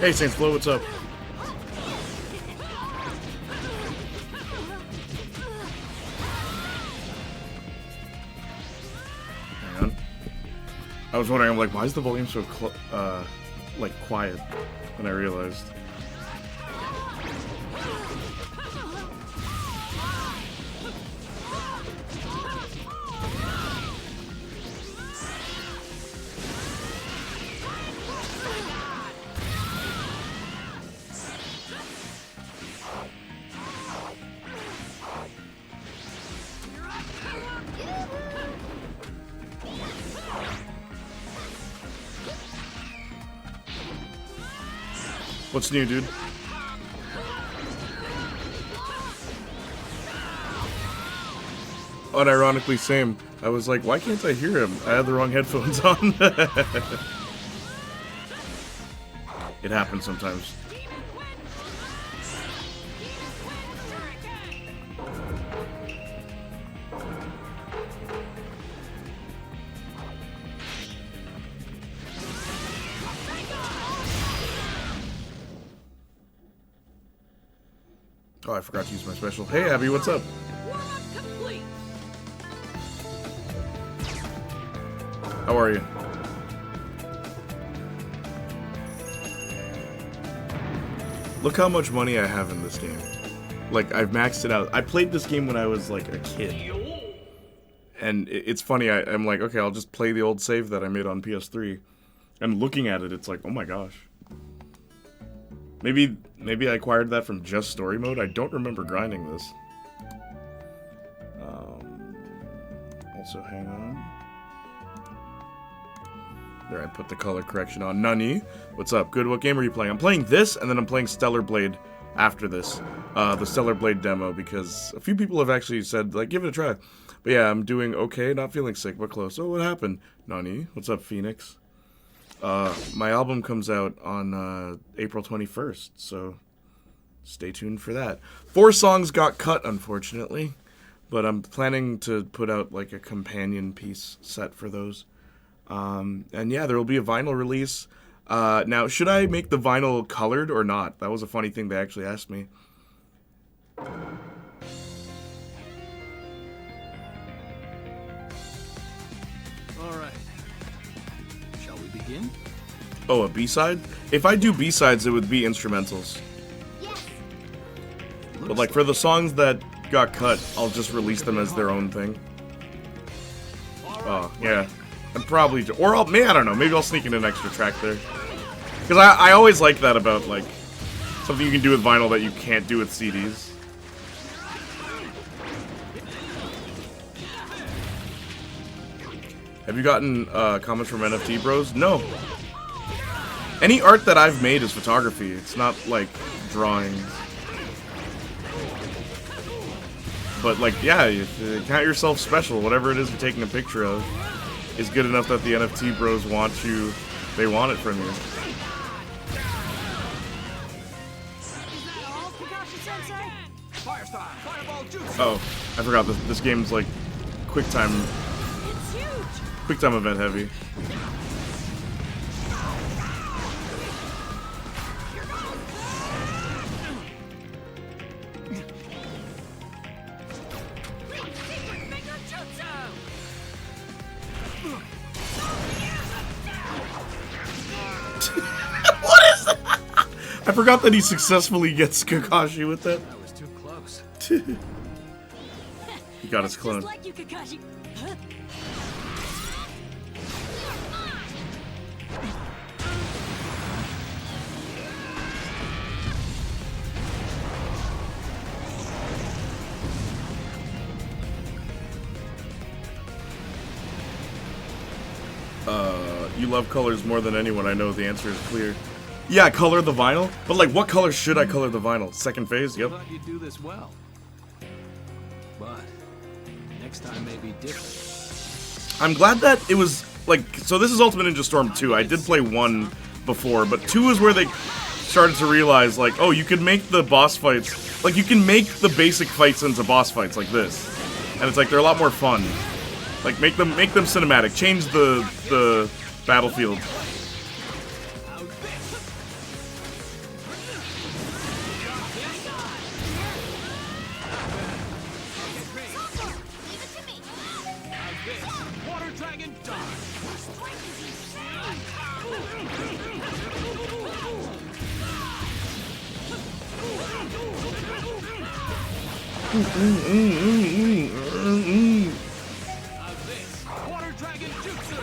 Hey, Saints Flow, what's up? Hang on. I was wondering, I'm like, why is the volume so like quiet? And I realized. What's new, dude? Unironically, same. I was like, why can't I hear him? I had the wrong headphones on. It happens sometimes. Oh, I forgot to use my special. Hey, Abby, what's up? How are you? Look how much money I have in this game. Like, I've maxed it out. I played this game when I was, like, a kid. And it's funny, I'm like, okay, I'll just play the old save that I made on PS3. And looking at it, it's like, oh my gosh. Maybe I acquired that from just story mode. I don't remember grinding this. Also, hang on. There, I put the color correction on. Nani, what's up? Good. What game are you playing? I'm playing this, and then I'm playing Stellar Blade after this. The Stellar Blade demo, because a few people have actually said, like, give it a try. But yeah, I'm doing okay. Not feeling sick, but close. Oh, what happened? Nani, what's up, Phoenix? My album comes out on April 21st, so stay tuned for that. 4 songs got cut, unfortunately, but I'm planning to put out like a companion piece set for those. And yeah, there will be a vinyl release. Now, should I make the vinyl colored or not? That was a funny thing they actually asked me. Oh, a B-side? If I do B-sides, it would be instrumentals. Yes. But like for the songs that got cut, I'll just release them as their own thing. Oh, yeah. I'm probably, or I don't know, maybe I'll sneak in an extra track there. Because I always like that about like something you can do with vinyl that you can't do with CDs. Have you gotten comments from NFT bros? No. Any art that I've made is photography. It's not like drawing. But like, yeah, you count yourself special. Whatever it is you're taking a picture of is good enough that the NFT bros want you. They want it from you. Oh, I forgot this game's like quick time event heavy. What is that? I forgot that he successfully gets Kakashi with that. That was too close. He got his clone. Like you, Kakashi. Huh? You love colors more than anyone. I know the answer is clear. Yeah, color the vinyl. But like, what color should I color the vinyl? Second phase? Yep. I thought you'd do this well. But next time may be different. I'm glad that it was like, so this is Ultimate Ninja Storm 2. I did play 1 before, but 2 is where they started to realize like, oh, you can make the boss fights, like you can make the basic fights into boss fights like this. And it's like they're a lot more fun. Like make them cinematic. Change the battlefield. Dragon Dart. This Water Dragon Jutsu.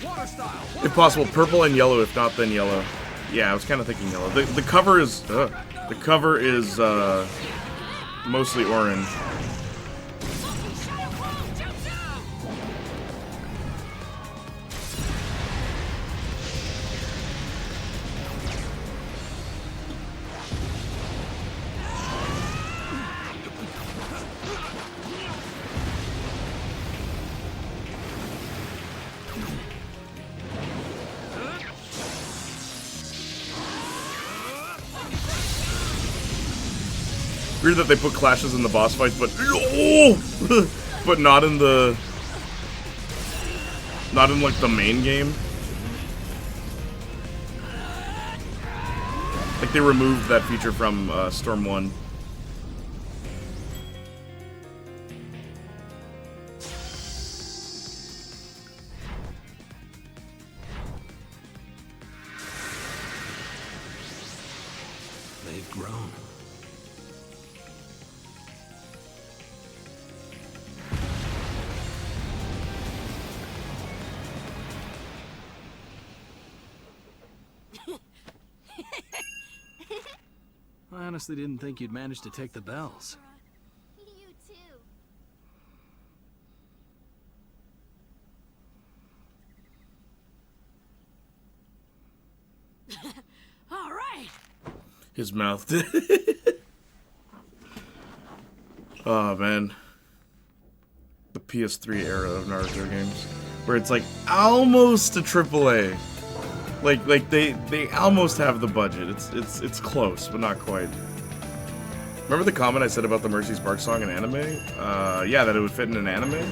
Water style. If possible, purple and yellow. If not, then yellow. Yeah, I was kind of thinking yellow. The cover is mostly orange. Weird that they put clashes in the boss fights, but but not in like the main game. Like they removed that feature from Storm 1. They've grown. I honestly didn't think you'd manage to take the bells. You too. All right. His mouth did. Oh man, the PS3 era of Naruto games, where it's like almost a AAA. Like they almost have the budget. It's close, but not quite. Remember the comment I said about the Mercy Spark song in anime? Yeah, that it would fit in an anime.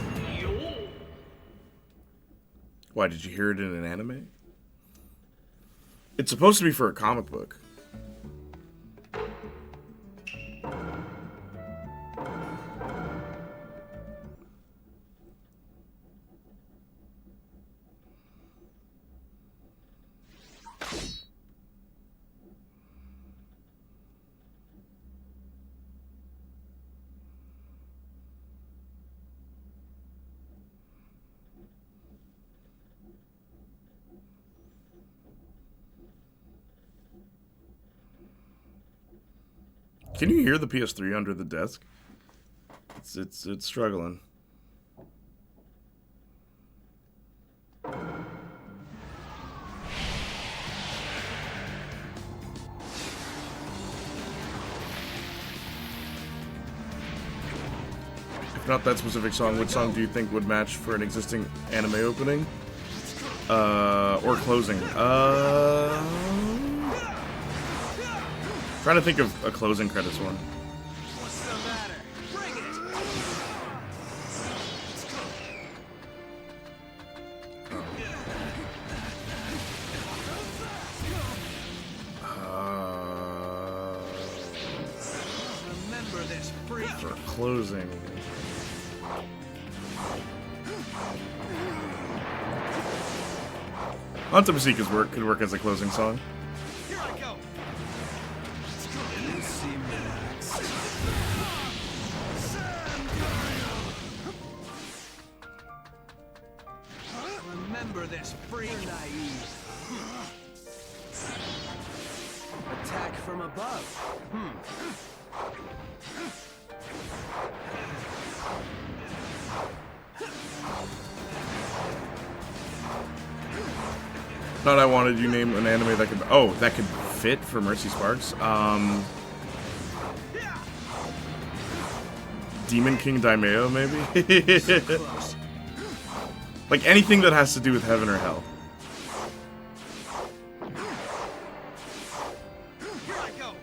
Why, did you hear it in an anime? It's supposed to be for a comic book. Can you hear the PS3 under the desk? It's struggling. If not that specific song, which song do you think would match for an existing anime opening? Or closing? Trying to think of a closing credits one. What's the matter? Bring it! Remember this freak. For closing. Anta Masika's could work as a closing song. Here I go. You seem relaxed. Remember this freak. Naive. Attack from above. Thought I wanted you name an anime that could that could fit for Mercy Sparks. Demon King Daimeo, maybe? Like anything that has to do with heaven or hell. Here I go.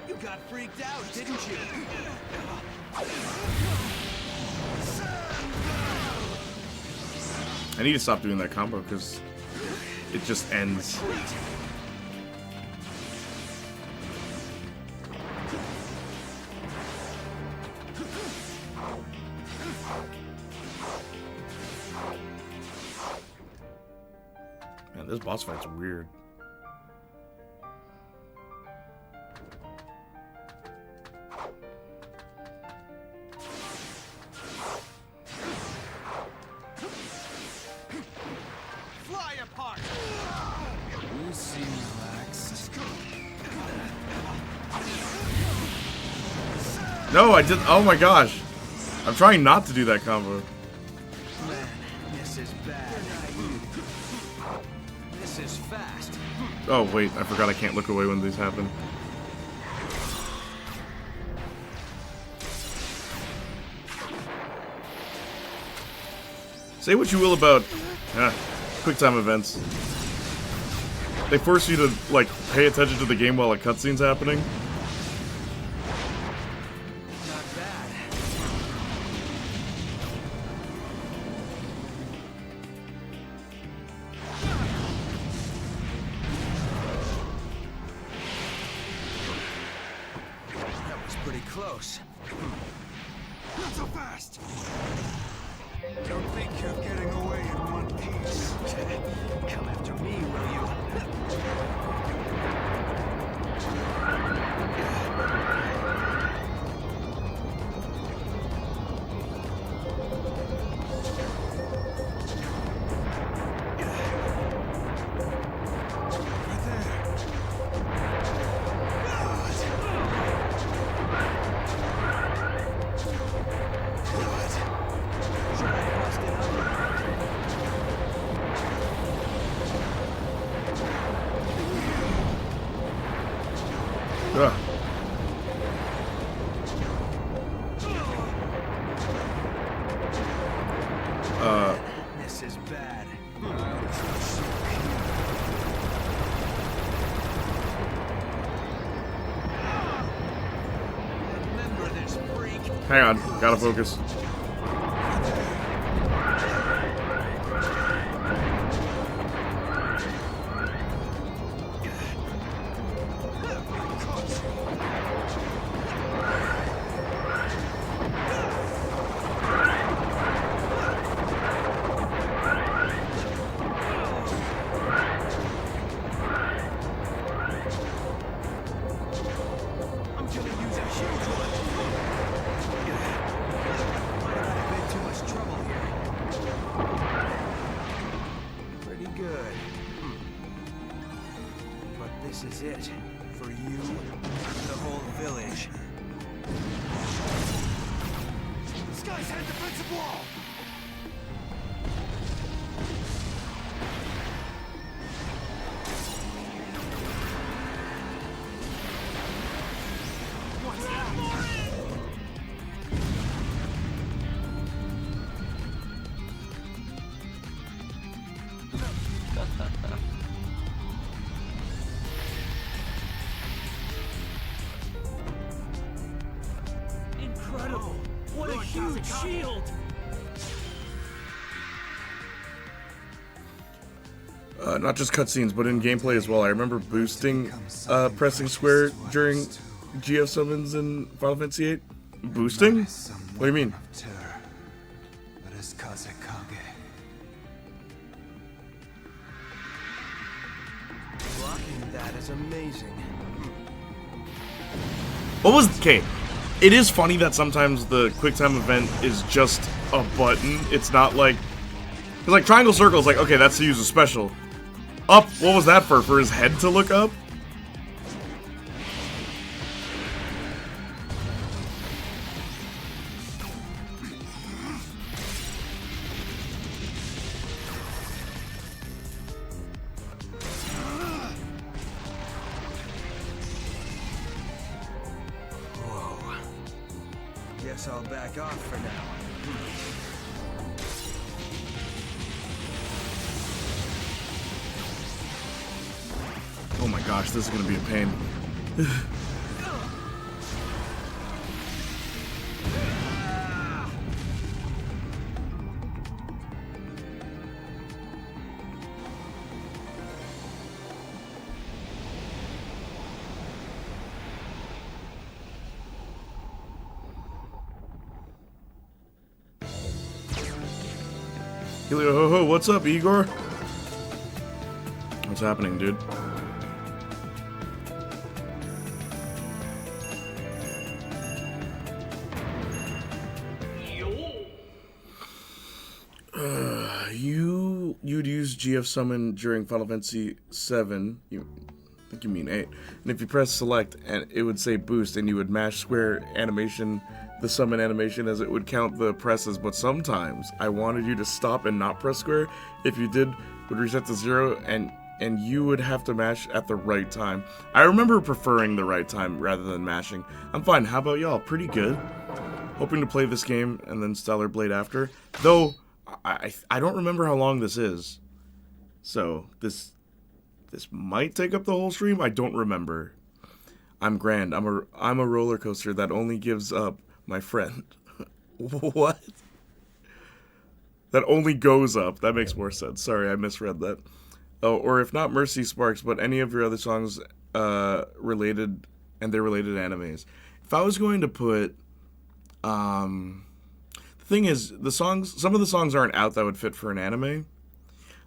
You got freaked out, didn't you? I need to stop doing that combo because it just ends. Man, this boss fight's weird. No, I did. Oh my gosh. I'm trying not to do that combo. Man, this is bad. This is fast. Oh, wait. I forgot I can't look away when these happen. Say what you will about quick time events. They force you to, like, pay attention to the game while a cutscene's happening. Close. Not so fast. Don't think you're getting away in one piece. Come after me, will you? This is bad. Remember this, freak. Hang on, gotta focus. This is it. For you, the whole village. This guy's had defensive wall! What's that? Incredible! What a huge shield! Not just cutscenes, but in gameplay as well. I remember boosting, pressing square during GF summons in Final Fantasy VIII. Boosting? What do you mean? Blocking that is amazing. What was... Okay. It is funny that sometimes the QuickTime event is just a button. It's not like... It's like triangle circle is like, okay, that's to use a special. Up, what was that for? For his head to look up? Whoa. Guess I'll back off for now. Oh my gosh, this is gonna be a pain. Helio Ho Ho, what's up, Igor? What's happening, dude? You'd use GF summon during Final Fantasy 7. I think you mean 8. And if you press select, and it would say boost, and you would mash square animation, the summon animation, as it would count the presses. But sometimes I wanted you to stop and not press square. If you did, it would reset to 0, and you would have to mash at the right time. I remember preferring the right time rather than mashing. I'm fine. How about y'all? Pretty good. Hoping to play this game and then Stellar Blade after. Though I don't remember how long this is. So this might take up the whole stream. I don't remember. I'm grand. I'm a roller coaster that only gives up, my friend. What? That only goes up. That makes more sense. Sorry, I misread that. Oh, or if not Mercy Sparks, but any of your other songs related and their related animes. If I was going to put the thing is, some of the songs aren't out that would fit for an anime.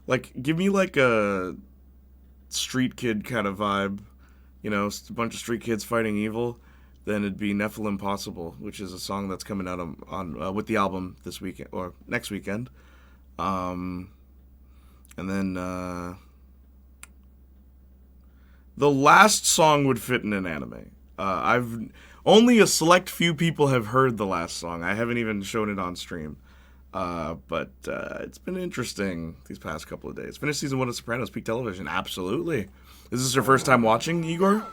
Like, give me like a street kid kind of vibe, you know, a bunch of street kids fighting evil. Then it'd be Nephilim Possible, which is a song that's coming out on with the album this weekend or next weekend. And then the last song would fit in an anime. Only a select few people have heard the last song. I haven't even shown it on stream. But it's been interesting these past couple of days. Finished season 1 of Sopranos, peak television. Absolutely. Is this your first time watching, Igor?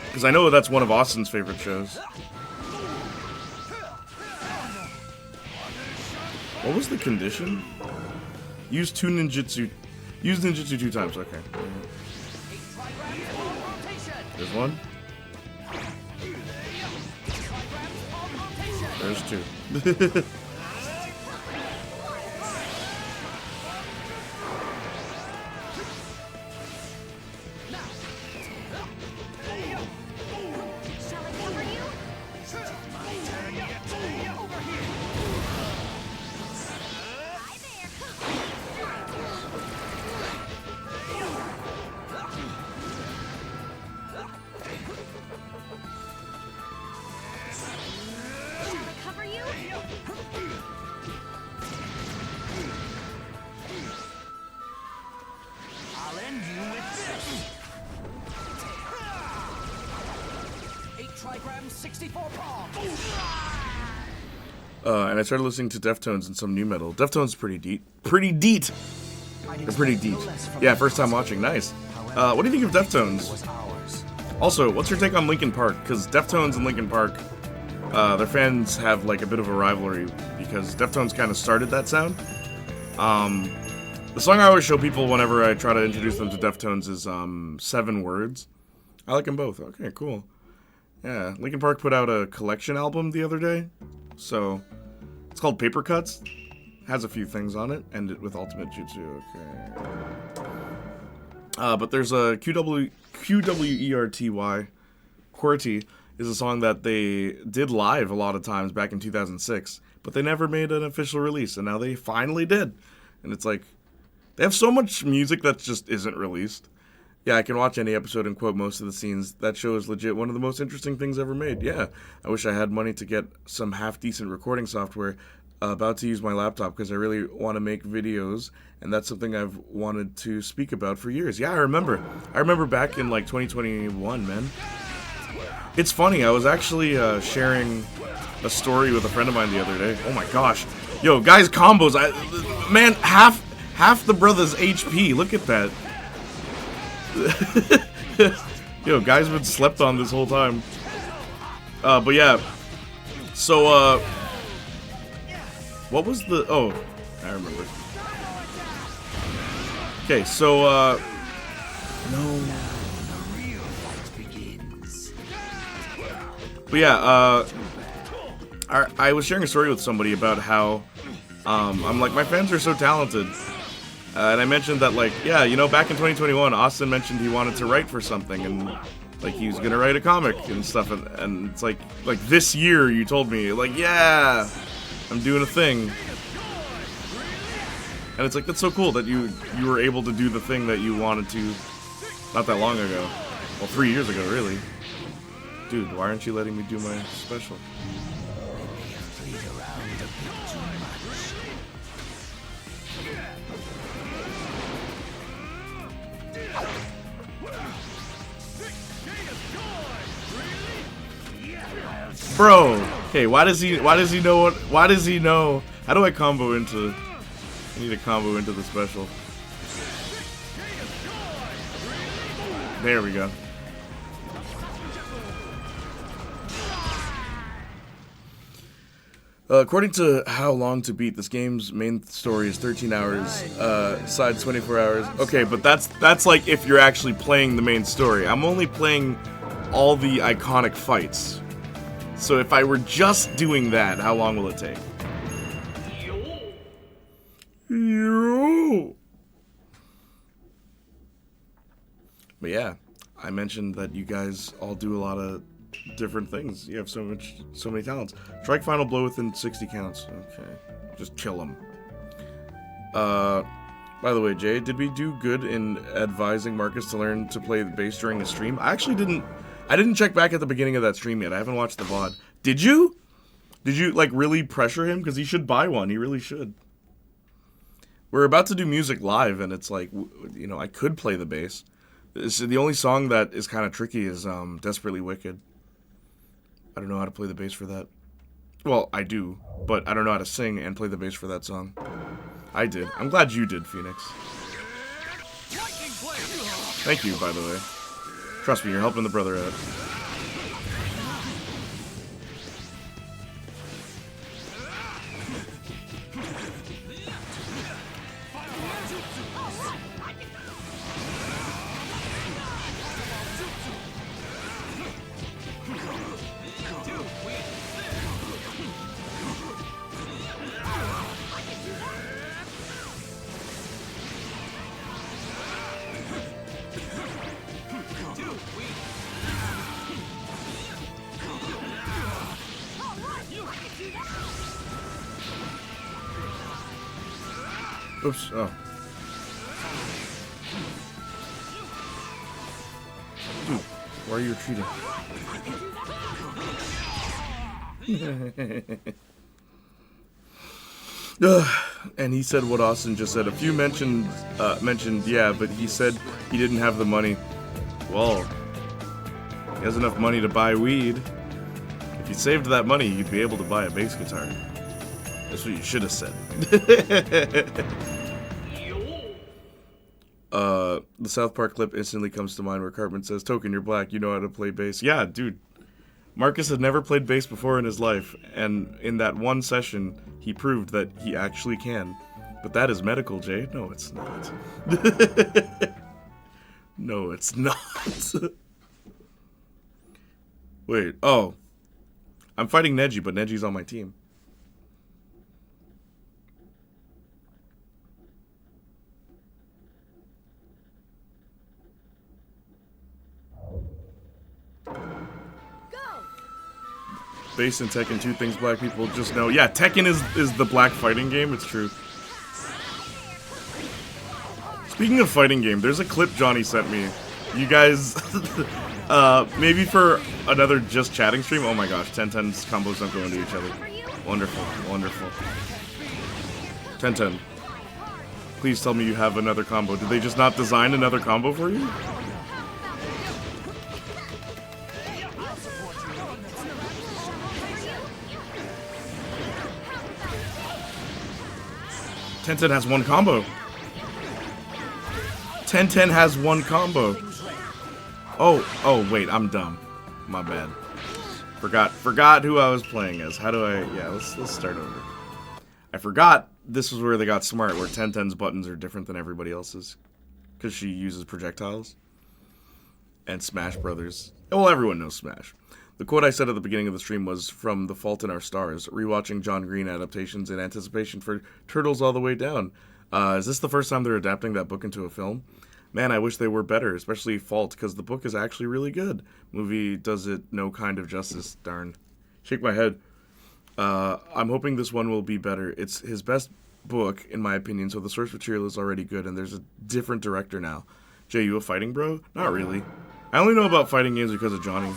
Because I know that's one of Austin's favorite shows. What was the condition? Use ninjutsu 2 times. Okay. There's one. There's 2. And I started listening to Deftones and some new metal. Deftones pretty deep. They're pretty deep. Yeah, first time watching. Nice. What do you think of Deftones? Also, what's your take on Linkin Park? Because Deftones and Linkin Park, their fans have like a bit of a rivalry because Deftones kind of started that sound. The song I always show people whenever I try to introduce them to Deftones is 7 Words. I like them both. Okay, cool. Yeah, Linkin Park put out a collection album the other day. So, it's called Paper Cuts. Has a few things on it. End it with Ultimate Jutsu. Okay. But there's a QWERTY. QWERTY is a song that they did live a lot of times back in 2006. But they never made an official release. And now they finally did. And it's like, they have so much music that just isn't released. Yeah, I can watch any episode and quote most of the scenes. That show is legit one of the most interesting things ever made. Yeah, I wish I had money to get some half-decent recording software. About to use my laptop because I really want to make videos, and that's something I've wanted to speak about for years. Yeah, I remember back in like 2021, man. It's funny, I was actually sharing a story with a friend of mine the other day. Oh my gosh. Yo, guys, combos. Man, half the brother's HP. Look at that. Yo, guys been slept on this whole time. But yeah. So, what was the... Oh, I remember. Okay, so, No. But yeah, I was sharing a story with somebody about how, I'm like, my fans are so talented. And I mentioned that, like, yeah, you know, back in 2021, Austin mentioned he wanted to write for something, and, like, he was gonna write a comic and stuff, and it's like this year you told me, like, yeah, I'm doing a thing. And it's like, that's so cool that you were able to do the thing that you wanted to not that long ago. Well, 3 years ago, really. Dude, why aren't you letting me do my special? Bro, okay, why does he know how do I combo into, I need to combo into the special. There we go. According to How Long to Beat, this game's main story is 13 hours, sides 24 hours. Okay, but that's like if you're actually playing the main story. I'm only playing all the iconic fights. So if I were just doing that, how long will it take? But yeah, I mentioned that you guys all do a lot of different things. You have so many talents. Strike final blow within 60 counts. Okay, just kill them. By the way, Jay, did we do good in advising Marcus to learn to play the bass during the stream? I actually didn't. I didn't check back at the beginning of that stream yet. I haven't watched the VOD. Did you? Did you, like, really pressure him? Because he should buy one. He really should. We're about to do music live, and it's like, you know, I could play the bass. The only song that is kind of tricky is Desperately Wicked. I don't know how to play the bass for that. Well, I do, but I don't know how to sing and play the bass for that song. I did. I'm glad you did, Phoenix. Thank you, by the way. Trust me, you're helping the brother out. Oops, oh. Dude, why are you retreating? And he said what Austin just said. A few mentioned, yeah, but he said he didn't have the money. Well, he has enough money to buy weed. If you saved that money, you'd be able to buy a bass guitar. That's what you should have said. The South Park clip instantly comes to mind where Cartman says, "Token, you're black, you know how to play bass." Yeah, dude. Marcus had never played bass before in his life, and in that one session, he proved that he actually can. But that is medical, Jay. No, it's not. No, it's not. Wait, oh. I'm fighting Neji, but Neji's on my team. Bass and Tekken, two things black people just know. Yeah, Tekken is the black fighting game, it's true. Speaking of fighting game, there's a clip Johnny sent me. You guys, maybe for another just chatting stream. Oh my gosh, 10-10's combos don't go into each other. Wonderful, wonderful. 10-10, please tell me you have another combo. Did they just not design another combo for you? Ten has one combo. 10-10 has one combo. Oh, wait, I'm dumb. My bad. Forgot who I was playing as. How do I, yeah, let's start over. I forgot this was where they got smart, where 10-10's buttons are different than everybody else's. Because she uses projectiles. And Smash Brothers. Well, everyone knows Smash. The quote I said at the beginning of the stream was from The Fault in Our Stars, rewatching John Green adaptations in anticipation for Turtles All the Way Down. Is this the first time they're adapting that book into a film? Man, I wish they were better, especially Fault, because the book is actually really good. Movie does it no kind of justice, darn. Shake my head. I'm hoping this one will be better. It's his best book, in my opinion, so the source material is already good, and there's a different director now. Jay, you a fighting bro? Not really. I only know about fighting games because of Johnny.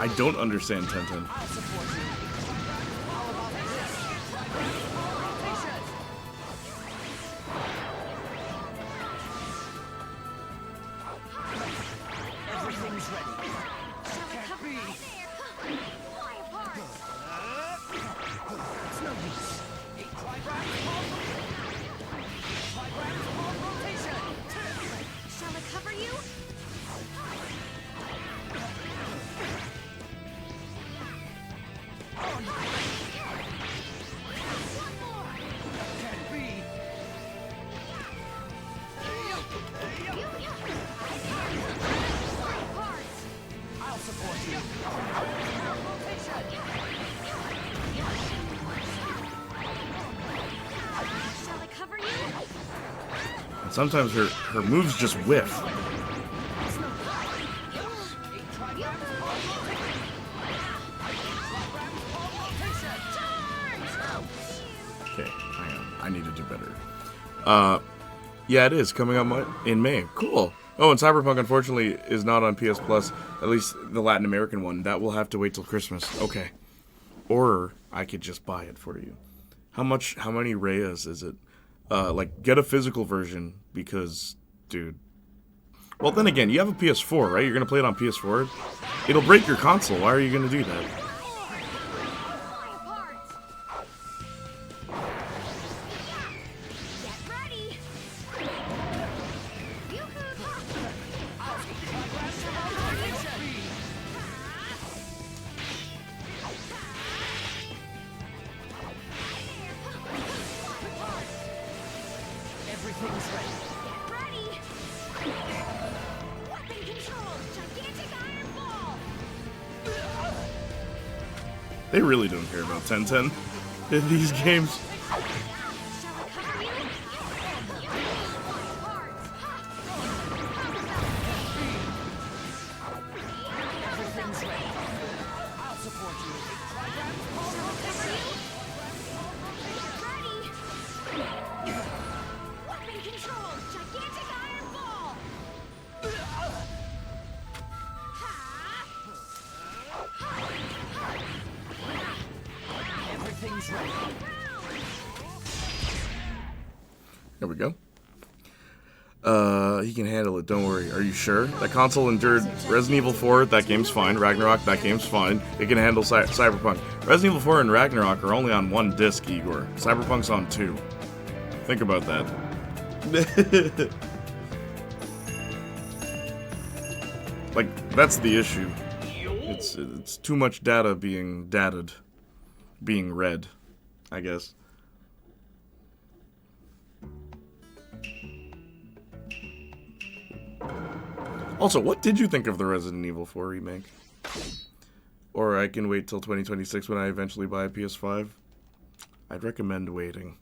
I don't understand Tenten. Everything's ready. It's no use. Shall I cover you? Can't be. I'll support you. Shall I cover you? And sometimes her moves just whiff. Okay, I need to do better. Yeah, it is coming out in May. Cool. Oh, and Cyberpunk unfortunately is not on PS Plus, at least the Latin American one. That will have to wait till Christmas. Okay. Or I could just buy it for you. How many Reyes is it? Like, get a physical version because, dude. Well, then again, you have a PS4, right? You're going to play it on PS4? It'll break your console. Why are you going to do that? Everything's ready. They really don't care about 10-10 in these games. Everything's ready. I'll support you. Everything's ready. There we go. He can handle it, don't worry. Are you sure? That console endured Resident Evil 4, that game's fine. Ragnarok, that game's fine. It can handle Cyberpunk. Resident Evil 4 and Ragnarok are only on one disc, Igor. Cyberpunk's on 2. Think about that. Like, that's the issue. It's too much data being dated. Being read, I guess. Also, what did you think of the Resident Evil 4 remake? Or I can wait till 2026 when I eventually buy a PS5? I'd recommend waiting.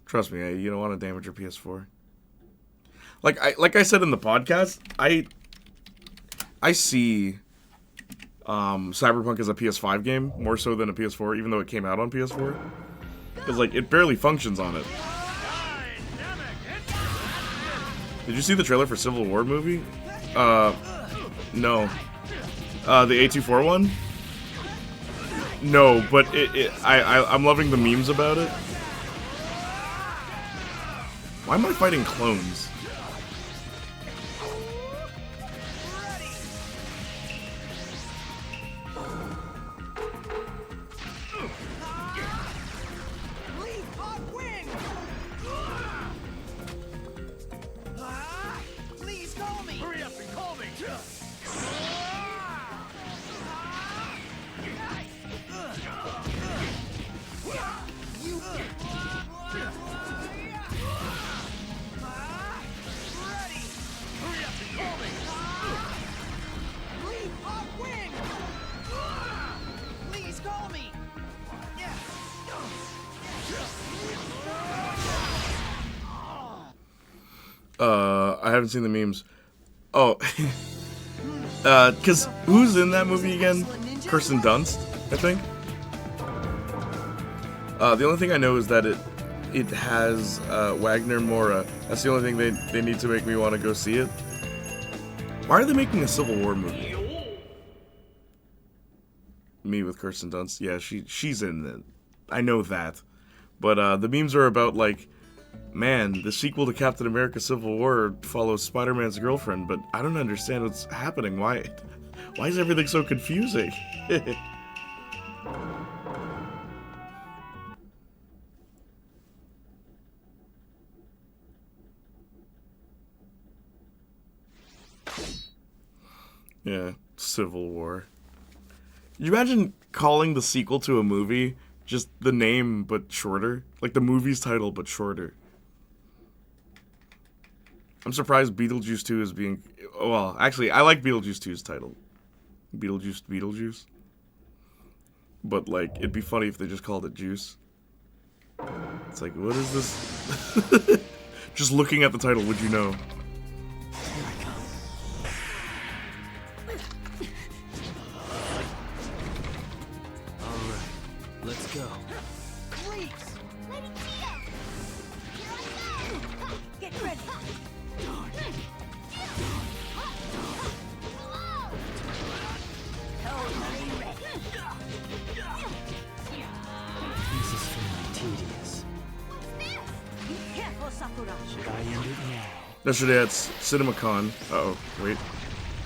Trust me, you don't want to damage your PS4. Like I said in the podcast, I see Cyberpunk as a PS5 game more so than a PS4, even though it came out on PS4. Because like it barely functions on it. Did you see the trailer for Civil War movie? No. The A24 one? No, but I'm loving the memes about it. Why am I fighting clones? haven't seen the memes. Oh, cause who's in that movie again? Kirsten Dunst, I think. The only thing I know is that it has Wagner Moura. That's the only thing they need to make me want to go see it. Why are they making a Civil War movie? Me with Kirsten Dunst. Yeah, she's in it. I know that. But the memes are about like, man, the sequel to Captain America Civil War follows Spider-Man's girlfriend, but I don't understand what's happening. Why is everything so confusing? Yeah, Civil War. You imagine calling the sequel to a movie just the name but shorter? Like the movie's title but shorter. I'm surprised Beetlejuice 2 is being... Well, actually, I like Beetlejuice 2's title. Beetlejuice. But, like, it'd be funny if they just called it Juice. It's like, what is this? Just looking at the title, would you know? Let's go. Please. Lady Tia. Here I go. Get ready. Totally ready. This is fairly tedious. Be careful, Sakura. Should I end it now? Yesterday at CinemaCon, wait.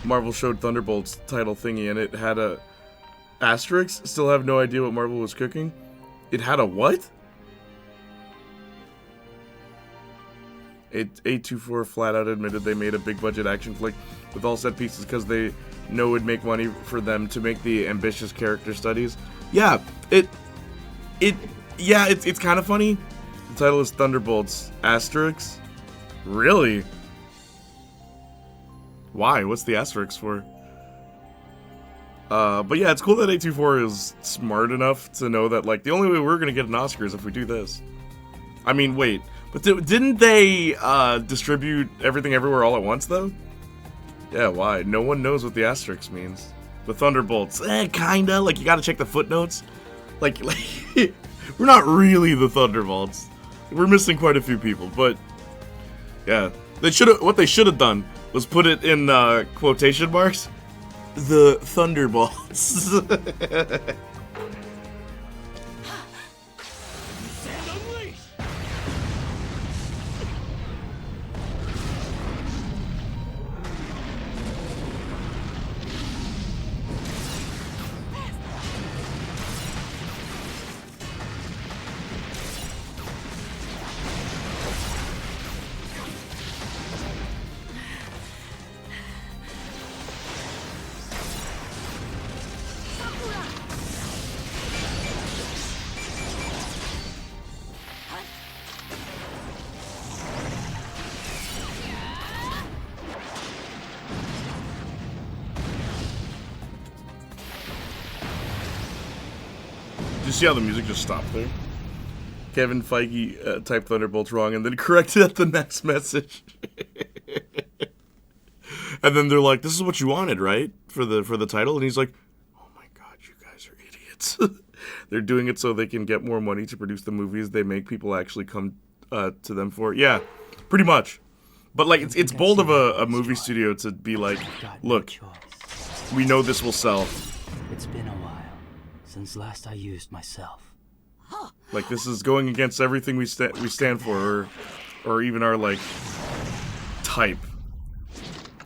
Marvel showed Thunderbolt's title thingy and it had a asterisk. Still have no idea what Marvel was cooking. It had a what? 824 flat out admitted they made a big budget action flick with all set pieces because they know it'd make money for them to make the ambitious character studies. Yeah, it's kind of funny. The title is Thunderbolts asterisk. Really? Why? What's the asterisk for? But yeah, it's cool that 824 is smart enough to know that, like, the only way we're gonna get an Oscar is if we do this. I mean, wait, but didn't they, distribute Everything Everywhere All at Once, though? Yeah, why? No one knows what the asterisk means. The Thunderbolts, kinda, like, you gotta check the footnotes. Like, we're not really the Thunderbolts. We're missing quite a few people, but, yeah. What they should have done was put it in, quotation marks. The Thunderbolts. Did you see how the music just stopped there? Kevin Feige typed Thunderbolts wrong and then corrected at the next message. And then they're like, "This is what you wanted, right? For the title?" And he's like, "Oh my god, you guys are idiots." They're doing it so they can get more money to produce the movies they make people actually come to them for. Yeah, pretty much. But like, it's bold of a movie studio to be like, "Look, we know this will sell." It's been a while since last I used myself. Like, this is going against everything we stand for, or even our, like, type.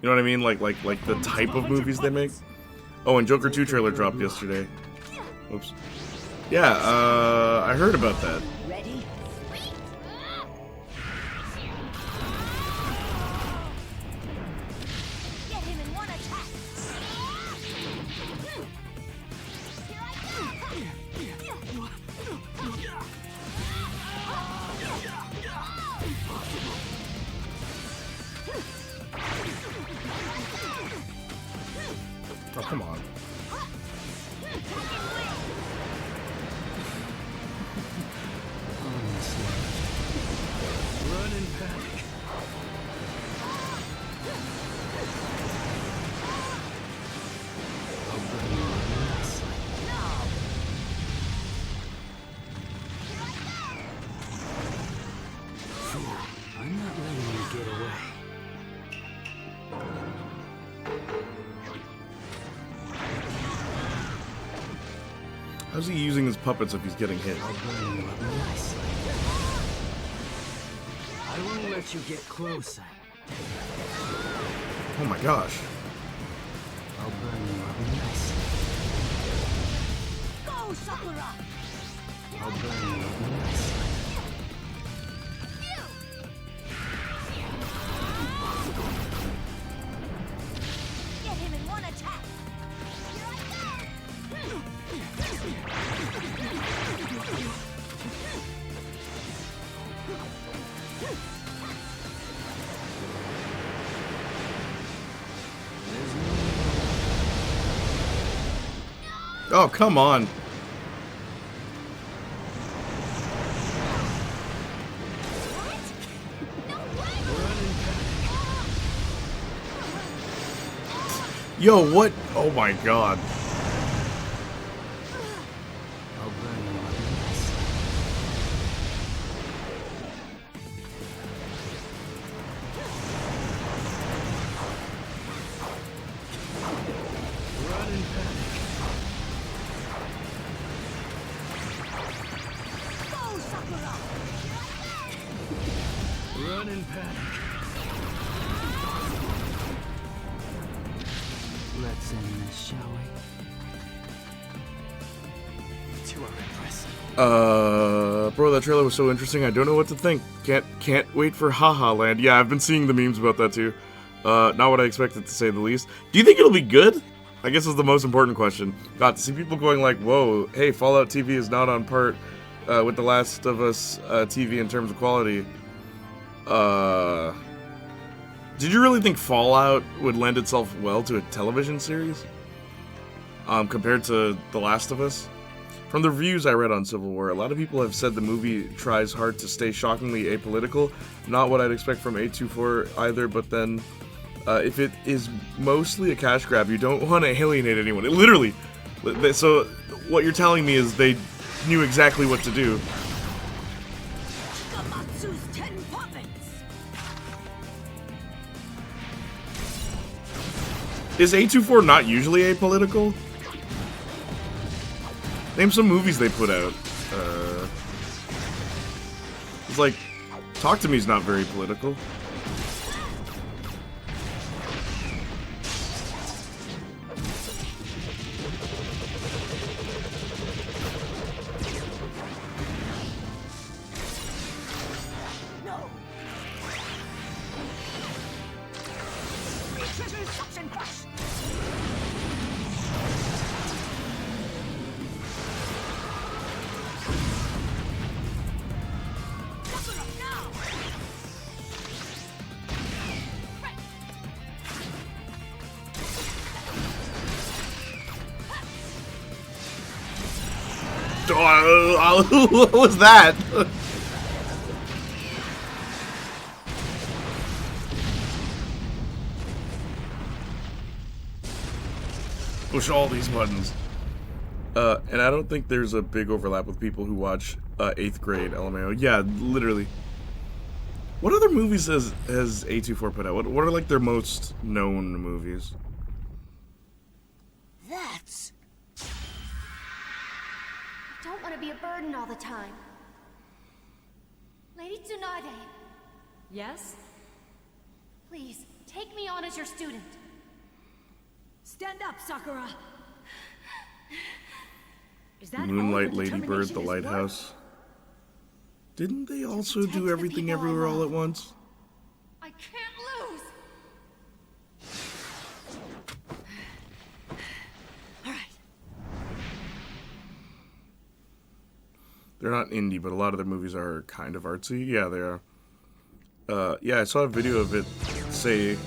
You know what I mean? Like the type of movies they make. Oh, and Joker 2 trailer dropped yesterday. Oops. Yeah, I heard about that. Ready? Get him in one attack. Oh, come on. Run in panic. How's he using his puppets if he's getting hit? I'll burn you up nicely. I won't let you get closer. Oh my gosh. I'll burn you up nicely. Go, Sakura! I'll burn you up nicely. Get him in one attack! Here I go! Oh, come on. Yo, what? Oh my god. I'll burn you up nicely. Run in panic. Go, Sakura! Run in panic. Let's end this, shall we? You are impressive. Bro, that trailer was so interesting. I don't know what to think. Can't wait for Haha Land. Yeah, I've been seeing the memes about that too. Not what I expected, to say the least. Do you think it'll be good? I guess is the most important question. Got to see people going like, "Whoa, hey, Fallout TV is not on par with The Last of Us TV in terms of quality." Did you really think Fallout would lend itself well to a television series? Compared to The Last of Us? From the reviews I read on Civil War, a lot of people have said the movie tries hard to stay shockingly apolitical. Not what I'd expect from A24 either, but then if it is mostly a cash grab, you don't want to alienate anyone. It literally. So what you're telling me is they knew exactly what to do. Shikamatsu's 10 puppets! Is A24 not usually apolitical? Name some movies they put out. It's like, Talk to Me's not very political. No! Precision suction crush! Sakura, now! What was that? Push all these buttons. And I don't think there's a big overlap with people who watch 8th grade LMAO. Yeah, literally. What other movies has A24 put out? What are like their most known movies? That's... I don't want to be a burden all the time. Lady Tsunade, Yes? please, take me on as your student. Stand up, Sakura! Is that all Moonlight, your Ladybird, determination The is worth? Lighthouse. Didn't they also protect do the Everything people I Everywhere all love. at once? I can't lose! Alright. They're not indie, but a lot of their movies are kind of artsy. Yeah, they are. Yeah, I saw a video of it say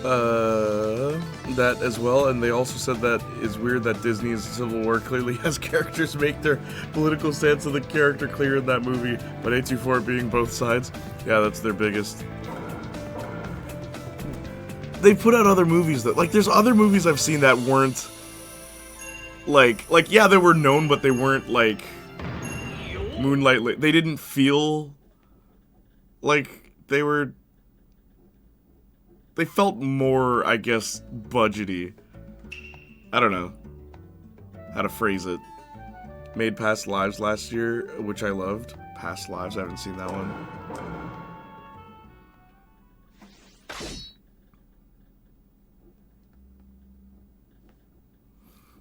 that as well, and they also said that it's weird that Disney's Civil War clearly has characters make their political stance of the character clear in that movie, but A24 being both sides. Yeah, that's their biggest. They put out other movies that, like, there's other movies I've seen that weren't, like, yeah, they were known, but they weren't, like, Moonlight, they didn't feel like they were. They felt more, I guess, budgety. I don't know how to phrase it. made Past Lives last year, which I loved. Past Lives, I haven't seen that one.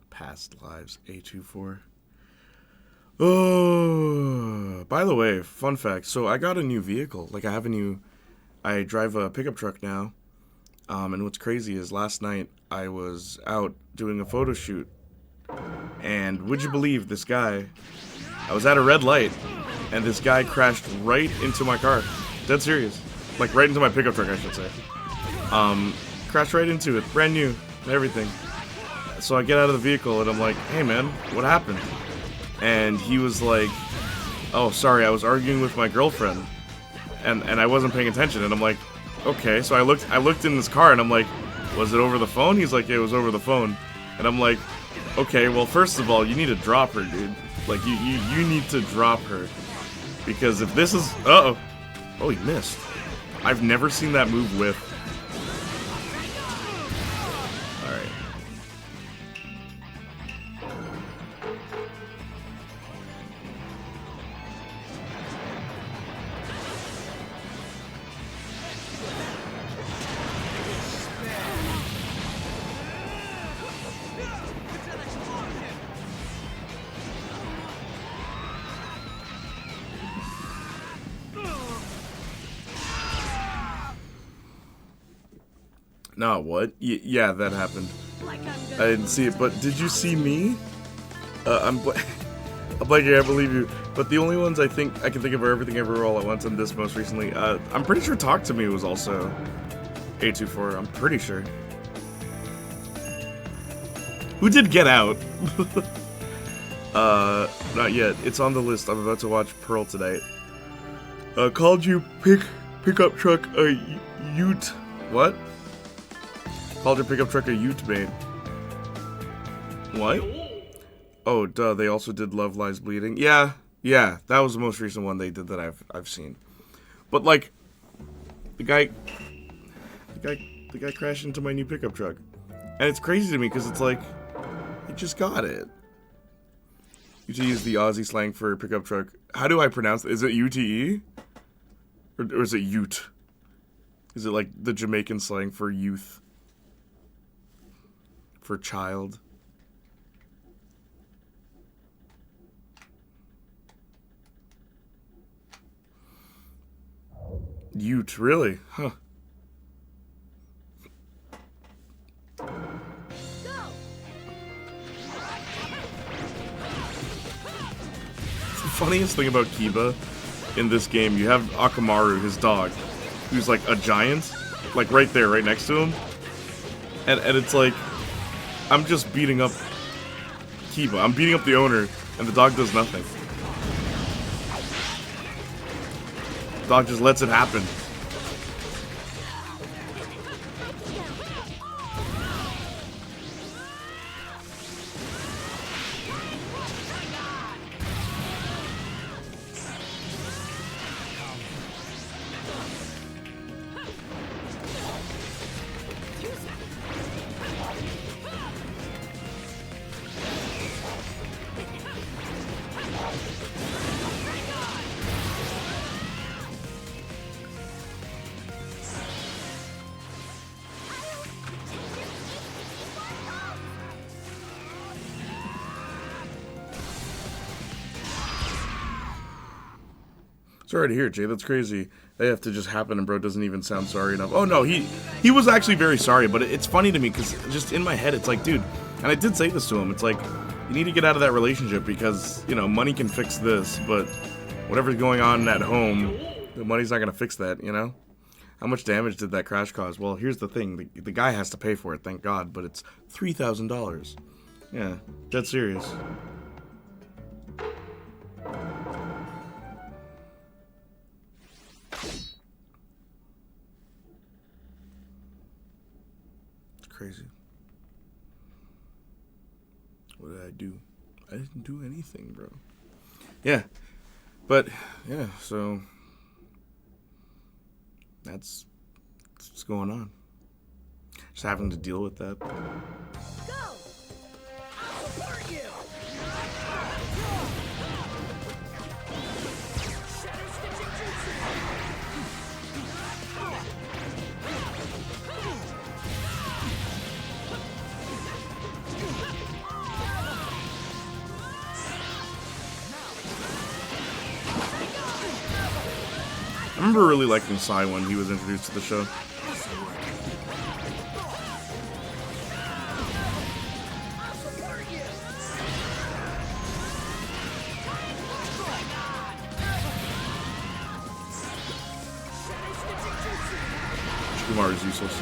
Past Lives, A24. Oh, by the way, fun fact. So I got a new vehicle. Like I drive a pickup truck now. And what's crazy is last night I was out doing a photo shoot. And would you believe this guy, I was at a red light and this guy crashed right into my car. Dead serious. Like right into my pickup truck, I should say. Crashed right into it, brand new and everything. So I get out of the vehicle and I'm like, hey man, what happened? And he was like, oh, sorry, I was arguing with my girlfriend. And I wasn't paying attention. And I'm like, okay. So I looked in this car and I'm like, was it over the phone? He's like, yeah, it was over the phone. And I'm like, okay, well, first of all, you need to drop her, dude. Like, you need to drop her. Because if this is... Uh-oh. Oh, he missed. I've never seen that move whiff. Alright. No, what? Yeah, that happened. I didn't see it, but did you see me? I'm like, I can't believe you. But the only ones I think I can think of are Everything Everywhere All at Once and this most recently. I'm pretty sure Talk to Me was also A24. I'm pretty sure. Who did Get Out? Not yet. It's on the list. I'm about to watch Pearl tonight. Called you pickup truck a ute. What? Called your pickup truck a ute bait. What? Oh, duh, they also did Love Lies Bleeding. Yeah, that was the most recent one they did that I've seen. But like, the guy crashed into my new pickup truck. And it's crazy to me because it's like, I just got it. UTE is the Aussie slang for pickup truck. How do I pronounce it? Is it UTE? Or is it ute? Is it like the Jamaican slang for youth? For child? Ute, really? Huh. The funniest thing about Kiba in this game, you have Akamaru, his dog, who's like a giant, like right there, right next to him. And it's like, I'm just beating up Kiba. I'm beating up the owner, and the dog does nothing. The dog just lets it happen. Sorry to hear, Jay. That's crazy. They have to just happen, and bro doesn't even sound sorry enough. Oh no, he was actually very sorry, but it's funny to me because just in my head, it's like, dude. And I did say this to him. It's like, you need to get out of that relationship because money can fix this, but whatever's going on at home, the money's not gonna fix that. You know? How much damage did that crash cause? Well, here's the thing: the guy has to pay for it, thank God. But it's $3,000. Yeah, dead serious. Crazy. What did I do? I didn't do anything, bro. Yeah. But, yeah, so that's what's going on. Just having to deal with that. Go! I'll support you! remember really liking Psy when he was introduced to the show. Kumar is useless.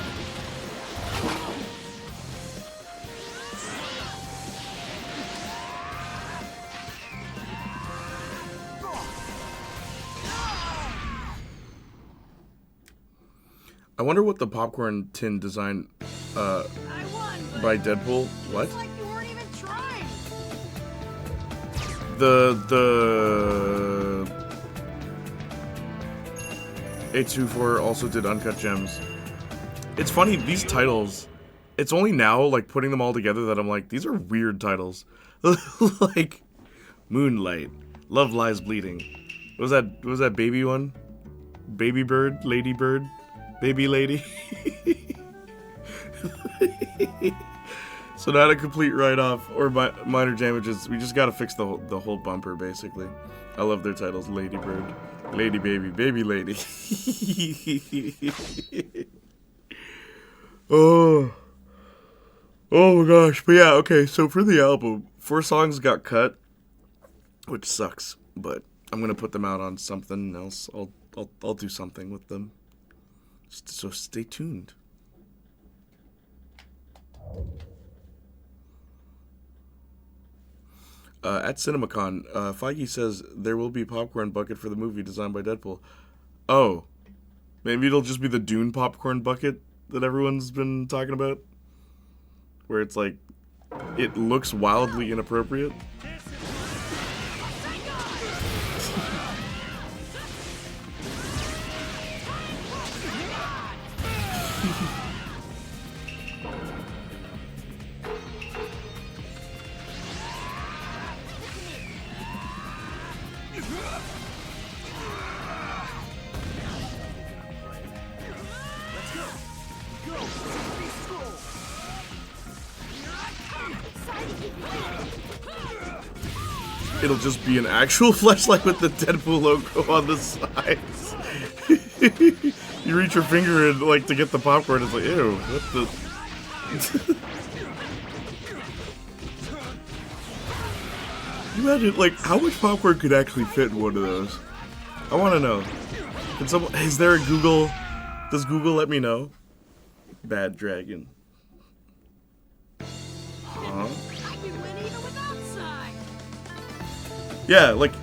I wonder what the popcorn tin design I won, but by Deadpool. What? it's like you weren't even trying. The A24 also did Uncut Gems. It's funny, these titles, it's only now, like, putting them all together that I'm like, these are weird titles. Like, Moonlight, Love Lies Bleeding. What was that baby one? Baby Bird? Lady Bird? Baby Lady? So not a complete write-off or minor damages. We just gotta fix the whole bumper, basically. I love their titles. Lady Bird, Lady Baby, Baby Lady. Oh my gosh. But yeah, okay, so for the album, 4 songs got cut, which sucks, but I'm gonna put them out on something else. I'll do something with them. So stay tuned. At CinemaCon, Feige says there will be popcorn bucket for the movie designed by Deadpool. Oh, maybe it'll just be the Dune popcorn bucket that everyone's been talking about, where it's like, it looks wildly inappropriate. It'll just be an actual fleshlight with the Deadpool logo on the sides. You reach your finger in, like, to get the popcorn, it's like, ew, what the... Imagine, like, how much popcorn could actually fit in one of those? I want to know. Can someone... Is there a Google... Does Google let me know? Bad Dragon. Huh? I can win even without Psy. Yeah, like,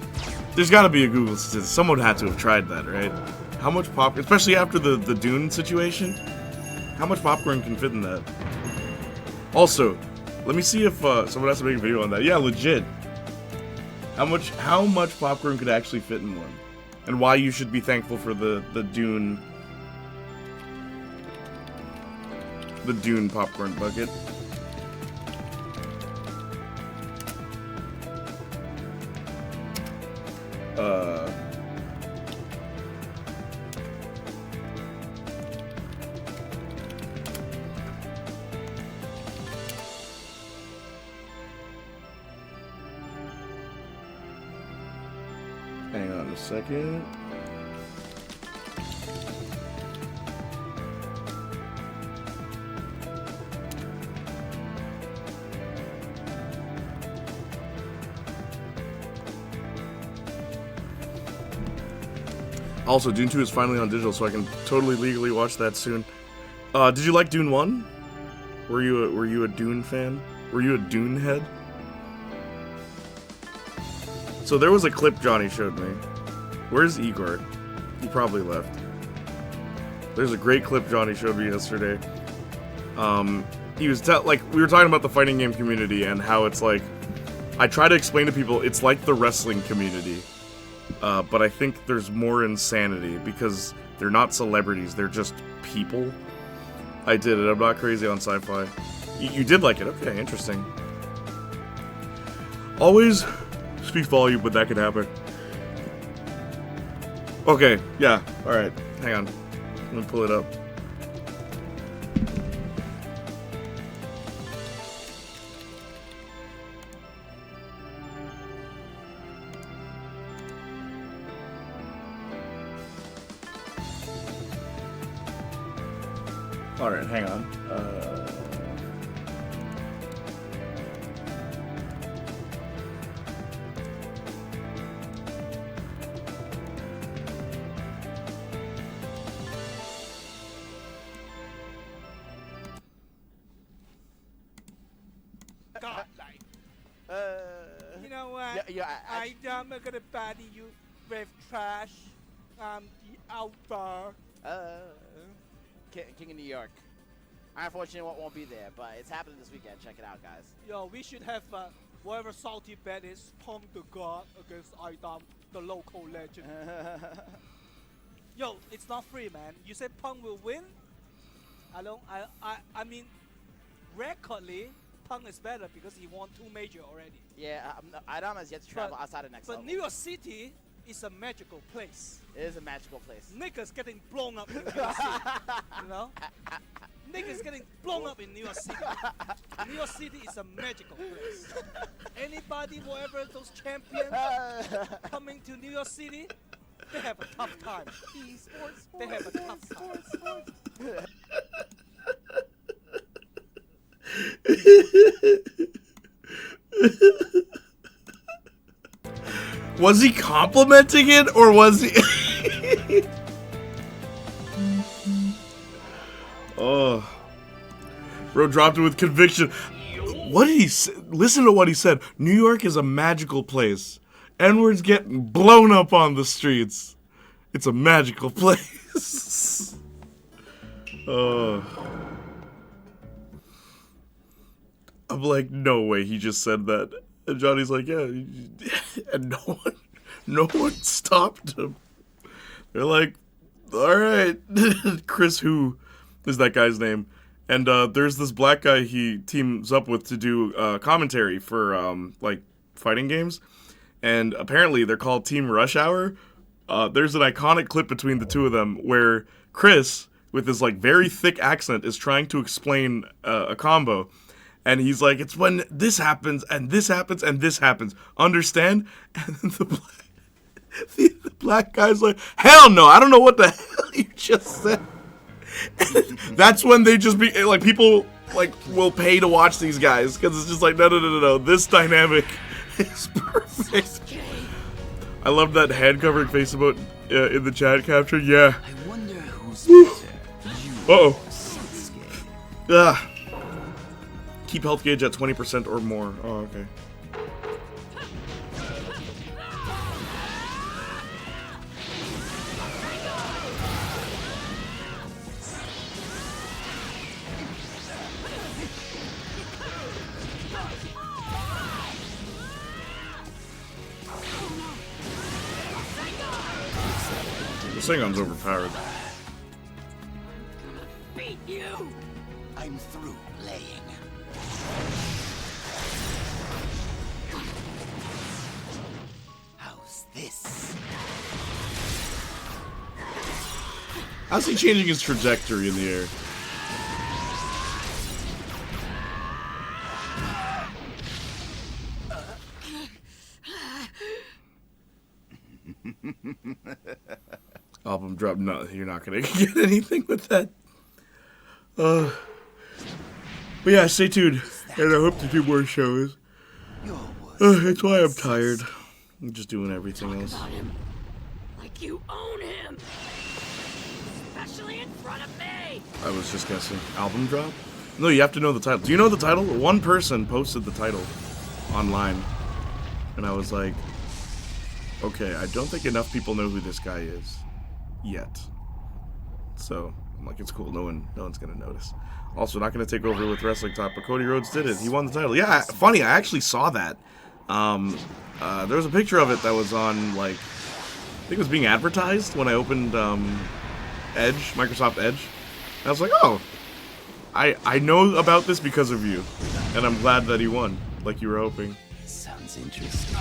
there's gotta be a Google statistic. Someone had to have tried that, right? How much pop... Especially after the Dune situation. How much popcorn can fit in that? Also, let me see if someone has to make a video on that. Yeah, legit. How much popcorn could actually fit in one? And why you should be thankful for the Dune... The Dune popcorn bucket. Hang on a second. Also, Dune 2 is finally on digital, so I can totally legally watch that soon. Did you like Dune 1? Were you a Dune fan? Were you a Dune head? So there was a clip Johnny showed me. Where's Igor? He probably left. There's a great clip Johnny showed me yesterday. He was like, we were talking about the fighting game community and how it's like, I try to explain to people it's like the wrestling community. But I think there's more insanity because they're not celebrities, they're just people. I did it, I'm not crazy on sci-fi. You did like it, okay, interesting. Always speak volume when that can happen. Okay, yeah, alright, hang on. Let me pull it up. All right, hang on. Godlike. You know what? I'm not gonna body you with trash. The outdoor. King of New York. Unfortunately, won't be there, but it's happening this weekend. Check it out, guys. Yo, we should have whatever salty bet is Pong the God against Idam, the local legend. Yo, it's not free, man. You said Pong will win? I mean, recordly, Pong is better because he won 2 major already. Yeah, Idam has yet to travel outside of next level. But New York City is a magical place. It is a magical place. Niggas getting blown up in New York City, you know? Niggas getting blown up in New York City. New York City is a magical place. Anybody, whatever those champions coming to New York City, they have a tough time. They have a tough time. Was he complimenting it, or was he? Oh, bro dropped it with conviction. What did he say? Listen to what he said. New York is a magical place. N-words getting blown up on the streets. It's a magical place. Oh. I'm like, no way he just said that. And Johnny's like, yeah. And no one stopped him. They're like, all right. Chris, who is that guy's name? And there's this black guy he teams up with to do commentary for like fighting games. And apparently they're called Team Rush Hour. There's an iconic clip between the two of them where Chris, with his like very thick accent, is trying to explain a combo. And he's like, it's when this happens, and this happens, and this happens. Understand? And then the black guy's like, hell no, I don't know what the hell you just said. And that's when they just be, like, people, like, will pay to watch these guys. Because it's just like, no. This dynamic is perfect. I love that hand-covering face emote in the chat capture. Yeah. I wonder who's better. Uh-oh. Ah. Keep health gauge at 20% or more. Oh, okay. The Singon's overpowered. Beat you! I'm through playing. How's this? How's he changing his trajectory in the air? Album drop. No, you're not gonna get anything with that. But yeah, stay tuned, and I hope to do more shows. That's why I'm tired. I'm just doing everything else. About him like you own him, especially in front of me. I was just guessing. Album drop? No, you have to know the title. Do you know the title? One person posted the title online, and I was like, okay, I don't think enough people know who this guy is yet. So I'm like, it's cool. No one's gonna notice. Also, not gonna take over with Wrestling Talk, but Cody Rhodes did it. He won the title. Yeah, funny. I actually saw that. There was a picture of it that was on, like, I think it was being advertised when I opened Edge, Microsoft Edge. And I was like, oh, I know about this because of you, and I'm glad that he won, like you were hoping. Sounds interesting.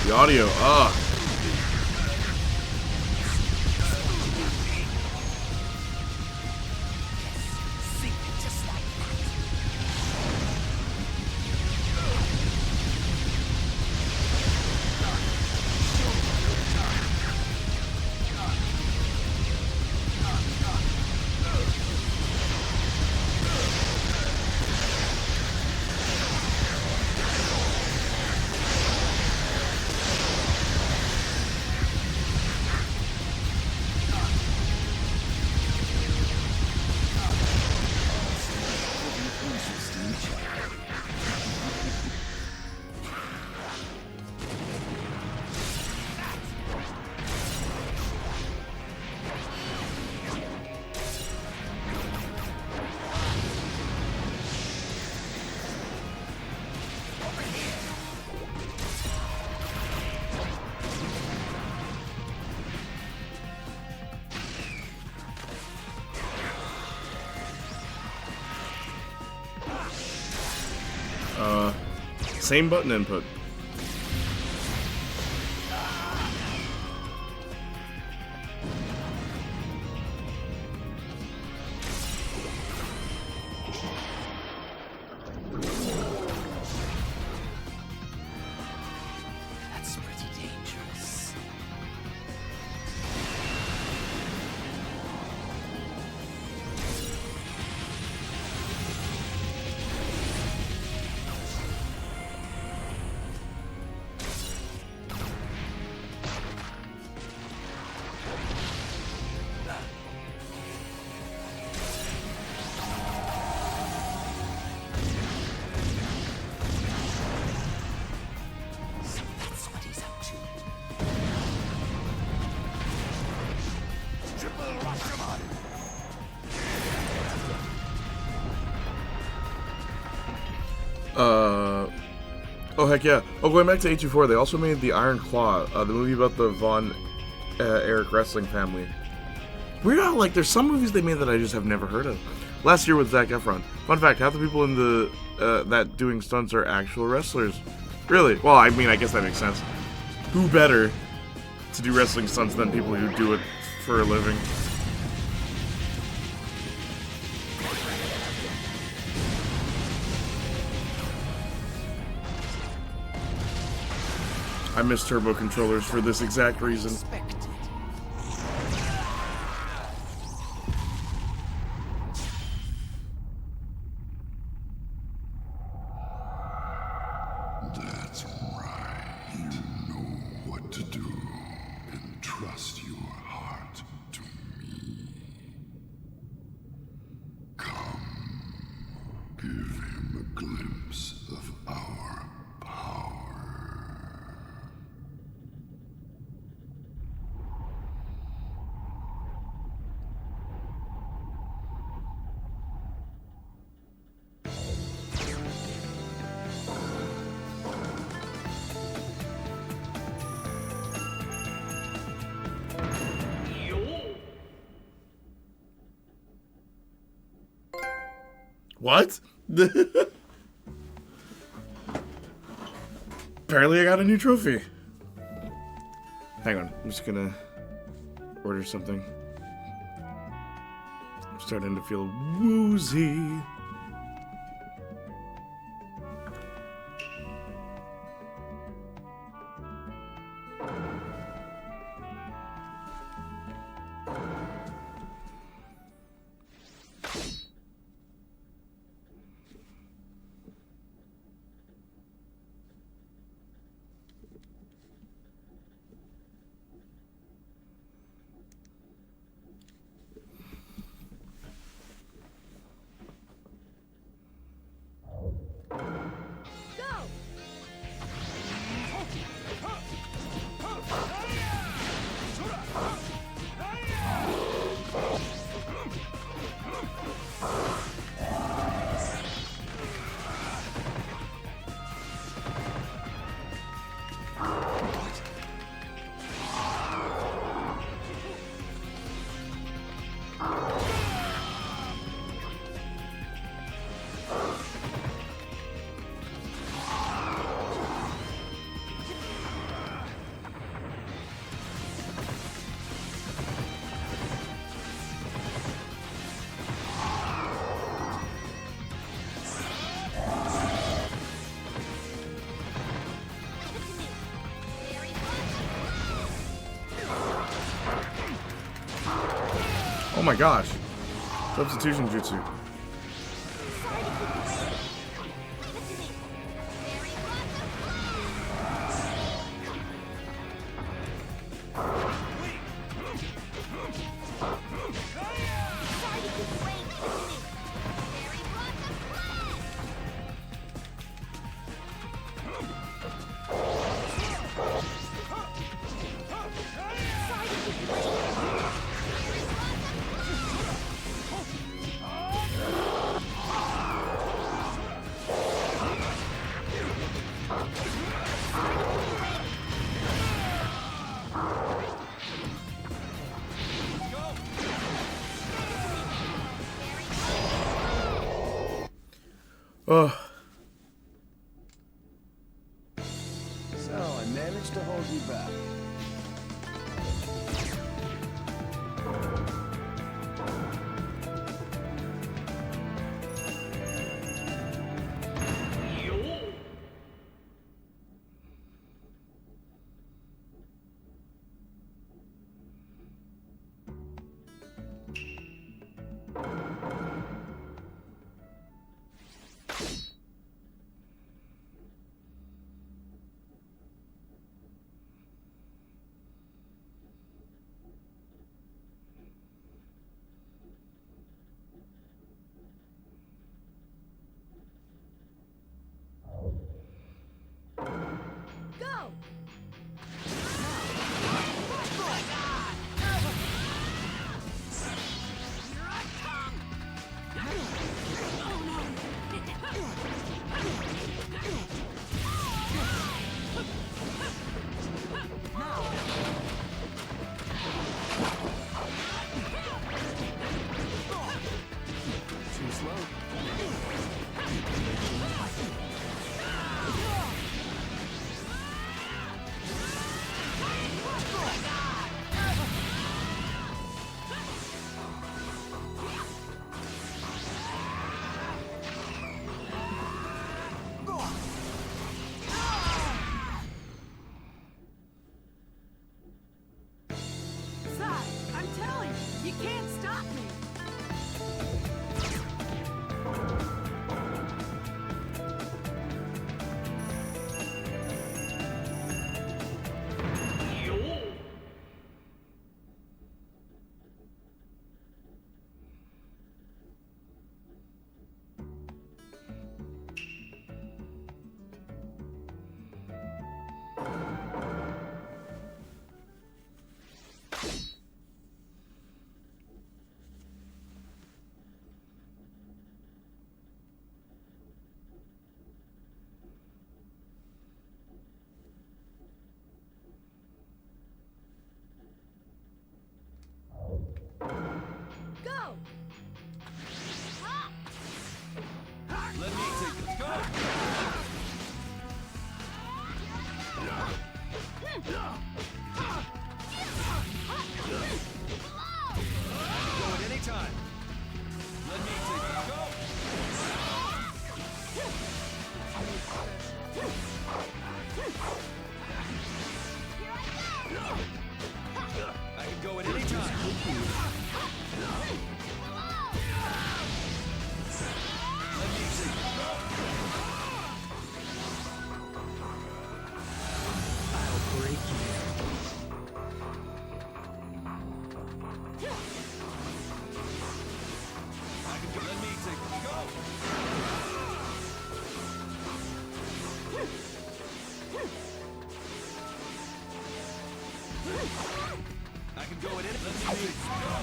The audio, same button input. That's pretty dangerous. So that's what he's up to. Triple Rashomon! Oh heck yeah. Oh, going back to 824, they also made the Iron Claw, the movie about the Von Erich wrestling family. Weird how, like, there's some movies they made that I just have never heard of. Last year with Zac Efron. Fun fact, half the people in the that doing stunts are actual wrestlers. Really? Well, I mean, I guess that makes sense. Who better to do wrestling stunts than people who do it for a living? I miss turbo controllers for this exact reason. Expected. That's right. You know what to do. Entrust your heart to me. Come, give him a glimpse of our power. What? Apparently I got a new trophy. Hang on, I'm just gonna order something. I'm starting to feel woozy. Oh my gosh. Substitution jutsu. Oh. So, I managed to hold you back. Go! Too slow. Sai, I'm telling you, you can't stop me. Go! Let me take it. Go! Go at any time. Let me take it. Go! I can go at any time. Let me take it. Go! I'll break you. I can go. Let me take it. Go! I can go at any. Let me take it. Go!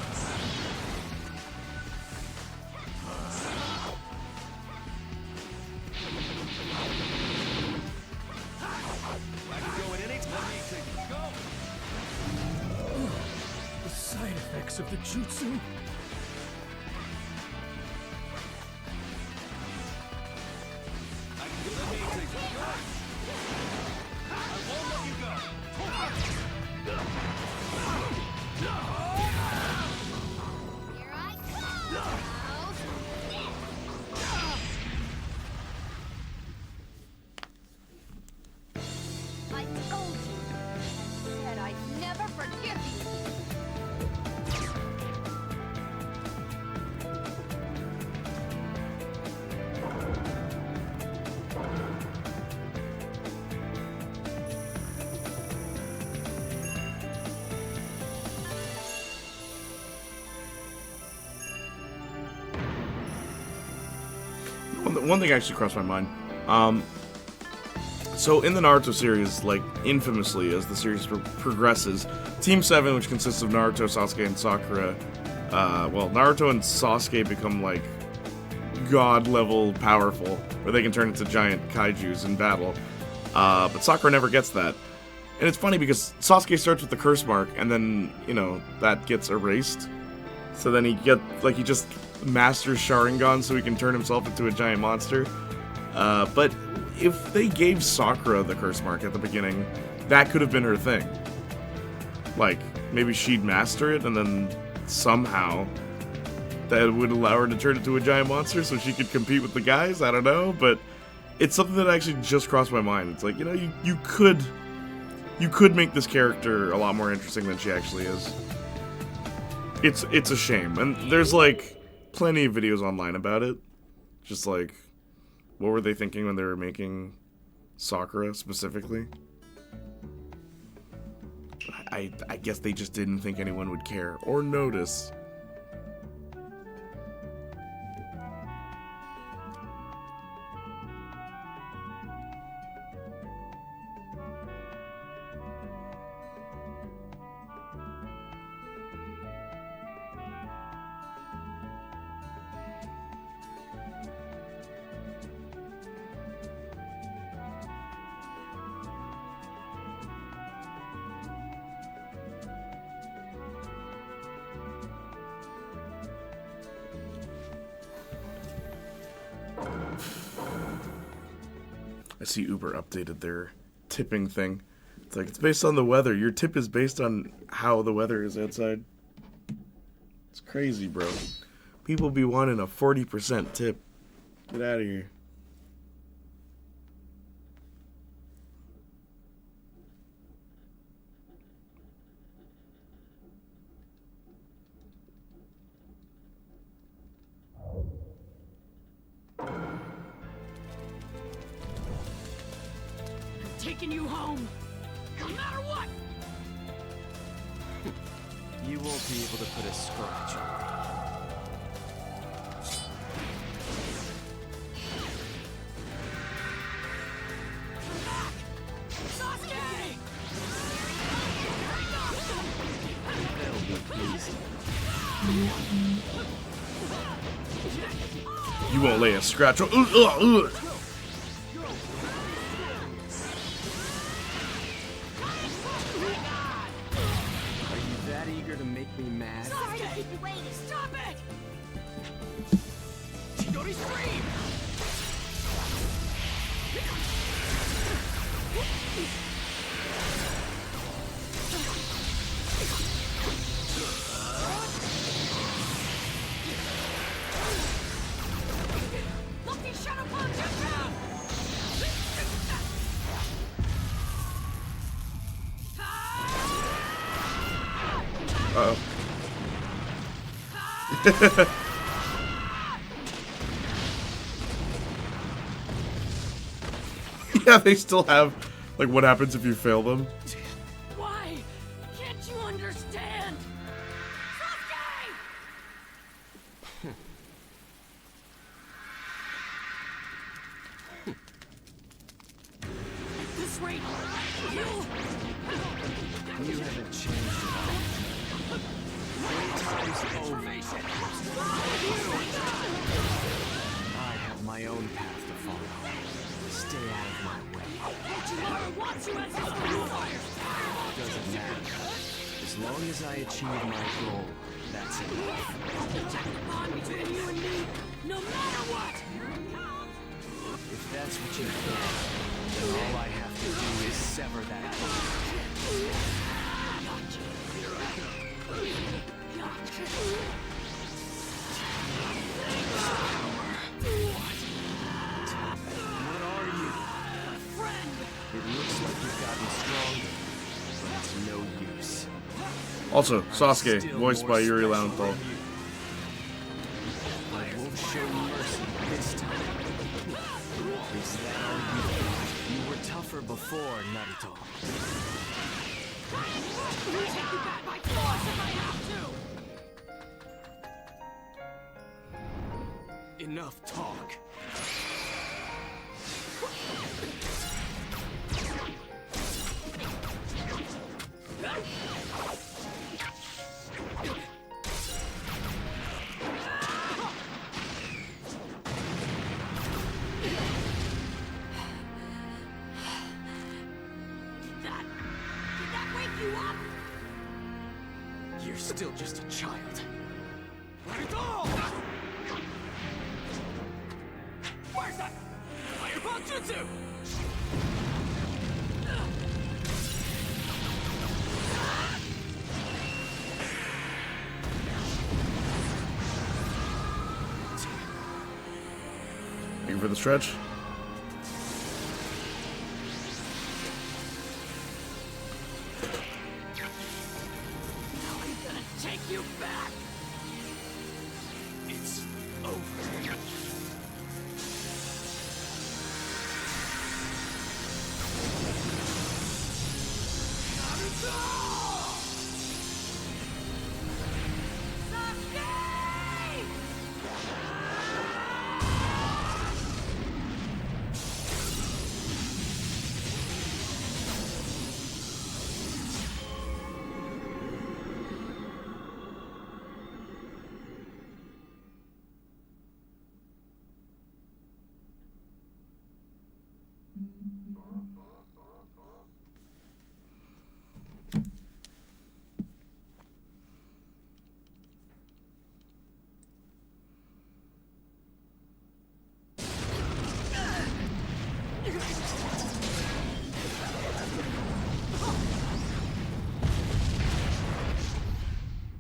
I can go at any time. Let me take it. Go! The side effects of the jutsu. I can go. Let me take it. Go! I won't let you go. Here I come! I told you. I said I'd never forgive you. one thing actually crossed my mind. So in the Naruto series, like infamously, as the series progresses, Team 7, which consists of Naruto, Sasuke, and Sakura, well, Naruto and Sasuke become like god-level powerful, where they can turn into giant kaijus in battle. But Sakura never gets that. And it's funny because Sasuke starts with the curse mark, and then, you know, that gets erased. So then he just masters Sharingan so he can turn himself into a giant monster. But if they gave Sakura the curse mark at the beginning, that could have been her thing. Like, maybe she'd master it, and then somehow that would allow her to turn into a giant monster so she could compete with the guys. I don't know, but it's something that actually just crossed my mind. It's like, you know, you could make this character a lot more interesting than she actually is. It's a shame, and there's like plenty of videos online about it. Just like, what were they thinking when they were making Sakura specifically? I guess they just didn't think anyone would care or notice. I see Uber updated their tipping thing. It's like, it's based on the weather. Your tip is based on how the weather is outside. It's crazy, bro. People be wanting a 40% tip. Get out of here. Taking you home, no matter what. You won't be able to put a scratch on me. Sasuke! They'll be pleased. You won't lay a scratch on. Are you that eager to make me mad? Sorry to keep you waiting. Stop it! Chidori Stream! Lucky Shadow Punch! Uh-oh. Yeah, they still have, like, what happens if you fail them? Why can't you understand? Sasuke! At this rate, You haven't changed at all. Time's over. I have my own path to follow. Stay out of my way. Orochimaru wants you as his warrior. Doesn't matter. As long as I achieve my goal, that's enough. The bond between you and me, no matter what. If that's what you think, then all I have to do is sever that bond. What are you? Friend! It looks like you've gotten stronger, but it's no use. Also, Sasuke, Still voiced more by Yuri special Lowenthal. than you. I won't show mercy this time. Is that all you think? You were tougher before, Naruto. I'll take you back by force if I have to! Enough talk. Still just a child. Naruto! Where's that? Fireball jutsu! Thank you for the stretch. Take you back! It's over.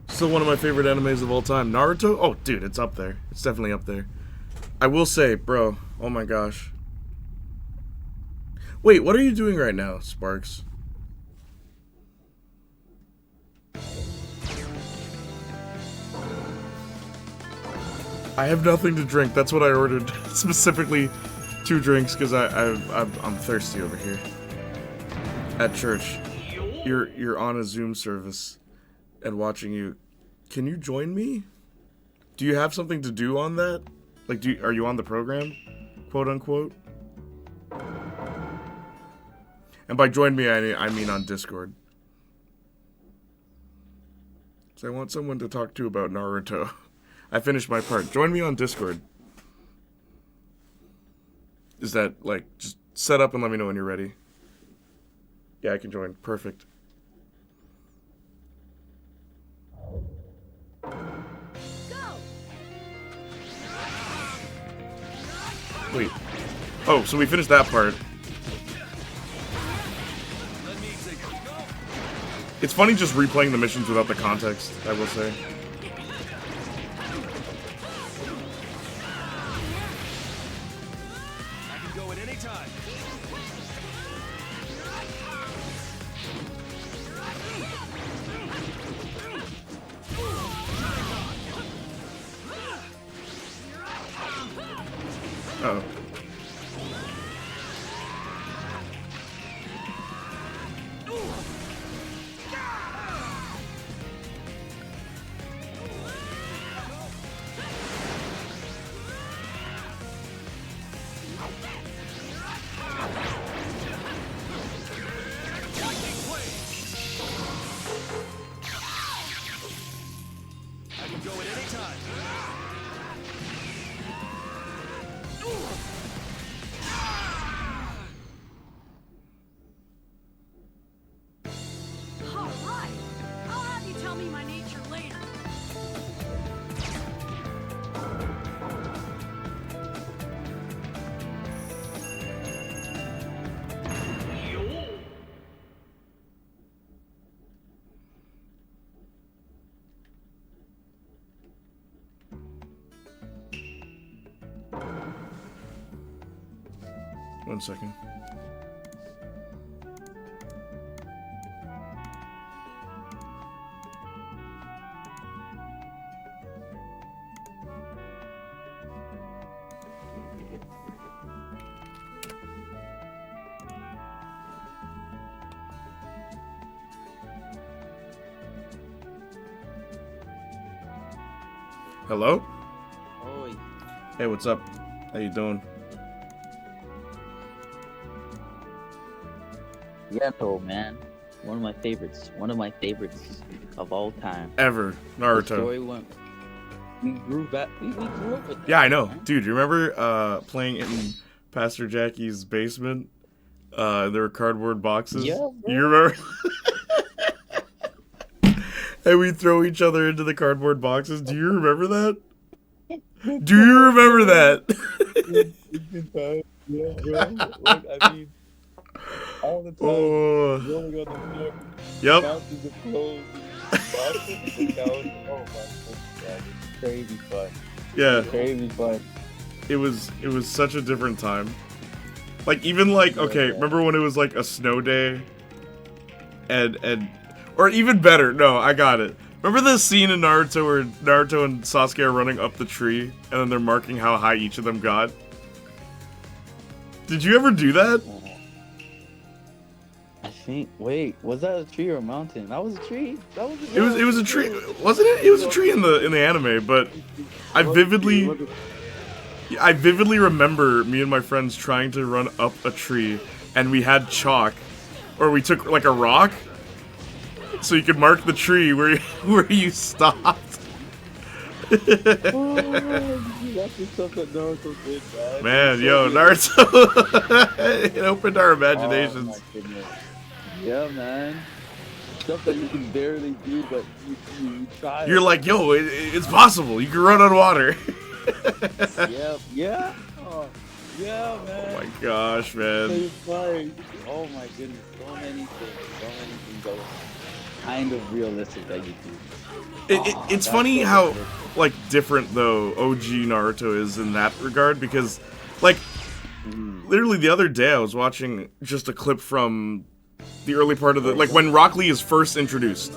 Still one of my favorite animes of all time. Naruto? Oh, dude, it's up there. It's definitely up there. I will say, bro, oh my gosh. Wait, what are you doing right now, Sparks? I have nothing to drink. That's what I ordered. Specifically 2 drinks because I'm thirsty over here. At church. You're on a Zoom service and watching you. Can you join me? Do you have something to do on that? Like, are you on the program? Quote unquote. And by join me, I mean on Discord. So I want someone to talk to about Naruto. I finished my part. Join me on Discord. Is that, like, just set up and let me know when you're ready. Yeah, I can join. Perfect. Wait. Oh, so we finished that part. It's funny just replaying the missions without the context, I will say. I can go at any time. Uh-oh. I can go at any time. All right. I'll have you tell me my nature later. One second. Hello? Oi. Hey, what's up? How you doing? Yato, man. One of my favorites. One of my favorites of all time. Ever. The Naruto. story went. We grew back. We grew up with that, Yeah, I know. man. Dude, you remember playing in Pastor Jackie's basement? There were cardboard boxes. Yeah, bro. You remember? And we throw each other into the cardboard boxes. Do you remember that? Do you remember that? Yeah, bro. Like, I mean, all the time, rolling on the floor, Yep. bounces of clothes, boxes of the couch. Oh my god, it's crazy fun. Yeah. Crazy fun. It was such a different time. Like even like okay, remember when it was like a snow day? And or even better, no, I got it. Remember the scene in Naruto where Naruto and Sasuke are running up the tree and then they're marking how high each of them got? Did you ever do that? I think. Wait, was that a tree or a mountain? That was a tree. That was a It was a tree, wasn't it? It was a tree in the anime, but I vividly remember me and my friends trying to run up a tree, and we had chalk, or we took like a rock, so you could mark the tree where you stopped. That's the stuff that Naruto did, man. Yo, Naruto, it opened our imaginations. Oh, my goodness. Yeah, man. Stuff that you can barely do, but you try. You're like, yo, it's possible. You can run on water. Yeah. Oh, yeah, man. Oh my gosh, man. Oh my goodness, so many things that was kind of realistic that you do. It's funny how like different though OG Naruto is in that regard, because like literally the other day I was watching just a clip from the early part of the like when Rock Lee is first introduced,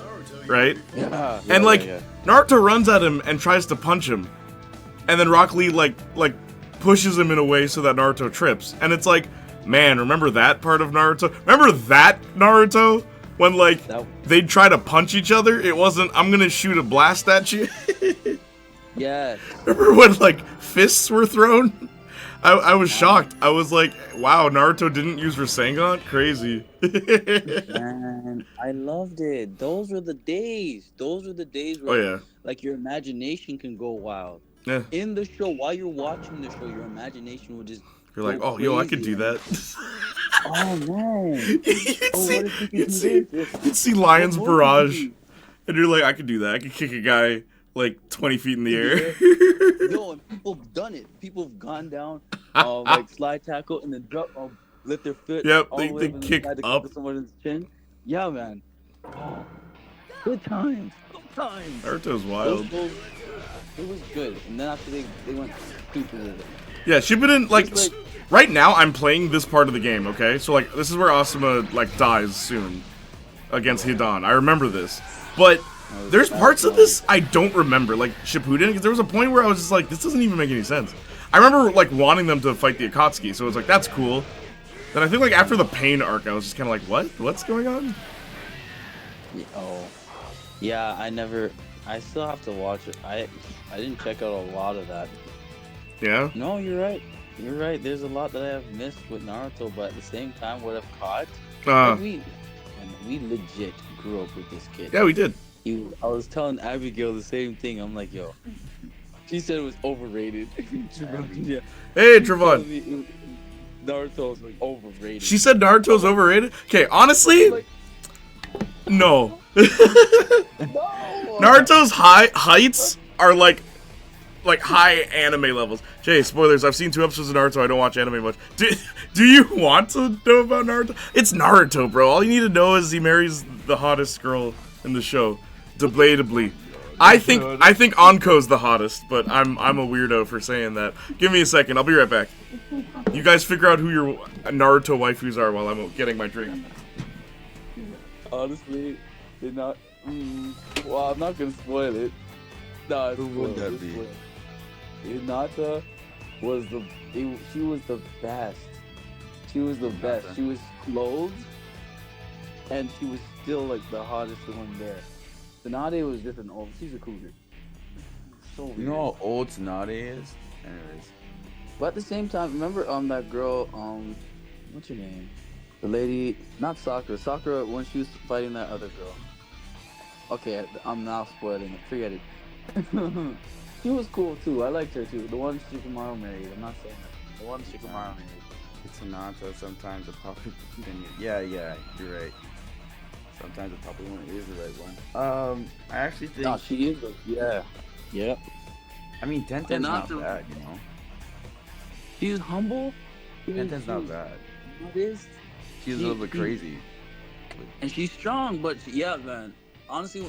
right? Yeah. And like Naruto runs at him and tries to punch him, and then Rock Lee like pushes him in a way so that Naruto trips, and it's like, man, remember that part of Naruto? Remember that Naruto? When, like, they'd try to punch each other, it wasn't, I'm gonna shoot a blast at you. Yes. Remember when, like, fists were thrown? I was shocked. I was like, wow, Naruto didn't use Rasengan? Crazy. Man, I loved it. Those were the days. Those were the days where, like, your imagination can go wild. Yeah. In the show, while you're watching the show, your imagination will just You're like, oh, yo, I could do that. Oh, man. You'd see Lion's Barrage, and you're like, I could do that. I could kick a guy, like, 20 feet in the air. Yo, and people have done it. People have gone down, like, slide tackle, and then drop, lift their foot. Yep, all they the way kick up. Someone's chin. Yeah, man. Oh, good times. Good times. Naruto's wild. It was good. And then after they went stupid with it. Yeah, Shippuden, like, right now I'm playing this part of the game, okay? So, like, this is where Asuma, like, dies soon against Hidan. I remember this. But there's parts of this I don't remember, like Shippuden, because there was a point where I was just like, this doesn't even make any sense. I remember, like, wanting them to fight the Akatsuki, so it was like, that's cool. Then I think, like, after the Pain arc, I was just kind of like, what? What's going on? Yeah, I still have to watch it. I didn't check out a lot of that. Yeah? No, you're right. You're right. There's a lot that I have missed with Naruto, but at the same time, what I've caught, like we legit grew up with this kid. Yeah, we did. I was telling Abigail the same thing. I'm like, yo, she said it was overrated. Yeah. Hey, Trevon. Naruto's like overrated. She said Naruto's overrated? Okay, honestly, no. Naruto's heights are like high anime levels. Jay, spoilers, I've seen 2 episodes of Naruto, I don't watch anime much. Do you want to know about Naruto? It's Naruto, bro. All you need to know is he marries the hottest girl in the show. Debatably. I think Anko's the hottest, but I'm a weirdo for saying that. Give me a second, I'll be right back. You guys figure out who your Naruto waifus are while I'm getting my drink. Honestly, they're not. Well, I'm not gonna spoil it. No, who would that be? Hinata was she was the best. She was the best. She was clothed, and she was still like the hottest one there. Tsunade was just an old. She's a cougar. So weird. You know how old Tsunade is? Anyways. But at the same time, remember that girl, what's her name? The lady, not Sakura. Sakura when she was fighting that other girl. Okay, I'm now spoiling it. Forget it. She was cool too. I liked her too. The one Shikamaru married. I'm not saying that. The one Shikamaru married. It's Hinata, sometimes a popular opinion. Yeah, you're right. Sometimes the popular one is the right one. I actually think. No, she is. Yeah. Yep. I mean, Tenten's not bad, you know. She's humble. Tenten's not bad. It is. She's a little bit crazy. And she's strong, but yeah, man. Honestly,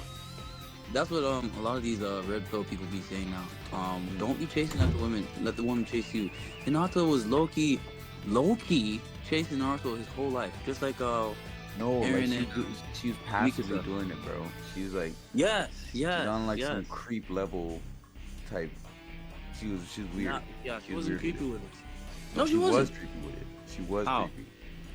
that's what a lot of these red pill people be saying now. Don't be chasing after women. Let the woman chase you. Hinata was low key chasing Naruto his whole life, just like No, Eren like she was passively Mikasa. doing it, bro. She's like yes, she's on like some creep level type. She's weird. She wasn't creepy with it. No, she was wasn't. creepy with it. She was How? creepy.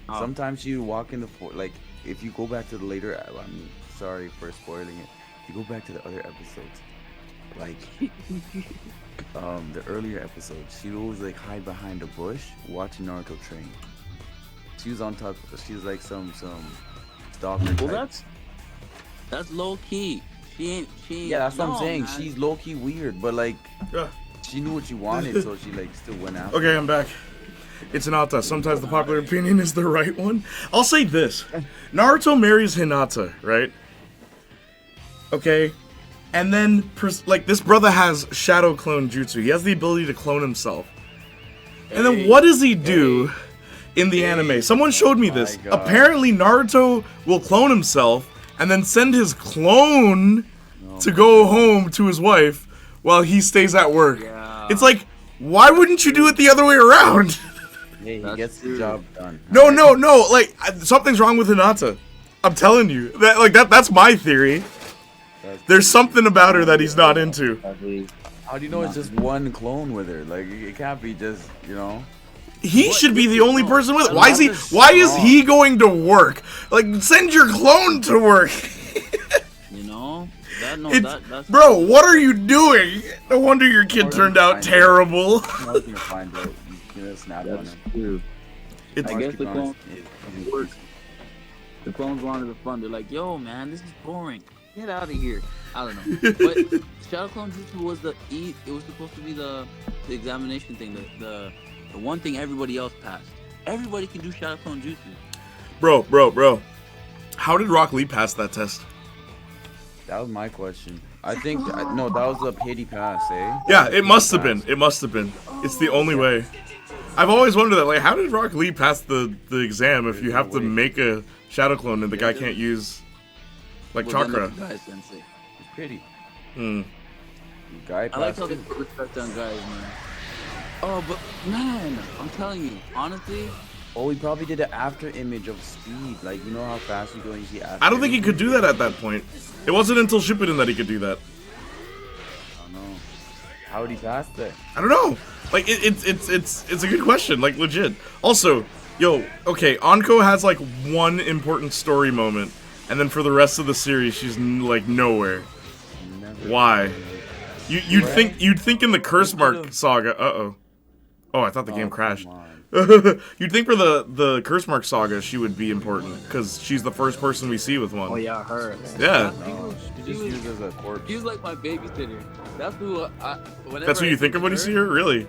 How? Sometimes she would walk in the like if you go back to the later. I mean, sorry for spoiling it. If you go back to the other episodes, like the earlier episodes, she would always like hide behind a bush watching Naruto train. She was on top. She was like some stalker. Well, type. that's low key. She ain't. Yeah, that's what I'm saying. Man. She's low key weird, but like she knew what she wanted, so she like still went after. Okay, I'm back. It's Hinata. Sometimes the popular opinion is the right one. I'll say this. Naruto marries Hinata, right? Okay. And then, like, this brother has shadow clone jutsu. He has the ability to clone himself. And then what does he do in the anime? Someone showed me this. God. Apparently, Naruto will clone himself and then send his clone to go home to his wife while he stays at work. Yeah. It's like, why wouldn't you do it the other way around? Hey, he gets the job done. No. Like, something's wrong with Hinata. I'm telling you. That's my theory. There's something about her that he's not into. How do you know it's just one clone with her? Like, it can't be just, you know. He should be the only person with it. Why is he going to work? Like, send your clone to work. You know? That's bro, what are you doing? No wonder your kid turned out terrible. I was gonna find out. You know, snap on him. I guess the clones work. The clones wanted the fun. They're like, yo, man, this is boring. Get out of here. I don't know. But Shadow Clone Jutsu was it was supposed to be the examination thing, the one thing everybody else passed. Everybody can do Shadow Clone Jutsu. Bro. How did Rock Lee pass that test? That was my question. I think no, that was a pity pass, eh? Yeah, it must have been. It must have been. It's the only way. I've always wondered that. Like, how did Rock Lee pass the exam if you have to make a shadow clone and the guy can't use like chakra? It's pretty. I like how they put respect on guys, man. Oh, but man, I'm telling you, honestly. Oh, he probably did an after image of speed. Like, you know how fast you go and you see after. I don't think he could do that at that point. It wasn't until Shippuden that he could do that. I don't know. How would he pass that? I don't know. Like, it's a good question. Like, legit. Also, yo, okay, Anko has like one important story moment, and then for the rest of the series, she's like nowhere. Why? You'd think in the Curse Mark saga. Oh, I thought the game crashed. You'd think for the Curse Mark saga she would be important because she's the first person we see with one. Oh yeah, her. Yeah. Just used as a corpse. She's like my babysitter. That's who That's who you think of when you see her, really?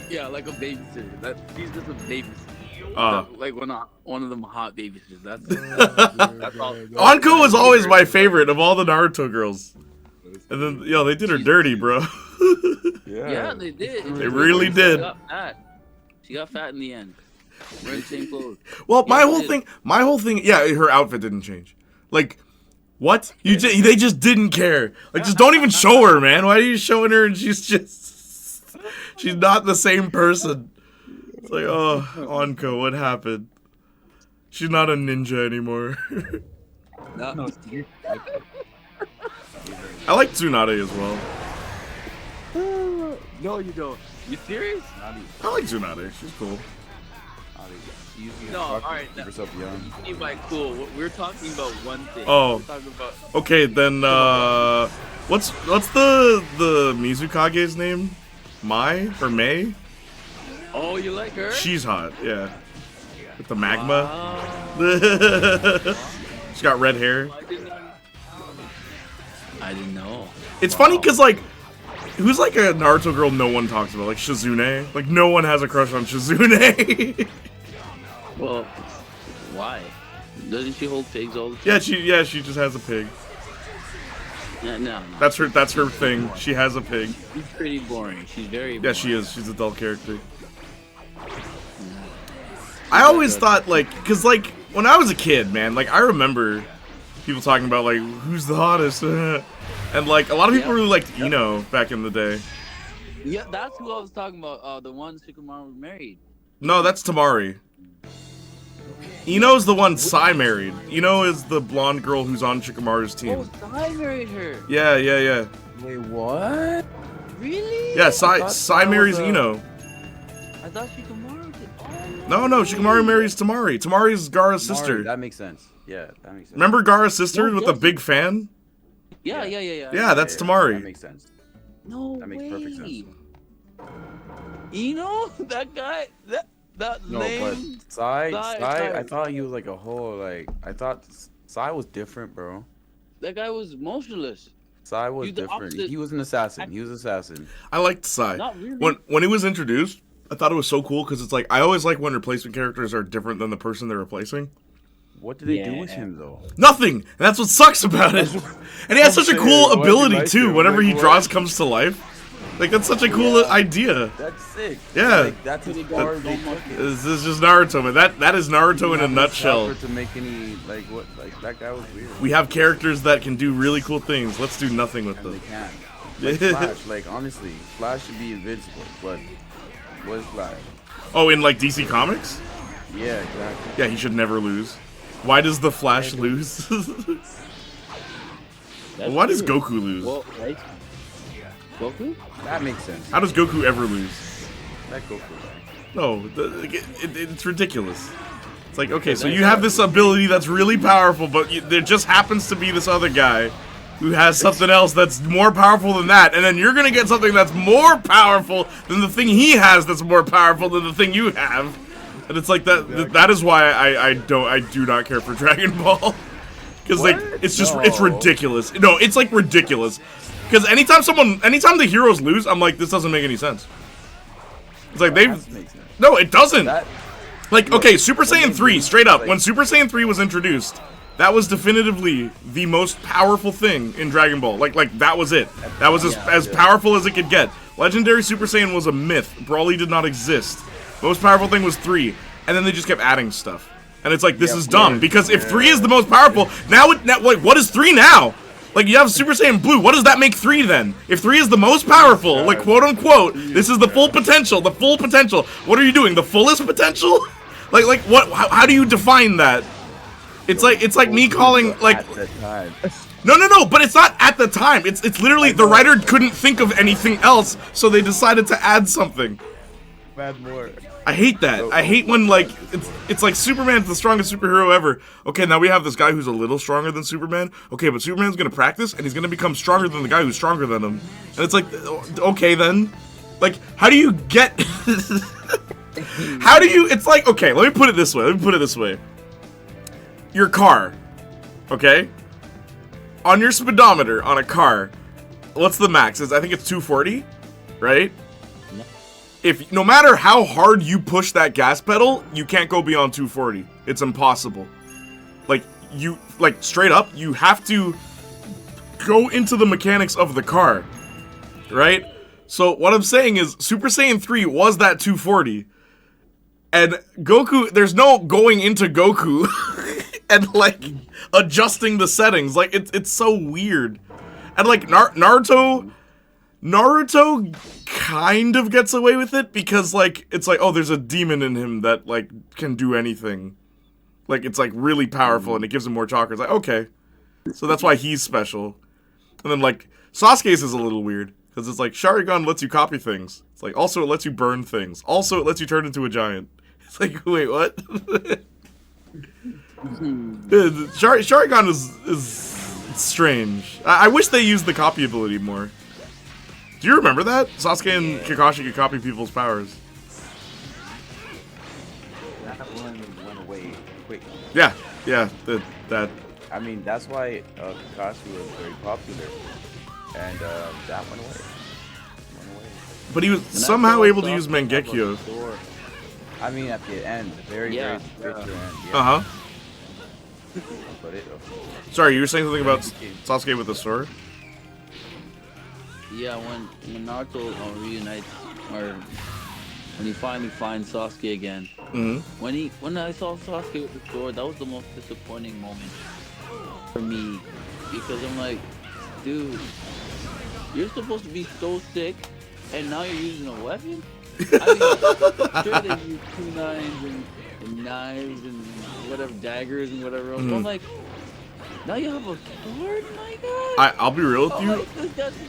Yeah, like a babysitter. She's just a babysitter. Like one of them hot babysitters. That's all. Anko was always my favorite of all the Naruto girls. And then, yo, they did her dirty, bro. Yeah, they did. They really did. She got fat in the end. Wearing the same clothes. Well, my whole thing, yeah, her outfit didn't change. Like, what? They just didn't care. Like, just don't even show her, man. Why are you showing her and she's not the same person? It's like, oh, Anko, what happened? She's not a ninja anymore. No. I like Tsunade as well. No, you don't. You serious? I like Tsunade. She's cool. No, alright. Keep yourself young. Keep my cool. We're talking about one thing. Oh. We're talking about... Okay, then, what's the Mizukage's name? Mai? Or May? Oh, you like her? She's hot, yeah. With the magma. Wow. She's got red hair. I didn't know. It's funny because, like, who's like a Naruto girl no one talks about? Like Shizune? Like, no one has a crush on Shizune. Well, why? Doesn't she hold pigs all the time? Yeah, she just has a pig. No. That's her thing. She has a pig. She's pretty boring. She's very boring. Yeah, she is. She's a dull character. I always thought, like, because, like, when I was a kid, man, like, I remember people talking about, like, who's the hottest? And, like, a lot of people really liked Ino back in the day. Yeah, that's who I was talking about. The one Shikamaru married. No, that's Tamari. Ino's the one Sai married. Ino is the blonde girl who's on Shikamaru's team. Oh, Sai married her. Yeah. Wait, what? Really? Yeah, Sai marries Ino. I thought Shikamaru did. Oh, No, Shikamaru marries Tamari. Tamari's Gaara's sister. That makes sense. Yeah, that makes sense. Remember Gaara's sister with the big fan? Yeah. Yeah, that's Tamari. That makes sense. No That makes perfect sense. Ino? That guy? That No, lame. but Sai, Sai. I thought he was like a whole, like, I thought Sai was different, bro. That guy was motionless. Sai was He's the different. opposite. He was an assassin. He was an assassin. I liked Sai. Not really. When he was introduced, I thought it was so cool because it's like, I always like when replacement characters are different than the person they're replacing. What did they do with him, though? Nothing! And that's what sucks about it. And he has such a cool ability, too, whenever he draws comes to life. Like, that's such a cool idea. That's sick. Yeah. Like, that's his power. This is just Naruto, man. That is Naruto in a nutshell. To make any, like, what, like, that guy was weird. We have characters that can do really cool things. Let's do nothing with them. They can. Like Flash, like, honestly, Flash should be invincible, but what is Flash? Oh, in, like, DC Comics? Yeah, exactly. Yeah, he should never lose. Why does the Flash lose? Why does Goku lose? Well, right? Goku? That makes sense. How does Goku ever lose? That Goku. No, it's ridiculous. It's like, okay, so you have this ability that's really powerful, but there just happens to be this other guy who has something else that's more powerful than that, and then you're gonna get something that's more powerful than the thing he has that's more powerful than the thing you have. And it's like that. That is why I do not care for Dragon Ball, because like it's ridiculous. No, it's like ridiculous. Because anytime the heroes lose, I'm like, this doesn't make any sense. It's like no, it doesn't. Like, okay, Super Saiyan 3, straight up. When Super Saiyan 3 was introduced, that was definitively the most powerful thing in Dragon Ball. Like that was it. That was as powerful as it could get. Legendary Super Saiyan was a myth. Broly did not exist. Most powerful thing was 3, and then they just kept adding stuff. And it's like, this is dumb, because if 3 is the most powerful, now what is 3 now? Like, you have Super Saiyan Blue, what does that make 3 then? If 3 is the most powerful, like, quote-unquote, this is the full potential, what are you doing, the fullest potential? Like, what, how do you define that? It's like me calling, like... No, but it's not at the time, it's literally, the writer couldn't think of anything else, so they decided to add something. I hate that. I hate when, like, it's like Superman's the strongest superhero ever. Okay, now we have this guy who's a little stronger than Superman. Okay, but Superman's gonna practice, and he's gonna become stronger than the guy who's stronger than him. And it's like, okay then. Like, how do you get... It's like, okay, let me put it this way. Your car, okay? On your speedometer on a car, what's the max? I think it's 240, right? If no matter how hard you push that gas pedal, you can't go beyond 240. It's impossible. Like, straight up, you have to go into the mechanics of the car, right? So what I'm saying is, Super Saiyan 3 was that 240, and Goku, there's no going into Goku and like adjusting the settings. Like, it's so weird. And like Naruto kind of gets away with it because, like, it's like, oh, there's a demon in him that, like, can do anything. Like, it's, like, really powerful, and it gives him more chakra. It's like, okay. So that's why he's special. And then, like, Sasuke's is a little weird, because it's like, Sharingan lets you copy things. It's like, also it lets you burn things. Also it lets you turn into a giant. It's like, wait, what? Sharingan is strange. I wish they used the copy ability more. Do you remember that? Sasuke and Kakashi could copy people's powers. That one went away quick. Yeah, that. I mean, that's why Kakashi was very popular, and that went away. But he was somehow able to use Mangekyo. I mean, at the end, very bitter end. Yeah. Uh-huh. But it, Sorry, you were saying something about Sasuke with the sword? Yeah, when Naruto reunites, or when he finally finds Sasuke again. Mm-hmm. When I saw Sasuke with the sword, that was the most disappointing moment for me, because I'm like, dude, you're supposed to be so sick, and now you're using a weapon. I mean, sure they use kunais and knives and whatever, daggers and whatever else. But I'm like, now you have a sword, my god. I'll be real with you. Like, this guy's the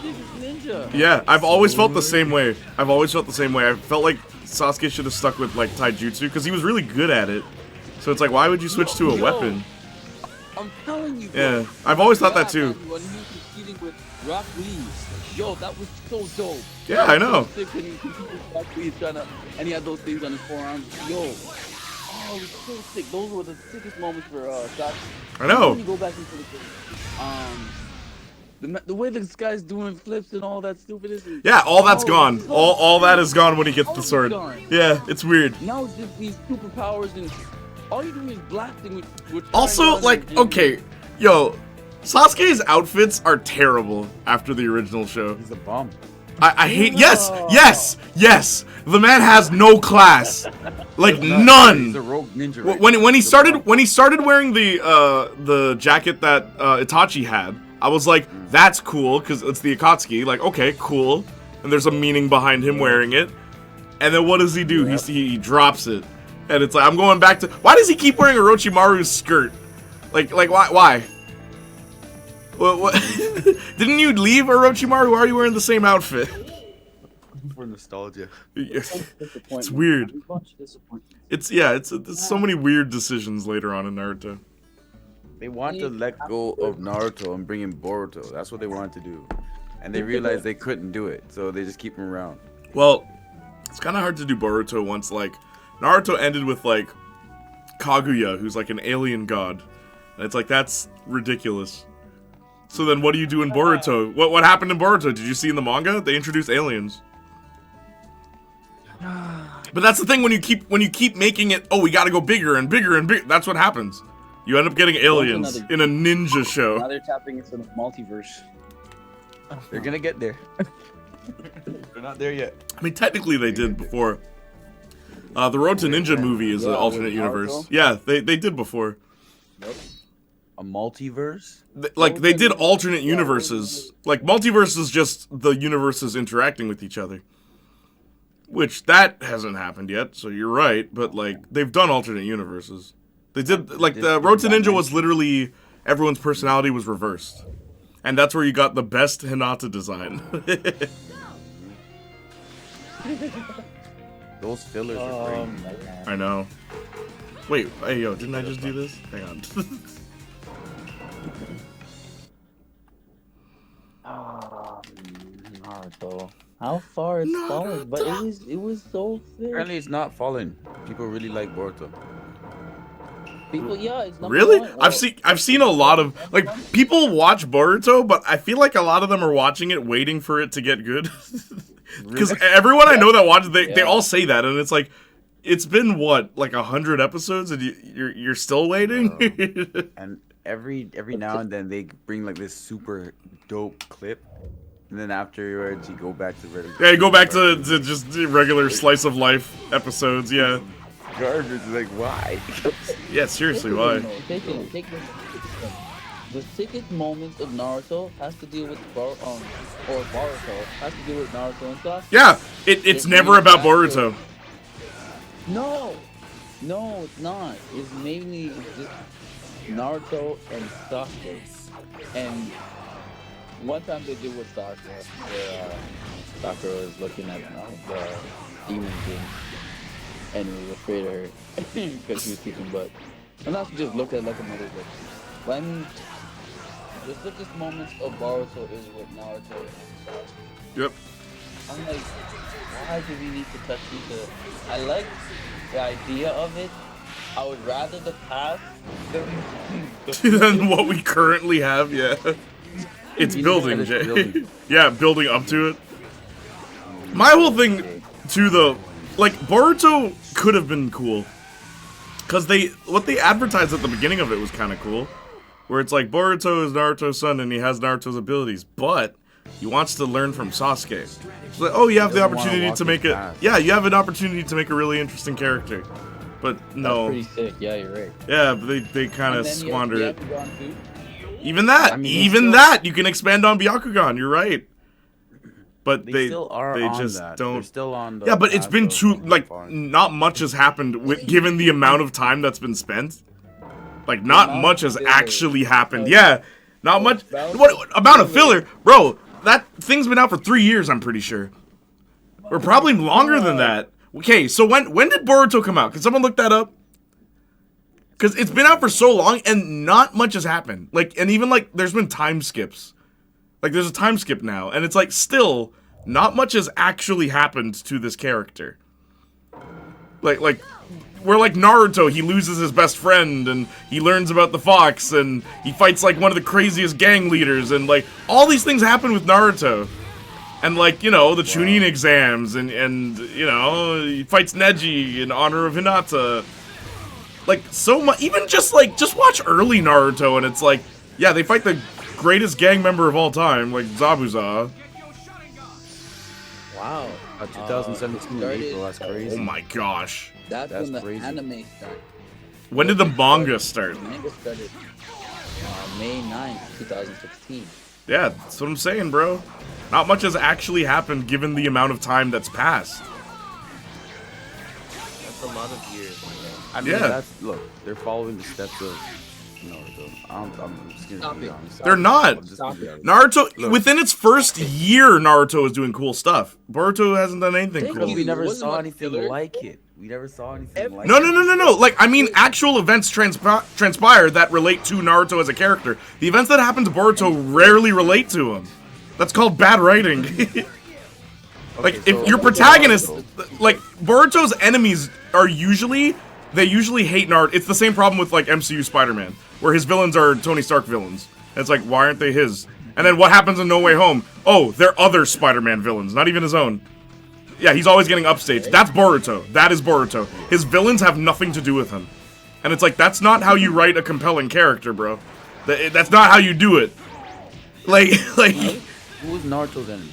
biggest ninja. Yeah, I've always felt the same way. I felt like Sasuke should have stuck with like taijutsu because he was really good at it. So it's like, why would you switch to a weapon? I'm telling you, bro. Yeah, I've always thought that too. Man, when he was competing with Rock Lee, yo, that was so dope. Yeah, I know. So sick when he competed with Rock Lee, and he had those things on his forearms. Yo, oh, it was so sick. Those were the sickest moments for Sasuke. I know. When you go back into the way this guy's doing flips and all that stupidness. Yeah, all that's gone. All that is gone when he gets the sword. Yeah, it's weird. Now it's just these superpowers, and all you do is blasting with Also, like, okay, yo, Sasuke's outfits are terrible after the original show. he's a bum. I hate. Yes. The man has no class, like none. He's a rogue ninja. Right? When he started wearing the jacket that Itachi had, I was like, that's cool because it's the Akatsuki. Like, okay, cool, and there's a meaning behind him wearing it. And then what does he do? He drops it, and it's like, I'm going back to. Why does he keep wearing Orochimaru's skirt? Like why? What? Didn't you leave Orochimaru? Why are you wearing the same outfit? For nostalgia. It's weird. It's so many weird decisions later on in Naruto. They want to let go of Naruto and bring in Boruto. That's what they wanted to do. And they realized they couldn't do it, so they just keep him around. Well, it's kind of hard to do Boruto once, like, Naruto ended with, like, Kaguya, who's like an alien god. And it's like, that's ridiculous. So then what do you do in Boruto? What happened in Boruto? Did you see in the manga? They introduced aliens. But that's the thing, when you keep making it, oh, we gotta go bigger and bigger and bigger, that's what happens. You end up getting aliens in a ninja show. Now they're tapping into the multiverse. They're gonna get there. They're not there yet. I mean, technically they did before. The Road to Ninja movie is an alternate universe. Yeah, they did before. A multiverse? Like, they did alternate universes. Like, multiverse is just the universes interacting with each other. Which, that hasn't happened yet, so you're right. But, like, they've done alternate universes. They did, like, the Road to Ninja was literally, everyone's personality was reversed. And that's where you got the best Hinata design. Those fillers are great. I know. Wait, hey, yo, didn't I just do this? Hang on. Naruto. How far it's fallen, but it was so sick. Apparently it's not falling. People really like Boruto. People, yeah, it's not Really? falling. I've seen a lot of, like, people watch Boruto, but I feel like a lot of them are watching it waiting for it to get good. Because everyone I know that watches, they all say that, and it's like, it's been what, like 100 episodes, and you're still waiting. And every now and then they bring like this super dope clip, and then afterwards you go back to regular. Yeah, you go back to just regular slice of life episodes. Yeah. Garbage. Like, why? Yeah, seriously, why? The sickest moments of Naruto has to deal with Boruto has to deal with Naruto and Sasuke. Yeah, it's never about Boruto. No, it's not. It's mainly just Naruto and Sasuke. And one time they did with Sakura, where Sakura was looking at the demon king and was afraid of her because she was kicking butt. And not to just look at like a mother's look. But I mean, the sickest moments of Boruto is with Naruto and Sasuke. Yep. I'm like, why do we need to touch each other? I like the idea of it. I would rather the past than what we currently have, yeah. It's building, Jay. Yeah, building up to it. My whole thing, too, though, like, Boruto could have been cool. Because what they advertised at the beginning of it was kind of cool. Where it's like, Boruto is Naruto's son and he has Naruto's abilities, but he wants to learn from Sasuke. It's like, oh, you have the opportunity to make it. Yeah, you have an opportunity to make a really interesting character. But no. That's pretty sick. Yeah, you're right. Yeah, but they kind of squander it. Byakugan too? Even that, I mean, even that, you can expand on Byakugan. You're right. But they still are they on just that. don't. They're still on the Yeah, but it's been path too of like fun. not much has happened given the amount of time that's been spent. Like not much has actually happened. Yeah, not much. What amount of filler, bro? That thing's been out for 3 years. I'm pretty sure, or probably longer than that. Okay, so when did Boruto come out? Can someone look that up? Because it's been out for so long and not much has happened. Like, and even like there's been time skips. Like there's a time skip now, and it's like still not much has actually happened to this character. Like where like Naruto, he loses his best friend and he learns about the fox and he fights like one of the craziest gang leaders and like all these things happen with Naruto. And like, you know, the Chunin exams and you know, he fights Neji in honor of Hinata. Like so much, even just watch early Naruto and it's like, yeah, they fight the greatest gang member of all time, like Zabuza. Wow. 2017 April, that's crazy. Oh my gosh. That's when the crazy. anime started. When did the manga start? The manga started May 9th, 2016. Yeah, that's what I'm saying, bro. Not much has actually happened given the amount of time that's passed. That's a lot of years. I mean, Yeah. look, they're following the steps of Naruto. I'm just gonna be honest. They're not. Naruto, within its first year, Naruto is doing cool stuff. Boruto hasn't done anything Because cool. we never Wasn't saw much anything filler. like it. We never saw anything like No, it. no. Like, I mean, actual events transpire that relate to Naruto as a character. The events that happen to Boruto rarely relate to him. That's called bad writing. Like, Okay, if so your what's protagonist, Naruto? like, Boruto's enemies are usually hate Naruto. It's the same problem with, like, MCU Spider-Man, where his villains are Tony Stark villains. And it's like, why aren't they his? And then what happens in No Way Home? Oh, they're other Spider-Man villains, not even his own. Yeah, he's always getting upstaged. That's Boruto. That is Boruto. His villains have nothing to do with him. And it's like, that's not how you write a compelling character, bro. That's not how you do it. Like, Who's Naruto's enemy?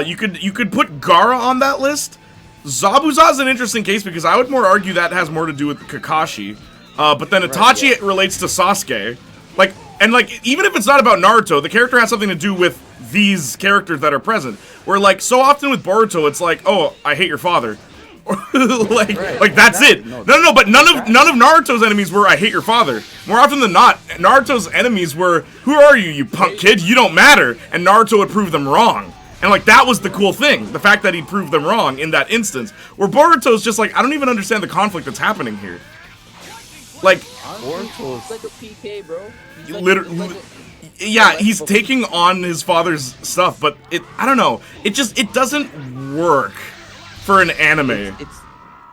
you could put Gaara on that list. Zabuza's an interesting case because I would more argue that has more to do with Kakashi. But then Itachi relates to Sasuke. Like, and like, even if it's not about Naruto, the character has something to do with these characters that are present. Where like, so often with Boruto, it's like, oh, I hate your father. like that's it. No, but none of Naruto's enemies were I hate your father. More often than not, Naruto's enemies were, who are you, you punk kid? You don't matter. And Naruto would prove them wrong. And like that was the cool thing, the fact that he proved them wrong in that instance. Where Boruto's just like, I don't even understand the conflict that's happening here. Like Boruto's like a PK, bro. Literally, yeah, he's taking on his father's stuff, but I don't know. It doesn't work for an anime.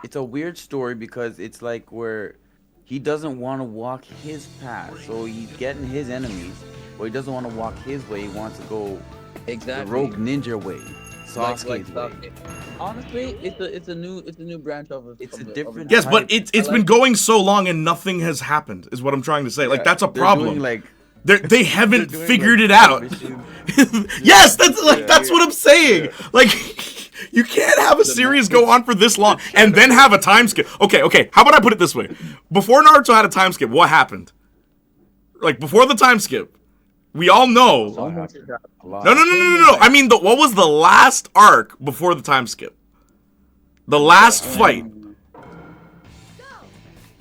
It's a weird story because it's like where he doesn't want to walk his path, so he's getting his enemies, but he doesn't want to walk his way. He wants to go the rogue ninja way, Sasuke's way. Honestly, it's a new branch of it. It's a different. Yes, but it's been going so long and nothing has happened. Is what I'm trying to say. Like that's a problem. Like they haven't figured it out. Yes, that's what I'm saying. Like you can't have a series go on for this long and then have a time skip. Okay. How about I put it this way? Before Naruto had a time skip, what happened? Like before the time skip, we all know. No. I mean, what was the last arc before the time skip? The last fight.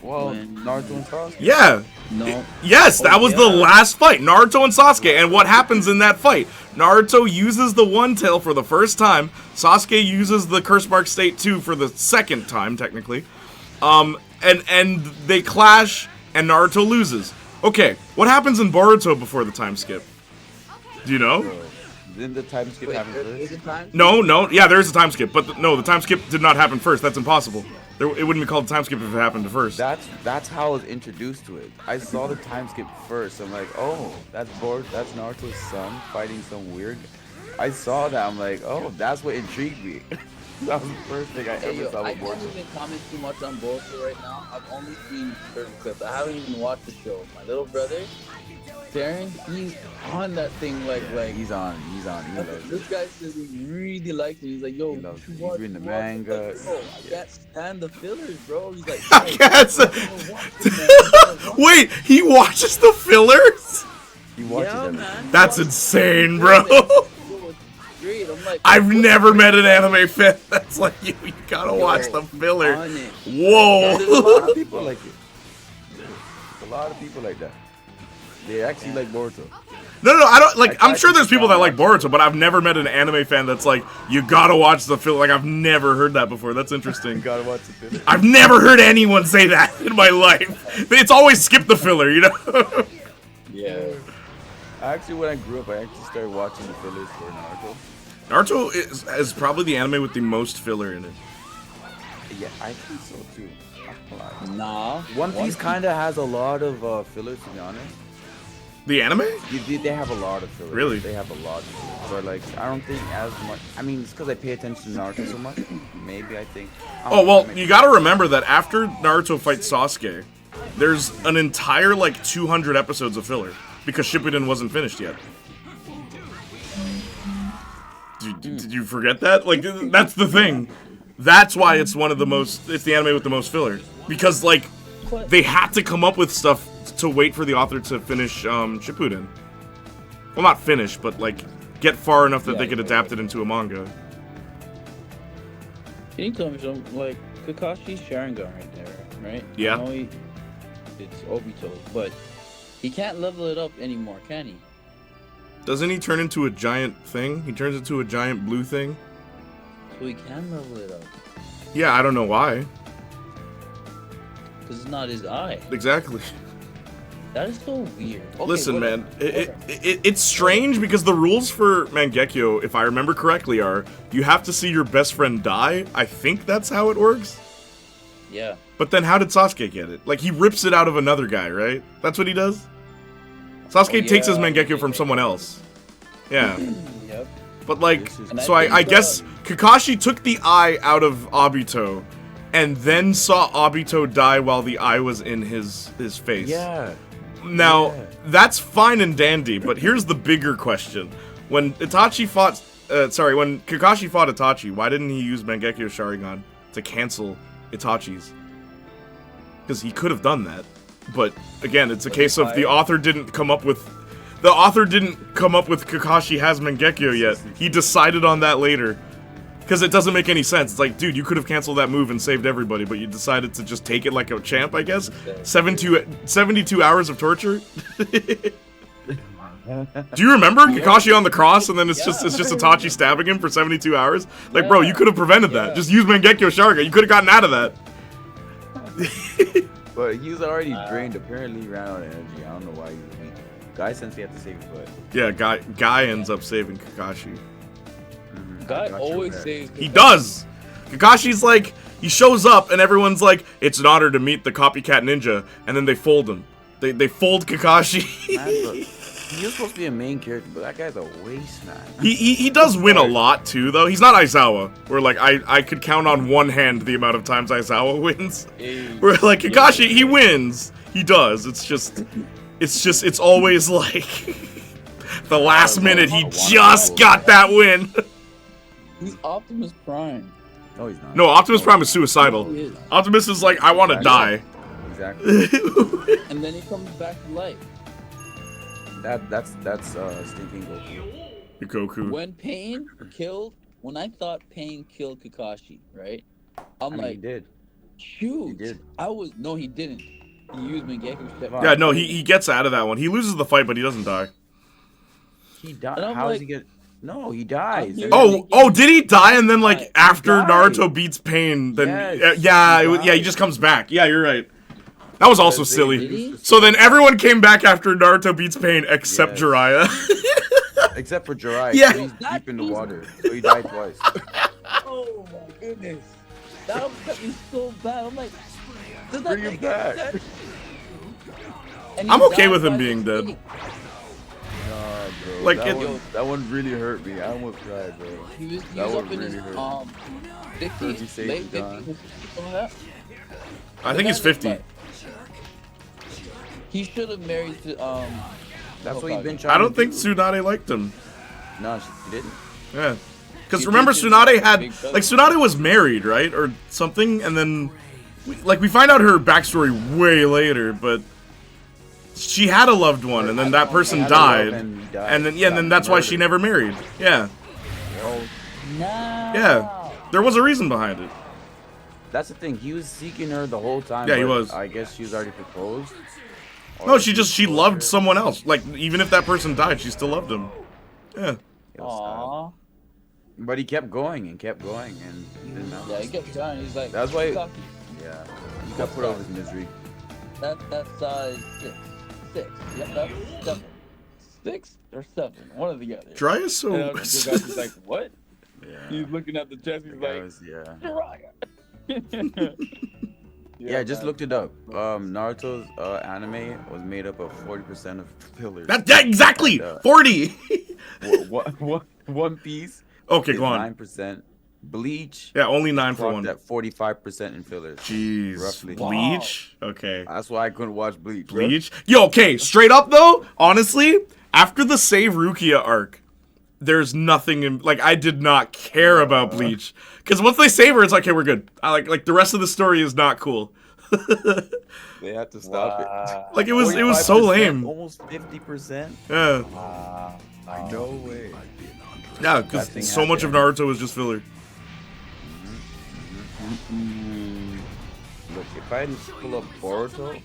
Well, Naruto and Sasuke. Yeah. No. Yes, that was the last fight. Naruto and Sasuke. And what happens in that fight? Naruto uses the One Tail for the first time. Sasuke uses the Curse Mark State 2 for the second time, technically. And they clash, and Naruto loses. Okay, what happens in Boruto before the time skip? Do you know? Didn't the time skip happen first? No. Yeah, there is a time skip, but the time skip did not happen first. That's impossible. It wouldn't be called a time skip if it happened first. That's how I was introduced to it. I saw the time skip first. I'm like, oh, that's Naruto's son fighting some weird. I saw that. I'm like, oh, that's what intrigued me. That was the first thing I Hey, ever yo, saw I with can't Boruto. even comment too much on Boruto right now. I've only seen certain clips. I haven't even watched the show. My little brother, Darren, he's on that thing like He's on. He loves it. this guy says he really likes it. He's like, yo, He loves you it. should He's watch reading the it. manga. Like, bro, I can't stand the fillers, bro. He's like, I can't say- Wait, he watches the fillers? He watches Yeah, everything. man. That's Watch- insane, bro. Yo, it's great. I'm like, I've what never the- met an anime fan that's like you. You gotta watch the filler. on it. There's a lot Whoa. of people like it. There's a lot of people like that. They actually like Boruto. No, I don't like. I I'm sure tried there's to people that stop like watching Boruto, but I've never met an anime fan that's like, you gotta watch the filler. Like, I've never heard that before. That's You interesting. gotta watch the filler. I've never heard anyone say that in my life. It's always skip the filler, you know? Yeah. Actually, when I grew up, I actually started watching the fillers for Naruto. Naruto is probably the anime with the most filler in it. Yeah, I think so too. Not gonna lie. Nah. One Piece kind of has a lot of fillers, to be honest. The anime? They have a lot of fillers. Really? They have a lot of fillers. But like, I don't think as much. I mean, it's because I pay attention to Naruto so much. Maybe I think. I don't Oh, know, well, maybe. you gotta remember that after Naruto fights Sasuke, there's an entire, like, 200 episodes of filler. Because Shippuden wasn't finished yet. Did you forget that? Like, that's the thing. That's why it's one of the most, it's the anime with the most filler. Because, like, they had to come up with stuff to wait for the author to finish Shippuden. Well, not finish, but, like, get far enough that they could adapt it into a manga. Can you tell me something? Like, Kakashi's Sharingan right there, right? Yeah. I know it's Obito, but he can't level it up anymore, can he? Doesn't he turn into a giant thing? He turns into a giant blue thing? So he can level it up. Yeah, I don't know why. Because it's not his eye. Exactly. That is so weird. Okay, Listen, man, whatever. it's strange because the rules for Mangekyo, if I remember correctly, are you have to see your best friend die. I think that's how it works. Yeah. But then how did Sasuke get it? Like, he rips it out of another guy, right? That's what he does? Sasuke takes his Mangekyo from someone else. Yeah. Yep. But, like, And so I I think, guess Kakashi took the eye out of Obito and then saw Obito die while the eye was in his face. Yeah. Now, Yeah. that's fine and dandy, but here's the bigger question. When Itachi fought, when Kakashi fought Itachi, why didn't he use Mangekyo Sharingan to cancel Itachi's? Because he could have done that. But, again, it's a case of the author didn't come up with Kakashi has Mangekyo yet. He decided on that later. Because it doesn't make any sense. It's like, dude, you could have canceled that move and saved everybody, but you decided to just take it like a champ, I guess? 72 hours of torture? Do you remember Kakashi on the cross and then it's just Itachi stabbing him for 72 hours? Like, bro, you could have prevented that. Just use Mangekyo Sharingan. You could have gotten out of that. But he was already drained. Apparently, he ran out of energy. I don't know why he was weak. Guy since he had to save his butt. Yeah, Guy ends up saving Kakashi. Guy always saves. He does! Kakashi's like, he shows up and everyone's like, it's an honor to meet the copycat ninja, and then they fold him. They fold Kakashi. Man, but he was supposed to be a main character, but that guy's a waste, man. He does win a lot too, though. He's not Aizawa, where like I could count on one hand the amount of times Aizawa wins. Where like Kakashi, he wins. He does. It's always like the last minute he just got that win. He's Optimus Prime. No, he's not. No, Optimus Prime is suicidal. He is. Optimus is like, I want to die. Exactly. And then he comes back to life. That's stinking Goku. Goku. When I thought Pain killed Kakashi, right? I mean, he did. Shoot. He did. No, he didn't. He used Mangekyo Sharingan. Yeah, no, he gets out of that one. He loses the fight, but he doesn't die. He died. And I'm How does like- he get? No, he dies. Oh, did he die? And then like after died. Naruto beats Pain, then Yes, yeah, he just comes back. Yeah, you're right. That was also Did silly. he? So then everyone came back after Naruto beats Pain except Yes. Jiraiya. Except for Jiraiya. Yeah. He's deep in the water, so he died twice. Oh my goodness. That upset me so bad. I'm like, does that Bring him make back. sense? And I'm he okay died with him by being dead. mistake. bro. Like, that one really hurt me. I almost cried, bro. He was That up one in really his hurt. 50s, Kirby saved late the Don. 50s, something like that. I think he's 50. He should have married to That's what he's been trying I don't to think do. Tsunade liked him. No, she didn't. Yeah. Because He remember, did Tsunade had, big brother. like, Tsunade was married, right? Or something, and then, we find out her backstory way later, but she had a loved one, and then that person Had a love died. and he died. And then, yeah, and then Got that's why she murdered. never married. Yeah. Oh, No. Yeah. There was a reason behind it. that's the thing. He was seeking her the whole time. Yeah, he but was. I guess she was already proposed. No, Or she loved someone else. Like, even if that person died, she still loved him. Yeah. It was Aww. sad. But he kept going and kept going, and he didn't know. Yeah, he kept trying. He's like, That's why- "Cocky." Yeah, he got put out of his misery. That's six. Six. Yep, that's 7. 6 or 7. One of the other. Dry is so. And the guy's like, what? Yeah. He's looking at the chest. He's The guy like, was- yeah. Jiraiya. Yeah, I just man. looked it up. Naruto's anime was made up of 40% of fillers. That exactly! And, 40! One Piece. Okay, is go on. 9%. Bleach. Yeah, only 9 for clocked one. at 45% in fillers. Jeez. Roughly. Bleach? Okay. That's why I couldn't watch Bleach. bro. Bleach? Yo, okay, straight up though, honestly, after the Save Rukia arc, there's nothing in, like, I did not care about Bleach. Because once they save her, it's like, okay, we're good. I like the rest of the story is not cool. They had to stop it. Like, it was so 45%, lame. Almost 50%. Yeah. No way. Yeah, That because thing so much of happened. Naruto was just filler. Look, if I pull up Boruto,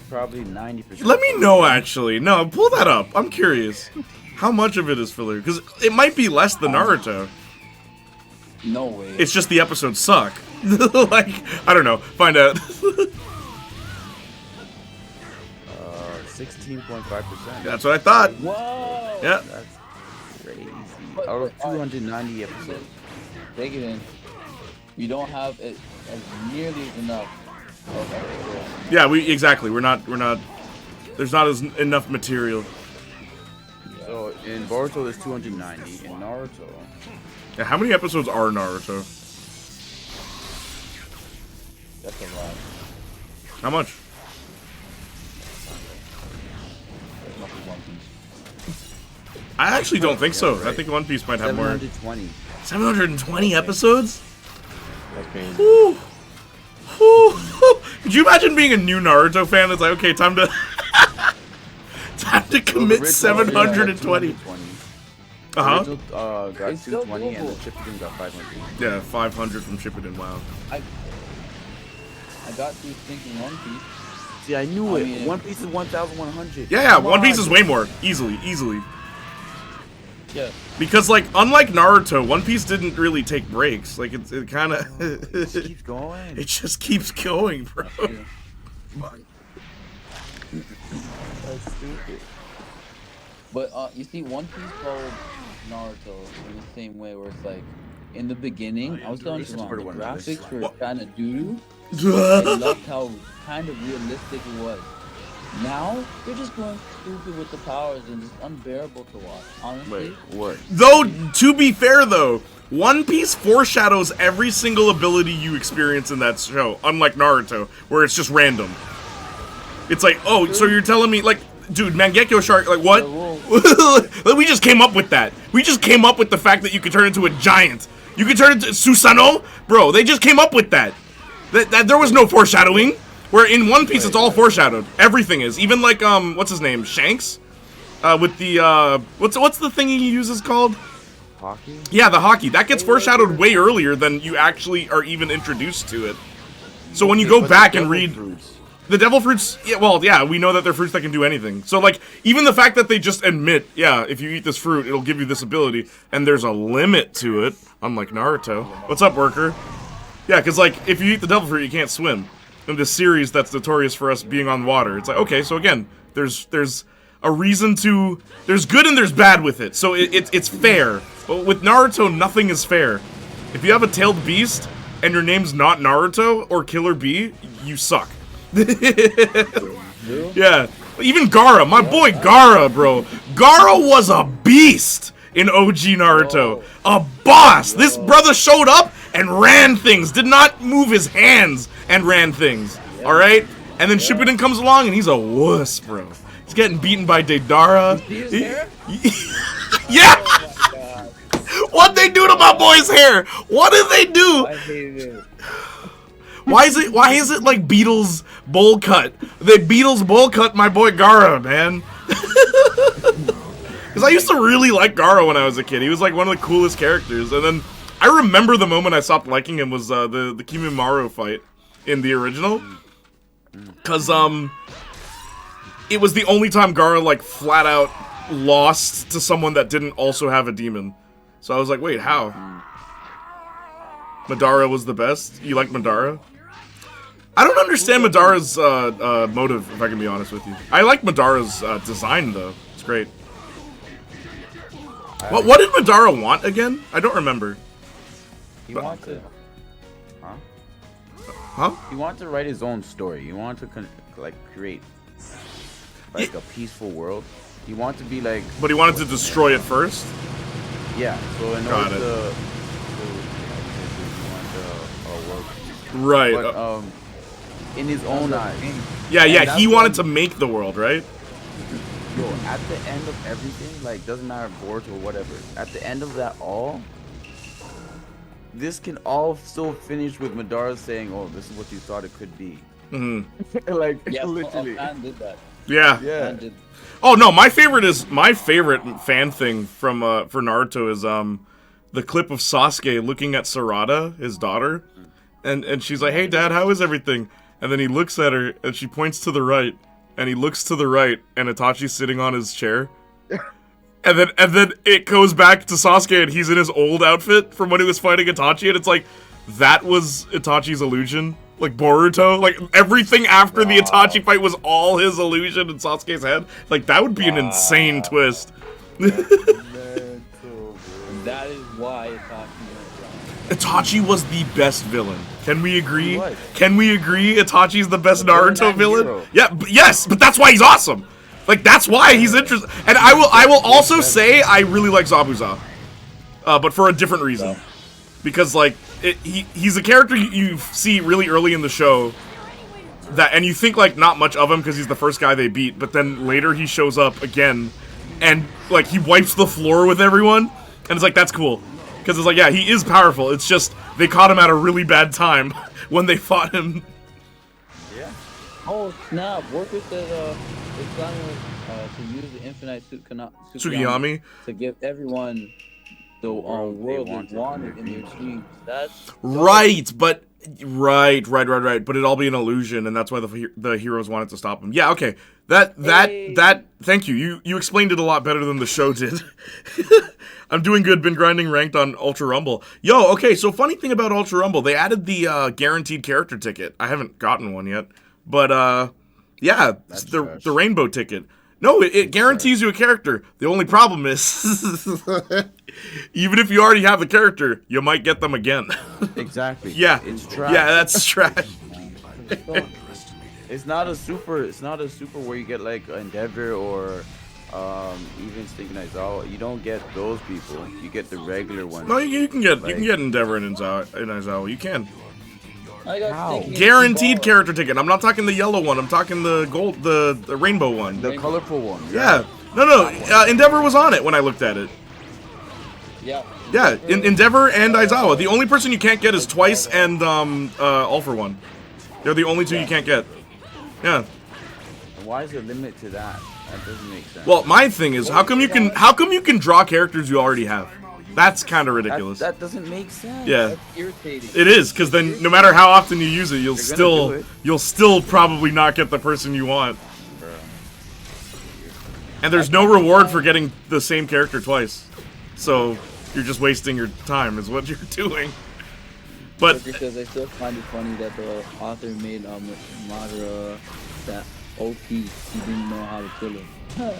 probably 90%. Let me know, actually. No, pull that up. I'm curious. How much of it is filler? Because it might be less than Naruto. No way. It's just the episodes suck. Like, I don't know. Find out. 16.5%. That's what I thought. Whoa. Yeah. That's crazy. But- Out of but, 290 episodes. Take it in. We don't have it as nearly enough. of Yeah, exactly. We're not. There's not enough material. So in Boruto there's 290. In Naruto, Yeah, how many episodes are Naruto? That's a lot. How much? That's not the One Piece. I actually don't think so. I think One Piece might have more. 720. 720 episodes? That's crazy. Whew. Whew. Could you imagine being a new Naruto fan? It's like, okay, time to commit 720. Uh-huh. Got It's still 220 and the doable. Shippuden got 500. Yeah, 500 from Shippuden. Wow. I got through thinking One Piece. See, I knew I it. mean- One Piece is 1,100. Yeah, Come One Piece on. is way more. Easily. Yeah. Because, like, unlike Naruto, One Piece didn't really take breaks. Like, it kind of... It keeps going. It just keeps going, bro. That's stupid. But you see, One Piece followed Naruto in the same way, where it's like, in the beginning, I was telling you, Supported the one another. graphics were kind of doo-doo. I loved how kind of realistic it was. Now they're just going stupid with the powers and just unbearable to watch. Honestly, Wait, what? Though, to be fair, though, One Piece foreshadows every single ability you experience in that show, unlike Naruto, where it's just random. It's like, oh, so you're telling me, like, dude, Mangekyo Shark, like, what? We just came up with that. We just came up with the fact that you could turn into a giant. You could turn into Susanoo? Bro, they just came up with that. That there was no foreshadowing. Where in One Piece, it's all foreshadowed. Everything is. Even, like, what's his name? Shanks? With the, what's the thing he uses called? Hockey? Yeah, the hockey. That gets foreshadowed way earlier than you actually are even introduced to it. So when you go But back the and devil read... fruits. The devil fruits, yeah, well, yeah, we know that they're fruits that can do anything. So, like, even the fact that they just admit, yeah, if you eat this fruit, it'll give you this ability, and there's a limit to it, unlike Naruto. What's up, worker? Yeah, because, like, if you eat the devil fruit, you can't swim. In this series that's notorious for us being on water. It's like, okay, so again, there's a reason to... There's good and there's bad with it, so it's fair. But with Naruto, nothing is fair. If you have a tailed beast, and your name's not Naruto or Killer Bee, you suck. Yeah, Even Gaara, my boy Gaara, bro. Gaara was a beast in OG Naruto. A boss. This brother showed up and ran things. Did not move his hands and ran things. All right? And then Shippuden comes along and he's a wuss, bro. He's getting beaten by Deidara. Yeah. What'd they do to my boy's hair? What did they do? I hate it. Why is it like Beatles bowl cut? They Beatles bowl cut my boy Gaara, man. Because I used to really like Gaara when I was a kid. He was like one of the coolest characters. And then I remember the moment I stopped liking him was the Kimimaro fight in the original. Because it was the only time Gaara like flat out lost to someone that didn't also have a demon. So I was like, wait, how? Madara was the best? You like Madara? I don't understand Madara's motive, if I can be honest with you. I like Madara's design, though. It's great. What did Madara want again? I don't remember. He wanted to... Huh? He wanted to write his own story. He wanted to, like, create, like, a peaceful world. He wanted to be, like... But he wanted to destroy it first? Yeah, so in Got order it. to work. Right. But, in his own eyes. Yeah, he wanted to make the world, right? Yo, at the end of everything, like, doesn't matter Boruto or whatever, at the end of that all, this can all still finish with Madara saying, oh, this is what you thought it could be. Mm-hmm. Like, Yeah, literally. Fan did that. Yeah. Yeah. Oh no, my favorite fan thing from for Naruto is the clip of Sasuke looking at Sarada, his daughter, and she's like, "Hey Dad, how is everything?" And then he looks at her and she points to the right, and he looks to the right, and Itachi's sitting on his chair. And then it goes back to Sasuke and he's in his old outfit from when he was fighting Itachi, and it's like that was Itachi's illusion. Like Boruto, like everything after the Itachi fight was all his illusion in Sasuke's head. Like that would be an insane twist. That is why Itachi was the best villain. Can we agree? Can we agree Itachi's the best Naruto villain? hero. Yeah, yes, but that's why he's awesome. Like that's why he's interesting. And I will also say I really like Zabuza, but for a different reason. Because like he's a character you see really early in the show, and you think like not much of him because he's the first guy they beat, but then later he shows up again, and like he wipes the floor with everyone, and it's like that's cool, because it's like yeah he is powerful. It's just they caught him at a really bad time when they fought him. Yeah. Oh snap! Workers said it's planning to use the infinite Tsukiyami to give everyone the world they wanted in their dreams. That's right, but right. But it'd all be an illusion, and that's why the heroes wanted to stop him. Yeah, okay. That. Thank you. You explained it a lot better than the show did. I'm doing good. Been grinding ranked on Ultra Rumble. Yo, okay. So funny thing about Ultra Rumble, they added the guaranteed character ticket. I haven't gotten one yet, but yeah, the rainbow ticket. No, it guarantees you a character. The only problem is, even if you already have the character, you might get them again. Exactly. Yeah. It's trash. Yeah, that's trash. It's not a super where you get like Endeavor or even Stinking Aizawa. You don't get those people. You get the regular ones. No, you can get Endeavor and Aizawa. You can. How? Guaranteed character ticket. I'm not talking the yellow one. I'm talking the gold, the rainbow one. The colorful one. Yeah. No. Endeavor was on it when I looked at it. Yeah. Yeah. Endeavor and Aizawa. The only person you can't get is Twice and All for One. They're the only two you can't get. Yeah. Why is there a limit to that? That doesn't make sense. Well, my thing is, how come you can draw characters you already have? That's kind of ridiculous. That doesn't make sense. Yeah. That's irritating. It is, because then no matter how often you use it, you'll still probably not get the person you want. And there's no reward for getting the same character twice. So you're just wasting your time is what you're doing. But because I still find it funny that the author made Madara that OP, he didn't know how to kill him.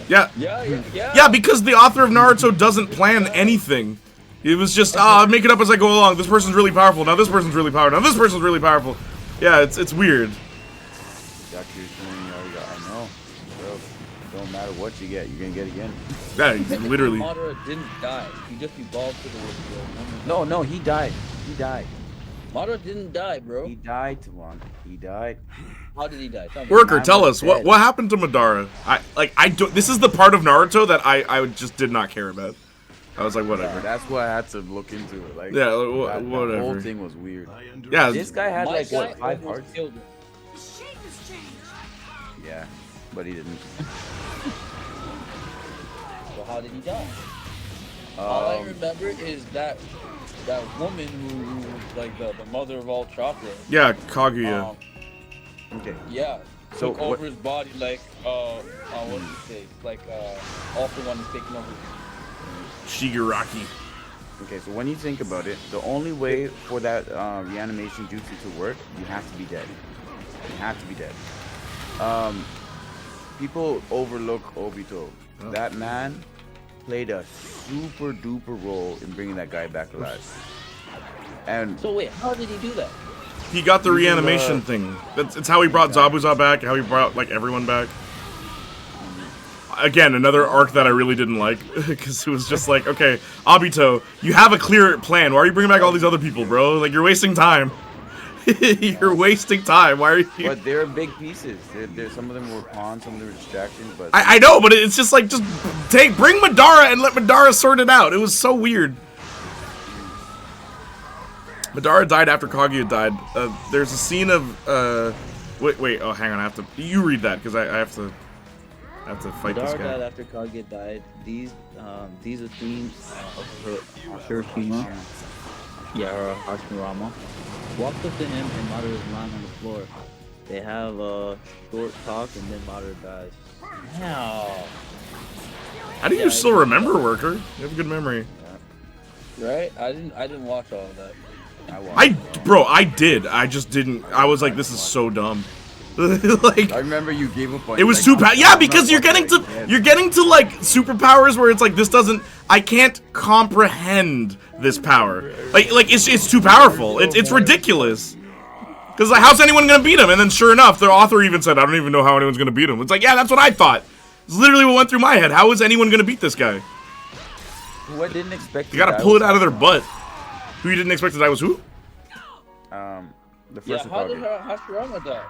Yeah. Yeah. Yeah, because the author of Naruto doesn't plan anything. It was just, make it up as I go along. This person's really powerful. Now this person's really powerful. Now this person's really powerful. Yeah, it's weird. I know. Bro. matter what you get, you're gonna get again. Yeah, he's literally. Madara didn't die. He just evolved to the woman. No, he died. He died. Madara didn't die, bro. He died, Tawan. He died. How did he die? Tell me. Worker, Man tell was us what dead. happened to Madara. I don't. This is the part of Naruto that I just did not care about. I was like, whatever. That's why I had to look into it. Like, Yeah, that whatever. whole thing was weird. Yeah, This guy had My like guy what, 5 almost hearts? killed him. The shape has changed. Yeah, but he didn't. So how did he die? All I Um, remember is that woman who was like the mother of all chocolate. yeah, Kaguya. okay. Yeah. So Took what- over his body like what did you say? Like all for one is taking over. Shigaraki. Okay, so when you think about it, the only way for that reanimation jutsu to work, you have to be dead. You have to be dead. People overlook Obito. Oh. That man played a super duper role in bringing that guy back alive. And So wait, how did he do that? He got the Using reanimation the- thing. It's how he brought Zabuza back, how he brought like everyone back. Again, another arc that I really didn't like because it was just like, okay, Obito, you have a clear plan. Why are you bringing back all these other people, bro? Like you're wasting time. You're wasting time. Why are you? but they're big pieces. They're some of them were pawns, some of them were distractions. But I know, but it's just like bring Madara and let Madara sort it out. It was so weird. Madara died after Kaguya died. There's a scene of wait. Oh, hang on. I have to. You read that because I have to fight this Madara guy. died after Kaguya died. These are themes of Hiroshima. Yeah, or Hashirama. Walked up to him and Madara is lying on the floor. They have a short talk and then Madara dies. Wow. How do you still remember, Worker? You have a good memory. Right? I didn't watch all of that. I did. I just didn't. I was like, this is so dumb. Like, I remember you gave up on it was like, yeah, because you're getting to like superpowers where it's like this doesn't. I can't comprehend this power. Like it's too powerful. It's ridiculous. Because like, how's anyone gonna beat him? And then sure enough, the author even said, I don't even know how anyone's gonna beat him. It's like, yeah, that's what I thought. It's literally what went through my head. How is anyone gonna beat this guy? Who I didn't expect. You gotta pull it out of their butt. Who you didn't expect to die was who? The first Yeah, how did Hokage. Hashirama die?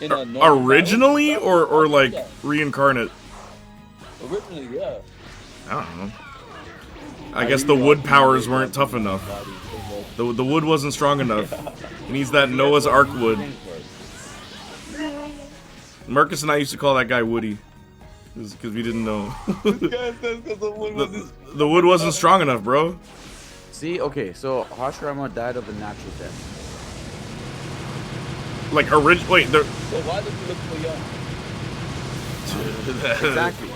In a normal Originally battle? or like Yeah. reincarnate? Originally, yeah. I don't know. I guess the wood powers weren't tough enough. The wood wasn't strong enough. He needs that Noah's Ark wood. Marcus and I used to call that guy Woody. Because we didn't know. The wood wasn't strong enough, bro. See, okay, so Hashirama died of a natural death. Like, wait, So why does he look so young? Exactly.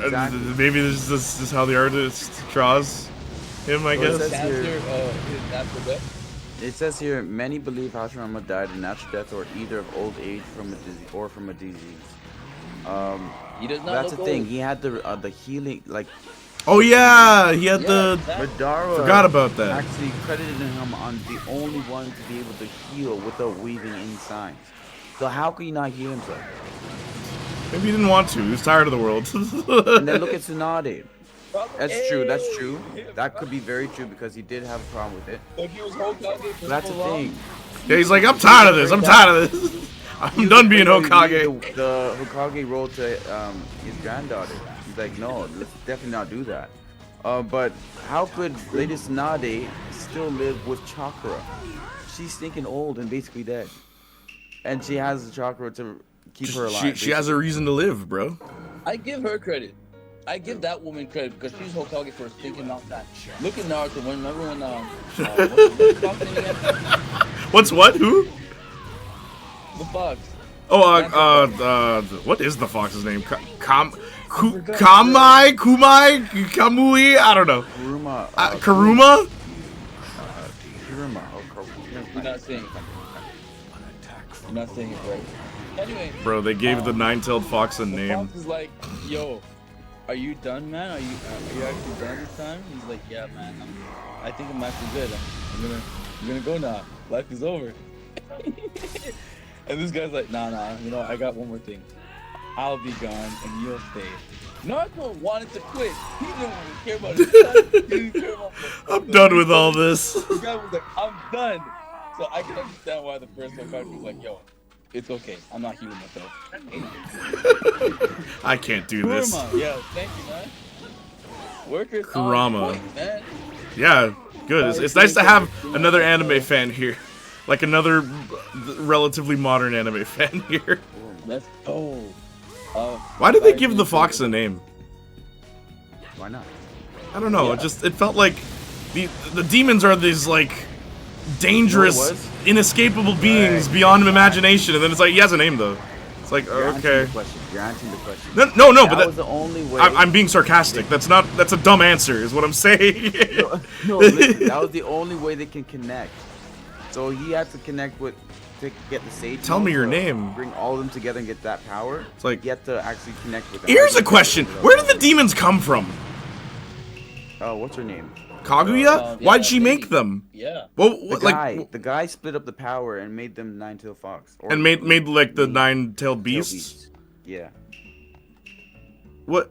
Exactly. Maybe this is how the artist draws him, I Well, it guess. says here- His natural death? It says here, many believe Hashirama died a natural death or either of old age from a disease. He does not That's look the thing. old. He had the healing, like Oh yeah, he had the. Madara. Forgot about that. Actually credited him on the only one to be able to heal without weaving any signs. So how could he not heal himself? Maybe he didn't want to. He was tired of the world. And then look at Tsunade. That's true. That's true. That could be very true because he did have a problem with it. Like he was Hokage for That's so the long. thing. Yeah, he's like, I'm tired of this. I'm tired of this. I'm done being Hokage. The Hokage role to his granddaughter. He's like, no, let's definitely not do that. But how could Lady Tsunade still live with chakra? She's stinking old and basically dead. And she has the chakra to keep her alive. She has a reason to live, bro. I give her credit. I give that woman credit because she's Hokage for a stinking long time. Look at Naruto. Remember when what's the fox name again? What's what? Who? The fox. Oh, what is the fox's name? Kumai? Kamui? I don't know. Kuruma. Karuma? Kuruma. You're not saying it. You're not saying it right. Anyway. Bro, they gave the nine-tailed fox a The name. fox is like, yo, are you done, man? Are you actually done this time? He's like, yeah, man. I think I'm actually good. I'm gonna go now. Life is over. And this guy's like, nah, you know, I got one more thing. I'll be gone and you'll stay. Naruto wanted to quit. He didn't want to care about his son. He didn't care about I'm done with all this. The guy was like, I'm done. So I can understand why the first Hokage was like, yo, it's okay. I'm not healing myself. I can't do this. Kurama. Yeah, thank you, man. Workers on Kurama. point, man. Yeah, good. It's nice to have another anime fan here. Like another relatively modern anime fan here. Let's go. Why did they give the fox a name? Why not? I don't know. Yeah. It felt like the demons are these like dangerous, inescapable beings beyond imagination, and then it's like he has a name though. It's like okay. You're answering the question. No, that but was the only way. I'm being sarcastic. That's a dumb answer, is what I'm saying. No, listen, that was the only way they can connect. So he had to connect with to get the sage. Tell me your to name. Bring all of them together and get that power. It's like you have to actually connect with them. Here's a question: where did the demons come from? Oh, what's her name? Kaguya? Why'd she make them? Yeah. Well, The guy split up the power and made them nine-tailed fox. And made like the nine-tailed beasts. Yeah. What?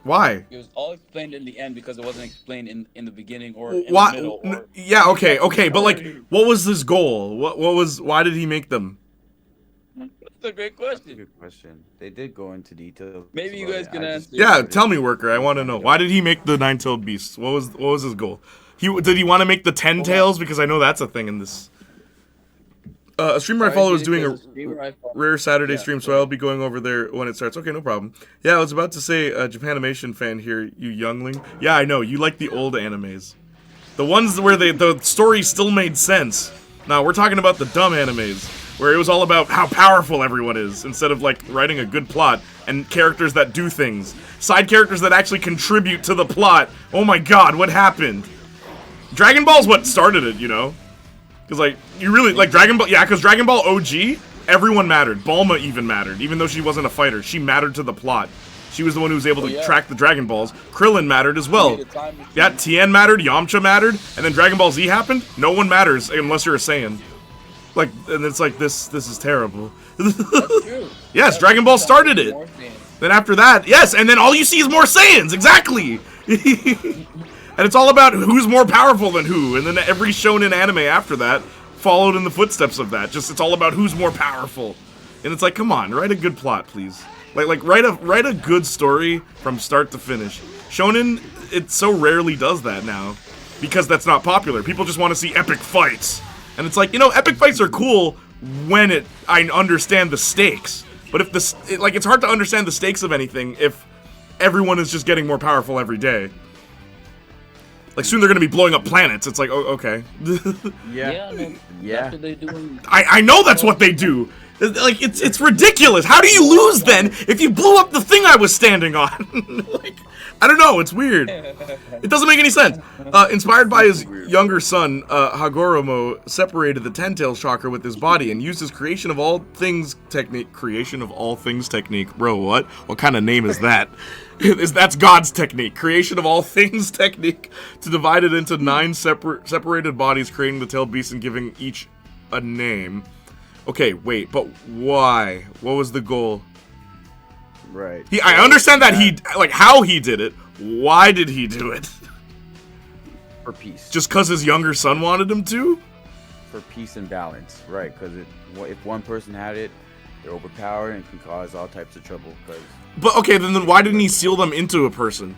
Why? It was all explained in the end because it wasn't explained in the beginning or in Why? the middle. Or... Yeah, okay, but like, what was his goal? Why did he make them? That's a great question. Good question. They did go into detail. Maybe you guys can answer. Yeah, tell me, worker. I want to know. Why did he make the nine-tailed beasts? What was his goal? Did he want to make the 10 tails? Because I know that's a thing in this. A streamer I follow is doing a rare Saturday stream, so I'll be going over there when it starts. Okay, no problem. Yeah, I was about to say, Japanimation fan here, you youngling. Yeah, I know, you like the old animes. The ones where the story still made sense. Now, we're talking about the dumb animes, where it was all about how powerful everyone is, instead of, like, writing a good plot, and characters that do things. Side characters that actually contribute to the plot. Oh my god, what happened? Dragon Ball's what started it, you know? Because, like, you really, like, Dragon Ball, yeah, because Dragon Ball OG, everyone mattered. Bulma even mattered, even though she wasn't a fighter. She mattered to the plot. She was the one who was able to track the Dragon Balls. Krillin mattered as well. Yeah, Tien mattered, Yamcha mattered, and then Dragon Ball Z happened. No one matters unless you're a Saiyan. Like, and it's like, this is terrible. That's true. Yes, Dragon Ball started it. Then after that, yes, and then all you see is more Saiyans, exactly! And it's all about who's more powerful than who, and then every shonen anime after that followed in the footsteps of that. Just, it's all about who's more powerful. And it's like, come on, write a good plot, please. Like write a good story from start to finish. Shonen, it so rarely does that now, because that's not popular. People just want to see epic fights. And it's like, you know, epic fights are cool when I understand the stakes. But if it's hard to understand the stakes of anything if everyone is just getting more powerful every day. Like, soon they're gonna be blowing up planets. It's like, oh, okay. Yeah. That's what they do. I know that's what they do. Like, it's ridiculous. How do you lose then if you blew up the thing I was standing on? Like, I don't know. It's weird. It doesn't make any sense. Inspired by his younger son, Hagoromo separated the ten-tailed chakra with his body and used his creation of all things technique. Creation of all things technique, bro. What? What kind of name is that? That's God's technique. Creation of all things technique to divide it into 9 separated bodies, creating the tailed beast and giving each a name. Okay, wait, but why? What was the goal? Right. I understand that how he did it. Why did he do it? For peace. Just because his younger son wanted him to? For peace and balance, right? Because if one person had it, they're overpowered and can cause all types of trouble. But okay, then why didn't he seal them into a person?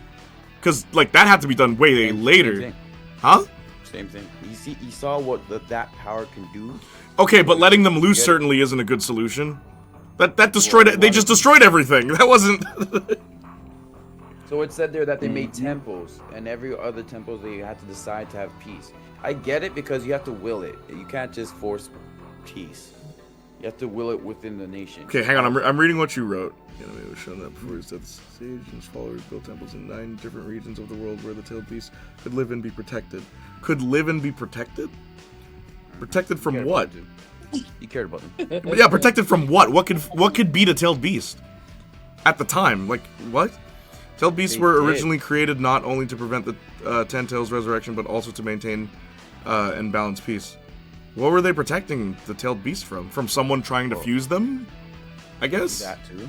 Because like that had to be done way later. Same huh? Same thing. You saw what that power can do. Okay, but letting them loose certainly isn't a good solution. That destroyed it. They just destroyed everything. That wasn't. So it said there that they made temples, and every other temple they had to decide to have peace. I get it because you have to will it. You can't just force peace. You have to will it within the nation. Okay, hang on. I'm reading what you wrote. Anime was shown that before his death, Sage and his followers built temples in 9 different regions of the world where the tailed beast could live and be protected. Could live and be protected? Protected from what? You cared about them. Yeah, protected from what? What could beat a tailed beast? At the time, like what? Tailed beasts were originally created not only to prevent the Ten Tails resurrection, but also to maintain and balance peace. What were they protecting the tailed beast from? From someone trying to fuse them? I guess. That too.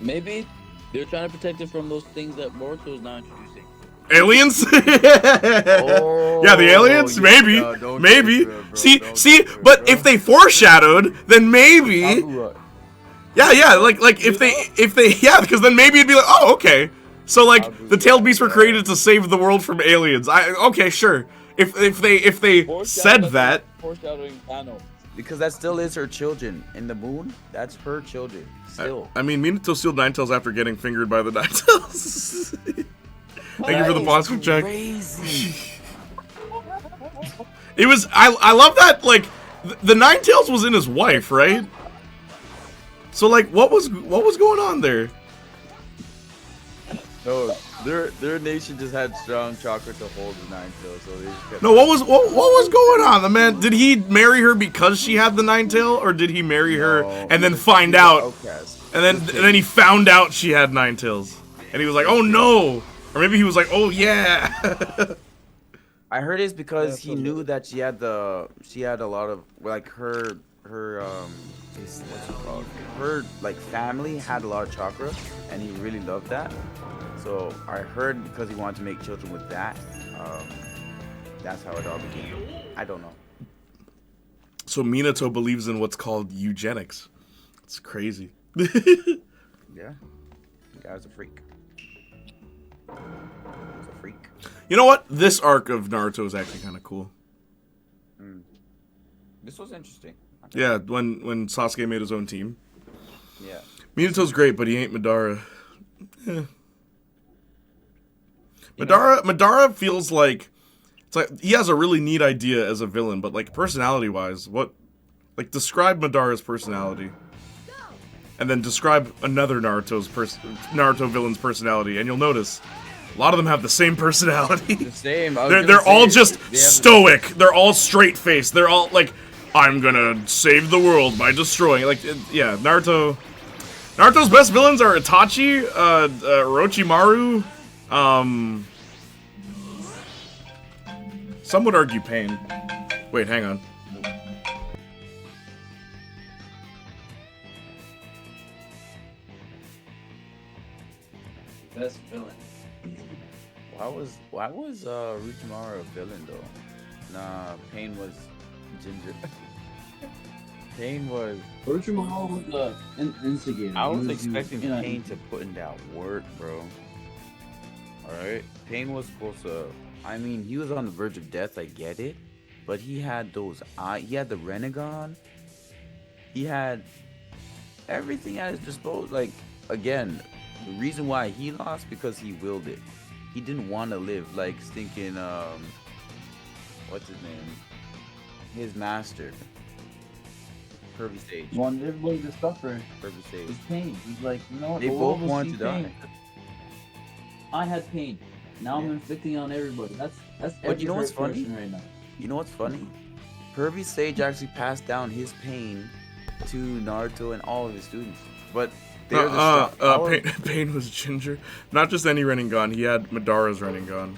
Maybe they're trying to protect it from those things that Boruto is now introducing. Aliens? Oh, Yeah, the aliens? yeah, Maybe. no, don't Maybe. do it, bro. See, Don't see, do it, but bro. if they foreshadowed, then maybe. Yeah, like if they, yeah, because then maybe it'd be like, oh, okay. So like the tailed beasts were created to save the world from aliens. Okay, sure. If they said that. Foreshadowing Thanos. Because that still is her children. In the moon, that's her children. Still. I mean, Minato sealed Ninetales after getting fingered by the Ninetales. Thank you for the monster check. Crazy. It was. I love that. Like the Ninetales was in his wife, right? So like, what was going on there? No, their nation just had strong chakra to hold the Ninetales, so they just kept. No, what was going on? The man, did he marry her because she had the Ninetail, or did he marry her and then find out? Outcast. And then he found out she had Ninetails, and he was like, oh no, or maybe he was like, oh yeah. I heard it's because he knew that she had a lot of like her what's it called? Her like family had a lot of chakra, and he really loved that. So I heard because he wanted to make children with that. That's how it all began. I don't know. So Minato believes in what's called eugenics. It's crazy. Yeah, the guy's a freak. He's a freak. You know what? This arc of Naruto is actually kind of cool. This was interesting. Yeah, when Sasuke made his own team. Yeah. Minato's great, but he ain't Madara. Eh. Madara feels like it's like he has a really neat idea as a villain, but like personality-wise, describe Madara's personality, and then describe another Naruto villain's personality, and you'll notice a lot of them have the same personality. The same. They're all just stoic. They're all straight-faced. They're all like, I'm gonna save the world by destroying. Like, yeah, Naruto's best villains are Itachi, Orochimaru, some would argue Pain. Wait, hang on. Best villain. Why was Orochimaru a villain though? Nah, Pain was Ginger. Pain was. Orochimaru was the instigator. I was expecting Pain to put in that work, bro. Alright? Pain was supposed to. I mean, he was on the verge of death, I get it. But he had those eyes. He had the Renegon. He had everything at his disposal. Like, again, the reason why he lost because he willed it. He didn't want to live. Like, stinking, what's his name? His master. Kirby Sage. He wanted everybody to suffer. Kirby Sage. His pain. He's like, you know what? They both wanted to die. I had pain. Now I'm inflicting on everybody. That's But you know what's funny? Right now. You know what's funny? Kirby Sage actually passed down his pain to Naruto and all of his students. But Pain was Ginger. Not just any Reningon. He had Madara's Reningon.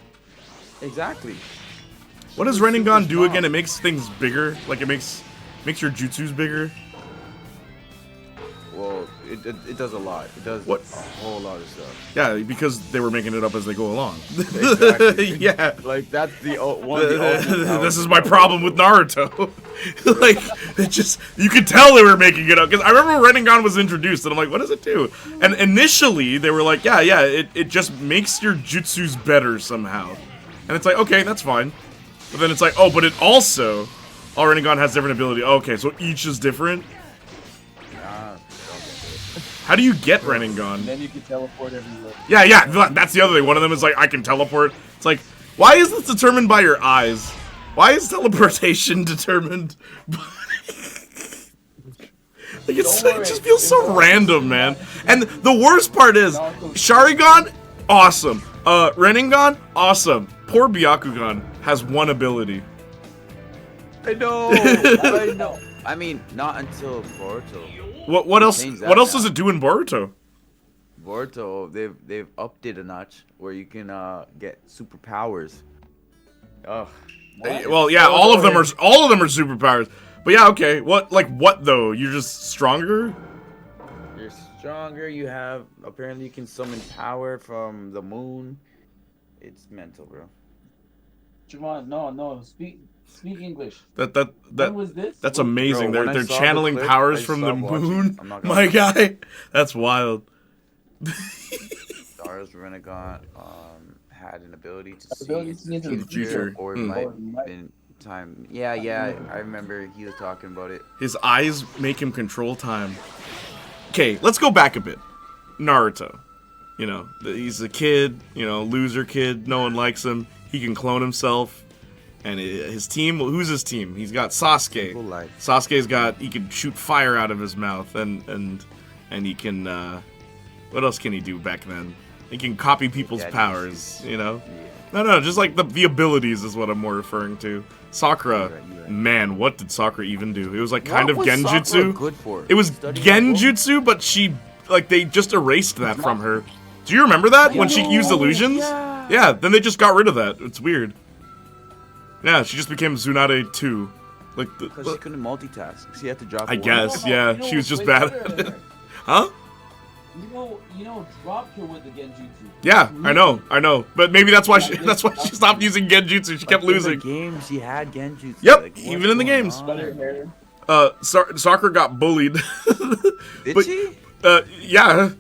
Exactly. What does Reningon do again? It makes things bigger. Like it makes your jutsus bigger. Well, it does a lot. It does a whole lot of stuff. Yeah, because they were making it up as they go along. Exactly. Yeah. Like that's the one. Of the this is my problem with Naruto. Like it just you could tell they were making it up because I remember Reningon was introduced and I'm like, what does it do? And initially they were like, yeah, it just makes your jutsus better somehow. And it's like, okay, that's fine. But then it's like, oh, but it also, all Reningon has different ability. Okay, so each is different. How do you get Reningon? And then you can teleport everywhere. Yeah, that's the other thing. One of them is like, I can teleport. It's like, why is this determined by your eyes? Why is teleportation determined by... Like, it just feels so random, man. And the worst part is, Sharingan, awesome. Reningan, awesome. Poor Byakugan has one ability. I know. I know. I mean, not until Boruto. What else? What else does it do in Boruto? Boruto, they've upped it a notch where you can get superpowers. Oh. Well, yeah, all of them are superpowers. But yeah, okay. What though? You're just stronger? You're stronger. You have apparently you can summon power from the moon. It's mental, bro. Javon, no, speak English. When was this? That's amazing. Bro, they're channeling powers from the moon. My guy, that's wild. Stars Renegon had an ability to see into the future. or it might have been time. Yeah, I remember he was talking about it. His eyes make him control time. Okay, let's go back a bit. Naruto. You know, he's a kid, you know, loser kid. No one likes him. He can clone himself. And his team, who's his team? He's got Sasuke. Sasuke's got, he can shoot fire out of his mouth. And he can, what else can he do back then? He can copy people's powers, you know? Yeah. No, just like the abilities is what I'm more referring to. Sakura, you're right. Man, what did Sakura even do? It was like kind of genjutsu. Sakura good for? It was genjutsu, but she, like, they just erased that from her. Do you remember that when she used illusions? Yeah, then they just got rid of that. It's weird. Yeah, she just became Tsunade 2. Like because she couldn't multitask. She had to drop. I guess, yeah. She was just bad at it. Huh? You know, dropped her with the genjutsu. Yeah, I know. But maybe that's why she stopped using genjutsu. She kept losing. In the games, she had genjutsu. Yep, like, even in the games. Sakura got bullied. Did she? Yeah.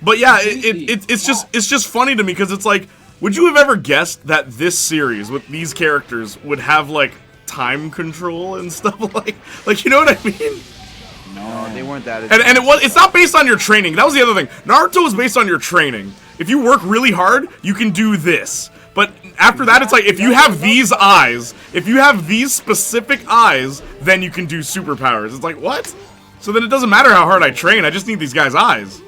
But yeah, it's just funny to me because it's like, would you have ever guessed that this series with these characters would have like time control and stuff like you know what I mean? No, they weren't that. And it's not based on your training. That was the other thing. Naruto is based on your training. If you work really hard, you can do this. But after that, it's like if you have these eyes, if you have these specific eyes, then you can do superpowers. It's like what? So then it doesn't matter how hard I train. I just need these guys' eyes.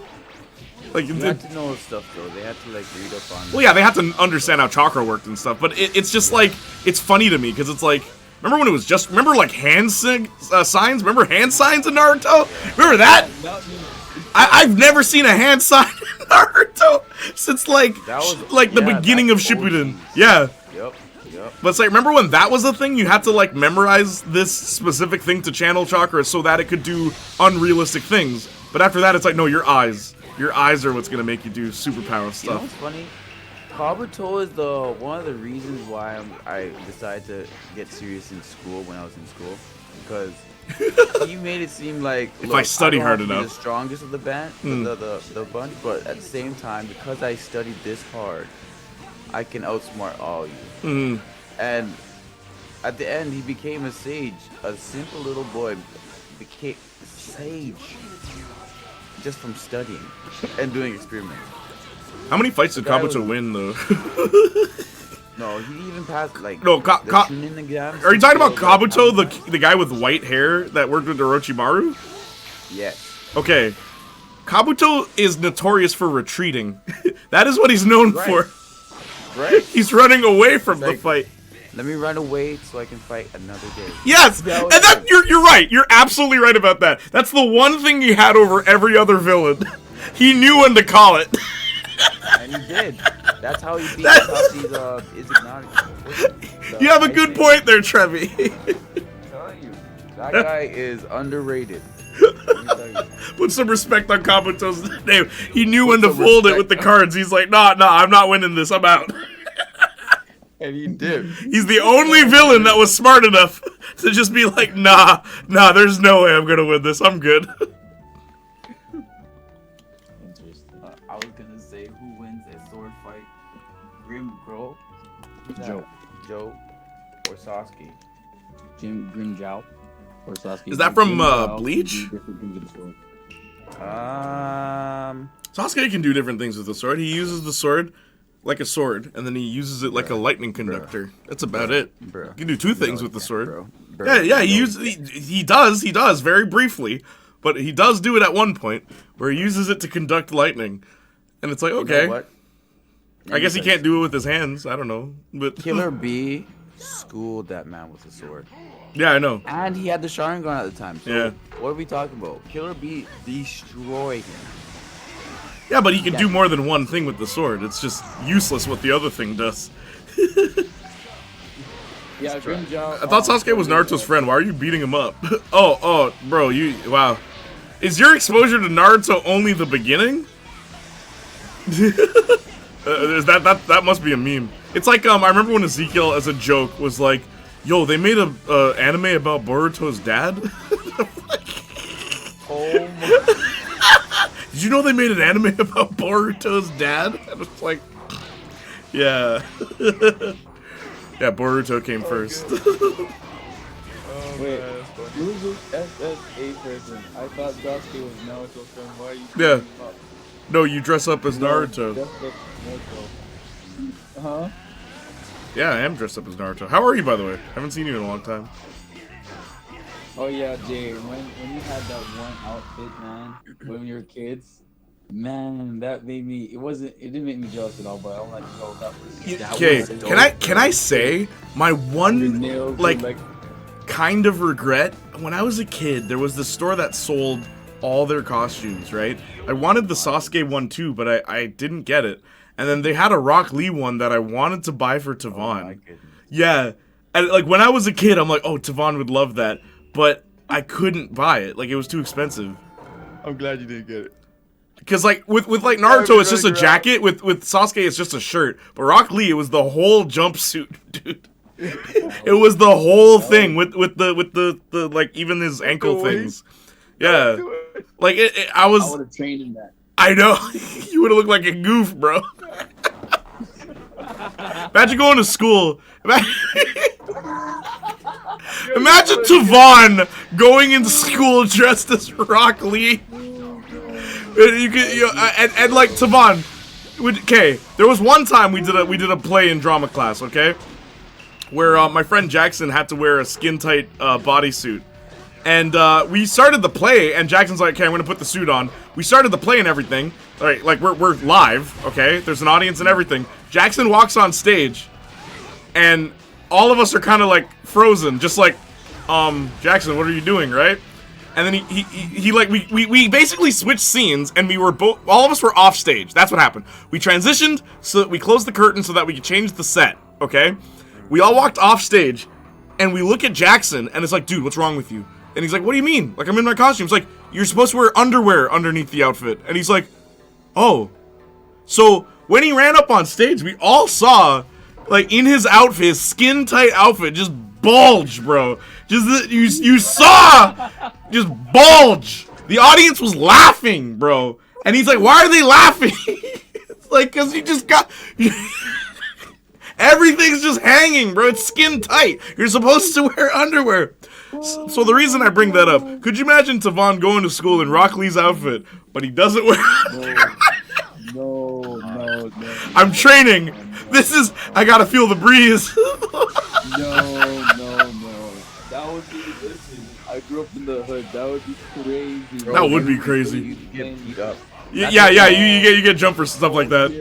Like you had to know stuff though. They had to like read up on. Well, yeah, they had to understand how chakra worked and stuff. But it's just like it's funny to me because it's like. Remember when it was just, remember like hand signs? Remember hand signs in Naruto? Remember that? I've never seen a hand sign in Naruto since like the beginning of Shippuden. Yeah. Yep. But it's like, remember when that was a thing? You had to like memorize this specific thing to channel chakra so that it could do unrealistic things. But after that, it's like, no, your eyes. Your eyes are what's going to make you do superpower stuff. You know what's funny? Kabuto is one of the reasons why I decided to get serious in school when I was in school, because he made it seem like if I study hard enough, the strongest of the band, the bunch, but at the same time, because I studied this hard, I can outsmart all you. And at the end, he became a sage, a simple little boy, became sage just from studying and doing experiments. How many fights did Kabuto win, though? No, he even passed, like, no, are you talking about Kabuto, the guy with white hair that worked with Orochimaru? Yes. Okay. Kabuto is notorious for retreating. That is what he's known for. Right. He's running away from the fight. Let me run away so I can fight another day. Yes! And you're right. You're absolutely right about that. That's the one thing he had over every other villain. He knew when to call it. And he did. That's how he beat Izanagi. You have a good point there, Trevi. That guy is underrated. Put some respect on Kabuto's name. He knew when to fold it with the cards. He's like, nah, I'm not winning this. I'm out. And he did. He's the only villain that was smart enough to just be like, nah, there's no way I'm gonna win this. I'm good. I was gonna say, who wins a sword fight? Grim Girl? Joe or Sasuke? Grim Zhao or Sasuke? Is that from Bleach? Sasuke can do different things with the sword. He uses the sword like a sword, and then he uses it like a lightning conductor. That's about it. He can do two things with the sword. Yeah, he does very briefly, but he does do it at one point where he uses it to conduct lightning, and it's like, okay, you know what? I guess he can't do it with his hands. I don't know, but Killer Bee schooled that man with a sword. Yeah, I know. And he had the Sharingan at the time. So yeah. What are we talking about? Killer Bee destroyed him. Yeah, but he can do more than one thing with the sword. It's just useless what the other thing does. Yeah, I thought Sasuke was Naruto's friend. Why are you beating him up? Oh, bro, wow. Is your exposure to Naruto only the beginning? Is that must be a meme. It's like I remember when Ezekiel, as a joke, was like, "Yo, they made a anime about Boruto's dad." Oh my. Did you know they made an anime about Boruto's dad? And it's like, yeah, yeah, Boruto came first. Wait, who was this SSA person? I thought Sasuke was Naruto's friend. Why are you? Yeah. No, you dress up as Naruto. Dress up as Naruto. Huh? Yeah, I am dressed up as Naruto. How are you, by the way? Haven't seen you in a long time. Oh yeah, Jay. When you had that one outfit, man, when we were kids, man, that made me. It didn't make me jealous at all. But I'm like, yo, that was. Okay, can I say my one like kind of regret? When I was a kid, there was this store that sold all their costumes, right? I wanted the Sasuke one too, but I didn't get it. And then they had a Rock Lee one that I wanted to buy for Tavon. Yeah. And like when I was a kid, I'm like, oh, Tavon would love that. But I couldn't buy it. Like it was too expensive. I'm glad you didn't get it. Because like with like Naruto, it's just a jacket. With Sasuke, it's just a shirt. But Rock Lee, it was the whole jumpsuit, dude. It was the whole thing with the like even his ankle things. Yeah. Like I would have trained in that. I know. You would have looked like a goof, bro. Imagine going to school. Imagine Tavon going into school dressed as Rock Lee. And like Tavon. Okay, there was one time we did a play in drama class, okay, where my friend Jackson had to wear a skin tight bodysuit. And we started the play, and Jackson's like, okay, I'm gonna put the suit on. We started the play and everything. All right, like we're live, okay? There's an audience and everything. Jackson walks on stage, and all of us are kind of like frozen, just like, Jackson, what are you doing, right? And then he like we basically switched scenes, and we were all of us were off stage. That's what happened. We transitioned so that we closed the curtain so that we could change the set, okay? We all walked off stage, and we look at Jackson, and it's like, dude, what's wrong with you? And he's like, what do you mean? Like, I'm in my costume. It's like, you're supposed to wear underwear underneath the outfit. And he's like, oh. So, when he ran up on stage, we all saw, like, in his outfit, his skin-tight outfit, just bulge, bro. Just, you saw, just bulge. The audience was laughing, bro. And he's like, why are they laughing? It's like, because you just got... Everything's just hanging, bro. It's skin-tight. You're supposed to wear underwear. So the reason I bring that up, could you imagine Tavon going to school in Rock Lee's outfit, but he doesn't wear No. I'm training. This is, I gotta feel the breeze. No. That would be, listen, I grew up in the hood. That would be crazy. Bro. That would be crazy. You get beat up. Yeah, you get jumpers, stuff like that.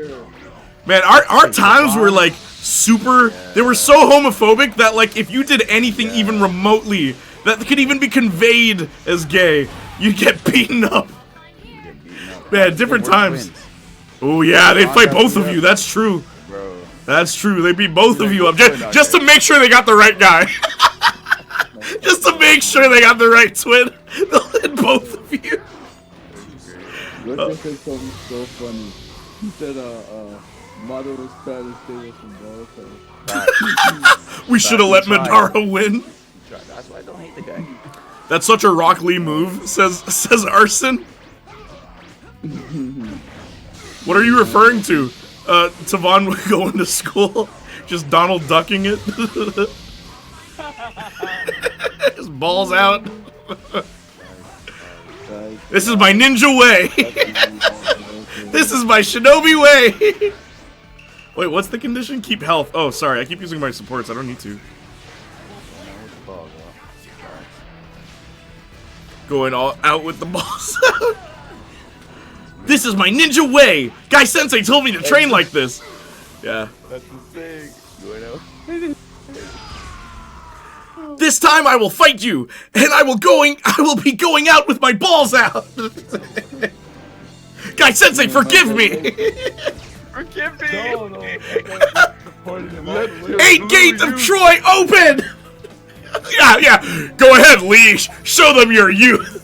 Man, our times were like super, they were so homophobic that like if you did anything even remotely that could even be conveyed as gay, you'd get beaten up. Man, different times. Oh yeah, they fight both of you, that's true. Bro. That's true, they beat both of you up just to make sure they got the right guy. Just to make sure they got the right twin. They'll hit both of you. Look said something so funny. He said Mother was trying to stay with him, bro. We should have let Madara win. That's why I don't hate the guy. That's such a Rock Lee move, says Arson. What are you referring to? Tavon going to school? Just Donald ducking it? Just balls out. This is my ninja way. This is my shinobi way. Wait, what's the condition? Keep health. Oh, sorry. I keep using my supports. I don't need to. Going all out with the balls. This is my ninja way. Guy Sensei told me to train like this. Yeah. That's the thing. Going out. This time I will fight you, and I will be going out with my balls out. Guy Sensei, forgive me. Forgive me. No. 8 Gate of Troy open. Yeah. Go ahead, Lee. Show them your youth.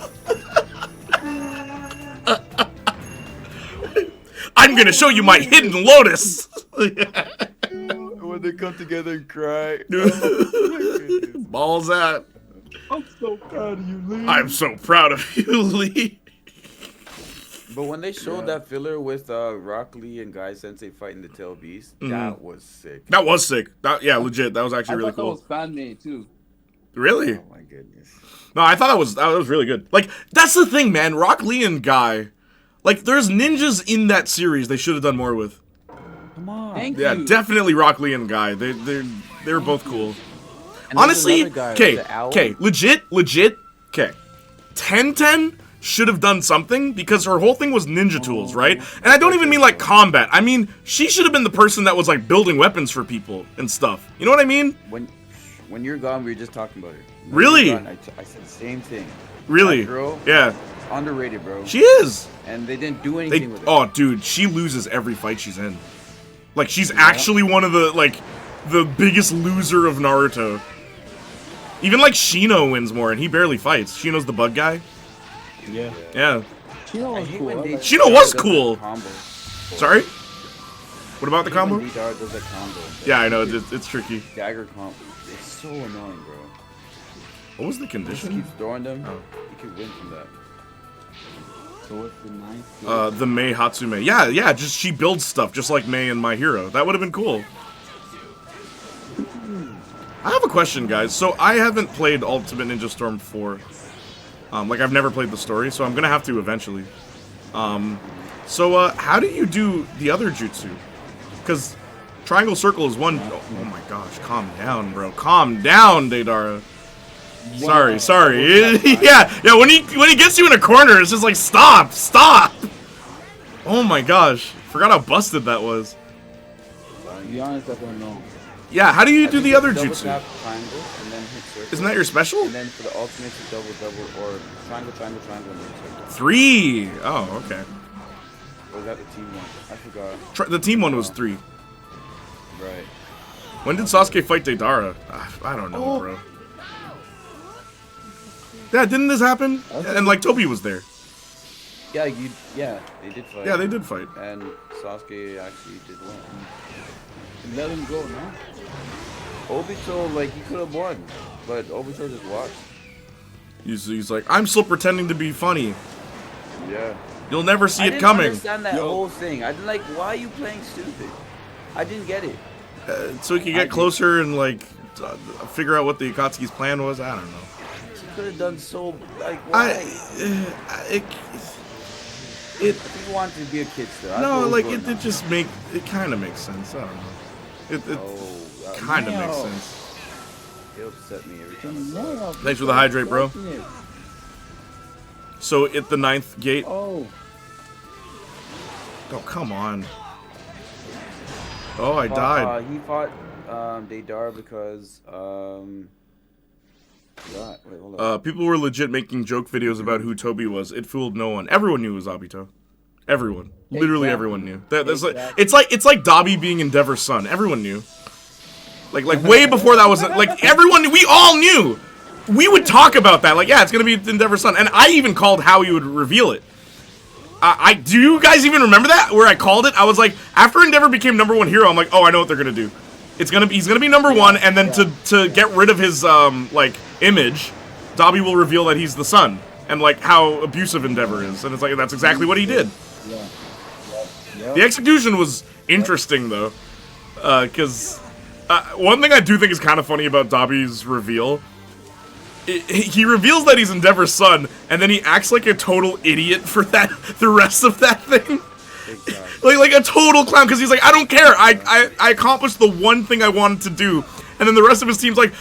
I'm gonna show you my hidden lotus. When they come together and cry. Balls out. I'm so proud of you, Lee. I'm so proud of you, Lee. But when they showed that filler with Rock Lee and Guy Sensei fighting the Tail Beast, that was sick. That was sick. Yeah, legit. That was actually really cool. That was fan made too. Really? Oh my goodness. No, I thought that was really good. Like, that's the thing, man. Rock Lee and Guy, like, there's ninjas in that series they should have done more with. Come on. Thank Yeah, you. definitely Rock Lee and Guy. They were both cool. And Honestly, there's another guy, okay, the owl. okay, legit, okay. Ten should have done something because her whole thing was ninja tools, right? And I don't even mean like combat. I mean, she should have been the person that was like building weapons for people and stuff. You know what I mean? When you're gone, we were just talking about her. When Really? you're gone, I said the same thing. Really? That girl, Yeah. underrated, bro. She is. And they didn't do anything with it. Oh, dude, she loses every fight she's in. Like, she's actually one of the, like, the biggest loser of Naruto. Even, like, Shino wins more, and he barely fights. Shino's the bug guy. Yeah. Yeah. Shino was cool. Shino was cool. Combo. Sorry? What about the combo? When D-Dar does that combo. Yeah, I know, it's tricky. Dagger combo. It's so annoying, bro. What was the Just condition? keep throwing them. Oh. You can win from that. So what's the ninth? The Mei Hatsume. Yeah, just she builds stuff, just like Mei and My Hero. That would have been cool. I have a question, guys. So I haven't played Ultimate Ninja Storm 4. Like, I've never played the story, so I'm gonna have to eventually. How do you do the other jutsu? Because Triangle Circle is one... Oh my gosh, calm down, bro. Calm down, Deidara. Sorry. yeah, when he gets you in a corner, it's just like, stop! Oh my gosh. Forgot how busted that was. To be honest, I don't know. Yeah, how do you do the other Double jutsu? tap triangle and then hit circle. Isn't that your special? And then for the ultimate, you double, or triangle, and then circle. 3! Oh, okay. Or was that the team one? I forgot. The team one was 3. Right. When did Sasuke fight Deidara? I don't know, bro. Yeah, didn't this happen? And like Toby was there. Yeah, they did fight. Yeah, they did fight. And Sasuke actually did win. Let him go, no? Obito, like, he could have won, but Obito just watched. He's like, I'm still pretending to be funny. Yeah. You'll never see I it didn't coming. understand that whole thing. I didn't like, why are you playing stupid? I didn't get it. So he could get closer and like figure out what the Akatsuki's plan was. I don't know. He could have done so, like, why? It If you want to be a kid still. no, like it kind of makes sense. I don't know. It kind of makes sense. It upset me every time I saw it. Thanks for the hydrate, bro. So at the 9th gate. Oh, come on. Oh, I died. He fought Deidara because wait, hold on. People were legit making joke videos about who Toby was. It fooled no one. Everyone knew it was Obito. Everyone. Literally everyone knew. That's like, it's like Dobby being Endeavor's son. Everyone knew. Like way before that was like everyone. We all knew. We would talk about that. Like, yeah, it's gonna be Endeavor's son, and I even called how he would reveal it. Do you guys even remember that? Where I called it? I was like, after Endeavor became #1 hero, I'm like, oh, I know what they're gonna do. He's gonna be #1, and then to get rid of his like image, Dobby will reveal that he's the son, and like how abusive Endeavor is, and it's like that's exactly what he did. The execution was interesting though, because one thing I do think is kind of funny about Dobby's reveal. He reveals that he's Endeavor's son, and then he acts like a total idiot for the rest of that thing. Exactly. like a total clown, because he's like, I don't care, I accomplished the one thing I wanted to do. And then the rest of his team's like,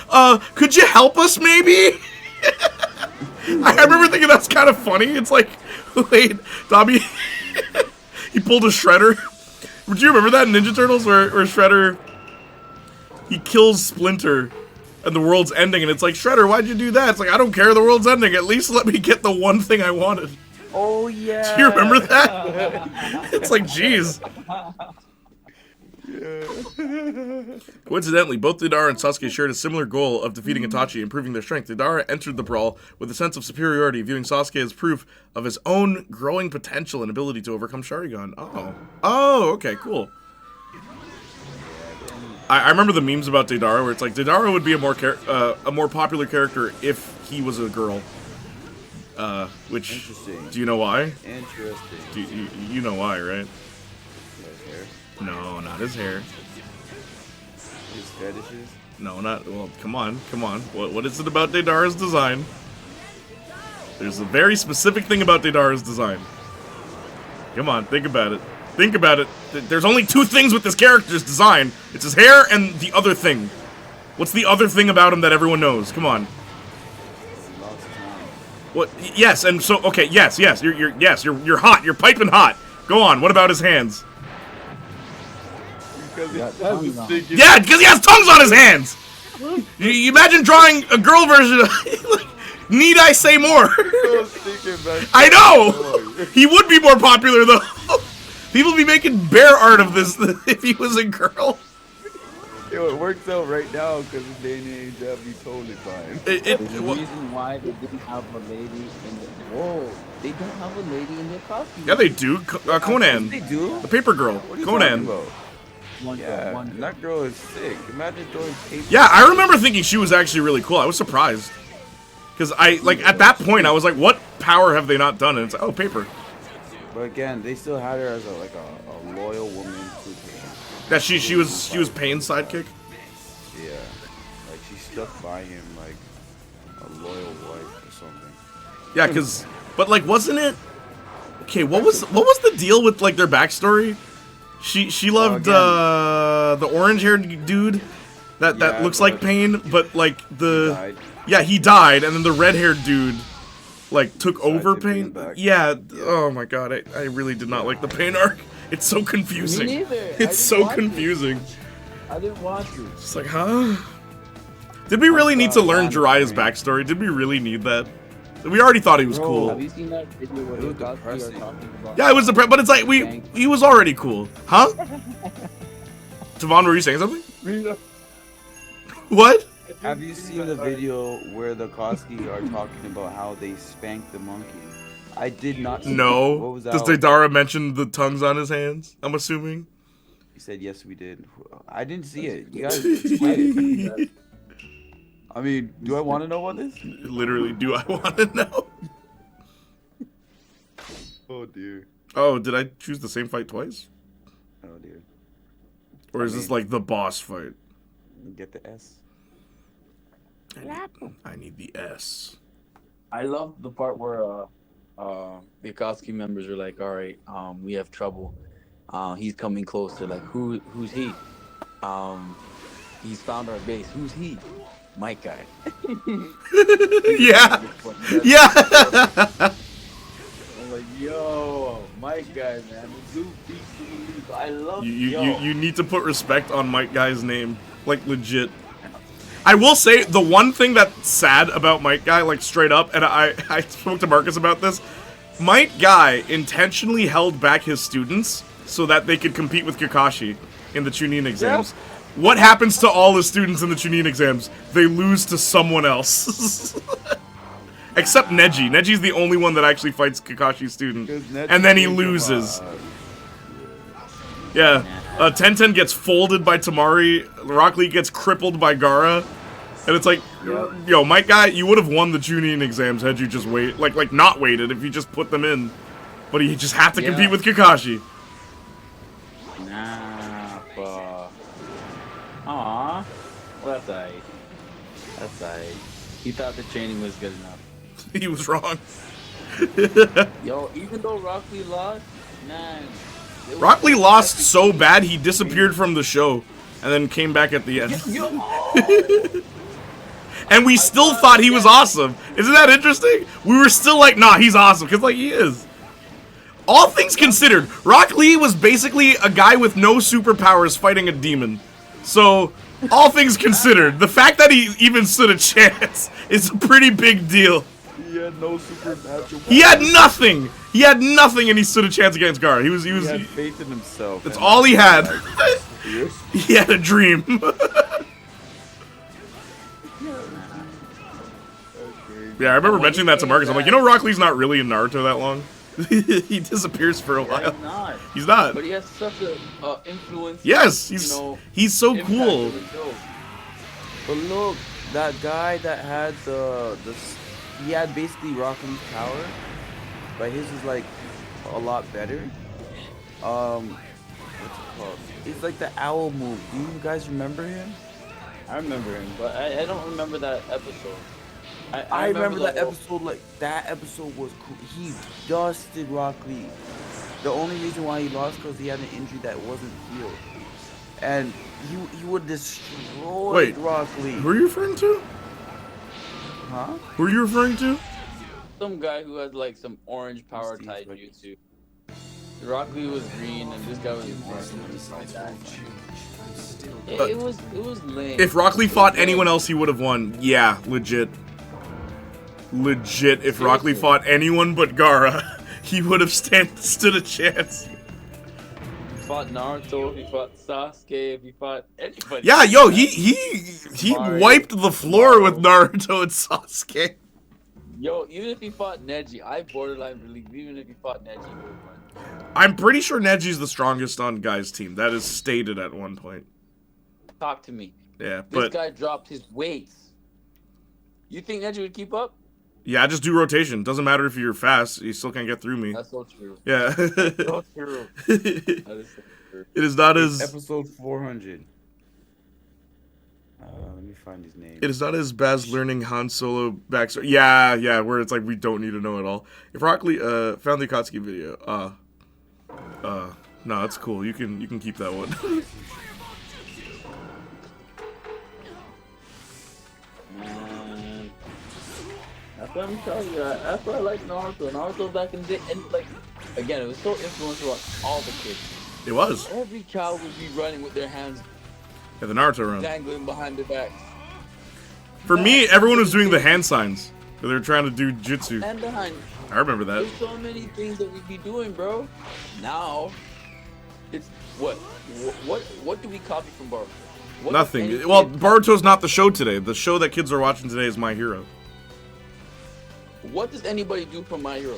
could you help us maybe? I remember thinking that's kind of funny. It's like, wait, Dobby, he pulled a Shredder. Do you remember that in Ninja Turtles where Shredder, he kills Splinter and the world's ending, and it's like, Shredder, why'd you do that? It's like, I don't care, the world's ending, at least let me get the one thing I wanted. Oh, yeah. Do you remember that? It's like, jeez. Coincidentally, both Deidara and Sasuke shared a similar goal of defeating Itachi, improving their strength. Deidara entered the brawl with a sense of superiority, viewing Sasuke as proof of his own growing potential and ability to overcome Sharingan. Oh, okay, cool. I remember the memes about Deidara where it's like Deidara would be a more popular character if he was a girl. Which Interesting. do you know why? Interesting. You know why, right? His hair. No, not his hair. His fetishes. No, not. Well, come on. What is it about Deidara's design? There's a very specific thing about Deidara's design. Come on, think about it. Think about it. There's only two things with this character's design. It's his hair and the other thing. What's the other thing about him that everyone knows? Come on. What? Yes, and so okay. Yes. You're hot. You're piping hot. Go on. What about his hands? Yeah, because he has tongues on his hands. You imagine drawing a girl version of. Need I say more? I know. He would be more popular though. People be making bear art of this if he was a girl. Yo, it works out right now because his day and age that'd be totally fine. The reason why they didn't have a lady in the they don't have a lady in their costume. Yeah, they do. Conan. They do. The paper girl. What are you Conan. talking about? And that girl is sick. Imagine throwing paper. Yeah, I remember thinking she was actually really cool. I was surprised. Because at that point, I was like, what power have they not done? And it's like, oh, paper. But again, they still had her as a loyal woman to him. That she was Pain's sidekick? Yeah. Like, she stuck by him like a loyal wife or something. Yeah, but like, wasn't it? Okay, what was the deal with like their backstory? She loved the orange-haired dude that looks like Pain, but like he died, and then the red-haired dude like took over Pain. Yeah. Oh my god, I really did not like the Pain arc. It's so confusing. Me neither. It's so confusing. I didn't watch it. It's like, huh? Did we really need to learn Jiraiya's backstory? Did we really need that? We already thought he was cool. Have you seen that video where they are talking about? Yeah, it was depressing, but it's like he was already cool, huh? Tavon, were you saying something? What? Have you seen the video where the Koski are talking about how they spanked the monkey? I did not see No. What was that? Does Deidara mention the tongues on his hands? I'm assuming. He said, yes, we did. I didn't see it. You guys explain it. I mean, do I want to know what this? Literally, do I want to know? Oh, dear. Oh, did I choose the same fight twice? Oh, dear. Or is this like the boss fight? Get the S. I need the S. I love the part where the Akatsuki members are like, all right, we have trouble. He's coming closer. Like, who's he? He's found our base. Who's he? Mike guy. Yeah. Yeah. I'm like, yo, Mike guy, man. I love you need to put respect on Mike Guy's name. Like, legit. I will say, the one thing that's sad about Mike Guy, like, straight up, and I spoke to Marcus about this, Mike Guy intentionally held back his students so that they could compete with Kakashi in the Chunin exams. Yeah. What happens to all the students in the Chunin exams? They lose to someone else. Except Neji. Neji's the only one that actually fights Kakashi's student. And then he loses. Yeah. Tenten gets folded by Tamari. Rock Lee gets crippled by Gaara. And it's like, yo, Mike Guy, you would have won the Chunin exams had you just like not waited if you just put them in. But he just had to compete with Kakashi. Nah, but... Aww. Well, that's alright. That's alright. He thought the training was good enough. He was wrong. Yo, even though Rock Lee lost, man... Rock Lee lost so bad he disappeared from the show and then came back at the end. And we still thought he was awesome. Isn't that interesting? We were still like, nah, he's awesome, because like he is. All things considered, Rock Lee was basically a guy with no superpowers fighting a demon. So, all things considered, the fact that he even stood a chance is a pretty big deal. He had no supernatural. He had nothing. He had nothing, and he stood a chance against Gaara. He had faith in himself. That's all he had. He had a dream. Yeah, I remember mentioning that to Marcus. I'm like, you know, Rock Lee's not really in Naruto that long. He disappears for a while. He's not. He's not. But he has such a influence. Yes, you know, he's so impact cool. on the show. But look, that guy that had he had basically Rock Lee's power, but his was like a lot better. What's it called? It's like the owl move. Do you guys remember him? I remember him, but I don't remember that episode. I remember that whole- episode. Like that episode was cool. He dusted Rock Lee. The only reason why he lost because he had an injury that wasn't healed, and he would destroy Rock Lee. Who are you referring to? Huh? Who are you referring to? Some guy who had like some orange power type jutsu. Rock Lee was green and this guy was like that. It was lame. If Rock Lee fought anyone else, he would have won. Yeah, legit. Legit, if Rock Lee fought anyone but Gaara, he would have stood a chance. If he fought Naruto, if he fought Sasuke, if he fought anybody. Yeah, yo, he wiped the floor with Naruto and Sasuke. Yo, even if he fought Neji, I borderline believe even if he fought Neji, he would win. I'm pretty sure Neji's the strongest on Guy's team. That is stated at one point. Talk to me. Yeah, This but guy dropped his weights. You think Neji would keep up? yeah, just do rotation. Doesn't matter if you're fast, you still can't get through me. That's so true. Yeah. That's so true. That is so true. It is not as Episode 400. Let me find his name. it is not as Baz learning Han Solo backstory. Yeah, where it's like we don't need to know it all. If Rock Lee found the Akatsuki video, no, that's cool. You can keep that one. Man. That's what I'm telling you. That's why I like Naruto. Naruto back in the day, and like, again, it was so influential on all the kids. It was. Every child would be running with their hands Yeah, the Naruto run. dangling behind their backs. For me, everyone was doing the hand signs. They were trying to do jutsu. And behind. I remember that. There's so many things that we'd be doing, bro. Now, it's what do we copy from Boruto? What does any Nothing. Well, kid- Boruto's not the show today. The show that kids are watching today is My Hero. What does anybody do from My Hero?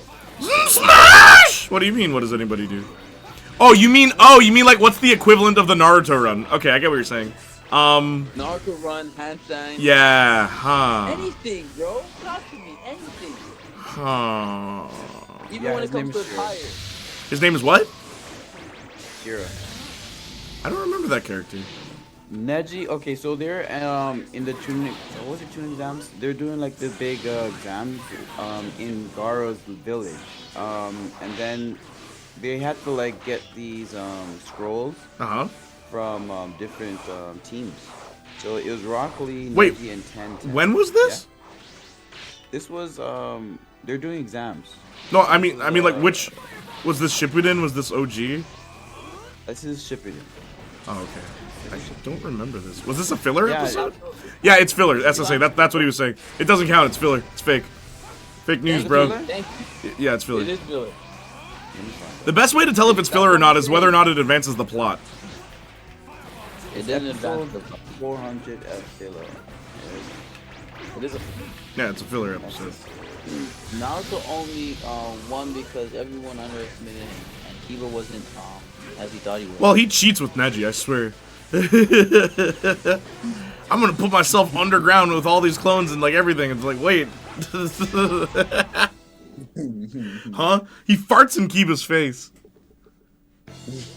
Smash! What do you mean? What does anybody do? Oh, you mean like what's the equivalent of the Naruto run? Okay, I get what you're saying. Naruto run, handstand. Yeah, huh. Anything, bro. Talk to me. Anything. Huh. Even Yeah, when it his name comes to is Shiro. attire. His name is what? Kira. I don't remember that character. Neji, okay, so they're in the tuning, what was it, tuning exams? They're doing like the big exams in Gaara's village, and then they had to like get these scrolls from different teams. So it was Rock Lee, Wait, Neji, and Ten. When was this? Yeah. This was they're doing exams. No, I mean like which was this Shippuden? Was this OG? This is Shippuden. Oh, okay. I don't remember this. Was this a filler Yeah, episode? Yeah, it's filler. That's what I say. That's what he was saying. It doesn't count. It's filler. It's fake. Fake news, bro. Thank you. Yeah, it's filler. It is filler. The best way to tell if it's filler or not is whether or not it advances the plot. It didn't advance the 400 F filler. It is a Yeah, it's a filler episode. Naruto only won because everyone underestimated him and Kiba wasn't as he thought he was. Well, he cheats with Neji, I swear. I'm gonna put myself underground with all these clones and like everything. It's like, wait. Huh? He farts in Kiba's face.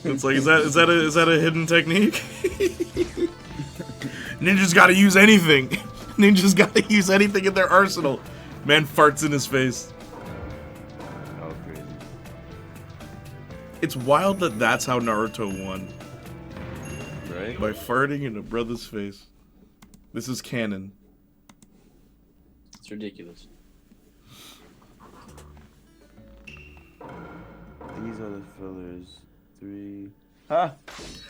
It's like, is that a hidden technique? Ninjas gotta use anything. Ninjas gotta use anything in their arsenal. Man farts in his face. Oh, crazy. It's wild that that's how Naruto won. Right? By farting in a brother's face. This is canon. It's ridiculous. These are the fillers. 3. Huh?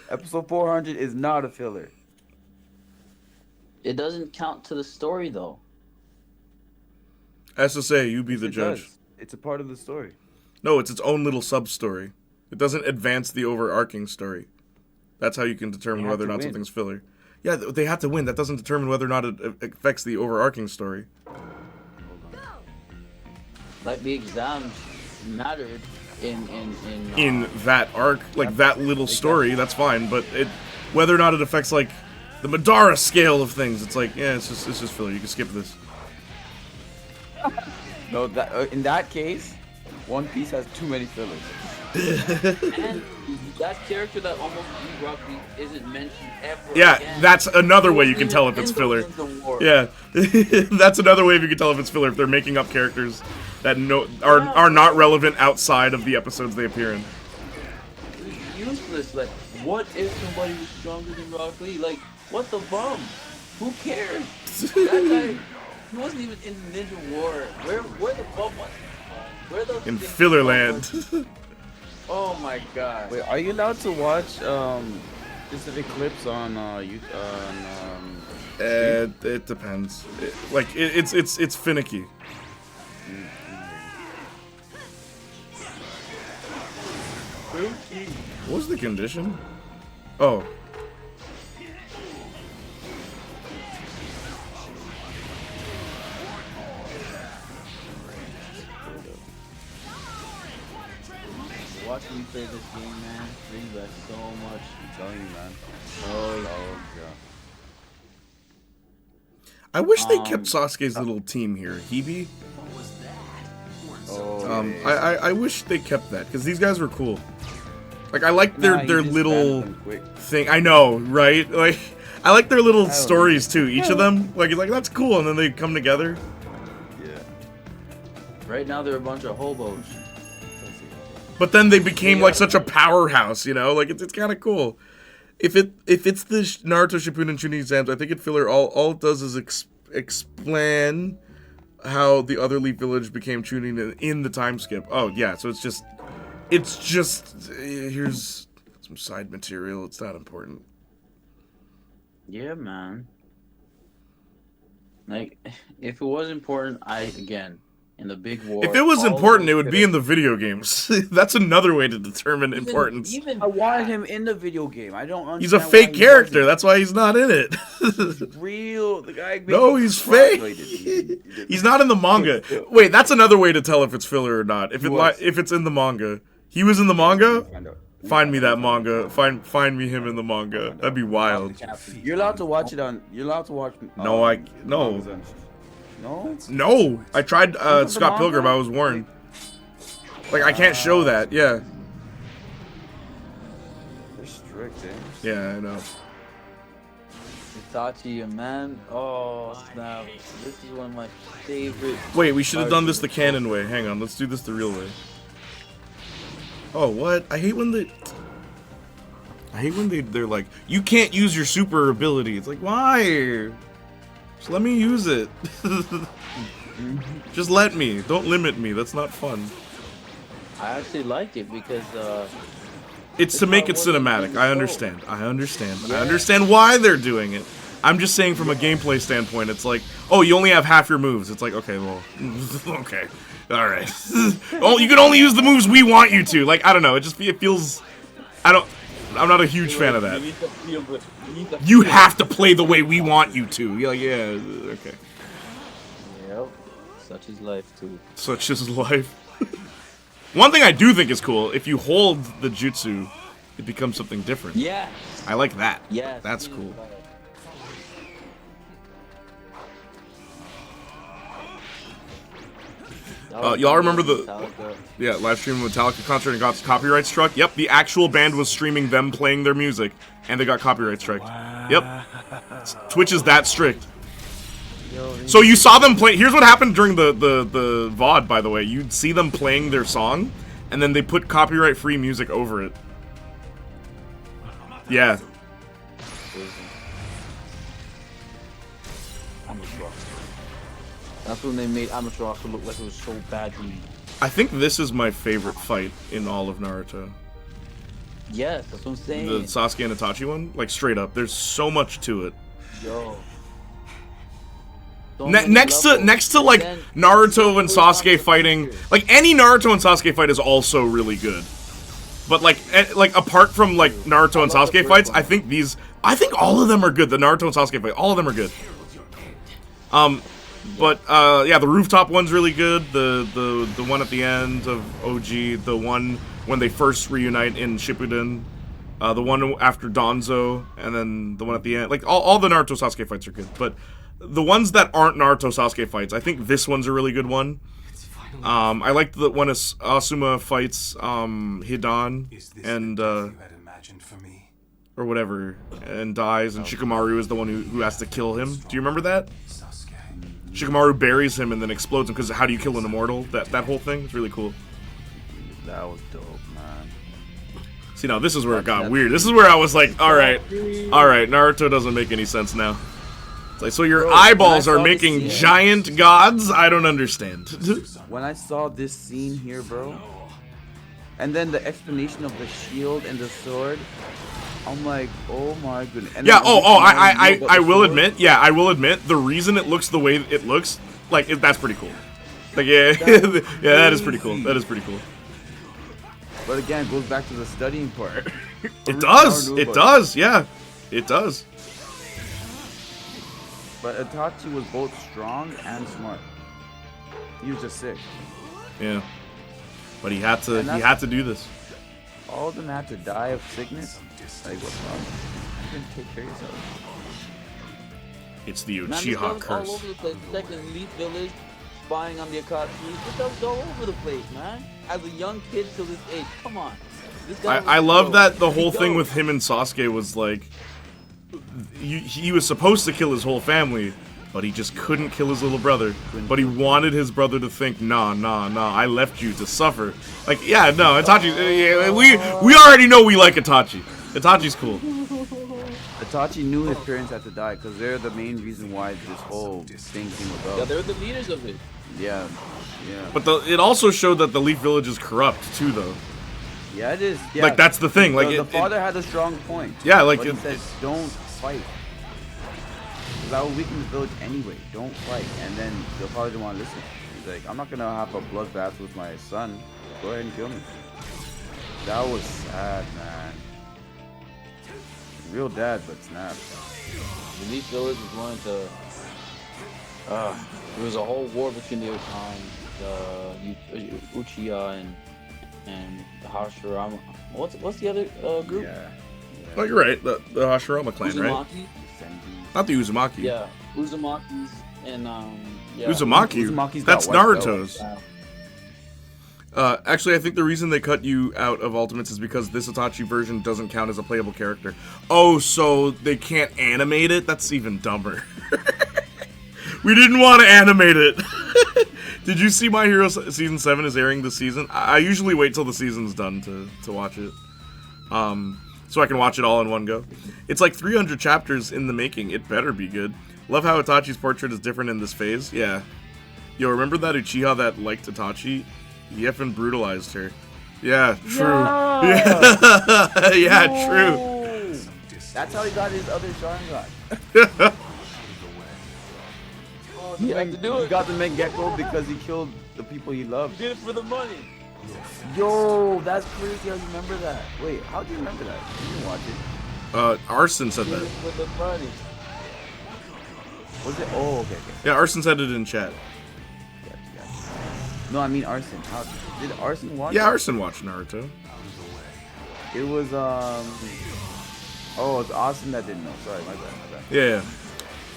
Episode 400 is not a filler. It doesn't count to the story though. SSA, you be the It judge. does. It's a part of the story. No, it's its own little sub-story. It doesn't advance the overarching story. That's how you can determine They whether or have not to win. something's filler. Yeah, they have to win. That doesn't determine whether or not it affects the overarching story. Like the exams mattered In that arc, like that little story, that's fine. But whether or not it affects like the Madara scale of things, it's like, yeah, it's just filler. You can skip this. No, that in that case, One Piece has too many fillers. and that character that almost beat Rock Lee isn't mentioned ever. Yeah, again. that's another way you can tell if it's filler. Yeah, that's another way you can tell if it's filler, if they're making up characters that are not relevant outside of the episodes they appear in. It's useless. Like, what if somebody was stronger than Rock Lee? Like, what the bum? Who cares? That guy, he wasn't even in Ninja War. Where the bum was? Where the In filler land. Oh my god. Wait, are you allowed to watch specific clips on It depends. It's finicky. What was the condition? Oh. Watching you play this game, man, brings back so much. I'm telling you, man. Oh, yeah. I wish they kept Sasuke's little team here. Hebe? Oh, I wish they kept that, because these guys were cool. Like, I like their little thing. I know, right? Like, I like their little stories, too. Each of them. Like, it's like, that's cool, and then they come together. Yeah. right now they're a bunch of hobos. But then they became like such a powerhouse, you know? Like it's kind of cool. If it's the Naruto Shippuden Chunin exams, I think it all it does is explain how the other Leaf Village became Chunin in the time skip. Oh yeah, so it's just here's some side material. It's not important. Yeah, man. Like, if it was important, in the big war. If it was important, it would be in the video games. That's another way to determine importance. Even I wanted him in the video game. I don't understand. He's a fake character. That's why he's not in it. He's real. The guy. No, he's fake. He's not in the manga. Wait, that's another way to tell if it's filler or not. If it's in the manga, he was in the manga. Find me that manga. Find me him in the manga. That'd be wild. You're allowed to watch it on. You're allowed to watch. No. No, I tried Scott Pilgrim. I was warned. Like I can't show that. Yeah. They're strict, eh? Yeah, I know. Itachi, man. Oh snap! This is one of my favorite. Wait, we should have done this the canon way. Hang on, let's do this the real way. Oh, what? I hate when they're like, you can't use your super ability. It's like, why? Just let me use it. Just let me. Don't limit me. That's not fun. I actually like it because it's to make it cinematic. I understand. I understand why they're doing it. I'm just saying from a gameplay standpoint, it's like, oh, you only have half your moves. It's like, okay, well, okay. All right. Oh, you can only use the moves we want you to. Like, I don't know. It feels. I'm not a huge fan of that. You have to play the way we want you to. You're like, yeah, okay. Yep. Such is life too. Such is life. One thing I do think is cool, if you hold the jutsu, it becomes something different. Yeah. I like that. Yeah. That's cool. Y'all remember the live stream of Metallica concert and got copyright struck? Yep, the actual band was streaming them playing their music, and they got copyright struck. Wow. Yep, Twitch is that strict. So you saw them play. Here's what happened during the VOD, by the way. You'd see them playing their song, and then they put copyright-free music over it. Yeah. That's when they made Amateur also look like it was so badly. I think this is my favorite fight in all of Naruto. Yes, that's what I'm saying. The Sasuke and Itachi one? Like, straight up. There's so much to it. Yo. Next to like Naruto and Sasuke fighting, like any Naruto and Sasuke fight is also really good. But like apart from like Naruto and Sasuke fights, I think all of them are good. The Naruto and Sasuke fight, all of them are good. But yeah, the rooftop one's really good. The one at the end of OG, the one when they first reunite in Shippuden, the one after Danzo, and then the one at the end. Like all the Naruto Sasuke fights are good, but the ones that aren't Naruto Sasuke fights, I think this one's a really good one. I like the one as Asuma fights Hidan and or whatever, and dies, and Shikamaru is the one who has to kill him. Do you remember that? Shikamaru buries him and then explodes him because how do you kill an immortal? That whole thing. It's really cool. That was dope, man. See, now this is where it got weird. This is where I was like, all right, Naruto doesn't make any sense now. It's like, so your eyeballs are making giant gods? I don't understand. When I saw this scene here, bro, and then the explanation of the shield and the sword, I'm like, oh my goodness. And yeah, I will admit, I will admit, the reason it looks the way it looks, like, that's pretty cool. Like, yeah, yeah, that is pretty cool. That is pretty cool. But again, it goes back to the studying part. It does. It does. Yeah, it does. But Itachi was both strong and smart. He was just sick. Yeah. But he had to do this. All of them had to die of sickness. Like, what's wrong? You can take care of yourself. It's the Man, Uchiha curse. All over the place. Second Leaf Village, spying on the Akashi. This stuff's all over the place, man. As a young kid till this age, come on. This guy I love that the whole thing with him and Sasuke was like, he was supposed to kill his whole family, but he just couldn't kill his little brother. But he wanted his brother to think, nah, I left you to suffer. Like, yeah, no, Itachi, we already know we like Itachi. Itachi's cool. Itachi knew his parents had to die because they're the main reason why this whole thing came about. Yeah, they're the leaders of it. Yeah, yeah. But it also showed that the Leaf Village is corrupt too, though. Yeah, it is. Yeah. Like, that's the thing. Like, the father had a strong point. Yeah, like, but he said, don't fight. Because I will weaken the village anyway. Don't fight. And then the father didn't want to listen. He's like, I'm not gonna have a bloodbath with my son. Go ahead and kill me. That was sad, man. Real dad, but snap. The Leaf Village was going to. There was a whole war between the Uchiha and the Hashirama. What's the other group? Yeah. Oh, you're right. The Hashirama clan, Uzumaki? right? Not the Uzumaki. Yeah, Uzumaki's and yeah. Uzumaki. That's Naruto's. Actually, I think the reason they cut you out of Ultimates is because this Itachi version doesn't count as a playable character. Oh, so they can't animate it? That's even dumber. We didn't want to animate it. Did you see My Hero Season 7 is airing this season? I usually wait till the season's done to watch it. So I can watch it all in one go. It's like 300 chapters in the making. It better be good. Love how Itachi's portrait is different in this phase. Yeah. Yo, remember that Uchiha that liked Itachi? He effing brutalized her. Yeah, true. Yeah, yeah, true. That's how he got his other Sharingan. He had to do it. He got the Mengekko because he killed the people he loved. Did it for the money. Yo, that's crazy how you remember that. Wait, how do you remember that? You didn't watch it. Arson said that. Did it for the money. Was it? Oh, okay. Yeah, Arson said it in chat. No, I mean Arson. How did Arson watch? Yeah, Arson watched Naruto. It was oh, it's Austin that didn't know. Sorry, my bad. Yeah.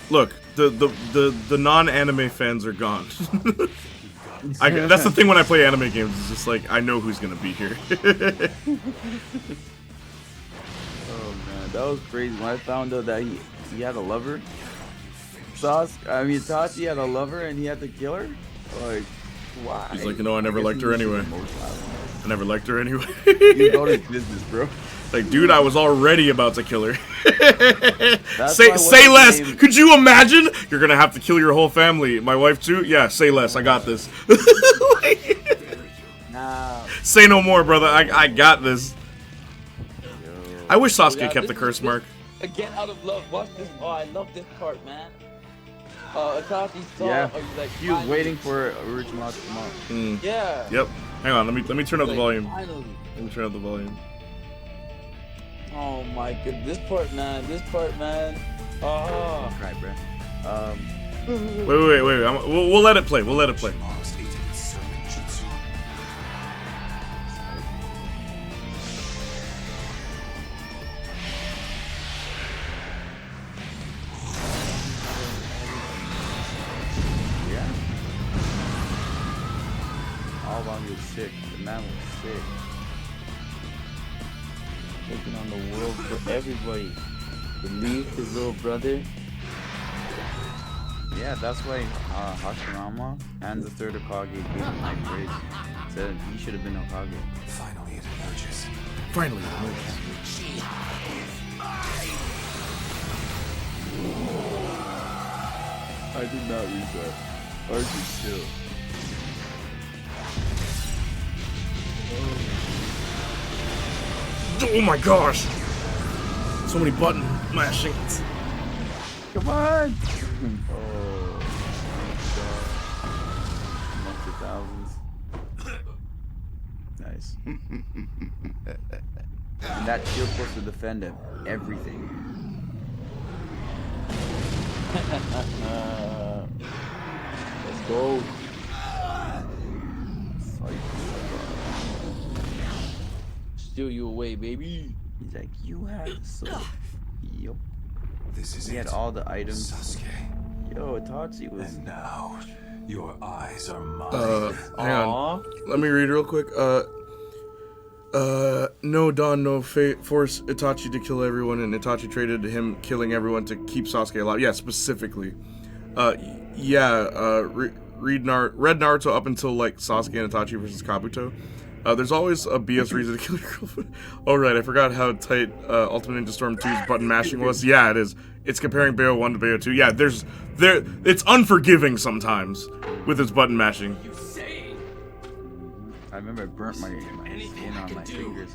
Look, the non-anime fans are gone. That's the thing when I play anime games. It's just like I know who's gonna be here. Oh man, that was crazy when I found out that he had a lover. Itachi had a lover and he had to kill her. Like, why? He's like, you know, I never liked her anyway. I never liked her anyway. You know his business, bro. Like, dude, I was already about to kill her. Say less. Could you imagine? You're gonna have to kill your whole family. My wife too? Yeah, say less. I got this. Nah. Say no more, brother. I got this. I wish Sasuke kept the curse mark. Again, out of love. Watch this. Oh, I love this part, man. Itachi saw. Yeah. Like, He was finally. waiting for Orochimaru to come out. Yeah. Yep. Hang on, let me turn up the Like, volume. Finally. Let me turn up the volume. Oh my god, this part, man. Oh. Cry, bro. Wait. We'll let it play. We'll let it play. Lost its servant jutsu. Yeah. All along was sick. The man was sick. Taking on the world for everybody. To leave his little brother. Yeah, that's why Hashirama and the third Hokage gave him high praise. Said he should have been Hokage. Finally, it emerges. Finally. I did not read that. Archie chill. Oh my gosh! So many button mashings. Come on! Oh, amongst the thousands. Nice. And that shield supposed to defend him. Everything. Let's go. Steal you away, baby. He's like, you had the sword. Yup. This is He had it. all the items. Sasuke. Yo, Itachi was. And now, your eyes are mine. Hang on. Let me read real quick. No dawn, no fate forced Itachi to kill everyone, and Itachi traded him killing everyone to keep Sasuke alive. Yeah, specifically. Read Naruto up until, like, Sasuke and Itachi versus Kabuto. There's always a BS reason to kill your girlfriend. Oh, right, I forgot how tight Ultimate Ninja Storm 2's button mashing was. Yeah, it is. It's comparing Bayo 1 to Bayo 2. Yeah, it's unforgiving sometimes with its button mashing. I remember it burnt my skin on my fingers.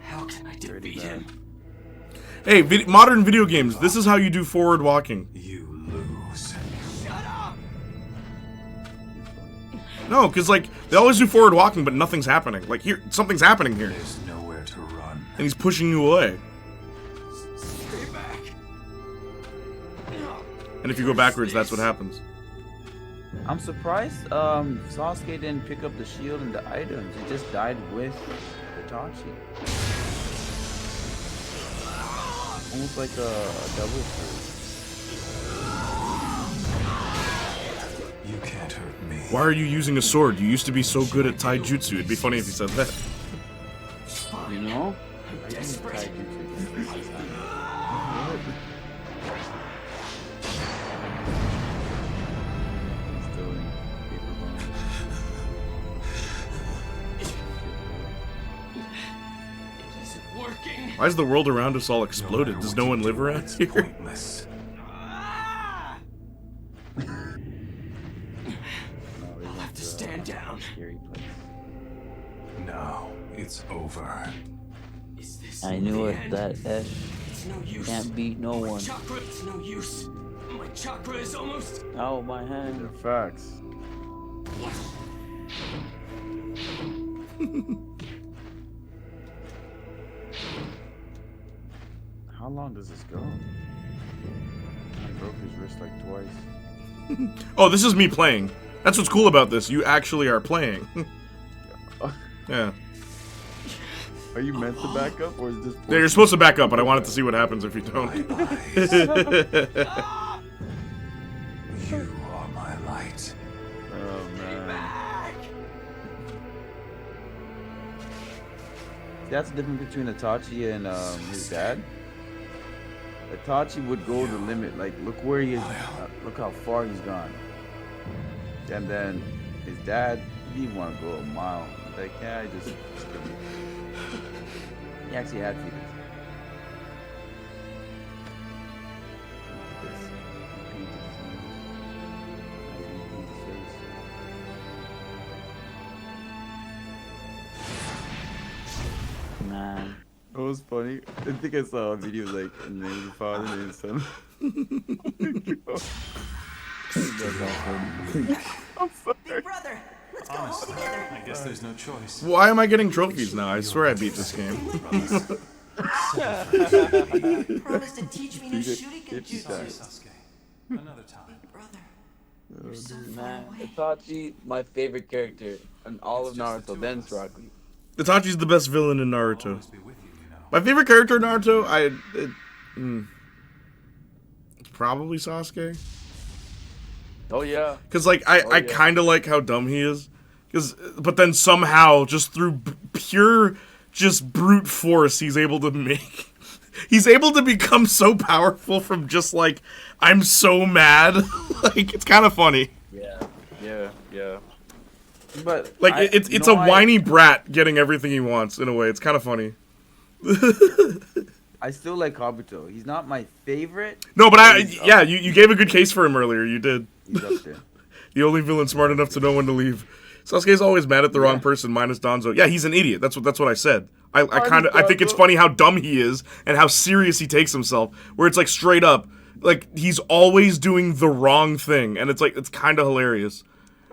How can I defeat him? Hey, modern video games, this is how you do forward walking. You lose. No, because, like, they always do forward walking, but nothing's happening. Like, here, something's happening here. There's nowhere to run. And he's pushing you away. Stay back. And if you go backwards, that's what happens. I'm surprised Sasuke didn't pick up the shield and the items. He just died with Itachi. Almost like a double sword. You can't hurt me. Why are you using a sword? You used to be so good at taijutsu. It'd be funny if he said that. You know? I'm desperate. It isn't working. Why is the world around us all exploded? Does no one live around It's here? pointless. I'll have to stand down. Scary place. Now it's over. Is this I knew the it. end? That Ash It's no use. can't beat no My one. chakra, it's no use. My chakra is almost. Out my hand. They're facts. How long does this go? I broke his wrist like twice. Oh, this is me playing. That's what's cool about this. You actually are playing. Yeah. Are you meant to back up, or is this? Yeah, you're supposed to back up, but I wanted to see what happens if you don't. You are my light. Oh man. That's the difference between Itachi and his dad. Itachi would go the limit, like look where he is, look how far he's gone. And then his dad, he didn't want to go a mile. He's like, yeah, I just kill me. He actually had feelings. This, he painted his nose. Now he's gonna paint his face. Man. It was was funny? I think I saw a video like in the name of the father and the son. I'm sorry. Big brother, let's go home together. I guess there's no choice. Why am I getting trophies now? I swear I beat this game. Promise to teach me no Sorry, shuriken jutsu. Sasuke. Another time. Brother, you're so far Man, away. Itachi, my favorite character in all of Naruto, then it's Rock Lee. Itachi's the best villain in Naruto. Always be with you, you know. My favorite character in Naruto, it's probably Sasuke. Oh yeah. Cause like I kind of like how dumb he is. But then somehow just through pure just brute force he's able to become so powerful from just like I'm so mad. Like it's kind of funny. Yeah. But Like it's a whiny brat getting everything he wants in a way. It's kind of funny. I still like Kabuto. He's not my favorite. No, but you gave a good case for him earlier. You did. He's up there. The only villain smart enough to know when to leave. Sasuke's always mad at the wrong person, minus Danzo. Yeah, he's an idiot. That's what I said. I think it's funny how dumb he is and how serious he takes himself. Where it's like straight up, like he's always doing the wrong thing, and it's like it's kind of hilarious.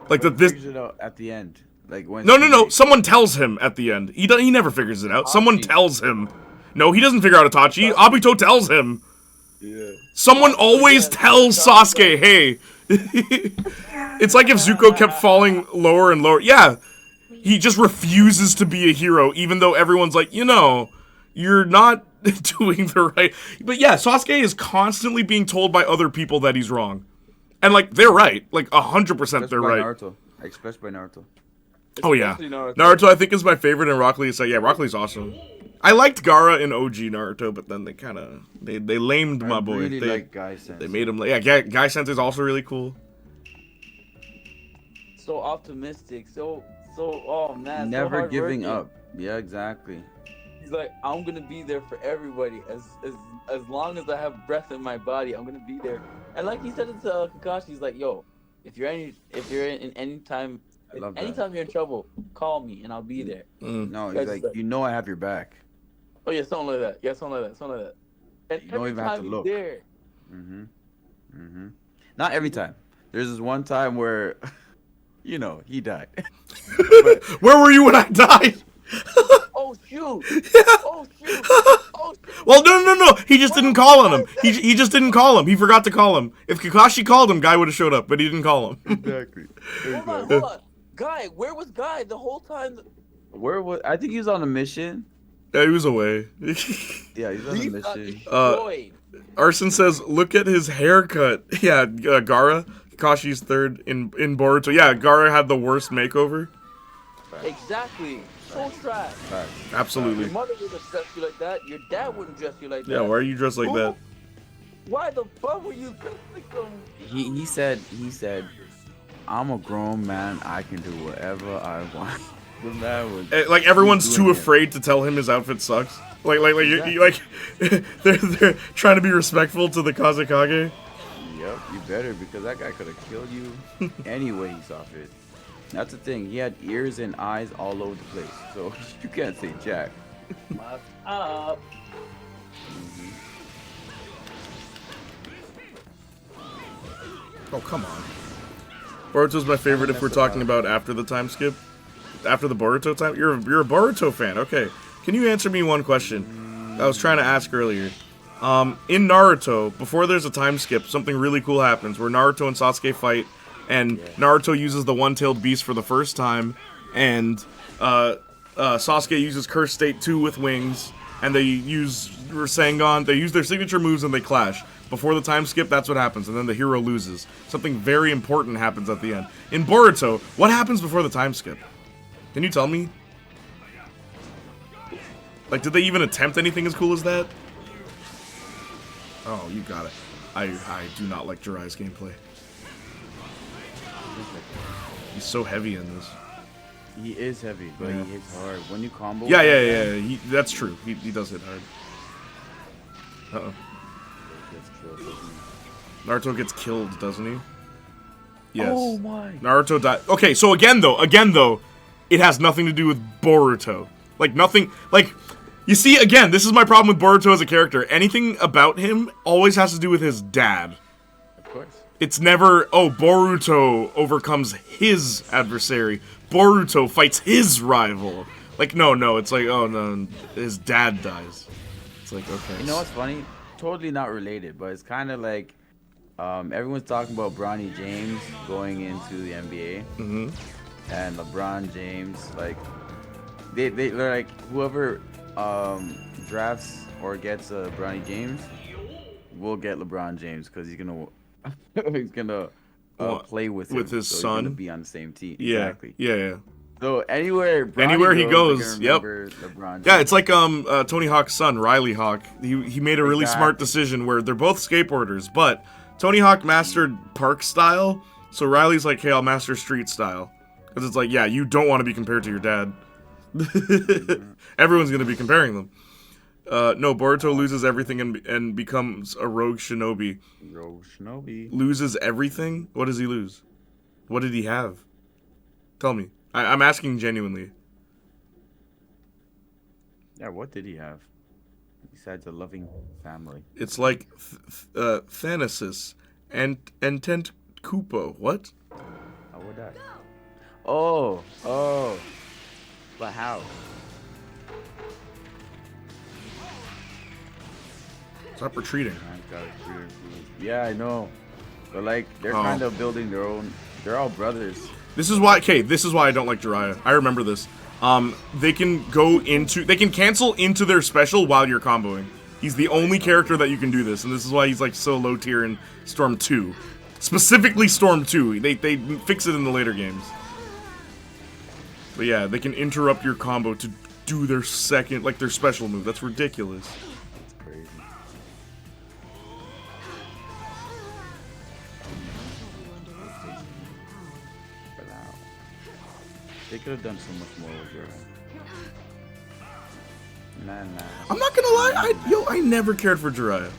Like He figures it out at the end. Like when No. Someone tells him at the end. He never figures it out. Someone tells him. No, he doesn't figure out Itachi. Obito tells him. Yeah. Someone always tells Sasuke, hey. It's like if Zuko kept falling lower and lower. Yeah, he just refuses to be a hero, even though everyone's like, you're not doing the right. But yeah, Sasuke is constantly being told by other people that he's wrong. And like, they're right. Like, 100% they're right. Naruto. Expressed by Naruto. Oh yeah. Naruto I think is my favorite, and Rock Lee is Rock Lee's awesome. I liked Gaara in OG Naruto, but then they lamed my boy. Really like Guy Sensei. They made him Guy Sensei's also really cool. So optimistic, so oh man, Never so giving hardworking. up. Yeah, exactly. He's like, I'm gonna be there for everybody as long as I have breath in my body. I'm gonna be there. And like he said it to Kakashi, he's like, yo, if you're in any time, anytime you're in trouble, call me and I'll be there. No, he's like, I have your back. Oh yeah, something like that. Yeah, something like that. And You don't even have to look. There. Not every time. There's this one time where, he died. Where were you when I died? Oh shoot! Yeah. Oh shoot! Oh shoot! Well, no. He just didn't call on him. He just didn't call him. He forgot to call him. If Kakashi called him, Guy would have showed up, but he didn't call him. Exactly. Hold on. Guy, where was Guy the whole time? I think he was on a mission. Yeah, he was away. Yeah, he's on a mission. Arson says, look at his haircut. Yeah, Gaara, Kakashi's third in Boruto. Yeah, Gaara had the worst makeover. Exactly. So trash. Absolutely. Your mother wouldn't dress you like that. Your dad wouldn't dress you like that. Yeah, why are you dressed like that? Why the fuck were you dressed like them? He said, I'm a grown man. I can do whatever I want. The man was Like everyone's too afraid to tell him his outfit sucks. Like they're trying to be respectful to the Kazekage. Yep, you better, because that guy could have killed you anyway he saw fit. That's the thing. He had ears and eyes all over the place, so you can't say jack. What's up? Oh, come on. Boruto's my favorite if we're talking about after the time skip. After the Boruto time? You're a Boruto fan. Okay. Can you answer me one question I was trying to ask earlier? In Naruto, before there's a time skip, something really cool happens where Naruto and Sasuke fight, and Naruto uses the one-tailed beast for the first time, and Sasuke uses Curse State 2 with wings, and they use Rasengan, they use their signature moves and they clash. Before the time skip, that's what happens, and then the hero loses. Something very important happens at the end. In Boruto, what happens before the time skip? Can you tell me? Like, did they even attempt anything as cool as that? Oh, you got it. I do not like Jiraiya's gameplay. He's so heavy in this. He is heavy, but he hits hard. When you combo... Yeah. That's true. He does hit hard. Uh-oh. Naruto gets killed, doesn't he? Yes. Oh my. Naruto died. Okay, so again though, it has nothing to do with Boruto. Like nothing. Like You see, again, this is my problem with Boruto as a character. Anything about him always has to do with his dad. Of course. It's never, oh, Boruto overcomes his adversary. Boruto fights his rival. Like, no, it's like, oh, no, his dad dies. It's like, okay. You know what's funny? Totally not related, but it's kind of like everyone's talking about Bronny James going into the NBA. Mm-hmm. And LeBron James, like, they're like, whoever drafts or gets Bronny James will get LeBron James because he's gonna play with him, his so son. He's gonna be on the same team. Yeah, Exactly. yeah. So anywhere he goes, yep. Yeah, it's like Tony Hawk's son, Riley Hawk. He made a really smart decision where they're both skateboarders, but Tony Hawk mastered park style, so Riley's like, hey, I'll master street style. Because it's like, yeah, you don't want to be compared to your dad. Everyone's going to be comparing them. No, Boruto loses everything and becomes a rogue shinobi. Rogue shinobi. Loses everything? What does he lose? What did he have? Tell me. I'm asking genuinely. Yeah, what did he have? Besides a loving family. It's like Thanasis and Tent Kupo. What? How would that? Oh. But how? Stop retreating. Yeah, I know. But like, they're kind of building their own. They're all brothers. This is why. Okay, this is why I don't like Jiraiya. I remember this. They can cancel into their special while you're comboing. He's the only character that you can do this, and this is why he's like so low tier in Storm 2. Specifically Storm 2. They fix it in the later games. But yeah, they can interrupt your combo to do their second, like their special move. That's ridiculous. That's crazy. They could have done so much more with Jiraiya. Nah. I'm not gonna lie, I never cared for Jiraiya.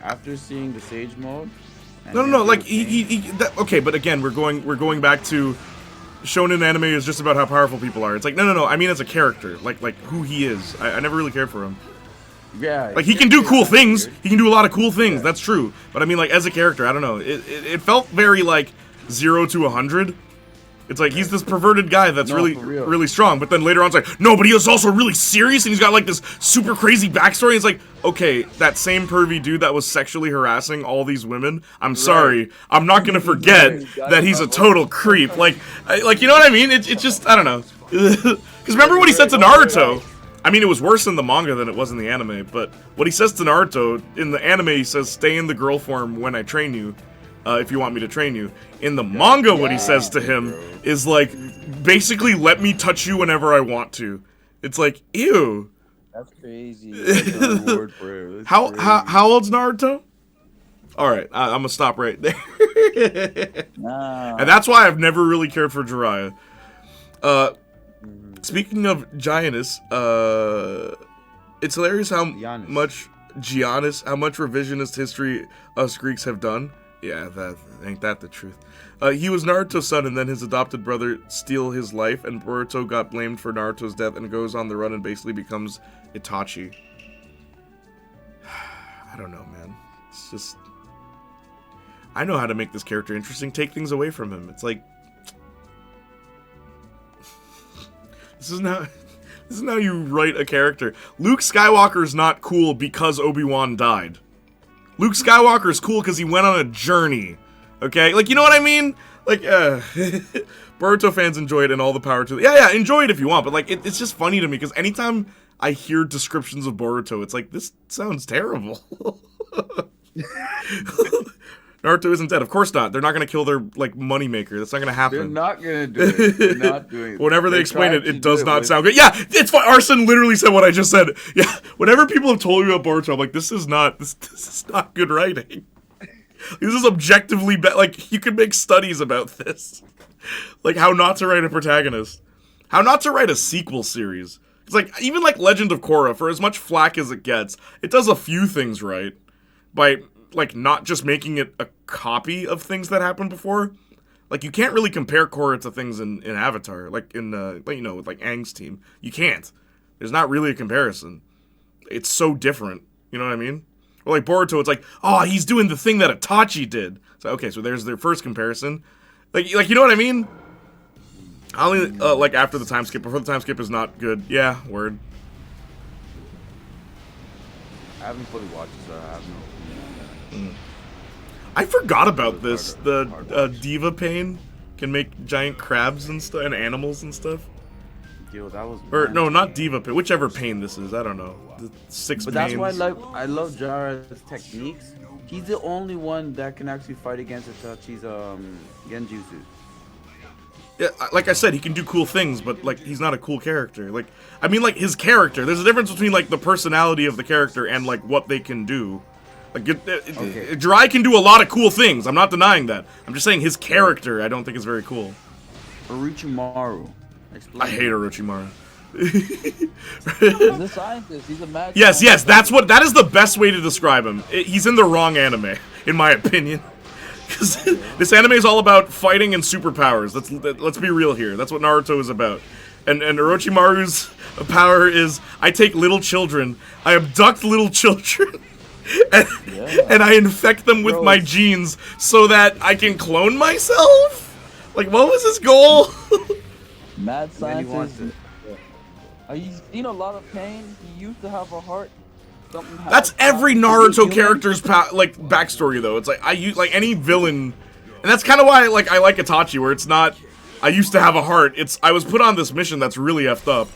After seeing the Sage mode. No, like okay, but again, we're going back to shonen anime is just about how powerful people are. It's like no. I mean, as a character, like who he is. I never really cared for him. Yeah. Like he can do cool things. He can do a lot of cool things. Yeah. That's true. But I mean, like as a character, I don't know. It felt very like 0 to 100. It's like he's this perverted guy that's really strong, but then later on it's like, no, but he was also really serious and he's got like this super crazy backstory. It's like, okay, that same pervy dude that was sexually harassing all these women, I'm sorry, I'm not gonna forget that he's a total creep. Like you know what I mean? It's just, I don't know. Because remember what he said to Naruto? I mean, it was worse in the manga than it was in the anime, but what he says to Naruto, in the anime he says, stay in the girl form when I train you. If you want me to train you. In the manga, what he says to him is like, basically, let me touch you whenever I want to. It's like, ew. That's crazy. How old's Naruto? All right, I'm gonna stop right there. And that's why I've never really cared for Jiraiya. Speaking of Giannis, it's hilarious how much revisionist history us Greeks have done. Yeah, ain't that the truth. He was Naruto's son, and then his adopted brother steal his life, and Boruto got blamed for Naruto's death and goes on the run and basically becomes Itachi. I don't know, man. It's just... I know how to make this character interesting. Take things away from him. It's like... This isn't how you write a character. Luke Skywalker's not cool because Obi-Wan died. Luke Skywalker is cool because he went on a journey, okay? Like, you know what I mean? Like, Boruto fans enjoy it and all the power to them. Yeah, enjoy it if you want, but, like, it's just funny to me because anytime I hear descriptions of Boruto, it's like, this sounds terrible. Naruto isn't dead. Of course not. They're not going to kill their, like, moneymaker. That's not going to happen. They're not going to do it. They're not doing it. Whenever they explain it, it does not sound good. Yeah, it's fine. Arsene literally said what I just said. Yeah, whenever people have told me about Boruto, I'm like, this is not good writing. This is objectively bad. Like, you could make studies about this. Like, how not to write a protagonist. How not to write a sequel series. It's like, even like Legend of Korra, for as much flack as it gets, it does a few things right. By... like, not just making it a copy of things that happened before. Like, you can't really compare Korra to things in Avatar, like in, you know, like Aang's team. You can't. There's not really a comparison. It's so different. You know what I mean? Or like Boruto, it's like, oh, he's doing the thing that Itachi did. So okay, so there's their first comparison. Like you know what I mean? I only like after the time skip. Before the time skip is not good. Yeah, word. I haven't fully watched it, so I have no opinion on that. I forgot about this. The Diva Pain can make giant crabs and stuff, and animals and stuff. Yo, that was. Or no, not Diva Pain. Whichever pain this is, I don't know. The 6 But pains. that's why I love Jiraiya's techniques. He's the only one that can actually fight against Itachi's genjutsu. Yeah, like I said, he can do cool things, but like he's not a cool character. Like I mean, like his character. There's a difference between like the personality of the character and like what they can do. Like Jiraiya can do a lot of cool things. I'm not denying that. I'm just saying his character I don't think is very cool. Orochimaru. Explain. I hate Orochimaru. He's a scientist. He's a mad Yes, scientist. that is the best way to describe him. He's in the wrong anime, in my opinion. Because this anime is all about fighting and superpowers. Let's be real here. That's what Naruto is about. And Orochimaru's power is, I take little children, I abduct little children, and I infect them with my genes so that I can clone myself? Like, what was his goal? Mad scientist. Are you seen a lot of pain? He used to have a heart. That's every Naruto character's like backstory though. It's like I use like any villain, and that's kind of why I like Itachi, where it's not I used to have a heart. It's I was put on this mission that's really effed up.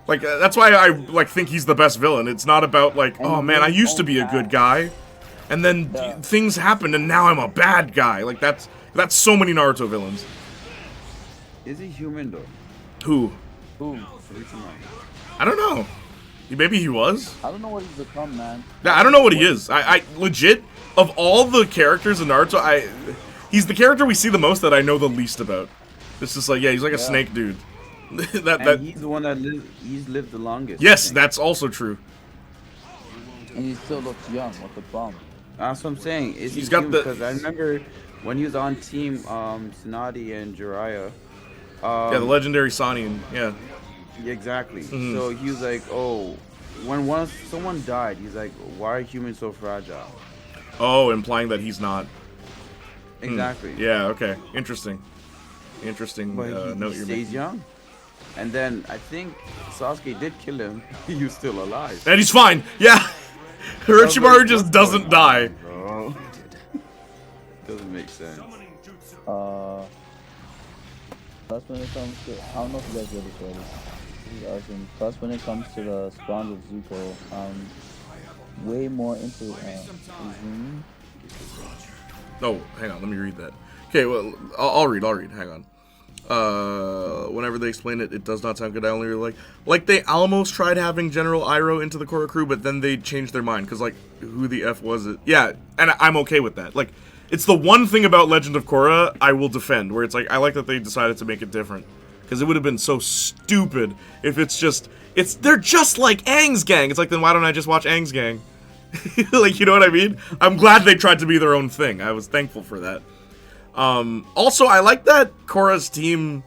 Like that's why I like think he's the best villain. It's not about like, oh man, I used to be a good guy, and then things happened and now I'm a bad guy. Like that's so many Naruto villains. Is he human though? Who? I don't know. Maybe he was. I don't know what he's become, man. Yeah, I don't know what he is. I legit, of all the characters in Naruto, he's the character we see the most that I know the least about. It's just like, yeah, he's like a snake dude. And he's the one that he's lived the longest. Yes, that's also true. And he still looks young. What the bum? That's what I'm saying. He's got the. Because I remember when he was on team Tsunade and Jiraiya. Yeah, the legendary Sannin. Yeah. Exactly. So he was like, oh, when someone died, he's like, why are humans so fragile? Oh, implying that he's not. Exactly. Yeah. Okay. Interesting. Interesting But note he you're stays making. young. And then I think Sasuke did kill him. He was still alive. And he's fine. Yeah. Orochimaru just doesn't die. Bro. Doesn't make sense. Plus when it comes to, I don't know if you guys read this already. Plus when it comes to the spawns of Zuko, way more into Izumi. Oh, hang on. Let me read that. Okay, well, I'll read. Hang on. Whenever they explain it, it does not sound good. I only really like they almost tried having General Iroh into the Korra crew, but then they changed their mind because like who the F was it? Yeah, and I'm okay with that. Like it's the one thing about Legend of Korra I will defend, where it's like I like that they decided to make it different because it would have been so stupid if they're just like Aang's gang. It's like then why don't I just watch Aang's gang? Like you know what I mean? I'm glad they tried to be their own thing. I was thankful for that. Also, I like that Korra's team,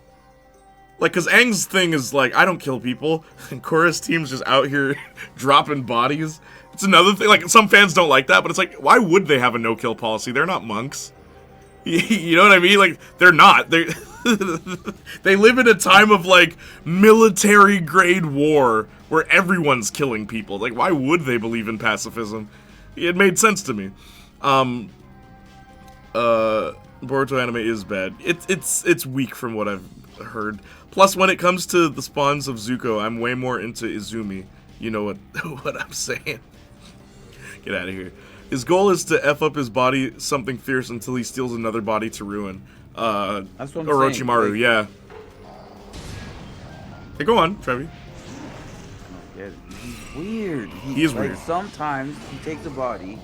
like, cause Aang's thing is like, I don't kill people, and Korra's team's just out here dropping bodies. It's another thing, like, some fans don't like that, but it's like, why would they have a no-kill policy? They're not monks. You know what I mean? Like, they're not. They live in a time of, like, military-grade war, where everyone's killing people. Like, why would they believe in pacifism? It made sense to me. Boruto anime is bad. It's weak from what I've heard. Plus, when it comes to the spawns of Zuko, I'm way more into Izumi. You know what I'm saying? Get out of here. His goal is to F up his body something fierce until he steals another body to ruin. That's what I'm Orochimaru, saying. yeah. Hey, go on, Trevi. Yeah, he's weird. He is weird. Sometimes he takes a body.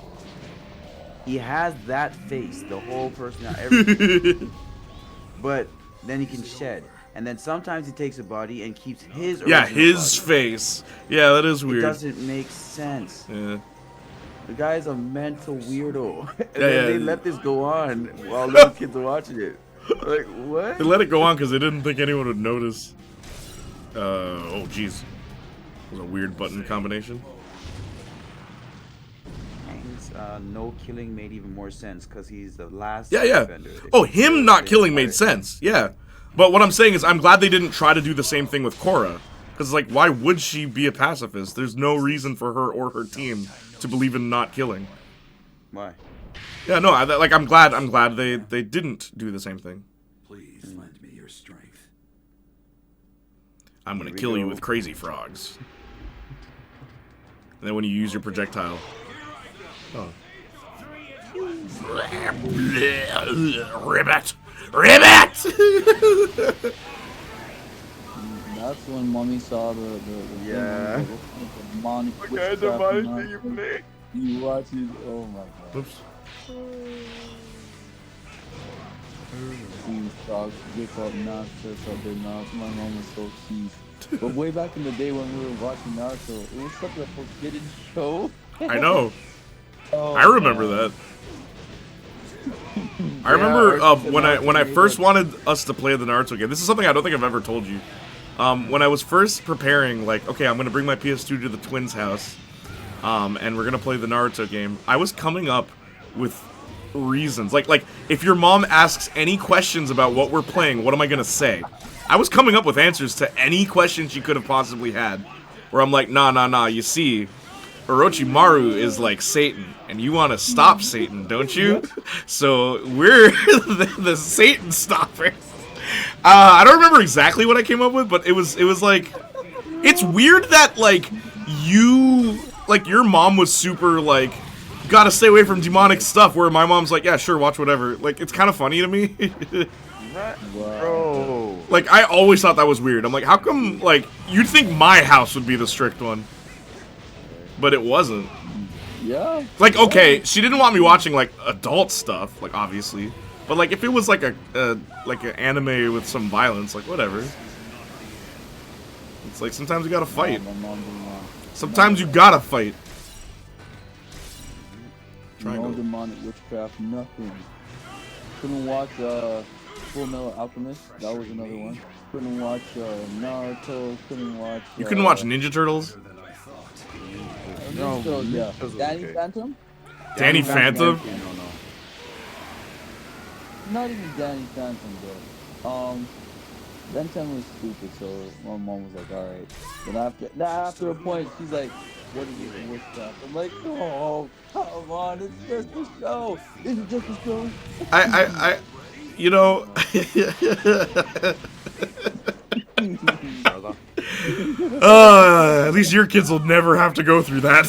He has that face, the whole person, everything. But then he can shed. And then sometimes he takes a body and keeps his his body. face. Yeah, that is weird. It doesn't make sense. Yeah. The guy's a mental weirdo. And Yeah, then yeah. they let this go on while little kids are watching it. Like, what? They let it go on because they didn't think anyone would notice. Oh, jeez. was a weird button combination. Aang's no killing made even more sense because he's the last Yeah, yeah. defender. Oh, him not killing made sense. Yeah. But what I'm saying is I'm glad they didn't try to do the same thing with Korra. Because, like, why would she be a pacifist? There's no reason for her or her team to believe in not killing. Why? Yeah, no, I'm glad they didn't do the same thing. Please lend me your strength. I'm gonna Here we kill you go. with crazy frogs. And then when you use your projectile. Oh. Ribbit! Ribbit! That's when mommy saw the Yeah. thing, the demonic witchcraft nonsense. You watch it, oh my god. Oops. These frogs rip up nonsense out their mouths. My mom was so cheesed. But way back in the day when we were watching Naruto, it was such a forbidden show. I know. Oh, I remember that. I remember when I first wanted us to play the Naruto game. This is something I don't think I've ever told you. When I was first preparing, like, okay, I'm gonna bring my PS2 to the twins' house, and we're gonna play the Naruto game. I was coming up with reasons, like if your mom asks any questions about what we're playing, what am I gonna say? I was coming up with answers to any question she could have possibly had. Where I'm like, nah. You see, Orochimaru is like Satan, and you want to stop Satan, don't you? So we're the Satan stoppers. I don't remember exactly what I came up with, but it was like, it's weird that like your mom was super like, gotta stay away from demonic stuff, where my mom's like, yeah, sure, watch whatever. Like, it's kind of funny to me. Bro. Like, I always thought that was weird. I'm like, how come, like, you'd think my house would be the strict one, but it wasn't. Yeah. Like, okay, she didn't want me watching like adult stuff, like, obviously. But like, if it was like an anime with some violence, like, whatever. It's like, sometimes you gotta fight. Sometimes you gotta fight. No demonic witchcraft, nothing. Couldn't watch Full Metal Alchemist. That was another one. Couldn't watch Naruto. Couldn't watch. You couldn't watch Ninja Turtles? No, yeah. was Danny okay. Phantom? Danny Phantom? No. Not even Danny Phantom, though. Ben 10 was stupid, so my mom was like, alright. But after a point, she's like, what is it, witchcraft? I'm like, oh, come on, it's just a show. Is it just a show? You know, at least your kids will never have to go through that.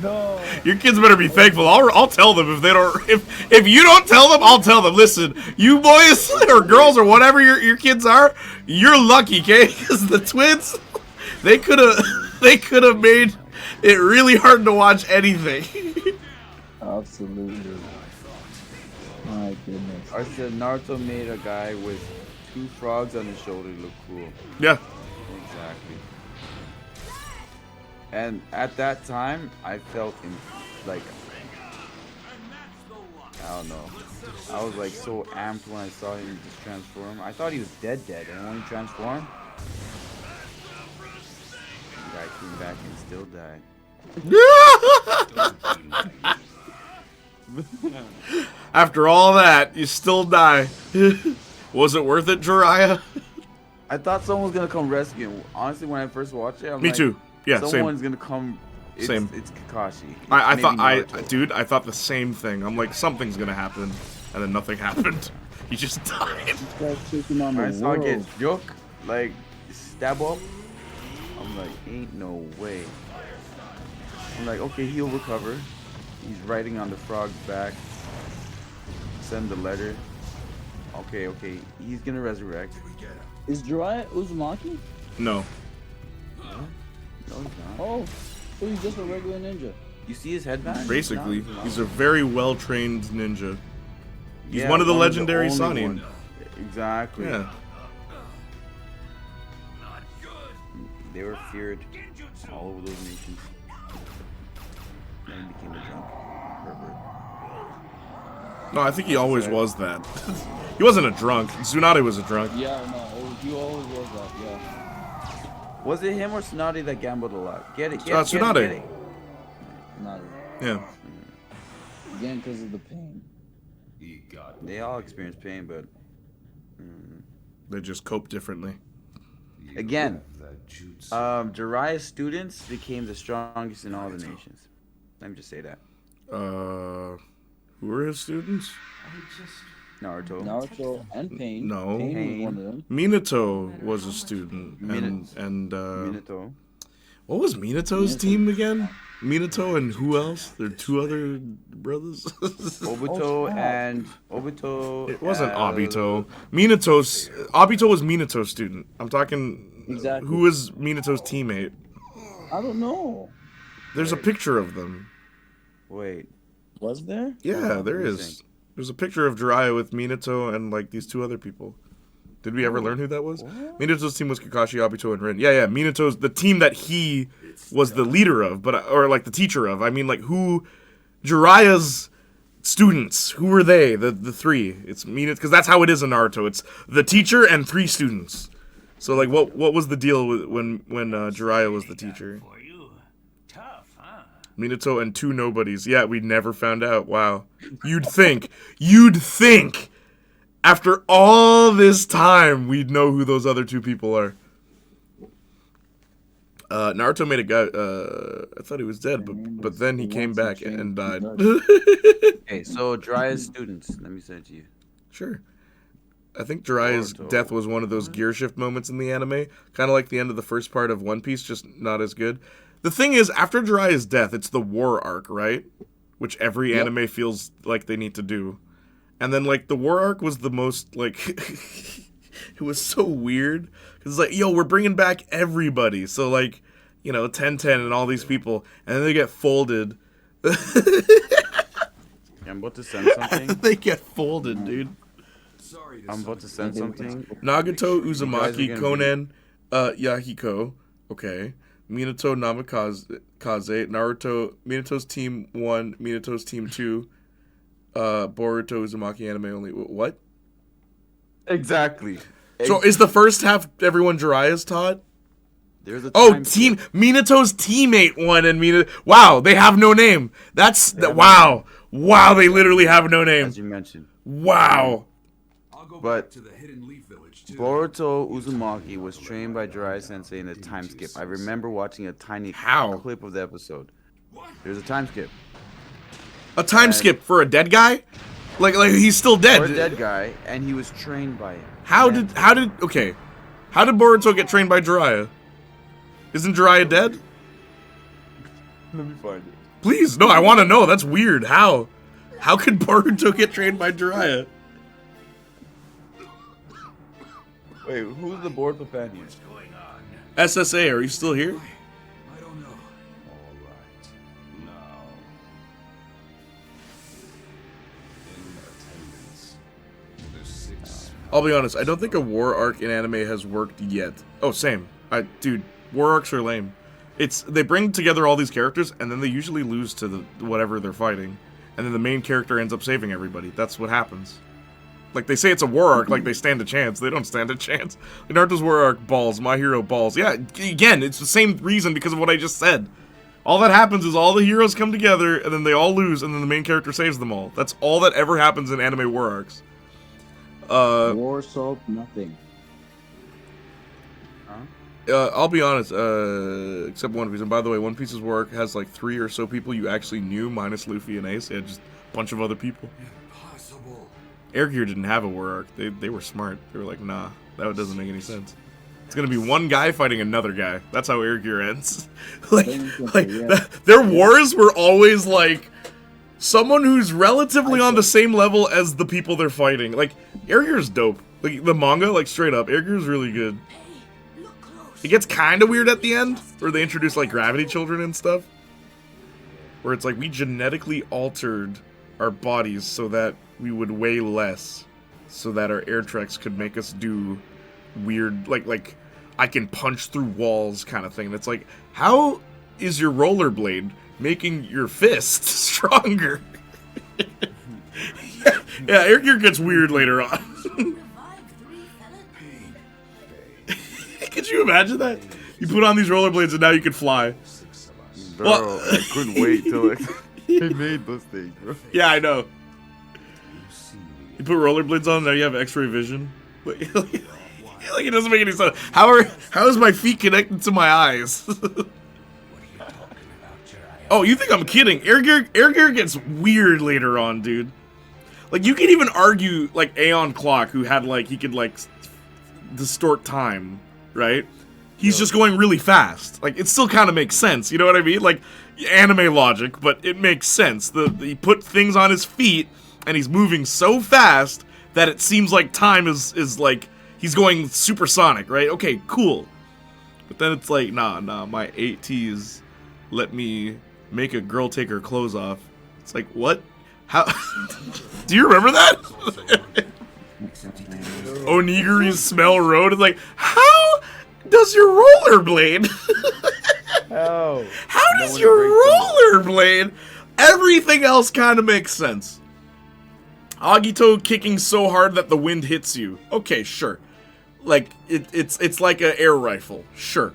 No. Your kids better be thankful. I'll tell them if they don't. If you don't tell them, I'll tell them. Listen, you boys or girls or whatever your kids are, you're lucky, okay? Because the twins, they could have made it really hard to watch anything. Absolutely. My goodness. I said Naruto made a guy with 2 frogs on his shoulder look cool. Yeah. Exactly. And at that time, I felt like, I don't know. I was like so amped when I saw him just transform. I thought he was dead, and when he transformed, the guy came back and still died. After all that, you still die. Was it worth it, Jiraiya? I thought someone was gonna come rescue him. Honestly, when I first watched it, I'm Me like, too. Yeah, someone's same. gonna come. It's, Same. It's Kakashi. I Maybe thought Naruto. I thought the same thing. I'm like, something's gonna happen, and then nothing happened. He just died. When I saw it get joke, like stab up, I'm like, ain't no way. I'm like, okay, he'll recover. He's riding on the frog's back. Send the letter. Okay, he's gonna resurrect. Is Jiraiya Uzumaki? No. No, he's not. Oh, so he's just a regular ninja. You see his headband? Basically, he's a very well-trained ninja. He's one of the legendary Sanin. Exactly. Yeah. They were feared all over those nations. Then he became a drunk pervert. No, I think he always was that. He wasn't a drunk. Tsunade was a drunk. Yeah, no, he always was that, yeah. Was it him or Tsunade that gambled a lot? Get it, Tsunade. get it. Not Yeah. again because of the pain. They all experience pain, but They just cope differently. again, Jiraiya's students became the strongest in all the nations. Let me just say that. Who are his students? Naruto and Pain. No. Pain was one of them. Minato was a student. And Minato. what was Minato's team again? Minato and who else? There are two other brothers. Obito and Obito. It wasn't Obito. Obito was Minato's student. I'm talking. Exactly. Who was Minato's teammate? I don't know. There's a picture of them. Wait. Was there? Yeah, there Let me is. think. There's a picture of Jiraiya with Minato and like these two other people. Did we ever learn who that was? Minato's team was Kakashi, Obito, and Rin. Yeah. Minato's the team that he was the leader of, or like the teacher of. I mean, like who? Jiraiya's students. Who were they? The three. It's Minato, because that's how it is in Naruto. It's the teacher and 3 students. So like, what was the deal when Jiraiya was the teacher? Minato and 2 nobodies. Yeah, we never found out. Wow. You'd think after all this time we'd know who those other 2 people are. Naruto made a guy, I thought he was dead, but then he came back and died. Okay, so Jiraiya's students. Let me send it to you. Sure. I think Jiraiya's death was one of those gear shift moments in the anime. Kind of like the end of the first part of One Piece, just not as good. The thing is, after Jiraiya's death, it's the war arc, right? Which every anime feels like they need to do. And then, like, the war arc was the most, like... it was so weird. Because it's like, yo, we're bringing back everybody. So, like, you know, 10-10 and all these people. And then they get folded. I'm about to send something. They get folded, dude. I'm about to send something. Nagato, Uzumaki, You guys are Conan, Yahiko. Okay. Minato, Namikaze, Naruto, Minato's team 1, Minato's team 2, Boruto, Uzumaki anime only. What? Exactly. So is the first half everyone Jiraiya's taught? There's a team Minato's teammate 1 and Minato. Wow, they have no name. Wow. Wow, they literally have no name. As you mentioned. Wow. But Boruto Uzumaki was trained by Jiraiya Sensei in a time skip. I remember watching a tiny clip of the episode. There's a time skip. A time skip for a dead guy? Like he's still dead. For a dead guy, and he was trained by him. How did Boruto get trained by Jiraiya? Isn't Jiraiya dead? Let me find it. Please, no, I want to know. That's weird. How could Boruto get trained by Jiraiya? Wait, who's the board companion? SSA, are you still here? I don't know. All right. Now. In attendance. The 6. I'll be honest, I don't think a war arc in anime has worked yet. Oh, same. Dude, war arcs are lame. They bring together all these characters, and then they usually lose to whatever they're fighting. And then the main character ends up saving everybody. That's what happens. Like, they say it's a war arc, like they stand a chance. They don't stand a chance. Naruto's war arc, balls. My hero, balls. Yeah, again, it's the same reason because of what I just said. All that happens is all the heroes come together, and then they all lose, and then the main character saves them all. That's all that ever happens in anime war arcs. War solved nothing. I'll be honest, except One Piece. And by the way, One Piece's war arc has like 3 or so people you actually knew, minus Luffy and Ace. They had just a bunch of other people. Impossible. Air Gear didn't have a war arc. They were smart. They were like, nah, that doesn't make any sense. It's gonna be one guy fighting another guy. That's how Air Gear ends. Their wars were always like someone who's relatively on the same level as the people they're fighting. Like, Air Gear's dope. Like, the manga, like, straight up, Air Gear's really good. It gets kind of weird at the end, where they introduce, like, gravity children and stuff. Where it's like, we genetically altered our bodies so that we would weigh less. So that our air treks could make us do weird, like, I can punch through walls kind of thing. And it's like, how is your rollerblade making your fist stronger? Yeah, Air Gear gets weird later on. Could you imagine that? You put on these rollerblades and now you can fly. Bro, Well- I couldn't wait till they made those things, bro. Yeah, I know. You put rollerblades on, now you have X-ray vision. Like, it doesn't make any sense. How is my feet connected to my eyes? Oh, you think I'm kidding? Air gear gets weird later on, dude. Like, you can even argue, like, Aeon Clock, who had, like, he could, like, distort time, right? He's just going really fast. Like, it still kind of makes sense, you know what I mean? Like, anime logic, but it makes sense. He put things on his feet, and he's moving so fast that it seems like time is like, he's going supersonic, right? Okay, cool. But then it's like, nah, my 8Ts let me make a girl take her clothes off. It's like, what? How? Do you remember that? Onigiri smell road. It's like, how does your rollerblade? How does your rollerblade? Everything else kind of makes sense. Agito kicking so hard that the wind hits you. Okay, sure. Like, it's like an air rifle. Sure.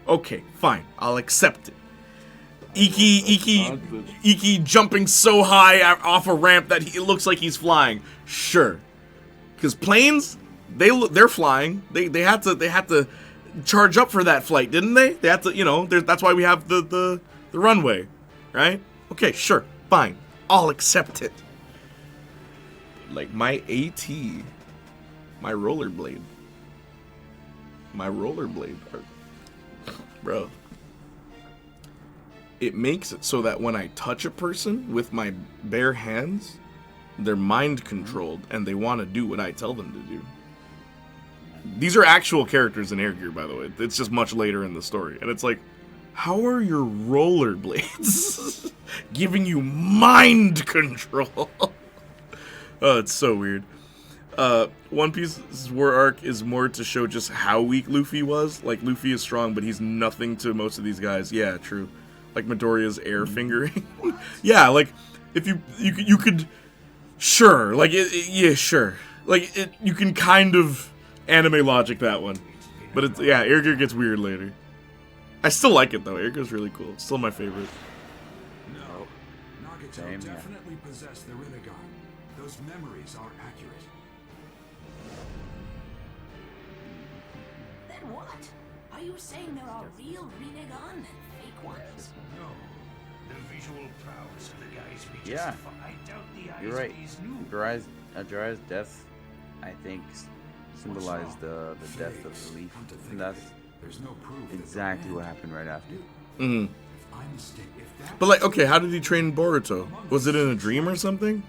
Okay, fine. I'll accept it. Iki jumping so high off a ramp that it looks like he's flying. Sure. Because planes, they're flying. They had to charge up for that flight, didn't they? They had to, you know, that's why we have the runway, right? Okay, sure. Fine. I'll accept it. Like my AT, my rollerblade, bro. It makes it so that when I touch a person with my bare hands, they're mind controlled and they want to do what I tell them to do. These are actual characters in Air Gear, by the way. It's just much later in the story. And it's like, how are your rollerblades giving you mind control? Oh, it's so weird. One Piece's war arc is more to show just how weak Luffy was. Like, Luffy is strong, but he's nothing to most of these guys. Yeah, true. Like Midoriya's air fingering. Yeah, like, if you could, sure. Like, yeah, sure. Like, you can kind of anime logic that one. But it's, yeah, Air Gear gets weird later. I still like it, though. Air Gear's really cool. It's still my favorite. No. Nagato definitely possessed the Rinnegan. Those memories are accurate. Then what? Are you saying there are real Rinnegan and fake ones? No. The visual prowess of the guys we Yeah. just fought. I doubt the eyes You're right. of these new. Jiraiya's death, I think, symbolized the death of the leaf. And that's There's no proof exactly what happened right after. Mm-hmm. if I'm mistaken. If that But, like, okay, how did he train Boruto? Was it in a dream or something?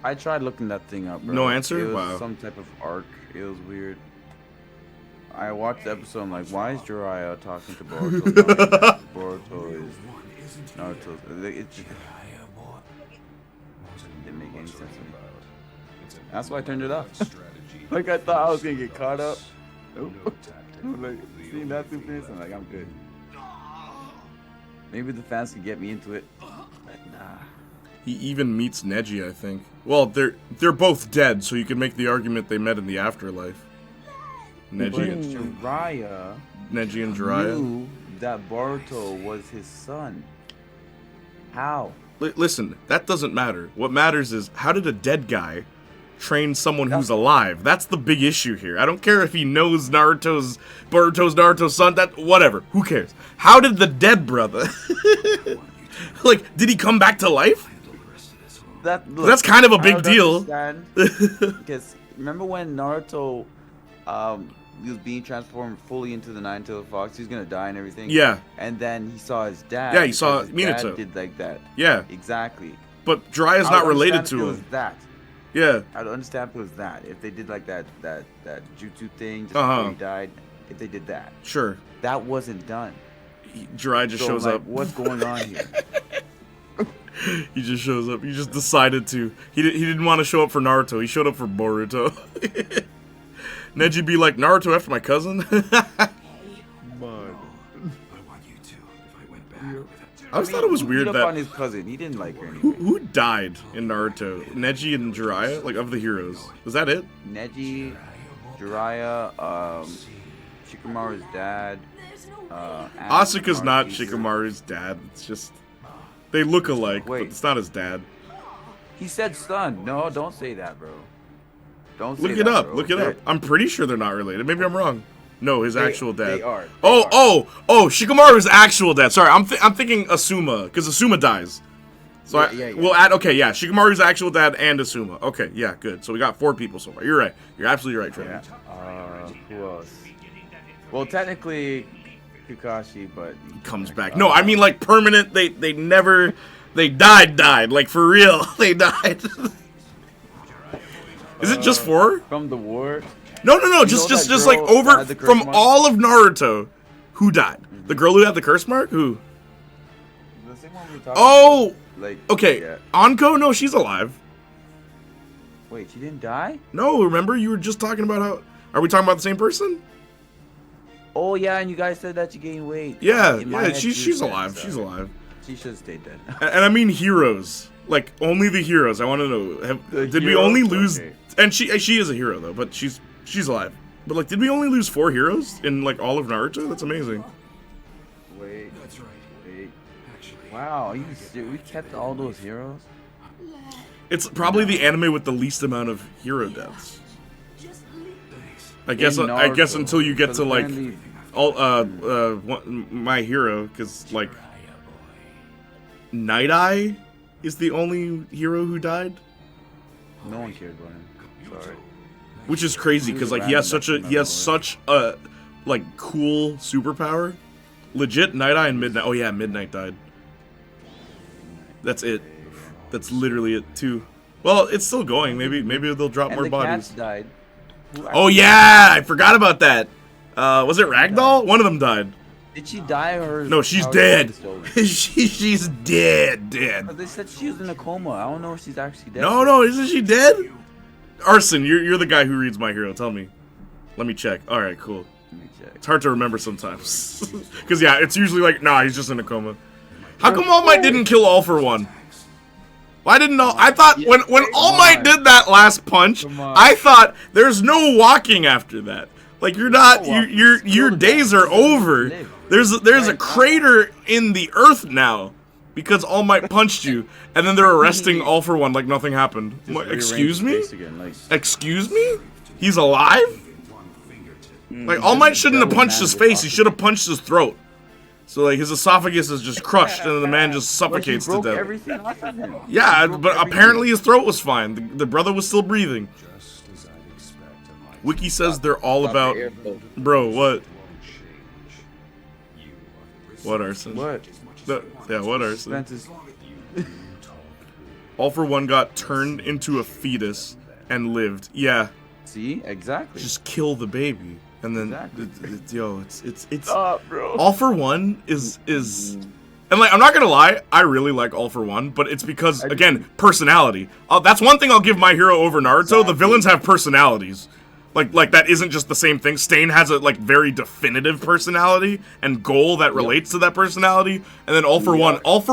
I tried looking that thing up, bro. No answer? It was Wow. some type of arc. It was weird. I watched the episode, I'm like, why is Jiraiya talking to Boruto? Boruto is Naruto's. It just didn't make any sense to me. That's why I turned it off. Like, I thought I was gonna get caught up. Nope. Like, seeing that two things, I'm like, I'm good. Maybe the fans can get me into it. But nah. He even meets Neji, I think. Well, they're both dead, so you can make the argument they met in the afterlife. Neji and Jiraiya Neji and Jiraiya. knew that Boruto was his son. How? Listen, that doesn't matter. What matters is, how did a dead guy train someone who's alive? That's the big issue here. I don't care if he knows Boruto's Naruto's son. That whatever. Who cares? How did the dead brother? Like, did he come back to life? Look, That's kind of a I big don't deal. understand, because remember when Naruto he was being transformed fully into the Nine-Tailed Fox, he was gonna die and everything. Yeah. And then he saw his dad. Yeah, he saw because his dad Minato. did like that. Yeah. Exactly. But Jiraiya's I not would related understand to if it him. was that. Yeah. I don't understand if it was that. If they did like that jutsu thing just Uh-huh. before he died, if they did that. Sure. That wasn't done. Jiraiya just So, shows like, up. what's going on here? He just shows up. He just decided to. He didn't want to show up for Naruto. He showed up for Boruto. Neji be like, Naruto after my cousin? I want you to. If I went back with it. I always thought it was He weird beat up that... on his cousin. He didn't like her Who, anyway. who died in Naruto? Neji and Jiraiya? Like, of the heroes. Was that it? Neji, Jiraiya, Shikamaru's dad. and Asuka's not Shikamaru's- Shikamaru's dad. It's just they look alike, Wait. but it's not his dad. He said son. No, don't say that, bro. Don't say Look that, it up. bro. Look it up. I'm pretty sure they're not related. Maybe I'm wrong. No, his actual dad. They are. Oh, Shikamaru's actual dad. Sorry, I'm thinking Asuma, because Asuma dies. So Yeah. we'll add, okay, yeah, Shikamaru's actual dad and Asuma. Okay, yeah, good. So we got 4 people so far. You're right. You're absolutely right, Trevor. Yeah. Who else? Well, technically Kakashi, but He comes back. No, I mean like permanent. They died. Like for real, they died. Is it just 4? from the war. No. You Just know that like girl that over had the curse from mark? all of Naruto. Who died? The girl who had the curse mark? Who? The same one we talked Oh, about. Like okay. yeah. Anko? No, she's alive. Wait, she didn't die? No, remember you were just talking about how? Are we talking about the same person? Oh yeah, and you guys said that you gained weight. Yeah, In my yeah. head, She's dead, alive. so She's alive. She should stay dead. And I mean heroes. Like only the heroes. I want to know. The Did we heroes? only lose? Okay. And she is a hero though, but she's alive. But like, did we only lose 4 heroes in like all of Naruto? That's amazing. Wait. Wait. Wow, are you serious? We kept all those heroes? It's probably the anime with the least amount of hero deaths. I guess In Naruto, until you get because to like apparently- all my hero, because like Night Eye is the only hero who died, No one cared about him. Sorry. which is crazy because like he has such a like cool superpower. Legit, Night Eye and Midnight. Oh yeah, Midnight died. That's it. That's literally it too. Well, it's still going. Maybe they'll drop And more the bodies. cats died. Oh yeah, I forgot about that. Was it Ragdoll? One of them died. Did she die or? No, she's how is dead. she stolen? she's dead. But they said she was in a coma. I don't know if she's actually dead. No, isn't she dead? Arson, you're the guy who reads My Hero. Tell me. Let me check. All right, cool. Let me check. It's hard to remember sometimes. Because yeah, it's usually like, nah, he's just in a coma. How come All Might didn't kill All for One? Why didn't all? I thought when All Might did that last punch, I thought there's no walking after that. Like you're not, your days are over. There's a crater in the earth now because All Might punched you, and then they're arresting All for One like nothing happened. I'm like, excuse me? Excuse me? He's alive? Like All Might shouldn't have punched his face. He should have punched his throat. So like his esophagus is just crushed, and the man just suffocates to death. Everything off of him. Yeah, but apparently his throat was fine. The brother was still breathing. Wiki says they're all about. Bro, what? What arson? What? Yeah, what arson? Ventus. All for One got turned into a fetus and lived. Yeah, See, exactly. just kill the baby, and then Exactly. it's bro. All for One is and like I'm not gonna lie, I really like All for One, but it's because again personality. That's one thing I'll give My Hero over Naruto. The villains have personalities. Like that isn't just the same thing. Stain has a like very definitive personality and goal that relates to that personality. And then All for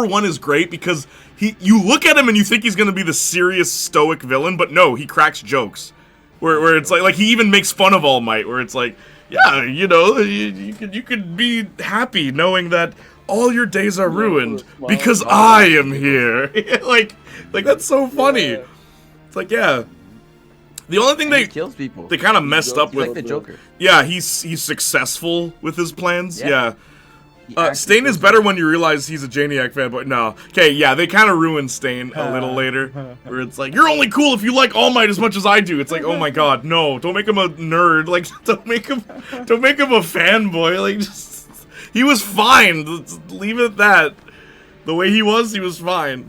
One is great because you look at him and you think he's gonna be the serious stoic villain, but no, he cracks jokes. Where it's like he even makes fun of All Might, where it's like, yeah, you know, you could be happy knowing that all your days are ruined because I am here. like that's so funny. It's like, yeah. The only thing He kills people. they kind of messed up He's with, like the Joker. yeah, he's successful with his plans. Yeah. Yeah. Stain is better when you realize he's a Janiac fanboy. No. Okay, yeah, they kind of ruined Stain a little later. Where it's like, you're only cool if you like All Might as much as I do. It's like, oh my god, no. Don't make him a nerd. Like, don't make him a fanboy. Like, just... He was fine. Leave it at that. The way he was fine.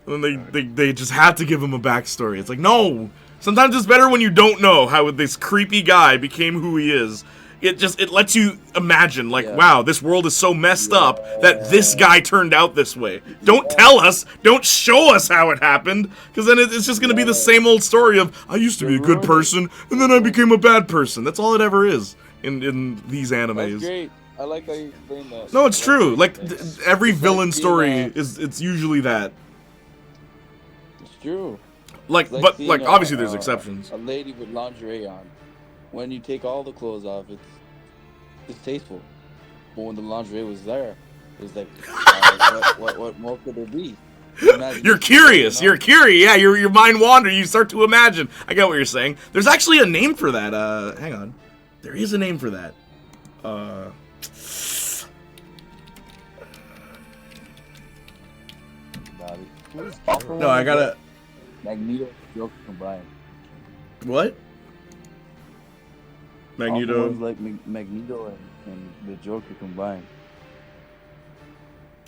And then they just had to give him a backstory. It's like, no. Sometimes it's better when you don't know how this creepy guy became who he is. It lets you imagine, like, wow, this world is so messed up that this guy turned out this way. Don't tell us, don't show us how it happened, because then it's just going to be the same old story of, I used to be a good person, and then I became a bad person. That's all it ever is in these animes. That's great. I like how you explained that. No, it's true. Like, every villain story it's usually that. It's true. Like, It's but seeing like obviously there's exceptions. A lady with lingerie on. When you take all the clothes off, it's distasteful. But when the lingerie was there, it was like, what more could there be? You're curious. You're curious. Yeah, your mind wanders. You start to imagine. I get what you're saying. There's actually a name for that. Hang on. There is a name for that. No, I gotta. Magneto and Joker combined. What? Magneto. Like Magneto and the Joker combined.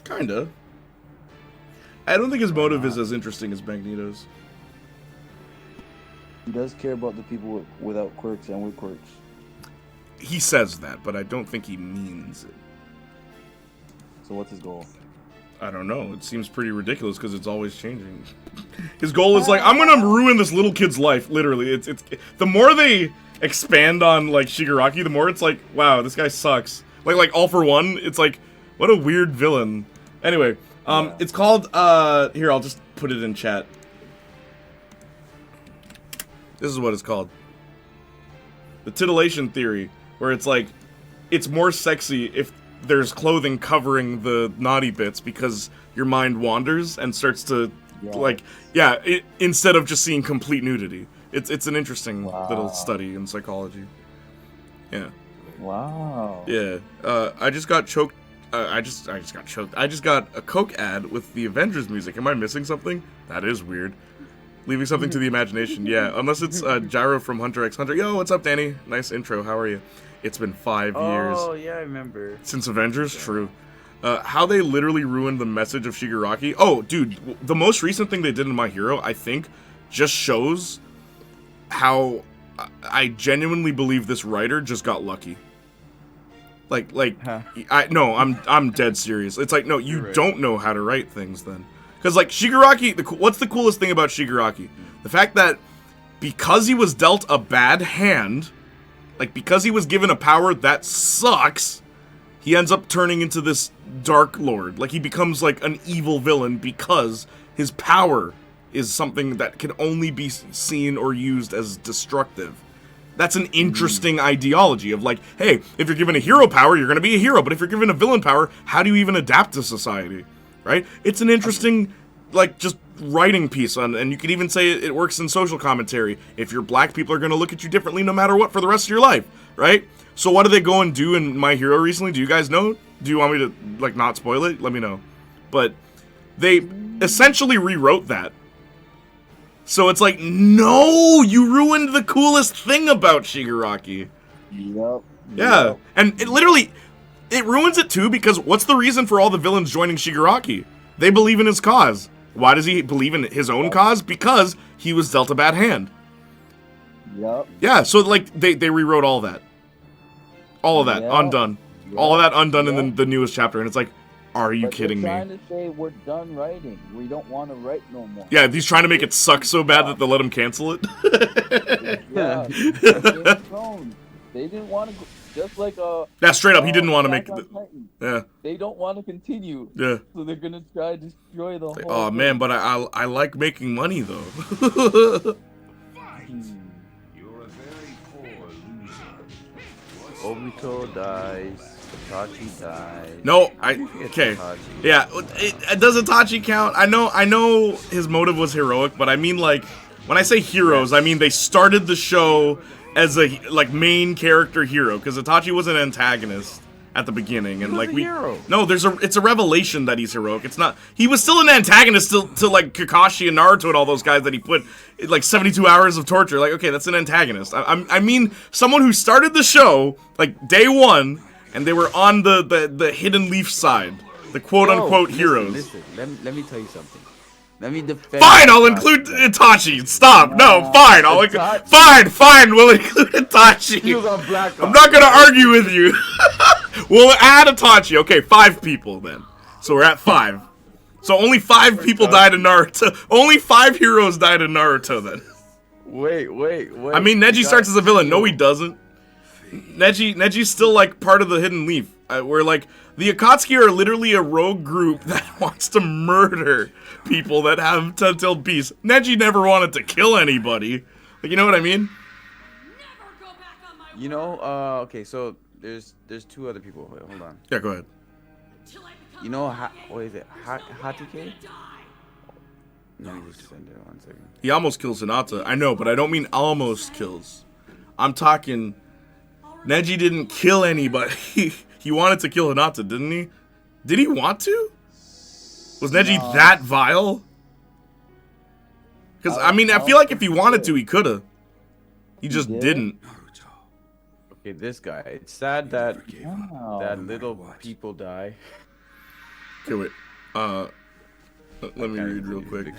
Kinda. I don't think his motive is as interesting as Magneto's. He does care about the people without quirks and with quirks. He says that, but I don't think he means it. So what's his goal? I don't know. It seems pretty ridiculous because it's always changing. His goal is like, I'm gonna ruin this little kid's life. Literally, it's the more they expand on like Shigaraki, the more it's like, wow, this guy sucks. Like All for One, it's like, what a weird villain. Anyway, it's called here, I'll just put it in chat. This is what it's called. The titillation theory, where it's like, it's more sexy if there's clothing covering the naughty bits because your mind wanders and starts to, instead of just seeing complete nudity. It's an interesting little study in psychology. Yeah. Wow. Yeah. I just got choked. I just got choked. I just got a Coke ad with the Avengers music. Am I missing something? That is weird. Leaving something to the imagination. Yeah, unless it's Gyro from Hunter x Hunter. Yo, what's up, Danny? Nice intro. How are you? It's been 5 years. Oh, yeah, I remember. Since Avengers? True. How they literally ruined the message of Shigaraki. Oh, dude, the most recent thing they did in My Hero, I think, just shows how I genuinely believe this writer just got lucky. I'm dead serious. It's like, no, you don't know how to write things then. Because, like, Shigaraki, what's the coolest thing about Shigaraki? The fact that because he was dealt a bad hand, like, because he was given a power that sucks, he ends up turning into this Dark Lord. Like, he becomes, like, an evil villain because his power is something that can only be seen or used as destructive. That's an interesting ideology of, like, hey, if you're given a hero power, you're gonna be a hero, but if you're given a villain power, how do you even adapt to society? Right? It's an interesting, like, just writing piece on, and you could even say it works in social commentary. If you're black, people are going to look at you differently no matter what for the rest of your life, right? So what do they go and do in My Hero recently? Do you guys know? Do you want me to, like, not spoil it? Let me know. But they essentially rewrote that. So it's like, no, you ruined the coolest thing about Shigaraki. Yep. Yeah, and it literally... It ruins it too because what's the reason for all the villains joining Shigaraki? They believe in his cause. Why does he believe in his own cause? Because he was dealt a bad hand. Yep. Yeah, so like they rewrote all that. All of that undone. Yep. All of that undone in the newest chapter, and it's like, are you kidding me? They're trying to say we're done writing. We don't want to write no more. Yeah, he's trying to make it suck so bad that they'll let him cancel it. Yeah. They didn't want to. Just like yeah, straight up, he didn't want to make yeah. They don't want to continue. Yeah. So they're gonna try to destroy the whole. Oh man, but I like making money though. You're a very poor loser. Obito dies. Itachi dies. No, okay. Yeah, does Itachi count? I know his motive was heroic, but I mean, like, when I say heroes, I mean they started the show as a, like, main character hero, because Itachi was an antagonist at the beginning, and like it's a revelation that he's heroic. It's not, he was still an antagonist to like Kakashi and Naruto and all those guys that he put like 72 hours of torture. Like, okay, that's an antagonist. I mean someone who started the show like day one, and they were on the hidden leaf side, the quote unquote heroes. Listen, let me tell you something. Let me defend. Fine, I'll include Itachi. Stop. No, fine. Fine. We'll include Itachi. I'm not gonna argue with you. We'll add Itachi. Okay, 5 people then. So we're at 5. So only 5 people died in Naruto. Only 5 heroes died in Naruto then. Wait. I mean, Neji starts as a villain. No, he doesn't. Neji's still like part of the hidden leaf. Where like the Akatsuki are literally a rogue group that wants to murder people that have until peace. Neji never wanted to kill anybody. Like, you know what I mean? You know, okay, so there's two other people. Wait, hold on. Yeah, go ahead. You know, what is it? Hatake? Let me just send it 1 second. He almost kills Hinata. I know, but I don't mean almost kills. I'm talking... Neji didn't kill anybody. He wanted to kill Hinata, didn't he? Did he want to? Was Neji that vile? Because, I mean, I feel like if he wanted to, he could have. He just didn't. Okay, this guy. It's sad that little people die. Okay, wait. Let me read real quick.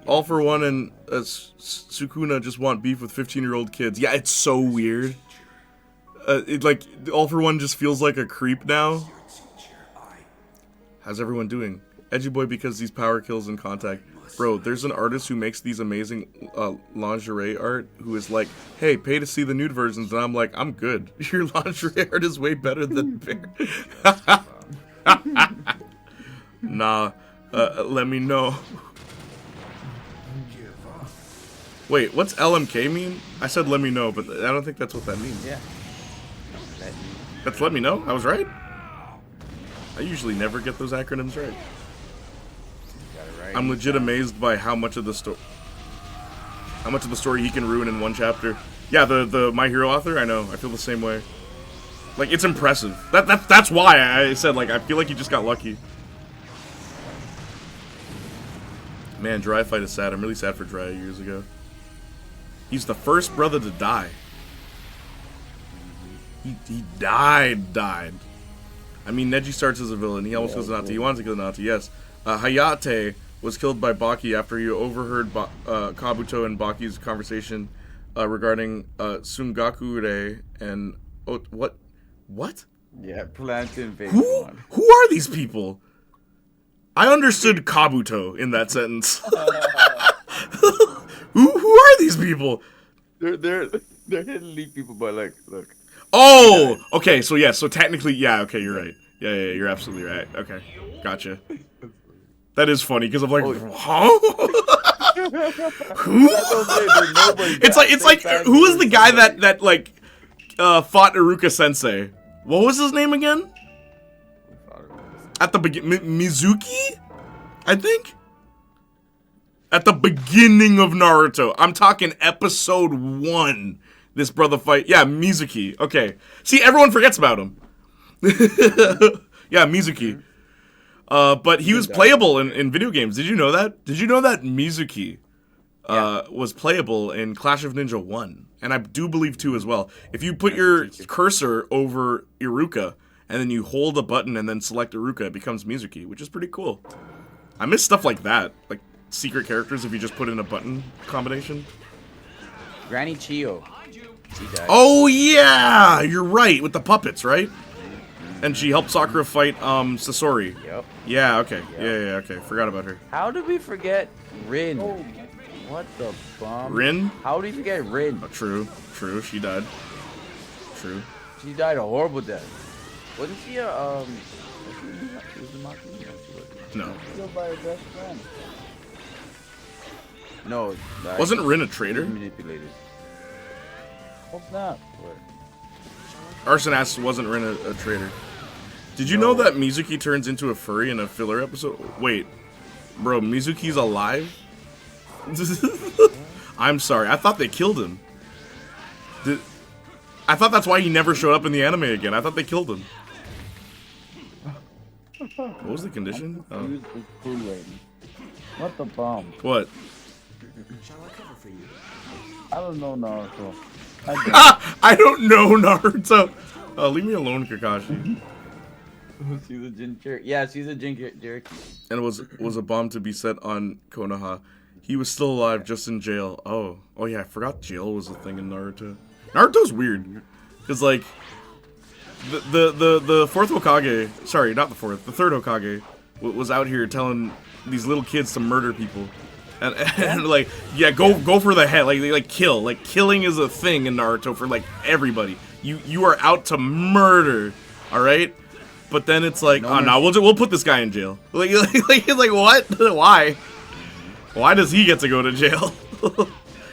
All for One and Sukuna just want beef with 15-year-old kids. Yeah, it's so weird. All for One just feels like a creep now. How's everyone doing? Edgy boy because these power kills in contact. Bro, there's an artist who makes these amazing lingerie art who is like, hey, pay to see the nude versions. And I'm like, I'm good. Your lingerie art is way better than Bear. Nah, let me know. Wait, what's LMK mean? I said let me know, but I don't think that's what that means. Yeah. That's let me know? I was right? I usually never get those acronyms right. I'm legit amazed by how much of the story he can ruin in one chapter. Yeah, the My Hero author, I know. I feel the same way. Like, it's impressive. That's why I said, like, I feel like he just got lucky. Man, Dry fight is sad. I'm really sad for Dry years ago. He's the first brother to die. He died. I mean, Neji starts as a villain. He almost kills Hinata. He wanted to kill Hinata, yes. Hayate was killed by Baki after he overheard Kabuto and Baki's conversation regarding Sungakure and... Oh, what? Yeah, plantain base. Who are these people? I understood Kabuto in that sentence. Who are these people? They're hidden leaf people, but like, look. Oh, okay. So yeah. So technically, yeah. Okay, you're right. Yeah, you're absolutely right. Okay, gotcha. That is funny because I'm like, huh? Who? It's like who is the guy that like fought Iruka Sensei? What was his name again? At the beginning, Mizuki, I think. At the beginning of Naruto, I'm talking episode 1. This brother fight, yeah, Mizuki. Okay, see, everyone forgets about him. Yeah, Mizuki. But he was playable in video games. Did you know that? Did you know that Mizuki was playable in Clash of Ninja 1? And I do believe 2 as well. If you put your cursor over Iruka, and then you hold a button and then select Iruka, it becomes Mizuki, which is pretty cool. I miss stuff like that. Like, secret characters if you just put in a button combination. Granny Chio. She died. Oh, yeah! You're right, with the puppets, right? And she helped Sakura fight Sasori. Yep. Yeah, okay. Yep. Yeah, okay. Forgot about her. How did we forget Rin? Oh, what the bomb? Rin? How did we forget Rin? Oh, true. She died. True. She died a horrible death. Wasn't she a No. Killed by her best friend. No. Wasn't Rin a traitor? Manipulated. Hope not. Arson asks, wasn't Rin a traitor? Did you know that Mizuki turns into a furry in a filler episode? Wait. Bro, Mizuki's alive? I'm sorry. I thought they killed him. I thought that's why he never showed up in the anime again. I thought they killed him. What was the condition? Oh. What the bomb? What? Shall I cover for you? I don't know Naruto. I don't know Naruto. Leave me alone, Kakashi. She's a Jinchuriki. Yeah, she's a Jinchuriki. And it was a bomb to be set on Konoha. He was still alive, just in jail. Oh yeah, I forgot jail was a thing in Naruto. Naruto's weird, cause like the fourth Hokage, sorry, not the fourth, the third Hokage was out here telling these little kids to murder people. And like, yeah, go for the head, like kill. Like, killing is a thing in Naruto for like everybody. You are out to murder, all right? But then it's like, oh no, we'll put this guy in jail. Like what? Why? Why does he get to go to jail?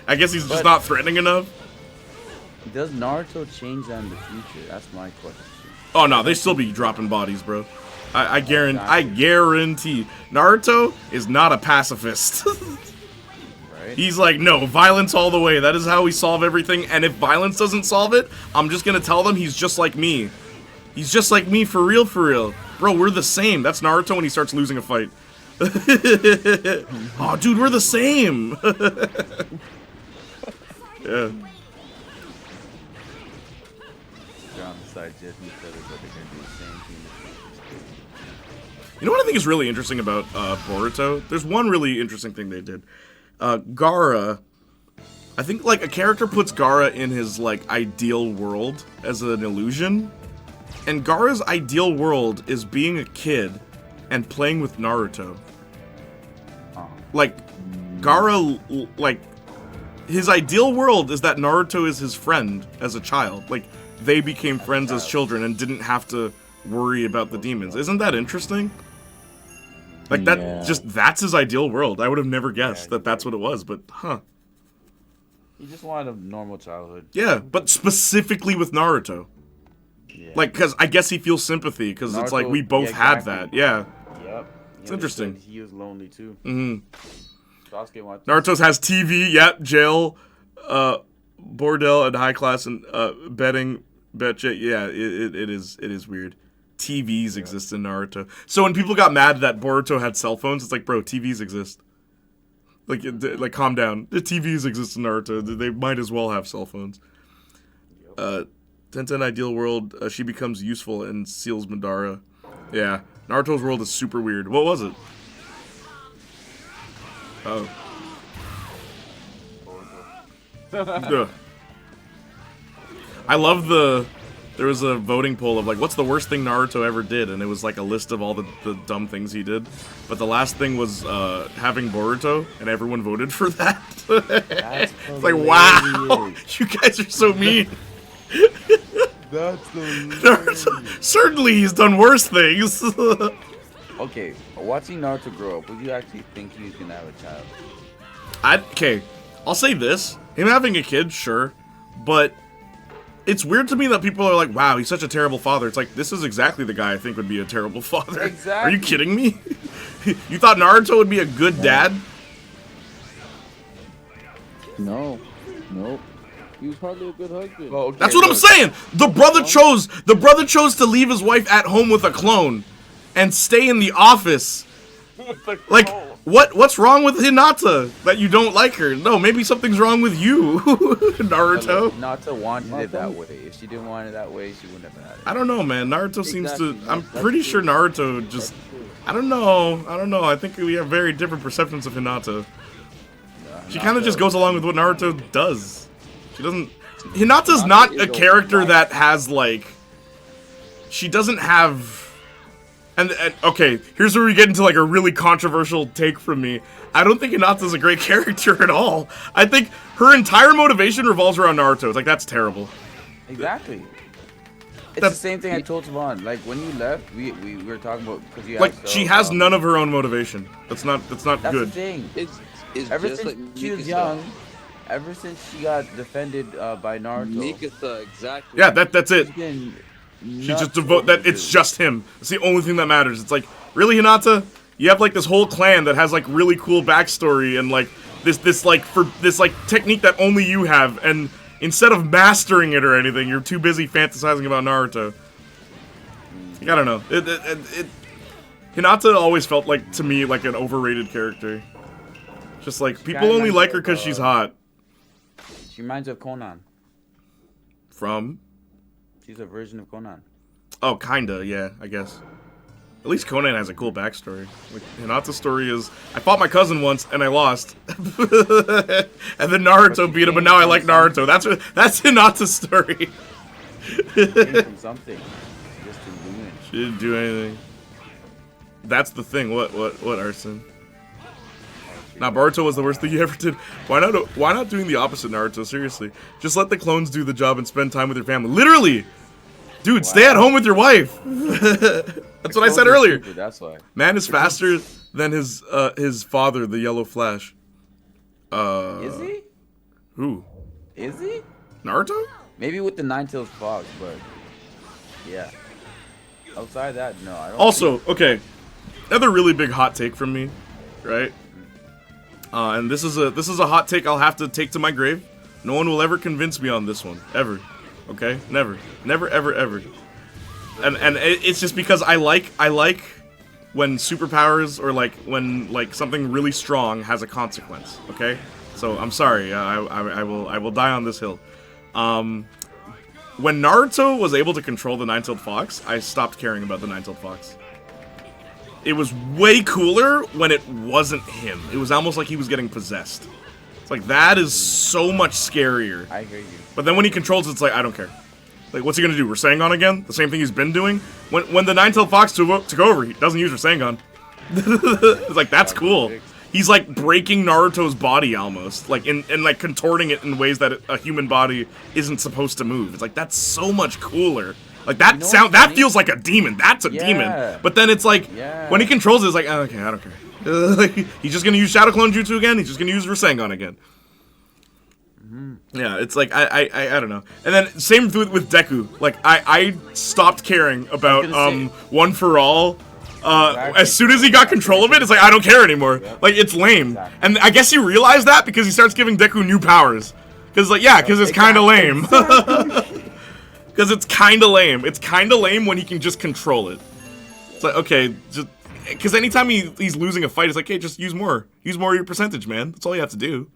I guess he's just not threatening enough. Does Naruto change that in the future? That's my question. Oh no, they still be dropping bodies, bro. I guarantee. Naruto is not a pacifist. Right? He's like, no, violence all the way. That is how we solve everything. And if violence doesn't solve it, I'm just gonna tell them he's just like me. He's just like me for real, for real. Bro, we're the same. That's Naruto when he starts losing a fight. Oh, dude, we're the same. Yeah. They're on the side judging each other, but they're gonna do the same thing. You know what I think is really interesting about Boruto? There's one really interesting thing they did. Gaara, I think like a character puts Gaara in his like ideal world as an illusion, and Gaara's ideal world is being a kid and playing with Naruto. Like Gaara, like his ideal world is that Naruto is his friend as a child. Like they became friends as children and didn't have to worry about the demons. Isn't that interesting? Like that, that's his ideal world. I would have never guessed that that's what it was, but huh. He just wanted a normal childhood. Yeah, but specifically with Naruto. Yeah. Like, because I guess he feels sympathy, because it's like we both had that. Yeah. Yep. It's interesting. He was lonely too. Mm-hmm. Sasuke wanted Naruto's has TV, yep, jail, bordel, and high class, and betting, betcha. Yeah, it is weird. TVs exist in Naruto. So when people got mad that Boruto had cell phones, it's like, bro, TVs exist. Like calm down. The TVs exist in Naruto. They might as well have cell phones. Tenten ideal world. She becomes useful and seals Madara. Yeah, Naruto's world is super weird. What was it? Oh. Ugh. I love there was a voting poll of like, what's the worst thing Naruto ever did? And it was like a list of all the dumb things he did. But the last thing was having Boruto, and everyone voted for that. It's like, wow, you guys are so mean. That's the Naruto, certainly he's done worse things. Okay, watching Naruto grow up, would you actually think he was gonna have a child? Okay, I'll say this. Him having a kid, sure. But it's weird to me that people are like, wow, he's such a terrible father. It's like, this is exactly the guy I think would be a terrible father. Exactly. Are you kidding me? You thought Naruto would be a good dad? No. Nope. He was hardly a good husband. Well, okay, That's what I'm saying. The brother chose to leave his wife at home with a clone and stay in the office. Like, what's wrong with Hinata that you don't like her? No, maybe something's wrong with you, Naruto. Hinata wanted it that way. If she didn't want it that way, she wouldn't have had it. I don't know, man. Naruto seems to. I'm pretty sure Naruto just. I don't know. I think we have very different perceptions of Hinata. She kind of just goes along with what Naruto does. She doesn't. Hinata's not a character that has like. She doesn't have. And okay, here's where we get into like a really controversial take from me. I don't think Hinata's a great character at all. I think her entire motivation revolves around Naruto. It's like, that's terrible. Exactly. It's the same thing I told Savon. Like when you left, we were talking about because you like she has none of her own motivation. That's not that's good. The thing. It's ever just since like she was young, ever since she got defended by Naruto. Mikasa, exactly. Yeah, that's it. She just devote that. It's just him. It's the only thing that matters. It's like, really, Hinata? You have like this whole clan that has like really cool backstory and like this technique that only you have, and instead of mastering it or anything, you're too busy fantasizing about Naruto. Like, I don't know. Hinata always felt like to me like an overrated character. Just like people only like her because she's hot. She reminds me of Conan. From? She's a version of Conan. Oh, kinda, yeah, I guess. At least Conan has a cool backstory. Like, Hinata's story is, I fought my cousin once, and I lost. And then Naruto beat him, and now I like Naruto. That's Hinata's story. She came from something. She just didn't do it. She didn't do anything. That's the thing. What, Arson? Nah, Boruto was the worst thing you ever did. Why not doing the opposite, Naruto? Seriously. Just let the clones do the job and spend time with your family. Literally! Dude, stay at home with your wife! That's what I said earlier. Stupid, that's why. Man is faster than his father, the Yellow Flash. Is he? Who? Is he? Naruto? Maybe with the Nine-Tailed Fox, but yeah. Outside that, no. I don't Also, okay, another really big hot take from me, right? And this is a hot take I'll have to take to my grave. No one will ever convince me on this one, ever. Okay, never, ever, ever. And it's just because I like when superpowers or when something really strong has a consequence. Okay, so I'm sorry, I will die on this hill. When Naruto was able to control the Nine-Tailed Fox, I stopped caring about the Nine-Tailed Fox. It was way cooler when it wasn't him. It was almost like he was getting possessed. It's like, that is so much scarier. I hear you. But then when he controls it, it's like, I don't care. Like, what's he gonna do? Rasengan again? The same thing he's been doing? When the Nine-Tailed Fox took over, he doesn't use Rasengan. It's like, that's cool. He's like breaking Naruto's body almost, like and like contorting it in ways that a human body isn't supposed to move. It's like, that's so much cooler. Like that that feels like a demon. That's a demon. But then it's like when he controls it, it's like, oh, okay, I don't care. Like, he's just gonna use Shadow Clone Jutsu again. He's just gonna use Rasengan again. Yeah, it's like I don't know. And then same with Deku. Like I stopped caring about One for All. As soon as he got control of it, it's like, I don't care anymore. Like, it's lame. And I guess he realized that because he starts giving Deku new powers. Because, like, yeah, because it's kind of lame. Because it's kind of lame. It's kind of lame when he can just control it. It's like, okay, just... Because anytime he's losing a fight, it's like, hey, just use more. Use more of your percentage, man. That's all you have to do.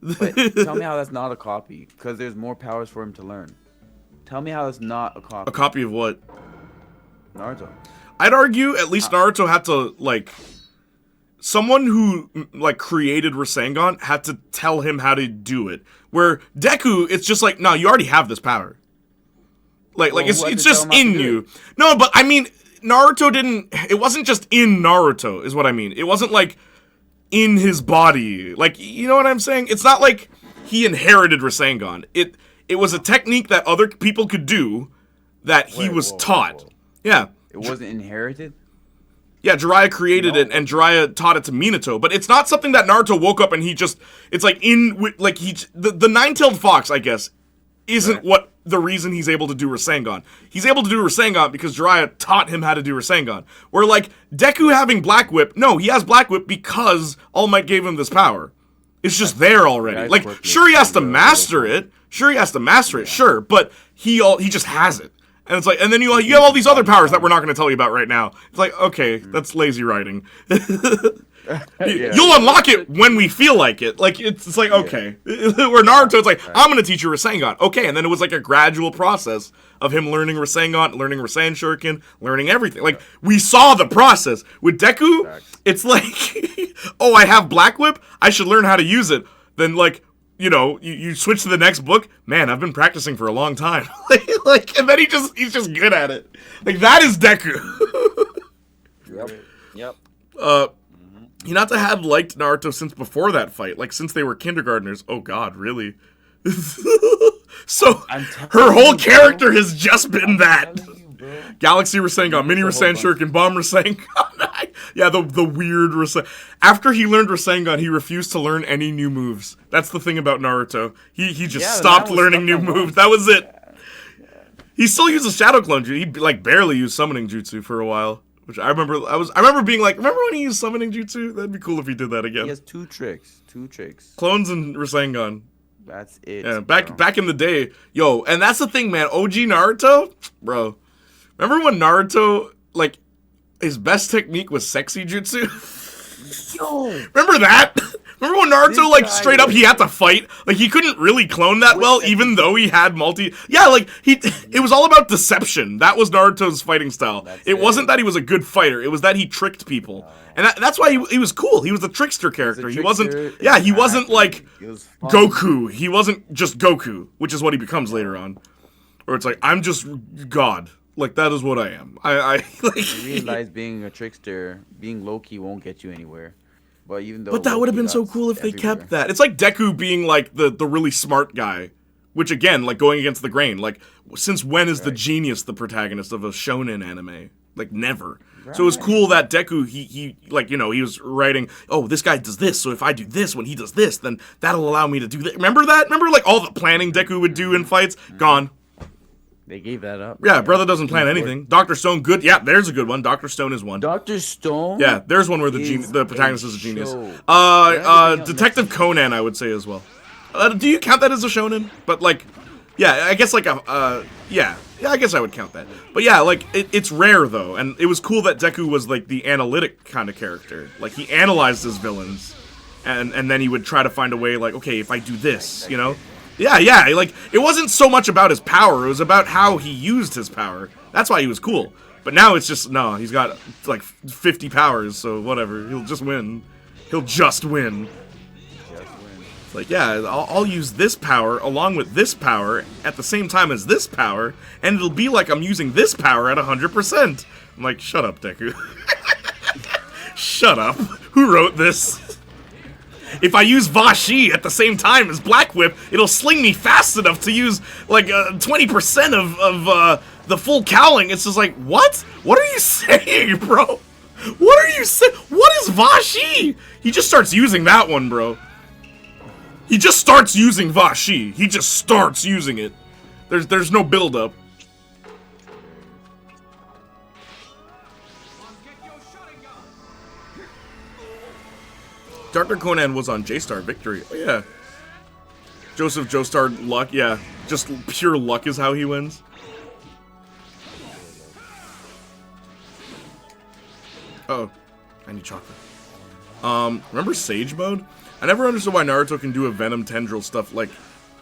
But tell me how that's not a copy. Because there's more powers for him to learn. Tell me how that's not a copy. A copy of what? Naruto. I'd argue at least Naruto had to, like, someone who, like, created Rasengan had to tell him how to do it. Where Deku, it's just like, no, you already have this power. Like, it's just in you. No, but, I mean, Naruto didn't, it wasn't just in Naruto, is what I mean. It wasn't, like, in his body. Like, you know what I'm saying? It's not like he inherited Rasengan. It was a technique that other people could do that he was taught. Yeah. It wasn't inherited? Yeah, Jiraiya created it, and Jiraiya taught it to Minato. But it's not something that Naruto woke up and he just... It's like the Nine-Tailed Fox, I guess, isn't what the reason he's able to do Rasengan. He's able to do Rasengan because Jiraiya taught him how to do Rasengan. Where, like, Deku having Black Whip... No, he has Black Whip because All Might gave him this power. It's just there already. Like, sure, he has to master it. Sure, but he just has it. And it's like, and then you have all these other powers that we're not going to tell you about right now. It's like, okay, that's lazy writing. You'll unlock it when we feel like it. Like, it's like, okay. Where Naruto, it's like, I'm going to teach you Rasengan. Okay, and then it was like a gradual process of him learning Rasengan, learning Rasen Shuriken, learning everything. Like, we saw the process. With Deku, it's like, oh, I have Black Whip? I should learn how to use it. Then, like, you know, you switch to the next book. Man, I've been practicing for a long time. and then he's just good at it. Like, that is Deku. Yep. Hinata had liked Naruto since before that fight. Like, since they were kindergartners. Oh, God, really? So, her whole character has just been that. Galaxy Rasengan, Mini Rasen Shuriken, Bomb Rasengan. Yeah, the weird Rasengan. After he learned Rasengan, he refused to learn any new moves. That's the thing about Naruto. He just stopped learning new moves. That was it. He still uses Shadow Clone Jutsu. He like barely used Summoning Jutsu for a while, which I remember. I remember being like, remember when he used Summoning Jutsu? That'd be cool if he did that again. He has two tricks. Clones and Rasengan. That's it. Yeah, back in the day, yo, and that's the thing, man. OG Naruto, bro. Remember when Naruto, like, his best technique was Sexy Jutsu? Yo! Remember that? Remember when Naruto, like, straight up, he had to fight? Like, he couldn't really clone that well, even though he had Yeah, like, it was all about deception. That was Naruto's fighting style. It wasn't that he was a good fighter. It was that he tricked people. And that's why he was cool. He was a trickster character. He wasn't like Goku. He wasn't just Goku, which is what he becomes later on. Or it's like, I'm just God. Like, that is what I am. I realize being a trickster, being low-key won't get you anywhere. But even though... But that would have been so cool if they kept that. It's like Deku being, like, the really smart guy. Which, again, like, going against the grain. Like, since when is the genius the protagonist of a shonen anime? Like, never. So it was cool that Deku, he like, you know, he was writing, oh, this guy does this, so if I do this when he does this, then that'll allow me to do that. Remember that? Remember, like, all the planning Deku would do in fights? Gone. They gave that up. Yeah, brother doesn't plan anything. Dr. Stone, good. Yeah, there's a good one. Dr. Stone is one. Dr. Stone? Yeah, there's one where the protagonist is a genius. Detective Conan, I would say, as well. Do you count that as a shonen? But, like, yeah, I guess, like, yeah, I guess I would count that. But, yeah, like, it's rare, though. And it was cool that Deku was, like, the analytic kind of character. Like, he analyzed his villains. And then he would try to find a way, like, okay, if I do this, you know? Yeah, like, it wasn't so much about his power, it was about how he used his power. That's why he was cool. But now it's just, no, he's got, like, 50 powers, so whatever, he'll just win. He'll just win. It's like, yeah, I'll use this power along with this power at the same time as this power, and it'll be like I'm using this power at 100%. I'm like, shut up, Deku. Shut up. Who wrote this? If I use Vashi at the same time as Black Whip, it'll sling me fast enough to use, like, 20% of the full cowling. It's just like, what? What are you saying, bro? What are you saying? What is Vashi? He just starts using that one, bro. He just starts using Vashi. He just starts using it. There's no build-up. Dr. Conan was on J-Star Victory. Oh, yeah. Joseph Joestar luck, yeah. Just pure luck is how he wins. Uh-oh. I need chocolate. Remember Sage Mode? I never understood why Naruto can do a Venom Tendril stuff. Like,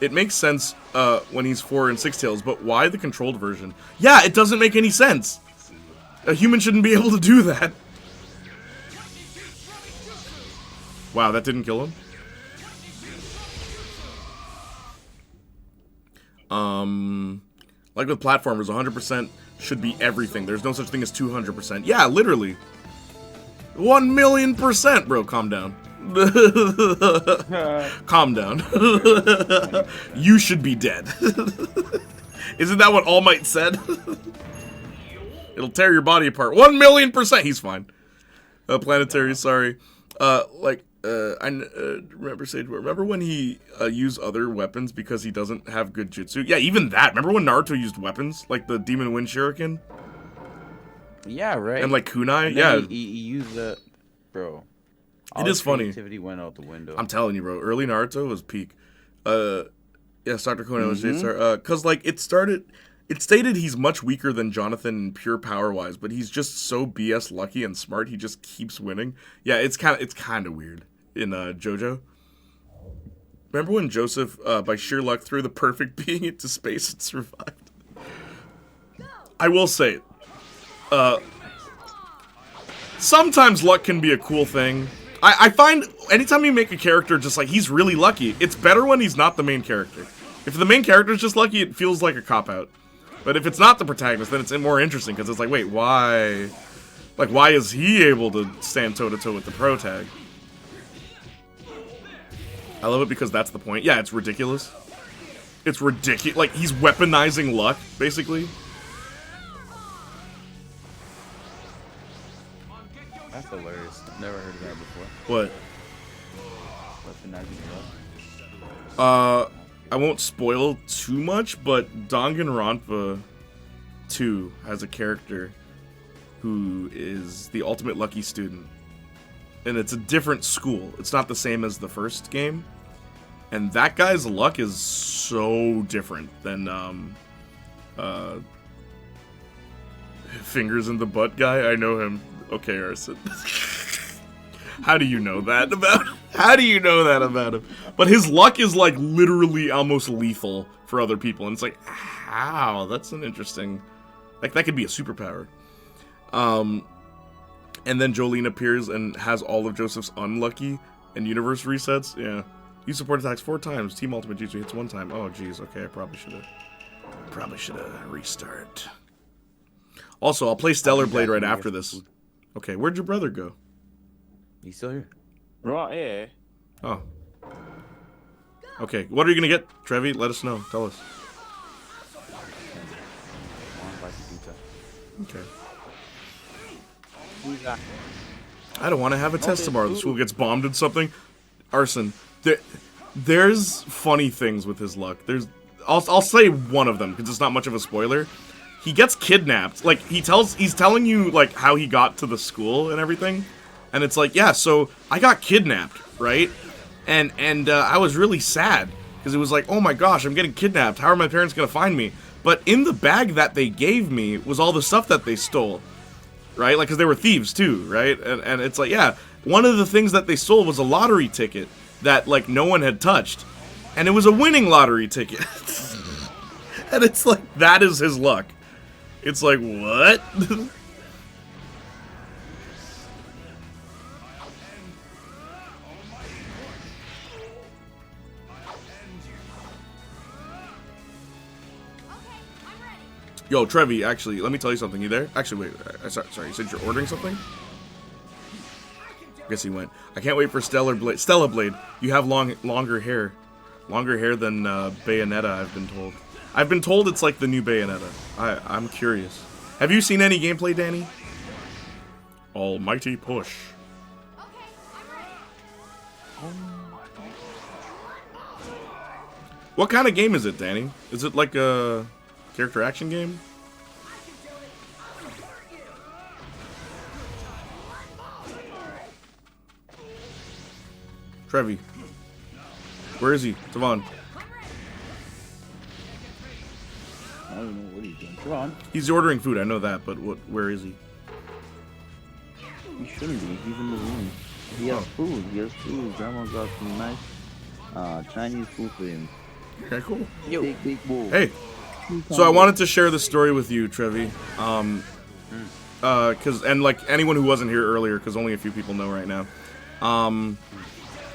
it makes sense when he's 4 and 6 tails, but why the controlled version? Yeah, it doesn't make any sense. A human shouldn't be able to do that. Wow, that didn't kill him? Like with platformers, 100% should be everything. There's no such thing as 200%. Yeah, literally. 1,000,000%, bro. Calm down. Calm down. You should be dead. Isn't that what All Might said? It'll tear your body apart. 1,000,000%. He's fine. Planetary, sorry. I remember Sage. Remember when he used other weapons because he doesn't have good jutsu? Yeah, even that. Remember when Naruto used weapons like the Demon Wind Shuriken? Yeah, right. And like kunai. And yeah, he used the bro. It is funny. Creativity went out the window. I'm telling you, bro. Early Naruto was peak. Yes, Dr. Conan was J-Star. Cause like it stated he's much weaker than Jonathan in pure power-wise, but he's just so BS lucky and smart. He just keeps winning. Yeah, it's kind of weird in JoJo. Remember when Joseph, by sheer luck, threw the perfect being into space and survived? I will say, sometimes luck can be a cool thing. I find anytime you make a character just like he's really lucky, it's better when he's not the main character. If the main character is just lucky, it feels like a cop-out. But if it's not the protagonist, then it's more interesting, because it's like, wait, why? Like, why is he able to stand toe-to-toe with the protag? I love it because that's the point. Yeah, it's ridiculous. It's ridiculous. Like, he's weaponizing luck, basically. That's hilarious. Never heard of that before. What? Weaponizing luck. I won't spoil too much, but Danganronpa 2 has a character who is the ultimate lucky student. And it's a different school. It's not the same as the first game. And that guy's luck is so different than Fingers in the Butt guy. I know him. Okay, Arson. How do you know that about him? How do you know that about him? But his luck is like literally almost lethal for other people. And it's like, how? That's an interesting... Like, that could be a superpower. And then Jolene appears and has all of Joseph's unlucky and universe resets. Yeah. You support attacks 4 times. Team Ultimate Jutsu hits 1 time. Oh, jeez. Okay, I probably should have restart. Also, I'll play Stellar Blade right after this. Okay, where'd your brother go? He's still here. Right here. Oh. Okay, what are you gonna get, Trevi? Let us know. Tell us. Okay. I don't want to have a test there's tomorrow. The food. school gets bombed and something. Arson. There's funny things with his luck. I'll say one of them because it's not much of a spoiler. He gets kidnapped. Like he's telling you like how he got to the school and everything, and it's like, yeah, so I got kidnapped, right? And I was really sad because it was like, oh my gosh, I'm getting kidnapped. How are my parents gonna find me? But in the bag that they gave me was all the stuff that they stole, right? Like, because they were thieves too, right? And it's like, yeah, one of the things that they stole was a lottery ticket that like no one had touched, and it was a winning lottery ticket. And it's like, that is his luck. It's like, what? Yo, Trevi, actually, let me tell you something. You there? Actually, wait. Sorry, you said you're ordering something? Guess he went. I can't wait for Stella Blade. You have longer hair. Longer hair than Bayonetta, I've been told. I've been told it's like the new Bayonetta. I'm curious. Have you seen any gameplay, Danny? Almighty push. What kind of game is it, Danny? Is it like a character action game? Trevi. Where is he? Tavon. I don't know what he's doing. Come on. He's ordering food, I know that, but where is he? He shouldn't be. He's in the room. He has food. He has food. Grandma got some nice Chinese food for him. Okay, cool. Big bowl. Hey. So I wanted to share this story with you, Trevi. And like anyone who wasn't here earlier, because only a few people know right now.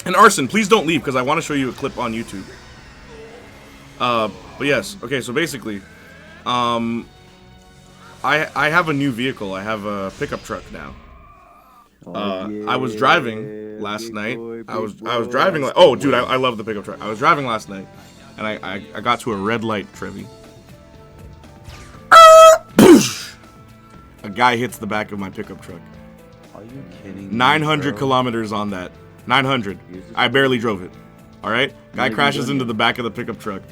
And Arson, please don't leave, because I want to show you a clip on YouTube. But yes, okay, so basically, I have a new vehicle. I have a pickup truck now. I was driving last night. I was driving like, oh dude, I love the pickup truck. I was driving last night, and I got to a red light, Trevi. A guy hits the back of my pickup truck. Are you kidding me, 900 bro? kilometers on that. 900. I barely drove it. All right. Guy crashes into the back of the pickup truck.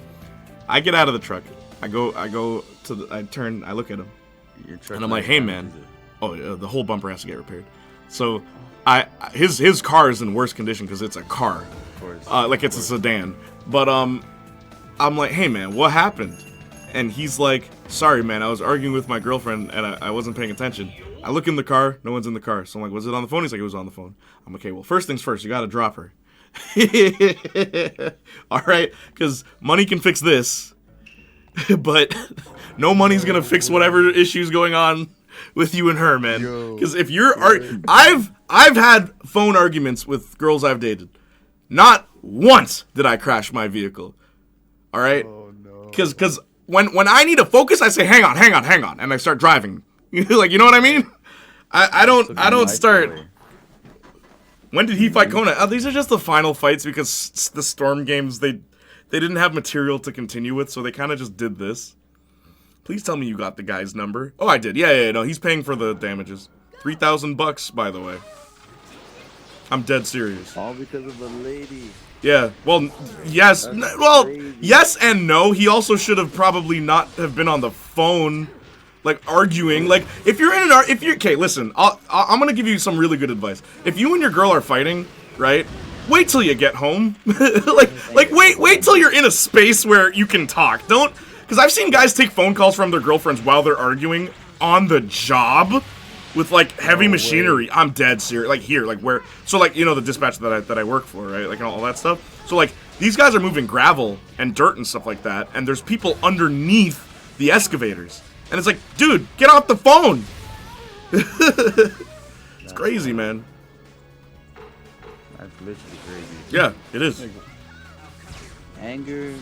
I get out of the truck. I go to the. I turn. I look at him, and I'm like, "Hey, man." Oh, the whole bumper has to get repaired. So, his car is in worse condition because it's a car, like it's a sedan. But I'm like, "Hey, man, what happened?" And he's like, "Sorry, man. I was arguing with my girlfriend and I wasn't paying attention." I look in the car, no one's in the car. So I'm like, was it on the phone? He's like, it was on the phone. I'm like, okay, well, first things first, you gotta drop her. Alright, because money can fix this. But no money's gonna fix whatever issues going on with you and her, man. Because if you're... I've had phone arguments with girls I've dated. Not once did I crash my vehicle. Alright? Oh, no. Because when I need to focus, I say, hang on, and I start driving. Like, you know what I mean? I don't start. When did he fight Kona? Oh, these are just the final fights because the Storm games, they didn't have material to continue with, so they kind of just did this. Please tell me you got the guy's number. Oh, I did. Yeah, no, he's paying for the damages. $3,000, by the way. I'm dead serious. All because of a lady. Yeah, well, yes. Well, yes and no. He also should have probably not have been on the phone. Like, arguing. Like, if you're in an okay, listen, I'm gonna give you some really good advice. If you and your girl are fighting, right, wait till you get home. wait till you're in a space where you can talk. Don't, because I've seen guys take phone calls from their girlfriends while they're arguing on the job with, like, heavy machinery. I'm dead serious. Like, here, like, where, so, like, you know, the dispatch that I work for, right, like, and all that stuff. So, like, these guys are moving gravel and dirt and stuff like that, and there's people underneath the excavators. And it's like, dude, get off the phone. It's crazy, man. That's literally crazy. Yeah, it is. Anger,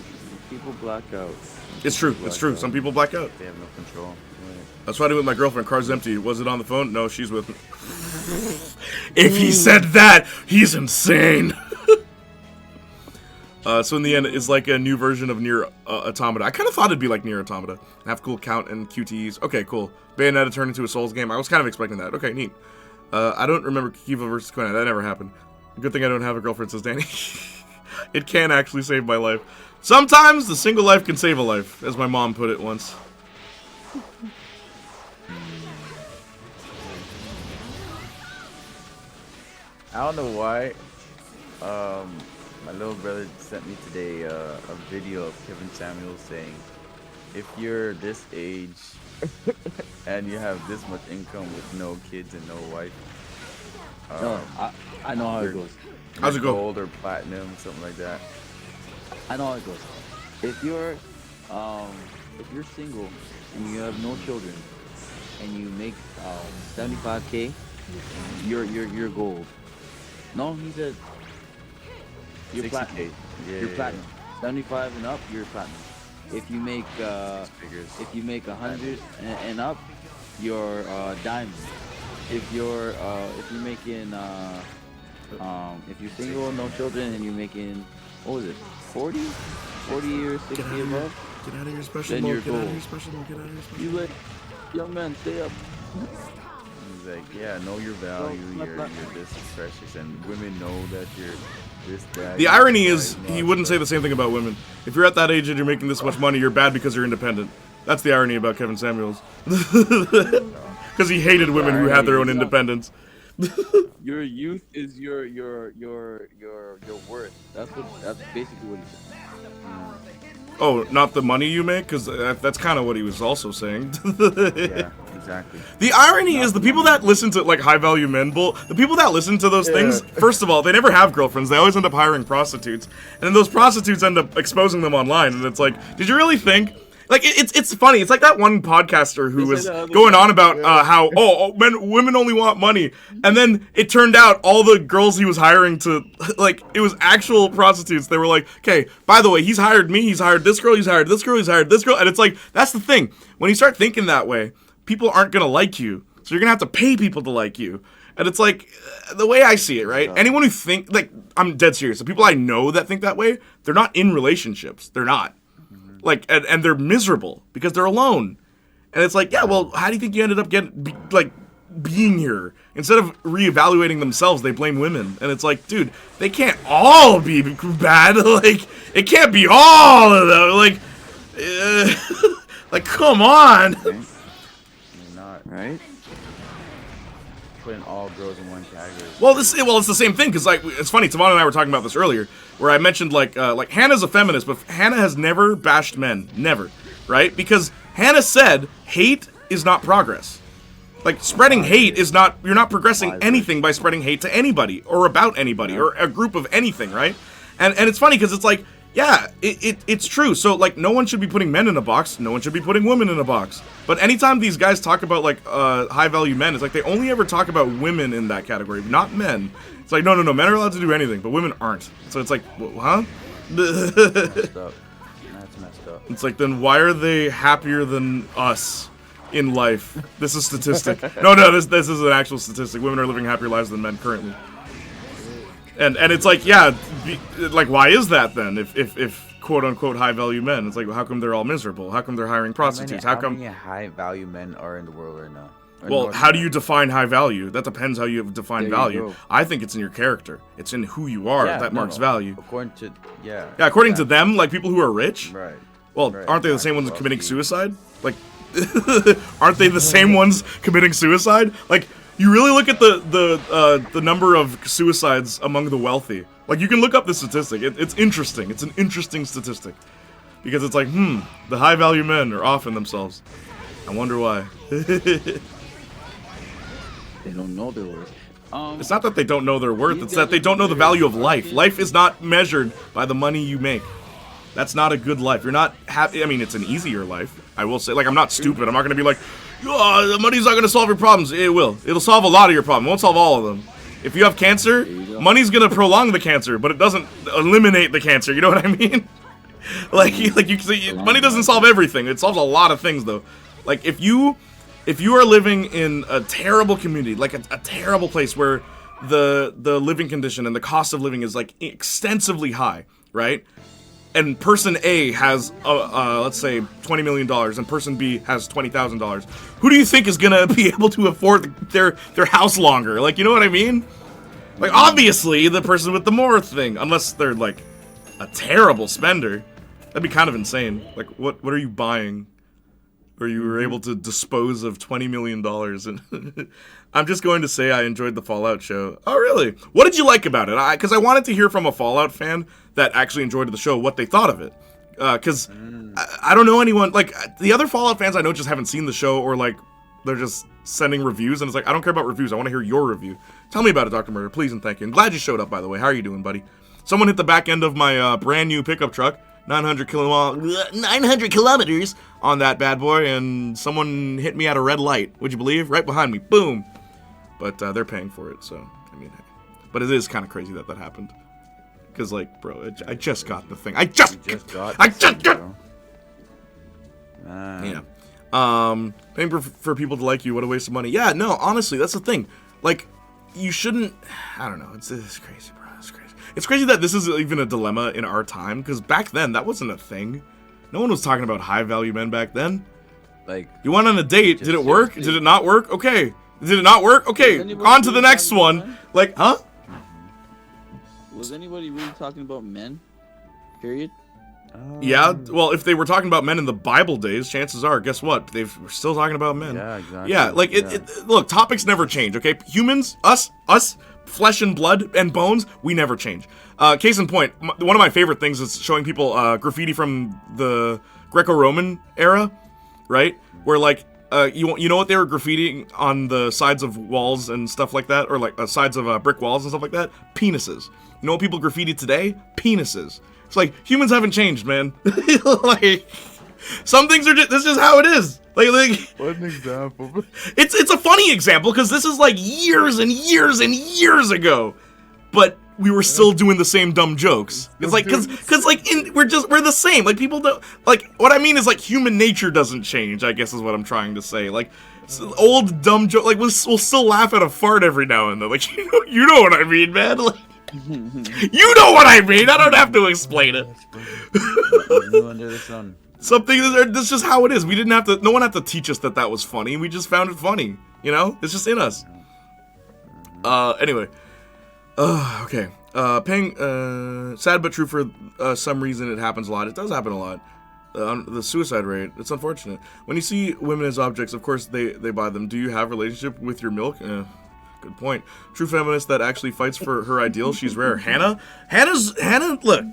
people black out. It's true. It's true. Some people black out. They have no control. That's what I do with my girlfriend. Car's empty. Was it on the phone? No, she's with me. If he said that, he's insane. So in the end, it's like a new version of Nier Automata. I kind of thought it'd be like Nier Automata. Have cool count and QTEs. Okay, cool. Bayonetta turned into a Souls game. I was kind of expecting that. Okay, neat. I don't remember Kiva versus Quinn. That never happened. Good thing I don't have a girlfriend, says Danny. It can actually save my life. Sometimes the single life can save a life, as my mom put it once. I don't know why. My little brother sent me today a video of Kevin Samuels saying, if you're this age and you have this much income with no kids and no wife, No, I know how it goes. How's it go? Gold or platinum, something like that. I know how it goes. If you're single and you have no children and you make 75K, you're gold. No, he said you're 60K. platinum. Yeah, You're platinum. 75 and up, you're platinum. If you make 100 and up, you're diamond. If you're making if you're single, no children, and you're making, what was it, 40 years, 60 above, Get out of your special then mode. you're Get out of gold. your special mode. Get out of your special You mode. let young man stay up. He's like, yeah, know your value. You're this precious, and women know that you're this, that. The you're irony that, is, and all he that wouldn't say stuff. the same thing about women. If you're at that age and you're making this much money, you're bad because you're independent. That's the irony about Kevin Samuels. Because he hated women who had their own independence. Your youth is your worth. That's basically what he said. Oh, not the money you make? Because that's kind of what he was also saying. Yeah, exactly. The irony is the people that listen to, like, high-value men the people that listen to those things, first of all, they never have girlfriends. They always end up hiring prostitutes. And then those prostitutes end up exposing them online. And it's like, did you really think... Like, it's funny. It's like that one podcaster who was going on about how, women only want money. And then it turned out all the girls he was hiring to, like, it was actual prostitutes. They were like, okay, by the way, he's hired me, he's hired this girl, he's hired this girl, he's hired this girl. And it's like, that's the thing. When you start thinking that way, people aren't going to like you. So you're going to have to pay people to like you. And it's like, the way I see it, right? Anyone who like, I'm dead serious. The people I know that think that way, they're not in relationships. They're not. Like, and they're miserable because they're alone. And it's like, yeah, well, how do you think you ended up being here? Instead of reevaluating themselves, they blame women. And it's like, dude, they can't all be bad. Like, it can't be all of them. Like, like, come on. You're not Right? putting all girls in one category. Well, it's the same thing, because, like, it's funny, Tavon and I were talking about this earlier, where I mentioned, like Hannah's a feminist, but Hannah has never bashed men. Never. Right? Because Hannah said hate is not progress. Like, spreading hate is not, you're not progressing anything by spreading hate to anybody, or about anybody, or a group of anything, right? And it's funny, because it's like, yeah, it's true. So, like, no one should be putting men in a box. No one should be putting women in a box. But anytime these guys talk about, like, high-value men, it's like they only ever talk about women in that category, not men. It's like, no, men are allowed to do anything, but women aren't. So it's like, huh? Messed up. That's messed up. It's like, then why are they happier than us in life? This is statistic. No, this is an actual statistic. Women are living happier lives than men currently. And it's like, yeah, like, why is that then? If quote unquote high value men, it's like, well, how come they're all miserable? How come they're hiring prostitutes? How many high value men are in the world right now? Well, how do you define high value? That depends how you define There you value. go. I think it's in your character. It's in who you are that marks value. According to Yeah, according to them, like people who are rich. Right. Well, Right, aren't they the same ones exactly. committing suicide? Like, aren't they the same ones committing suicide? Like, you really look at the number of suicides among the wealthy. Like, you can look up this statistic. It's interesting. It's an interesting statistic. Because it's like, the high-value men are off in themselves. I wonder why. They don't know their worth. It's not that they don't know their worth, it's that they don't know the value of life. Life is not measured by the money you make. That's not a good life. You're not happy. I mean, it's an easier life. I will say, like, I'm not stupid. I'm not going to be like, oh, the money's not going to solve your problems. It will. It'll solve a lot of your problems. It won't solve all of them. If you have cancer, money's going to prolong the cancer, but it doesn't eliminate the cancer. You know what I mean? Money doesn't solve everything. It solves a lot of things, though. Like, if you are living in a terrible community, like a terrible place where the living condition and the cost of living is, like, extensively high, right? and person A has, let's say, $20 million, and person B has $20,000, who do you think is gonna be able to afford their house longer? Like, you know what I mean? Like, obviously, the person with the more thing, unless they're, like, a terrible spender. That'd be kind of insane. Like, what are you buying? Where you were able to dispose of $20 million. And I'm just going to say I enjoyed the Fallout show. Oh, really? What did you like about it? Because I wanted to hear from a Fallout fan that actually enjoyed the show what they thought of it. Because I don't know anyone, like, the other Fallout fans I know just haven't seen the show, or, like, they're just sending reviews, and it's like, I don't care about reviews, I want to hear your review. Tell me about it, Dr. Murder, please and thank you. I'm glad you showed up, by the way. How are you doing, buddy? Someone hit the back end of my brand new pickup truck, 900 kilometers on that bad boy, and someone hit me at a red light. Would you believe? Right behind me. Boom. But they're paying for it, so, I mean, hey. But it is kind of crazy that happened. Because, like, bro, I just got the thing. I just got Yeah. Paying for people to like you, what a waste of money. Yeah, no, honestly, that's the thing. Like, you shouldn't, I don't know, it's crazy, bro, it's crazy. It's crazy that this is even a dilemma in our time, because back then, that wasn't a thing. No one was talking about high-value men back then. Like, you went on a date, did it work? Did it not work? Okay. Did it not work? Okay, on to the next one. Like, huh? Was anybody really talking about men? Period? Yeah, well, if they were talking about men in the Bible days, chances are, guess what? We're still talking about men. Yeah, exactly. Yeah, like, look, topics never change, okay? Humans, us, flesh and blood and bones, we never change. Case in point, one of my favorite things is showing people graffiti from the Greco-Roman era, right? Where, like, you know what they were graffitiing on the sides of walls and stuff like that? Or, like, sides of brick walls and stuff like that? Penises. You know what people graffiti today? Penises. It's like, humans haven't changed, man. Like, some things are just, this is just how it is. Like what an example. It's a funny example, because this is like years and years and years ago. But we were still doing the same dumb jokes. It's like, cause like, we're the same. Like, people don't, like, what I mean is, like, human nature doesn't change, I guess is what I'm trying to say. Like, old dumb joke, like, we'll still laugh at a fart every now and then. Like, you know what I mean, man? Like, you know what I mean. I don't have to explain it. Under the sun. Something that's just how it is. We didn't have to. No one had to teach us that was funny. We just found it funny. You know, it's just in us. Anyway. Okay. Sad but true for some reason. It happens a lot. It does happen a lot. The suicide rate. It's unfortunate. When you see women as objects, of course they buy them. Do you have a relationship with your milk? Good point. True feminist that actually fights for her ideal. She's rare. Hannah, look.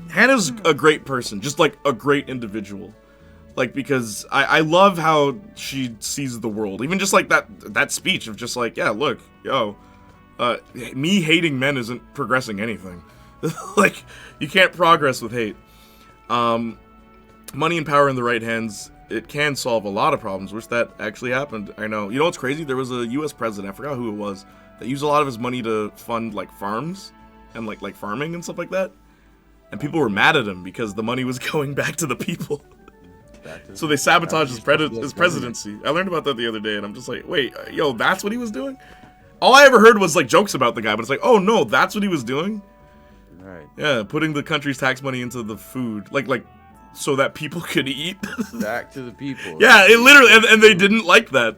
Hannah's a great person. Just, like, a great individual. Like, because I love how she sees the world. Even just, like, that speech of just, like, yeah, look, yo, me hating men isn't progressing anything. Like, you can't progress with hate. Money and power in the right hands, it can solve a lot of problems. Wish that actually happened. I know. You know what's crazy? There was a U.S. president, I forgot who it was, that used a lot of his money to fund, like, farms and, like farming and stuff like that. And people were mad at him because the money was going back to the people. So they sabotaged his presidency. I learned about that the other day, and I'm just like, wait, yo, that's what he was doing? All I ever heard was, like, jokes about the guy, but it's like, oh, no, that's what he was doing? Right. Yeah, putting the country's tax money into the food. Like, so that people could eat. Back to the people. Yeah, it literally, and they didn't like that.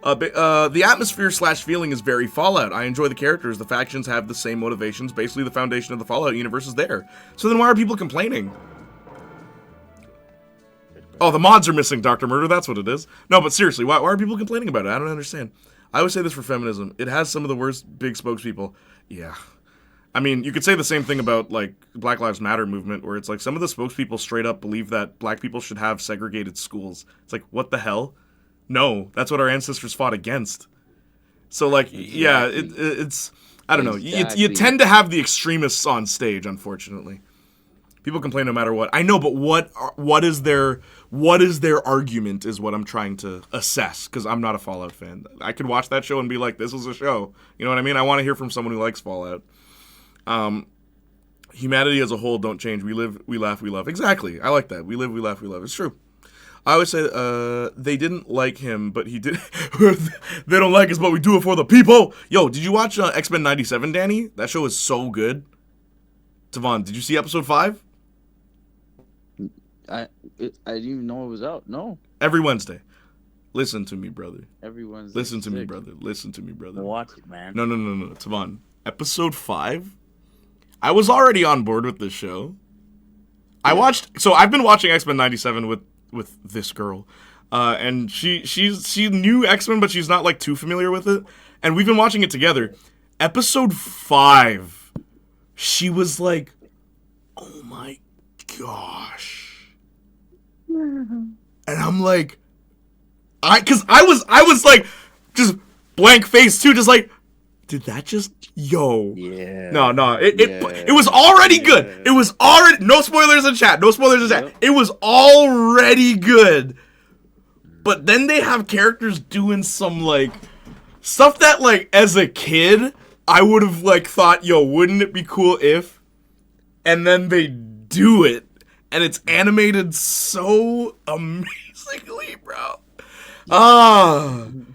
The atmosphere / feeling is very Fallout. I enjoy the characters. The factions have the same motivations. Basically, the foundation of the Fallout universe is there. So then why are people complaining? Oh, the mods are missing, Dr. Murder. That's what it is. No, but seriously, why are people complaining about it? I don't understand. I always say this for feminism. It has some of the worst big spokespeople. Yeah. I mean, you could say the same thing about, like, Black Lives Matter movement, where it's like some of the spokespeople straight up believe that black people should have segregated schools. It's like, what the hell? No, that's what our ancestors fought against. So, like, yeah, it's I don't know. You tend to have the extremists on stage, unfortunately. People complain no matter what. I know, but what is their argument is what I'm trying to assess, because I'm not a Fallout fan. I could watch that show and be like, this is a show. You know what I mean? I want to hear from someone who likes Fallout. Humanity as a whole don't change. We live, we laugh, we love. Exactly. I like that. We live, we laugh, we love. It's true. I always say, they didn't like him, but he did. They don't like us, but we do it for the people. Yo, did you watch X-Men 97, Danny? That show is so good. Tavon, did you see episode 5? I didn't even know it was out. No, Every Wednesday. Listen to me, brother. everyone's. Listen to me, brother. Listen to me, brother. Watch it, man. No. Tavon. Episode 5. I was already on board with this show. I watched. So I've been watching X-Men '97 with this girl, and she knew X-Men, but she's not like too familiar with it. And we've been watching it together. Episode 5, she was like, "Oh my gosh," and I'm like, because I was like, just blank face too, just like, did that just Yeah. No. It was already good. It was already no spoilers in chat. No spoilers in chat. It was already good. But then they have characters doing some like stuff that like as a kid I would have like thought, yo, wouldn't it be cool if? And then they do it, and it's animated so amazingly, bro.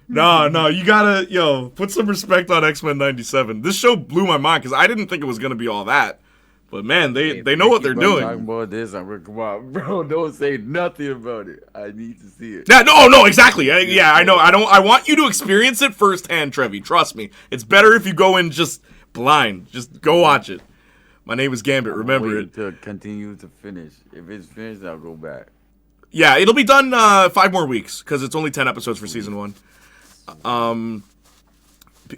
No, you gotta, put some respect on X-Men '97. This show blew my mind because I didn't think it was gonna be all that. But man, they know what they're doing. Talking about this, come on, bro. Don't say nothing about it. I need to see it. Yeah, no, exactly. I know. I want you to experience it firsthand, Trevi. Trust me. It's better if you go in just blind. Just go watch it. My name is Gambit. Remember it. To continue to finish. If it's finished, I'll go back. Yeah, it'll be done 5 more weeks because it's only 10 episodes for season 1.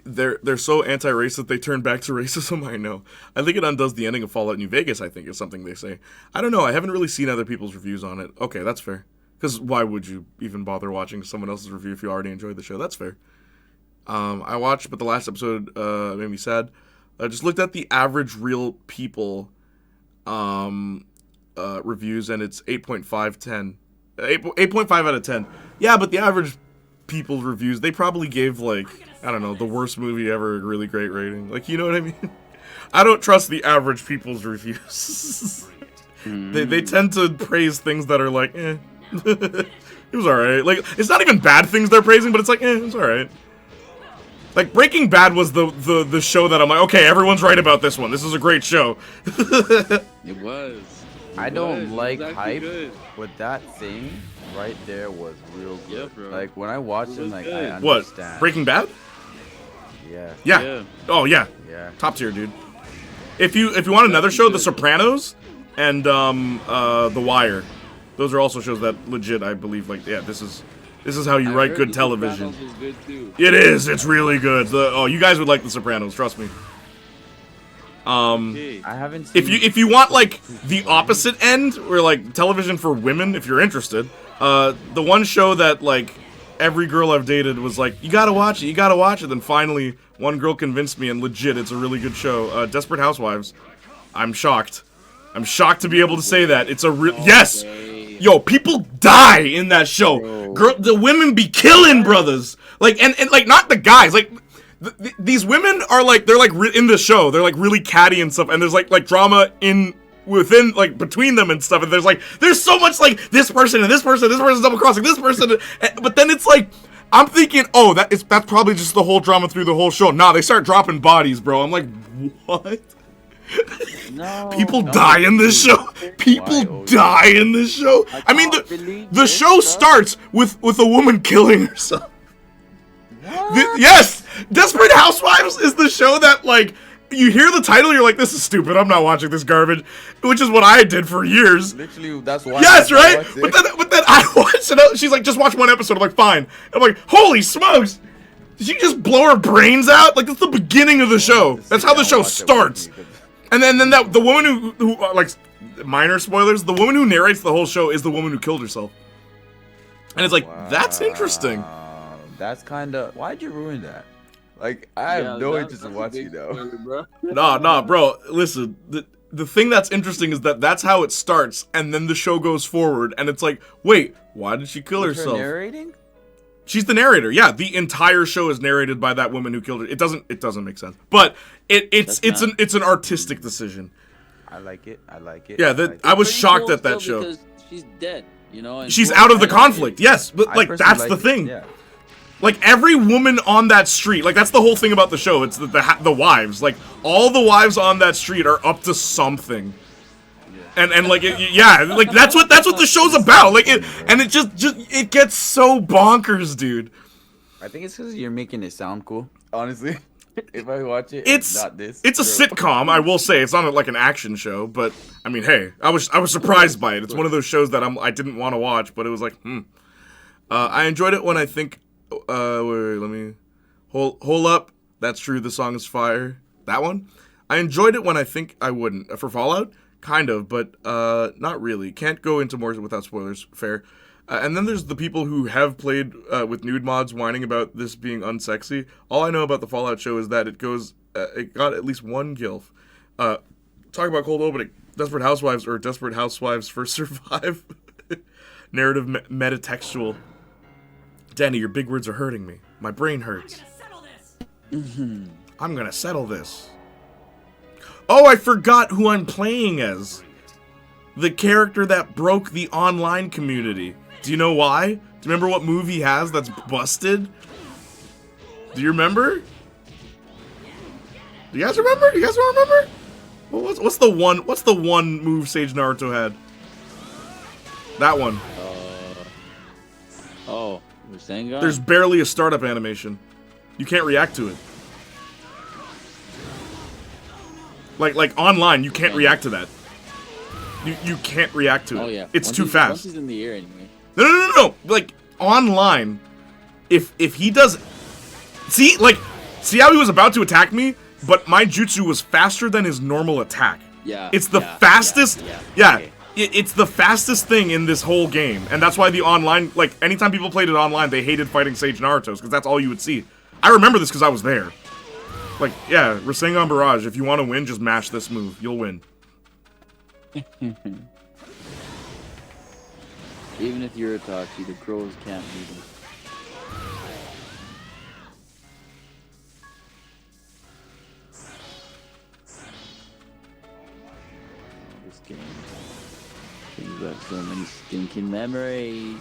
They're so anti-racist that they turn back to racism. I know. I think it undoes the ending of Fallout New Vegas. I think is something they say. I don't know. I haven't really seen other people's reviews on it. Okay, that's fair. Because why would you even bother watching someone else's review if you already enjoyed the show? That's fair. I watched, but the last episode made me sad. I just looked at the average real people reviews, and it's 8.5 out of 10. Yeah, but the average people reviews, they probably gave like, I don't know, the worst movie ever a really great rating. Like, you know what I mean? I don't trust the average people's reviews. They tend to praise things that are like, it was alright. Like, it's not even bad things they're praising, but it's like, it's alright. Like, Breaking Bad was the show that I'm like, okay, everyone's right about this one. This is a great show. It was. I don't like actually hype, good. but that thing right there was real good. Yeah, bro. Like, when I watched it, like, I good. What? understand. Breaking Bad? Yeah. Yeah. Oh, yeah. Yeah. Top tier, dude. If you want another show, The Sopranos and The Wire. Those are also shows that legit, I believe, like, yeah, this is how you write good television. Sopranos was good too. It is. It's really good. You guys would like The Sopranos, trust me. I haven't seen If you want like the opposite end, or like television for women, if you're interested, the one show that like every girl I've dated was like, you gotta watch it. Then finally, one girl convinced me, and legit, it's a really good show. Desperate Housewives. I'm shocked to be able to say that. It's a real yes. Yo, people die in that show. Girl, the women be killing brothers. Like and like not the guys. Like these women are like they're like in the show. They're like really catty and stuff. And there's like drama within like between them and stuff. And there's so much like this person and this person's double crossing this person. But then it's like I'm thinking, oh, that's probably just the whole drama through the whole show. Nah, they start dropping bodies, bro. I'm like, what? People die in this show. People die in this show. I mean, the show starts with a woman killing herself. Yes, Desperate Housewives is the show that like you hear the title, you're like, this is stupid. I'm not watching this garbage, which is what I did for years. Literally, that's why. Yes, right. But then I watched it. She's like, just watch one episode. I'm like, fine. I'm like, holy smokes. Did she just blow her brains out? Like, that's the beginning of the show. That's how the show starts. And then the woman who like, minor spoilers, the woman who narrates the whole show is the woman who killed herself. And it's like, that's interesting. That's kind of, why'd you ruin that? Like, I have no interest in watching now. Nah, bro. Listen, the thing that's interesting is that that's how it starts, and then the show goes forward, and it's like, wait, why did she kill herself? Her narrating? She's the narrator. Yeah, the entire show is narrated by that woman who killed her. It doesn't make sense, but it's an artistic decision. I like it. Yeah, I was shocked at that show. Because she's dead, you know. And she's out of the conflict. Yes, but like that's the thing. Yeah. Like every woman on that street, like that's the whole thing about the show. It's the wives. Like all the wives on that street are up to something. And like yeah, like that's what the show's about. Like it just it gets so bonkers, dude. I think it's because you're making it sound cool. Honestly, if I watch it, It's not this. It's a sitcom, I will say. It's not like an action show, but I mean, hey, I was surprised by it. It's one of those shows that I didn't want to watch, but it was like, I enjoyed it when I think. Wait, let me hold up. That's true. The song is fire. That one. I enjoyed it when I think I wouldn't. For Fallout, kind of, but not really. Can't go into more without spoilers. Fair. And then there's the people who have played with nude mods whining about this being unsexy. All I know about the Fallout show is that it got at least one gilf. Talk about cold opening. Desperate Housewives or Desperate Housewives First Survive. Narrative metatextual. Danny, your big words are hurting me. My brain hurts. I'm gonna settle this. Oh, I forgot who I'm playing as. The character that broke the online community. Do you know why? Do you remember what move he has that's busted? Do you remember? Do you guys remember? Do you guys remember? What's the one move Sage Naruto had? That one. Oh, Rasengan? There's barely a startup animation. You can't react to it. Like online, you can't react to that. You can't react to it. Oh yeah. It's too fast. Once he's in the air anyway. No. Like online, if he does, see how he was about to attack me, but my jutsu was faster than his normal attack. Yeah. It's the fastest. Yeah. Okay. It's the fastest thing in this whole game, and that's why the online, like anytime people played it online, they hated fighting Sage Naruto's because that's all you would see. I remember this because I was there. Like, yeah, Rasengan Barrage. If you want to win, just mash this move. You'll win. Even if you're Itachi, the crows can't beat him. This game brings back so many stinking memories.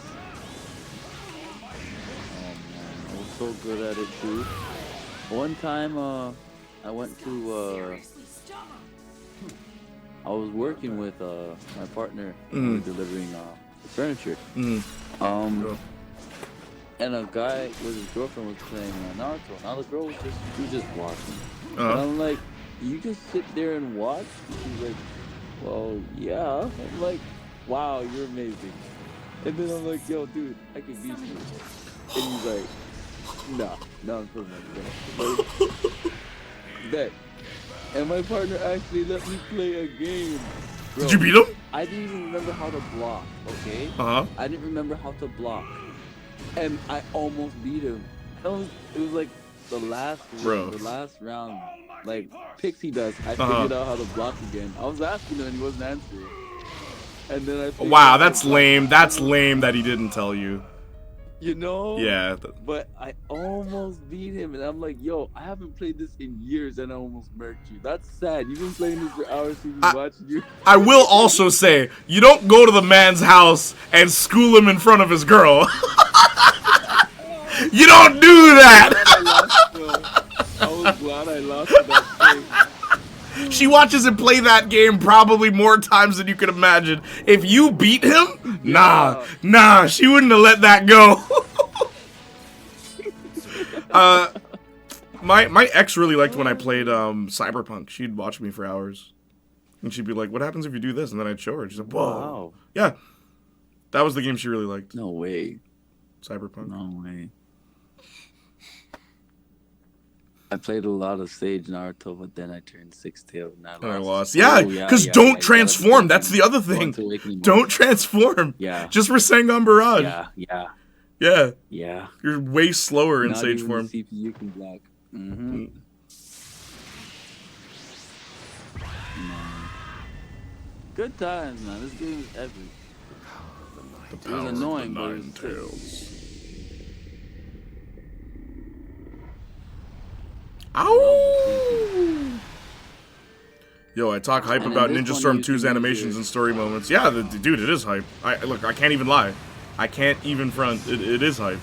Oh man, I was so good at it too. One time, I went to, I was working with my partner, delivering furniture. And a guy with his girlfriend was playing Naruto. Now the girl was just watching. And I'm like, you just sit there and watch? She's like, well, yeah. I'm like, wow, you're amazing. And then I'm like, yo, dude, I can beat you. And he's like, nah, I'm from that. Bet. And my partner actually let me play a game. Bro, did you beat him? I didn't even remember how to block, okay? I didn't remember how to block. And I almost beat him. It was like the last round, like Pixie Dust. I figured out how to block again. I was asking him and he wasn't answering. And then I wow, that's lame. That's lame that he didn't tell you. You know? Yeah. But I almost beat him, and I'm like, yo, I haven't played this in years, and I almost murked you. That's sad. You've been playing this for hours, he's been watching you. I will also say, you don't go to the man's house and school him in front of his girl. You don't do that. I was glad I lost that game. She watches him play that game probably more times than you can imagine. If you beat him, nah, she wouldn't have let that go. My ex really liked when I played Cyberpunk. She'd watch me for hours, and she'd be like, "What happens if you do this?" And then I'd show her. She's like, "Whoa, wow. Yeah." That was the game she really liked. No way. Cyberpunk. No way. I played a lot of Sage Naruto, but then I turned 6-tailed and I lost. Yeah, because don't transform. That's the other thing. Don't transform. Yeah. Just Rasengan Barrage. Yeah. You're way slower in Not Sage even form. The CPU can block. Good times, man. This game is epic. It was annoying, but it was Ow! Yo, I talk hype about Ninja Storm 2's animations and story moments. Yeah, dude, it is hype. Look, I can't even lie. I can't even front. It is hype.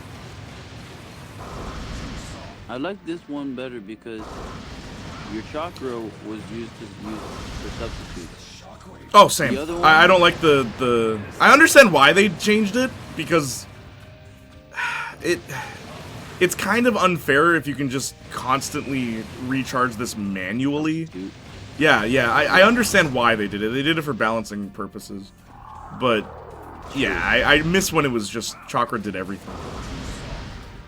I like this one better because your chakra was used for substitutes. Oh, same. The other one- I don't like the. I understand why they changed it because it's kind of unfair if you can just constantly recharge this manually. Yeah, I understand why they did it. They did it for balancing purposes, but yeah, I miss when it was just chakra did everything.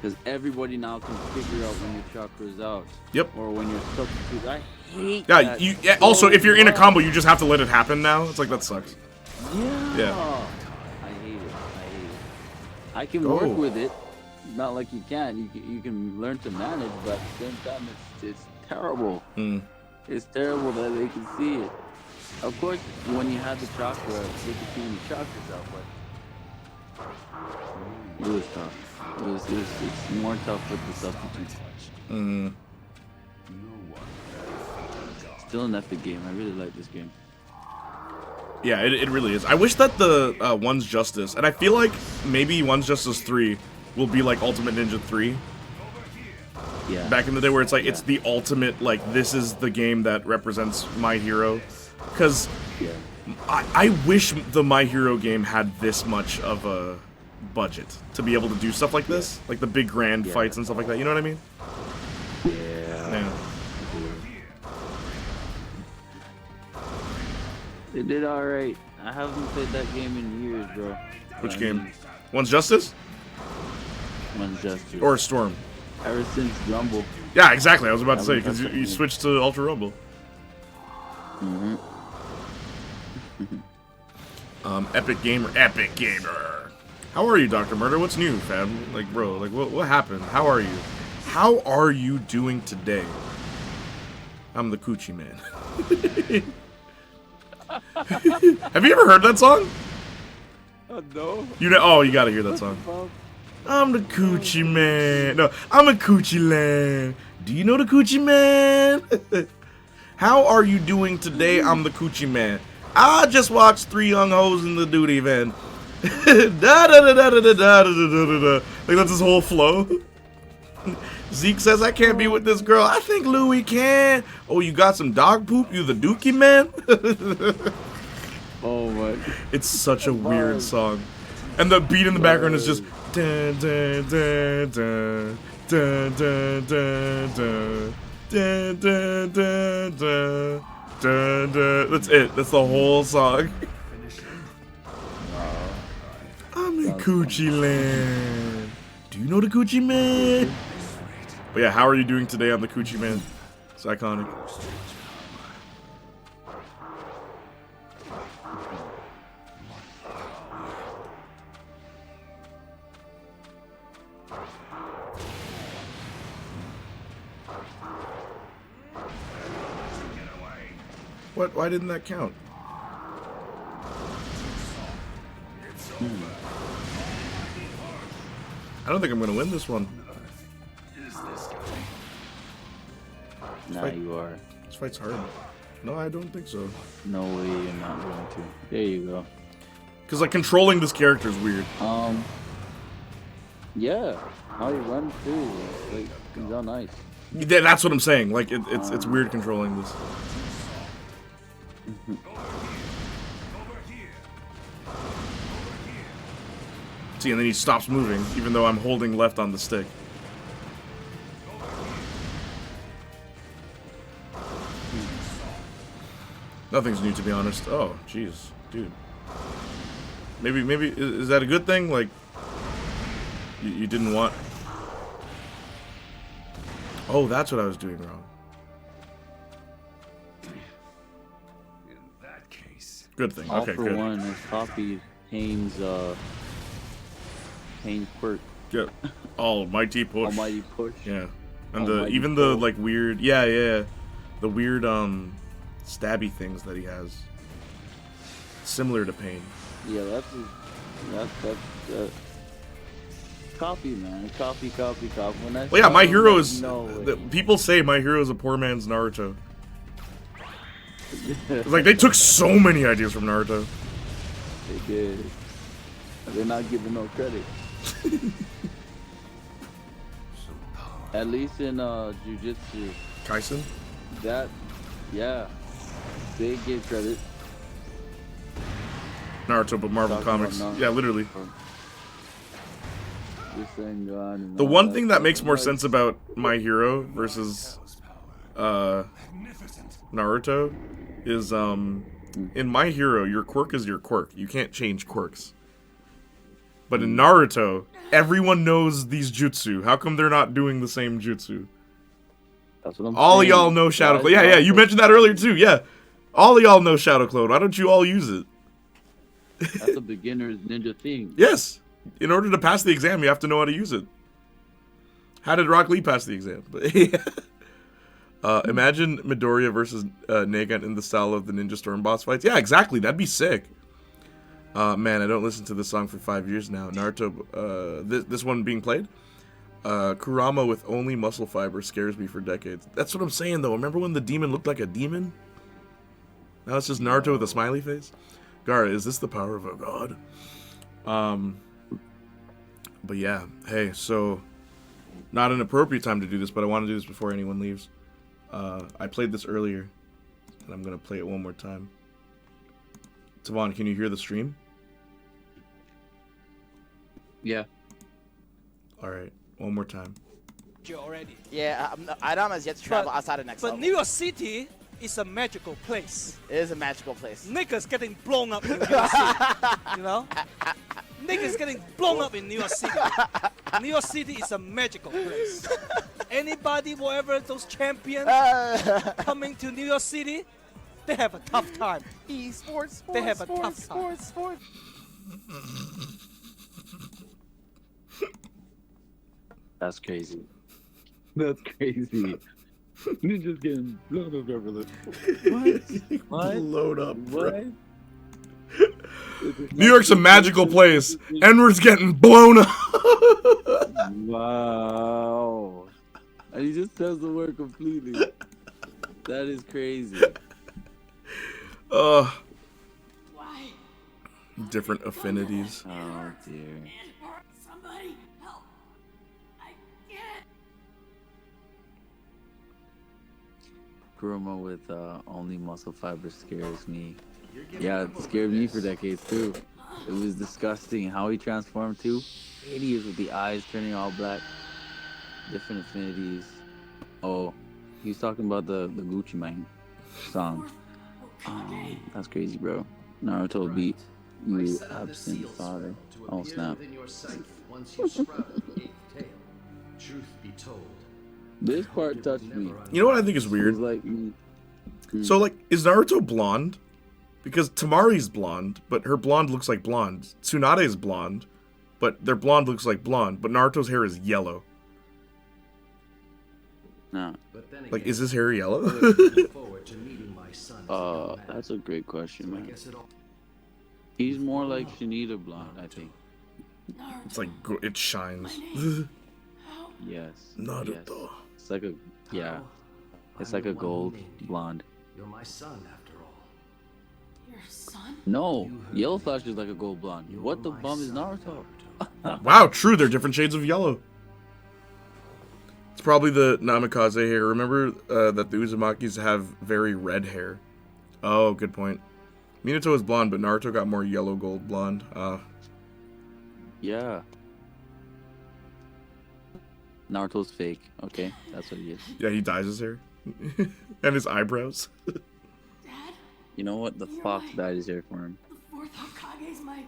Because everybody now can figure out when your chakra's out. Yep. Or when you're substitute. I hate Yeah, that you. so Also, if you're in a much. combo, you just have to let it happen now. It's like that sucks. Yeah. Yeah. I hate it. I can Go. work with it. Not like you can. You can learn to manage, but at the same time, it's terrible. It's terrible that they can see it. Of course, when you had the chakra, they could see when the chakra's out, but it was tough. It's more tough with the substitutes. Still an epic game. I really like this game. Yeah, it really is. I wish that the One's Justice, and I feel like maybe One's Justice 3 will be like Ultimate Ninja 3. Yeah. Back in the day where it's like, it's the ultimate, like, this is the game that represents My Hero. Because Yeah. I wish the My Hero game had this much of a budget to be able to do stuff like this. Like the big grand fights and stuff like that, you know what I mean? Yeah. They did alright. I haven't played that game in years, bro. Which I game? mean, One's Justice? One's Justice. Or Storm? Ever since Rumble. Yeah, exactly. I was about to say, Haven't because touched you it. switched to Ultra Rumble. Epic Gamer. How are you, Dr. Murder? What's new, fam? Like, bro, like, what happened? How are you? How are you doing today? I'm the Coochie Man. Have you ever heard that song? No. You know? Oh, you gotta hear that song. I'm the Coochie Man. No, I'm a Coochie Land. Do you know the Coochie Man? How are you doing today? I'm the Coochie Man. I just watched 3 young hoes in the duty van. Da da da da da da da da da da. Like that's his whole flow. Zeke says I can't be with this girl. I think Louis can. Oh, you got some dog poop? You the Dookie Man? Oh my. It's such a weird song. And the beat in the background is just dun, dun, dun, dun, dun, dun, dun, dun, dun, dun, dun, dun, dun, dun. That's it. That's the whole song. I'm in Coochie Land. Do you know the Coochie Man? But yeah, how are you doing today on the Coochie Man? It's iconic. What? Why didn't that count? I don't think I'm gonna win this one. Nah, you are. This fight's hard. No, I don't think so. No way you're not going to. There you go. Because like controlling this character is weird. Yeah. How you run too. Like, it's all nice. Yeah, that's what I'm saying. Like it's weird controlling this. See, and then he stops moving, even though I'm holding left on the stick. Nothing's new, to be honest. Oh, jeez, dude. Maybe is that a good thing? Like, you didn't want. Oh, that's what I was doing wrong. In that case, Good thing. All Okay, for good. One has copied Haynes' quirk. Yeah. Almighty push. Almighty push. Yeah. And Almighty even the pull. like weird, yeah, the weird stabby things that he has, similar to Pain. Yeah, that's copy, man. Copy. When I Well, yeah, saw My him, Hero like, is. no way. People say My Hero is a poor man's Naruto. It's like they took so many ideas from Naruto. They did. They're not giving no credit. At least in Jiu-Jitsu. Kaisen? That, yeah. They give credit. Naruto, but Marvel Talking about Comics. Naruto. Yeah, literally. The The one thing that makes more sense about My Hero versus Naruto is in My Hero, your quirk is your quirk. You can't change quirks. But in Naruto, everyone knows these jutsu. How come they're not doing the same jutsu? That's what I'm All of saying. y'all know Shadow Why Clone. is Yeah, you Naruto- mentioned that earlier too. Yeah. All of y'all know Shadow Clone. Why don't you all use it? That's a beginner's ninja thing. Yes. In order to pass the exam, you have to know how to use it. How did Rock Lee pass the exam? But imagine Midoriya versus Negan in the style of the Ninja Storm boss fights. Yeah, exactly. That'd be sick. Man, I don't listen to this song for 5 years now. Naruto, this one being played? Kurama with only muscle fiber scares me for decades. That's what I'm saying, though. Remember when the demon looked like a demon? Now it's just Naruto with a smiley face? Gara, is this the power of a god? But yeah, hey, so not an appropriate time to do this, but I want to do this before anyone leaves. I played this earlier, and I'm going to play it one more time. Tavon, can you hear the stream? Yeah. All right, one more time. Already. Yeah, Adam has yet to travel outside of next But level. New York City is a magical place. It is a magical place. Niggas getting blown up in New York City. You know? Niggas getting blown up in New York City. New York City is a magical place. Anybody, whatever those champions coming to New York City, they have a tough time. Esports, They have a tough time. sports. That's crazy. That's crazy. Ninja's getting blown up everywhere. What? Load up, bro. What? New York's a magical place. N-word's getting blown up. Wow. And he just says the word completely. That is crazy. Why? Different affinities. Oh dear. Somebody help. I can't. Kurama with only muscle fiber scares me. Yeah, it scared me for decades too. It was disgusting how he transformed too. Hideous with the eyes turning all black. Different affinities. Oh, he was talking about the Gucci Mane song. That's crazy, bro. Naruto beat you absent father. Oh snap. This part touched me. You know what I think is It weird? was like me. So, like, is Naruto blonde? Because Tamari's blonde, but her blonde looks like blonde. Tsunade's blonde, but their blonde looks like blonde. But Naruto's hair is yellow. Nah. Like, is his hair yellow? That's a great question, man. He's more like Shanita blonde, I think. It's like, it shines. Yes. Naruto. Yes. It's like a, yeah. It's like a gold blonde. You're my son, after all. Your son? No, Yellow Flash is like a gold blonde. What the bum is Naruto? Wow, true. They're different shades of yellow. It's probably the Namikaze hair. Remember that the Uzumakis have very red hair. Oh, good point. Minato is blonde, but Naruto got more yellow gold blonde. Yeah. Naruto's fake. Okay, that's what he is. Yeah, he dyes his hair. And his eyebrows. Dad? You know what? The fox dyed his hair for him. The fourth Hokage's my...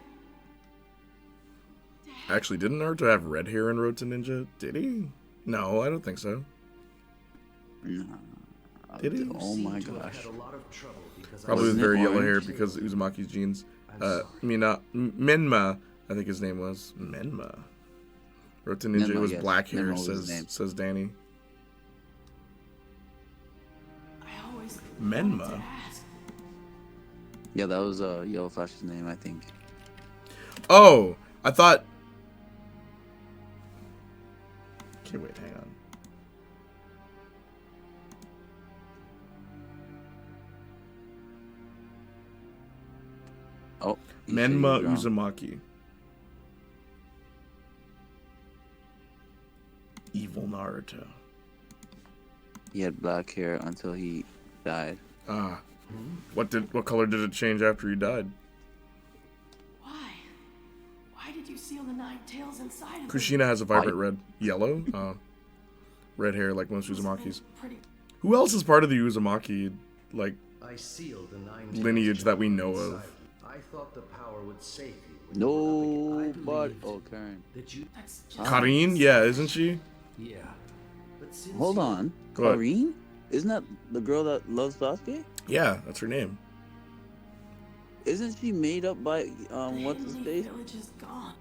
Actually, didn't Naruto have red hair in Road to Ninja? Did he? No, I don't think so. Nah. Did he? Oh my gosh. Probably with Wasn't it very yellow hair orange? because Uzumaki's genes. Menma, I think his name was. Menma. Road to Ninja Menma, was yes. black hair, Menma was his name. says Danny. I always Menma? wanted to ask. Yeah, that was Yellow Flash's name, I think. Oh, I thought... Okay, wait, hang on. Oh. he said Menma he was wrong. Uzumaki. Evil Naruto. He had black hair until he died. What color did it change after he died? you seal the 9 tails inside of Kushina has a vibrant yellow? Red hair like most Uzumaki's. Who else is part of the Uzumaki, like, I sealed the 9 lineage that we know of? I thought the power would save you. No, but Karen. Karin? Yeah, isn't she? Yeah. But since Hold on, What? Karin? Isn't that the girl that loves Sasuke? Yeah, that's her name. Isn't she made up by what's his face?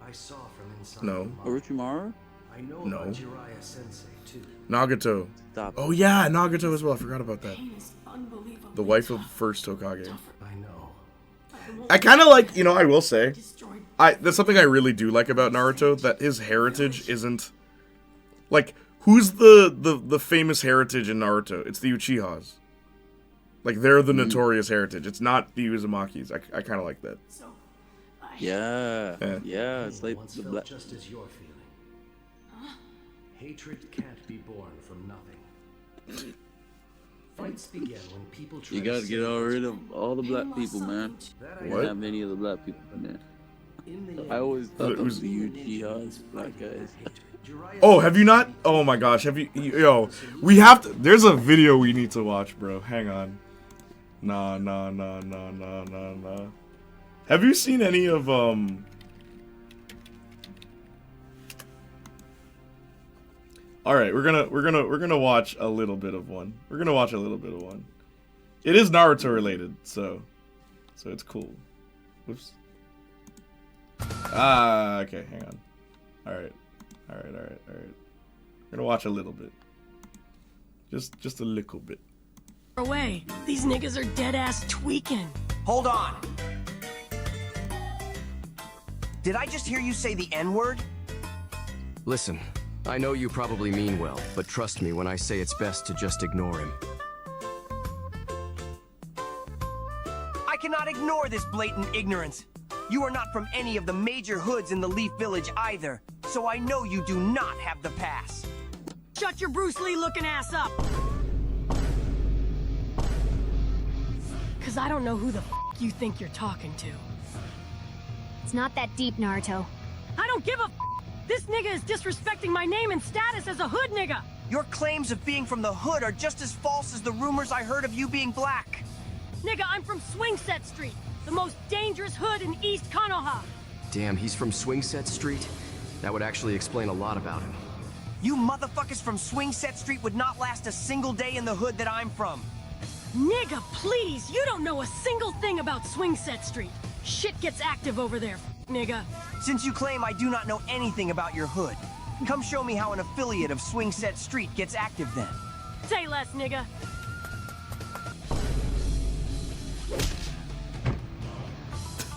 I saw from inside. No. Orochimaru? I know No. about Jiraiya Sensei too. Nagato. Stop. Oh yeah, Nagato as well. I forgot about that. The wife of first Hokage. I know. I kind of like, you know, I will say, that's something I really do like about Naruto, that his heritage isn't, like, who's the famous heritage in Naruto? It's the Uchihas. Like, they're the notorious heritage. It's not the Uzumakis. I kind of like that. Yeah. Yeah, it's like Once the felt black. just as you're feeling. Hatred can't be born from nothing. Fights begin when people try You gotta to get save rid of all the black people, man. That I There's What? not many of the black people, man. In the I always thought It that was- was the Uchihas, black guys. Jiraiya Oh, have you not? Oh my gosh, have you? Yo, we have to. There's a video we need to watch, bro. Hang on. Nah. Have you seen any of All right, we're gonna watch a little bit of one. We're gonna watch a little bit of one. It is Naruto related, so it's cool. Whoops. Okay, hang on. All right. We're gonna watch a little bit. Just a little bit. Away. These niggas are dead ass tweaking. Hold on. Did I just hear you say the N-word? Listen, I know you probably mean well, but trust me when I say it's best to just ignore him. I cannot ignore this blatant ignorance. You are not from any of the major hoods in the Leaf Village either, so I know you do not have the pass. Shut your Bruce Lee looking ass up. Cause I don't know who the f you think you're talking to. It's not that deep, Naruto. I don't give a f. This nigga is disrespecting my name and status as a hood nigga. Your claims of being from the hood are just as false as the rumors I heard of you being black. Nigga, I'm from Swingset Street, the most dangerous hood in East Konoha. Damn, he's from Swingset Street? That would actually explain a lot about him. You motherfuckers from Swingset Street would not last a single day in the hood that I'm from. Nigga, please, you don't know a single thing about Swingset Street. Shit gets active over there, nigga. Since you claim I do not know anything about your hood, come show me how an affiliate of Swingset Street gets active then. Say less, nigga.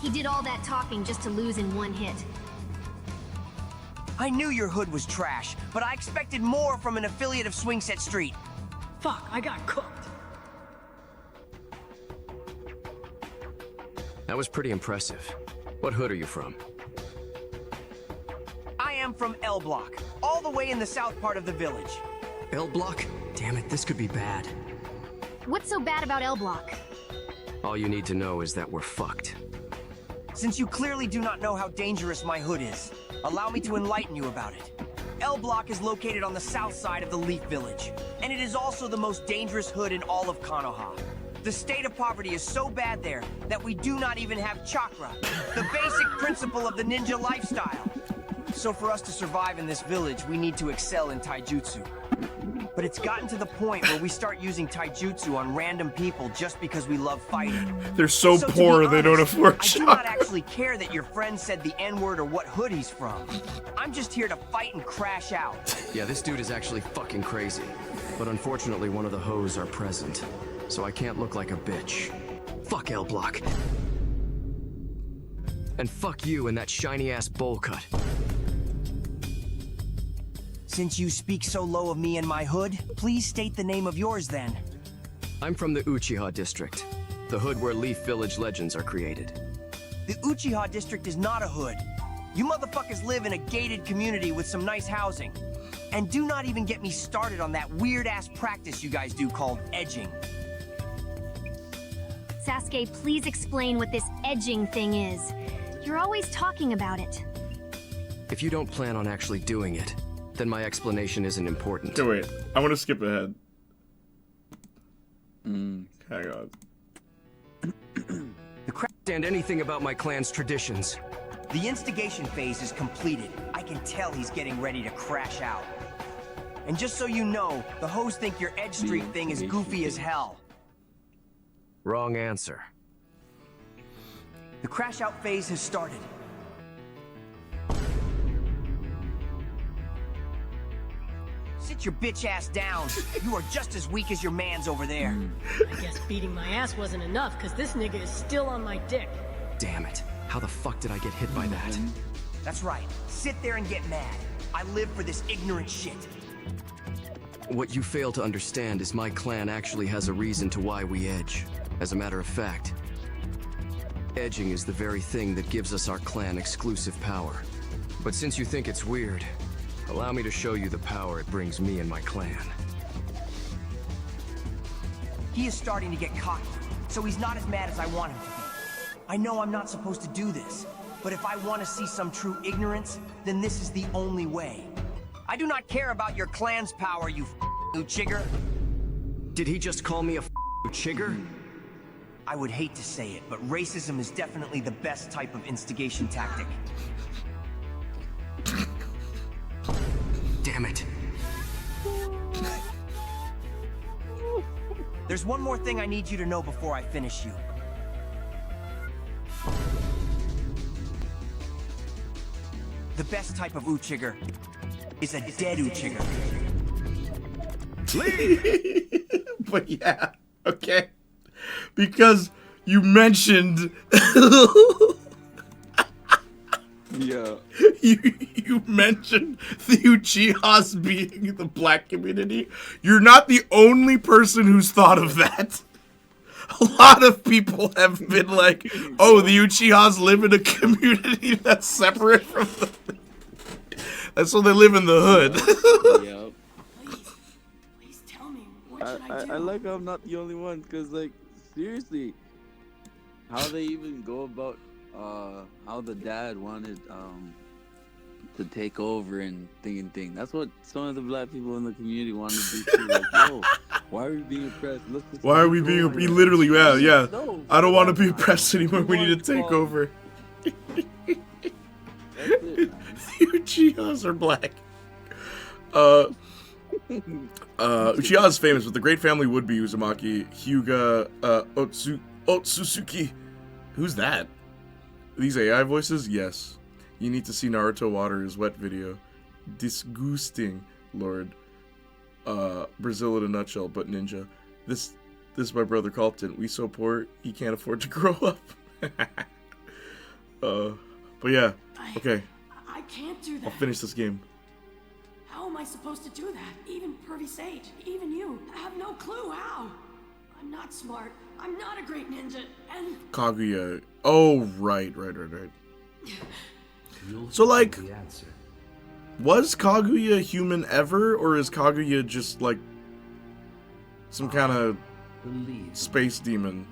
He did all that talking just to lose in one hit. I knew your hood was trash, but I expected more from an affiliate of Swingset Street. Fuck, I got cooked. That was pretty impressive. What hood are you from? I am from L Block, all the way in the south part of the village. L Block? Damn it, this could be bad. What's so bad about L Block? All you need to know is that we're fucked. Since you clearly do not know how dangerous my hood is, allow me to enlighten you about it. L Block is located on the south side of the Leaf Village, and it is also the most dangerous hood in all of Konoha. The state of poverty is so bad there that we do not even have chakra, the basic principle of the ninja lifestyle. So for us to survive in this village, we need to excel in taijutsu. But it's gotten to the point where we start using taijutsu on random people just because we love fighting. They're so to be poor they don't honest, afford I do not actually care that your friend said the N-word or what hood he's from. I'm just here to fight and crash out. Yeah, this dude is actually fucking crazy. But unfortunately, one of the hoes are present. So I can't look like a bitch. Fuck L Block. And fuck you and that shiny-ass bowl cut. Since you speak so low of me and my hood, please state the name of yours then. I'm from the Uchiha district, the hood where Leaf Village legends are created. The Uchiha district is not a hood. You motherfuckers live in a gated community with some nice housing. And do not even get me started on that weird-ass practice you guys do called edging. Sasuke, please explain what this edging thing is. You're always talking about it. If you don't plan on actually doing it, then my explanation isn't important. Okay, wait. I want to skip ahead. Mm. Hang on. The crap understand anything about my clan's traditions. The instigation phase is completed. I can tell he's getting ready to crash out. And just so you know, the hoes think your Edge Street thing is goofy as hell. Wrong answer. The crash out phase has started. Sit your bitch ass down. You are just as weak as your mans over there. I guess beating my ass wasn't enough, because this nigga is still on my dick. Damn it. How the fuck did I get hit by that? That's right. Sit there and get mad. I live for this ignorant shit. What you fail to understand is my clan actually has a reason to why we edge. As a matter of fact, edging is the very thing that gives us our clan exclusive power. But since you think it's weird, allow me to show you the power it brings me and my clan. He is starting to get cocky, so he's not as mad as I want him to be. I know I'm not supposed to do this, but if I want to see some true ignorance, then this is the only way. I do not care about your clan's power, you chigger. Did he just call me a chigger? I would hate to say it, but racism is definitely the best type of instigation tactic. Damn it. There's one more thing I need you to know before I finish you. The best type of Uchiger is a dead Uchiger. But yeah, okay. Because you mentioned Yeah. you mentioned the Uchihas being the black community. You're not the only person who's thought of that. A lot of people have been like, oh, the Uchihas live in a community that's separate from the... That's why they live in the hood. Yep. Please tell me, what should I do? I like how I'm not the only one, because, like, seriously, how they even go about, how the dad wanted, to take over and thing. That's what some of the black people in the community wanted to do too. Like, yo, why are we being oppressed? Let's just Why are we take being... over. We literally, yeah. No, I don't want to be oppressed anymore. We need to take over. That's it, man. The Uchihas are black. Uchiha is famous, but the great family would be Uzumaki, Hyuga, Otsutsuki. Who's that? These AI voices? Yes. You need to see Naruto Water is Wet video. Disgusting, Lord. Brazil in a nutshell, but ninja. This is my brother Carlton. We so poor, he can't afford to grow up. But yeah, okay. I can't do that. I'll finish this game. How am I supposed to do that? Even Pervy Sage, even you, I have no clue how. I'm not smart. I'm not a great ninja, and... Kaguya. Oh, right. So, like, was Kaguya human ever, or is Kaguya just, like, some kind of space demon?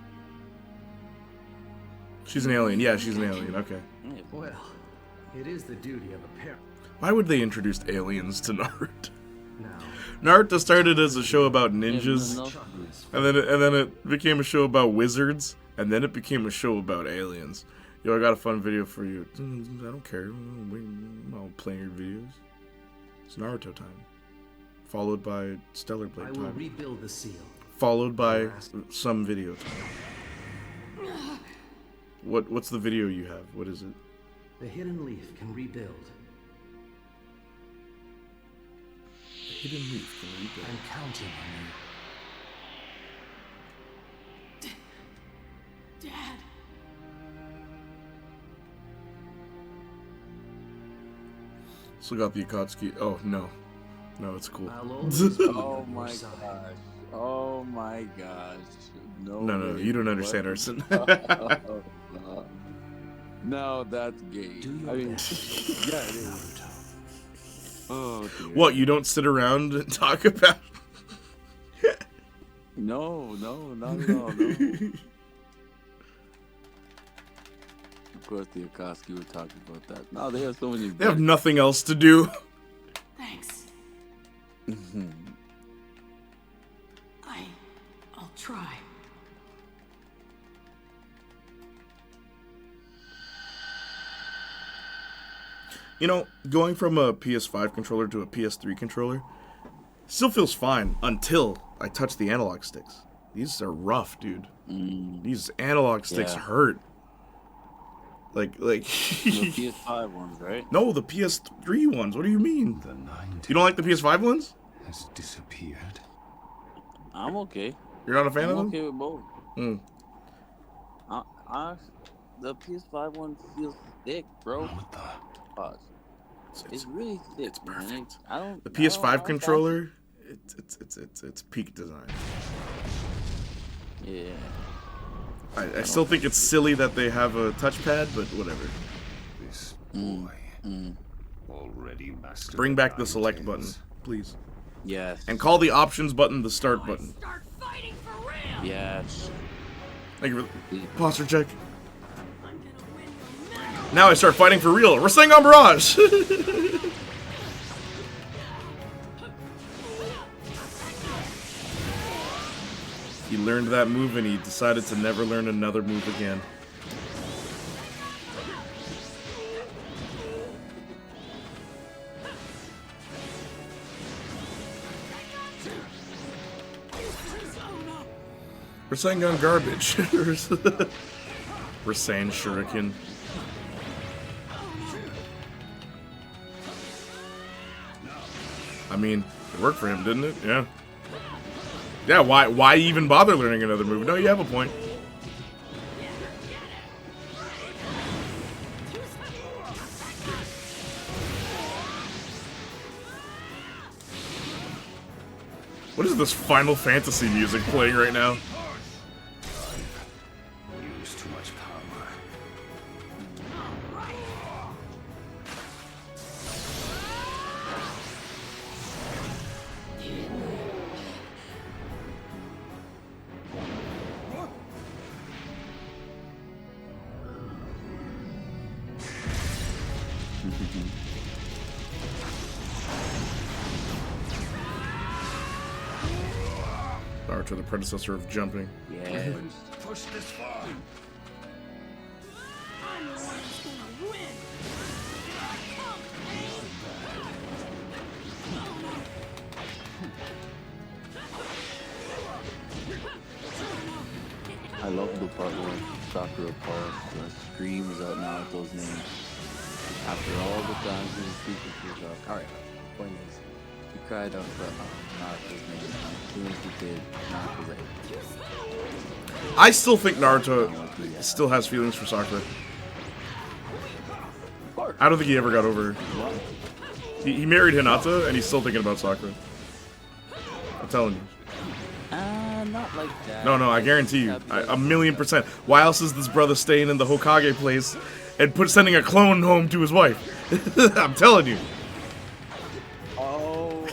She's an alien. Yeah, she's an alien. Okay. Well, it is the duty of a parent. Why would they introduce aliens to Naruto? Naruto started as a show about ninjas, and then it became a show about wizards, and then it became a show about aliens. Yo, I got a fun video for you. I don't care. I'll play your videos. It's Naruto time. Followed by Stellar Blade I will time. rebuild the seal. Followed by some video time. What's the video you have? What is it? The hidden leaf can rebuild. The hidden leaf can rebuild. I'm counting on you. Dad. Still got the Akatsuki. Oh, no. No, it's cool. Oh my gosh. Oh my gosh. No, you don't understand, Arson. No, that's gay. I mean, yeah, it is. Oh, dear. What, you don't sit around and talk about... No, not at all, no. Of course, the Akatsuki were talking about that. No, they have so many. They have nothing else to do. Thanks. I'll try. You know, going from a PS5 controller to a PS3 controller still feels fine until I touch the analog sticks. These are rough, dude. These analog sticks hurt. Like the PS5 ones, right? No, the PS3 ones. What do you mean? You don't like the PS5 ones? Has disappeared. I'm okay. You're not a fan of them? I'm okay with both. The PS5 one feels thick, bro. What the? Pause. It's really thick. It's perfect. The PS5 controller, it's peak design. Yeah. I still think it's silly that they have a touchpad, but whatever. This boy already mastered. Bring back the select button, please. Yes. And call the options button the start button. Start fighting for real. Yes. Thank you for the posture check. Now I start fighting for real. We're staying on Barrage. He learned that move and he decided to never learn another move again. Rasengan garbage. Rasen shuriken. I mean, it worked for him, didn't it? Yeah. Yeah, why even bother learning another move? No, you have a point. What is this Final Fantasy music playing right now? Use too much power. Naruto, the predecessor of jumping. Yeah. Push this far. I'm the one who's gonna win. I love the part where Sakura calls screams out Naruto's name. After all the times he was speaking to himself. Alright, point is, he cried out for Naruto's name. As soon as he did, Naruto was like... I still think Naruto still has feelings for Sakura. I don't think he ever got over her. He married Hinata, and he's still thinking about Sakura. I'm telling you. Not like that. No, I guarantee you. A million %. Why else is this brother staying in the Hokage place and sending a clone home to his wife? I'm telling you. Oh.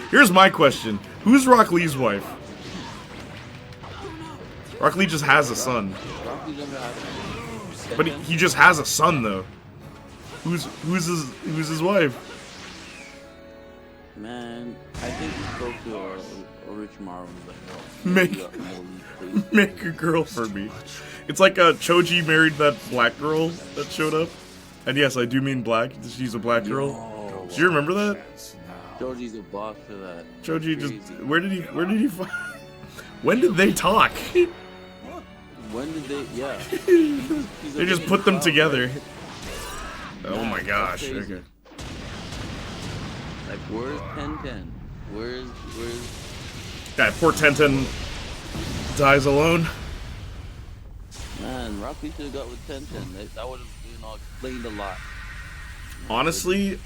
Here's my question. Who's Rock Lee's wife? Rock Lee just has a son. But he just has a son, though. Who's his wife? Man, I think he spoke to Orochimaru and was like, Make a girl for me. It's like Choji married that black girl that showed up. And yes, I do mean black. She's a black girl. Do you remember that? Choji's a boss for that. Choji just... Where did he find... When did they talk? When did they... Yeah. They just put them together. Oh my gosh. Okay. Like, where's Tenten? Where's... Yeah, poor Tenten dies alone. Man, Rock Lee should have got with Tenten. That would have, explained a lot. Honestly,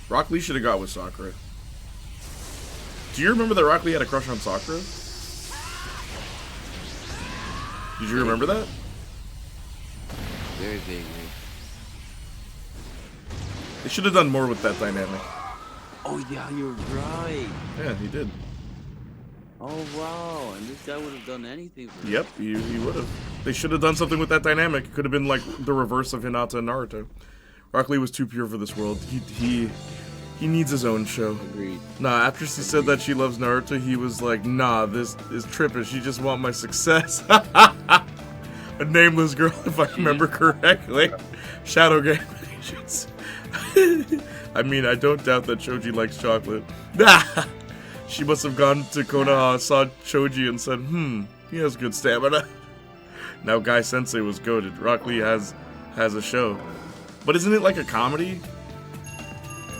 Rock Lee should have got with Sakura. Do you remember that Rock Lee had a crush on Sakura? Did you remember that? Very vaguely. They should have done more with that dynamic. Oh yeah, you're right. Yeah, he did. Oh wow, and this guy would have done anything for Yep, he would have. They should have done something with that dynamic. It could have been like the reverse of Hinata and Naruto. Rock Lee was too pure for this world. He needs his own show. Agreed. Nah, after she said that she loves Naruto, he was like, nah, this is tripping. She just want my success. A nameless girl, if I remember correctly. Shadow Game Agents. I mean, I don't doubt that Choji likes chocolate. She must have gone to Konoha, saw Choji, and said, he has good stamina. Now Guy Sensei was goated. Rock Lee has a show. But isn't it like a comedy?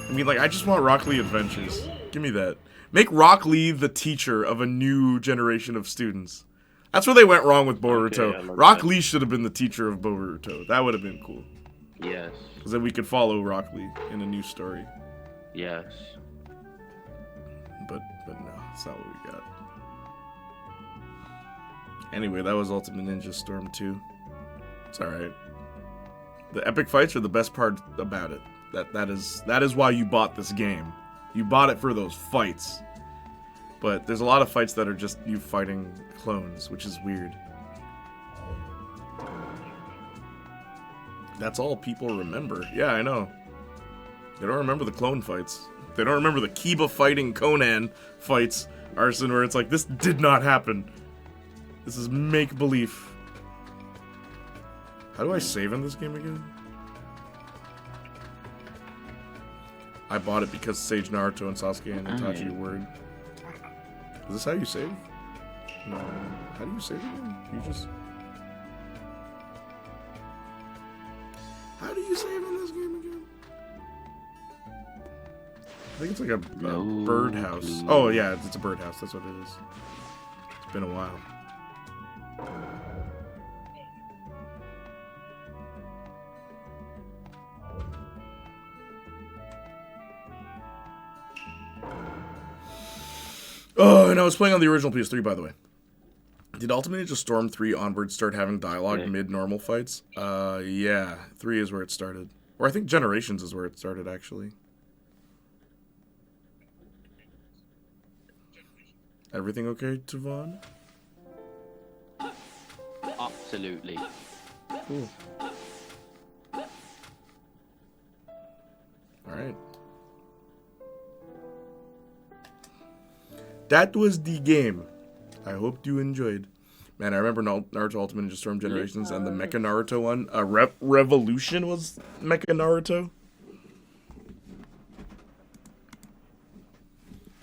I mean, like, I just want Rock Lee adventures. Give me that. Make Rock Lee the teacher of a new generation of students. That's where they went wrong with Boruto. Okay, Rock Lee should have been the teacher of Boruto. That would have been cool. Yes. Because then we could follow Rock Lee in a new story. Yes. But no, that's not what we got. Anyway, that was Ultimate Ninja Storm 2. It's alright. The epic fights are the best part about it. That is why you bought this game. You bought it for those fights. But there's a lot of fights that are just you fighting clones, which is weird. That's all people remember. Yeah, I know. They don't remember the clone fights. They don't remember the Kiba fighting Conan fights, Arson, where it's like, this did not happen. This is make-believe. How do I save in this game again? I bought it because Sage Naruto and Sasuke and Itachi were. Is this how you save? No. How do you save again? You just... How do you save in this game again? I think it's like a birdhouse. Oh yeah, it's a birdhouse. That's what it is. It's been a while. Oh, and I was playing on the original PS3, by the way. Did Ultimate Ninja Storm 3 onward start having dialogue mid-normal fights? Yeah. 3 is where it started. Or I think Generations is where it started, actually. Everything okay, Tavon? Absolutely. Cool. Alright. That was the game. I hope you enjoyed. Man, I remember Naruto Ultimate Ninja Storm Generations and the Mecha Naruto one. Revolution was Mecha Naruto.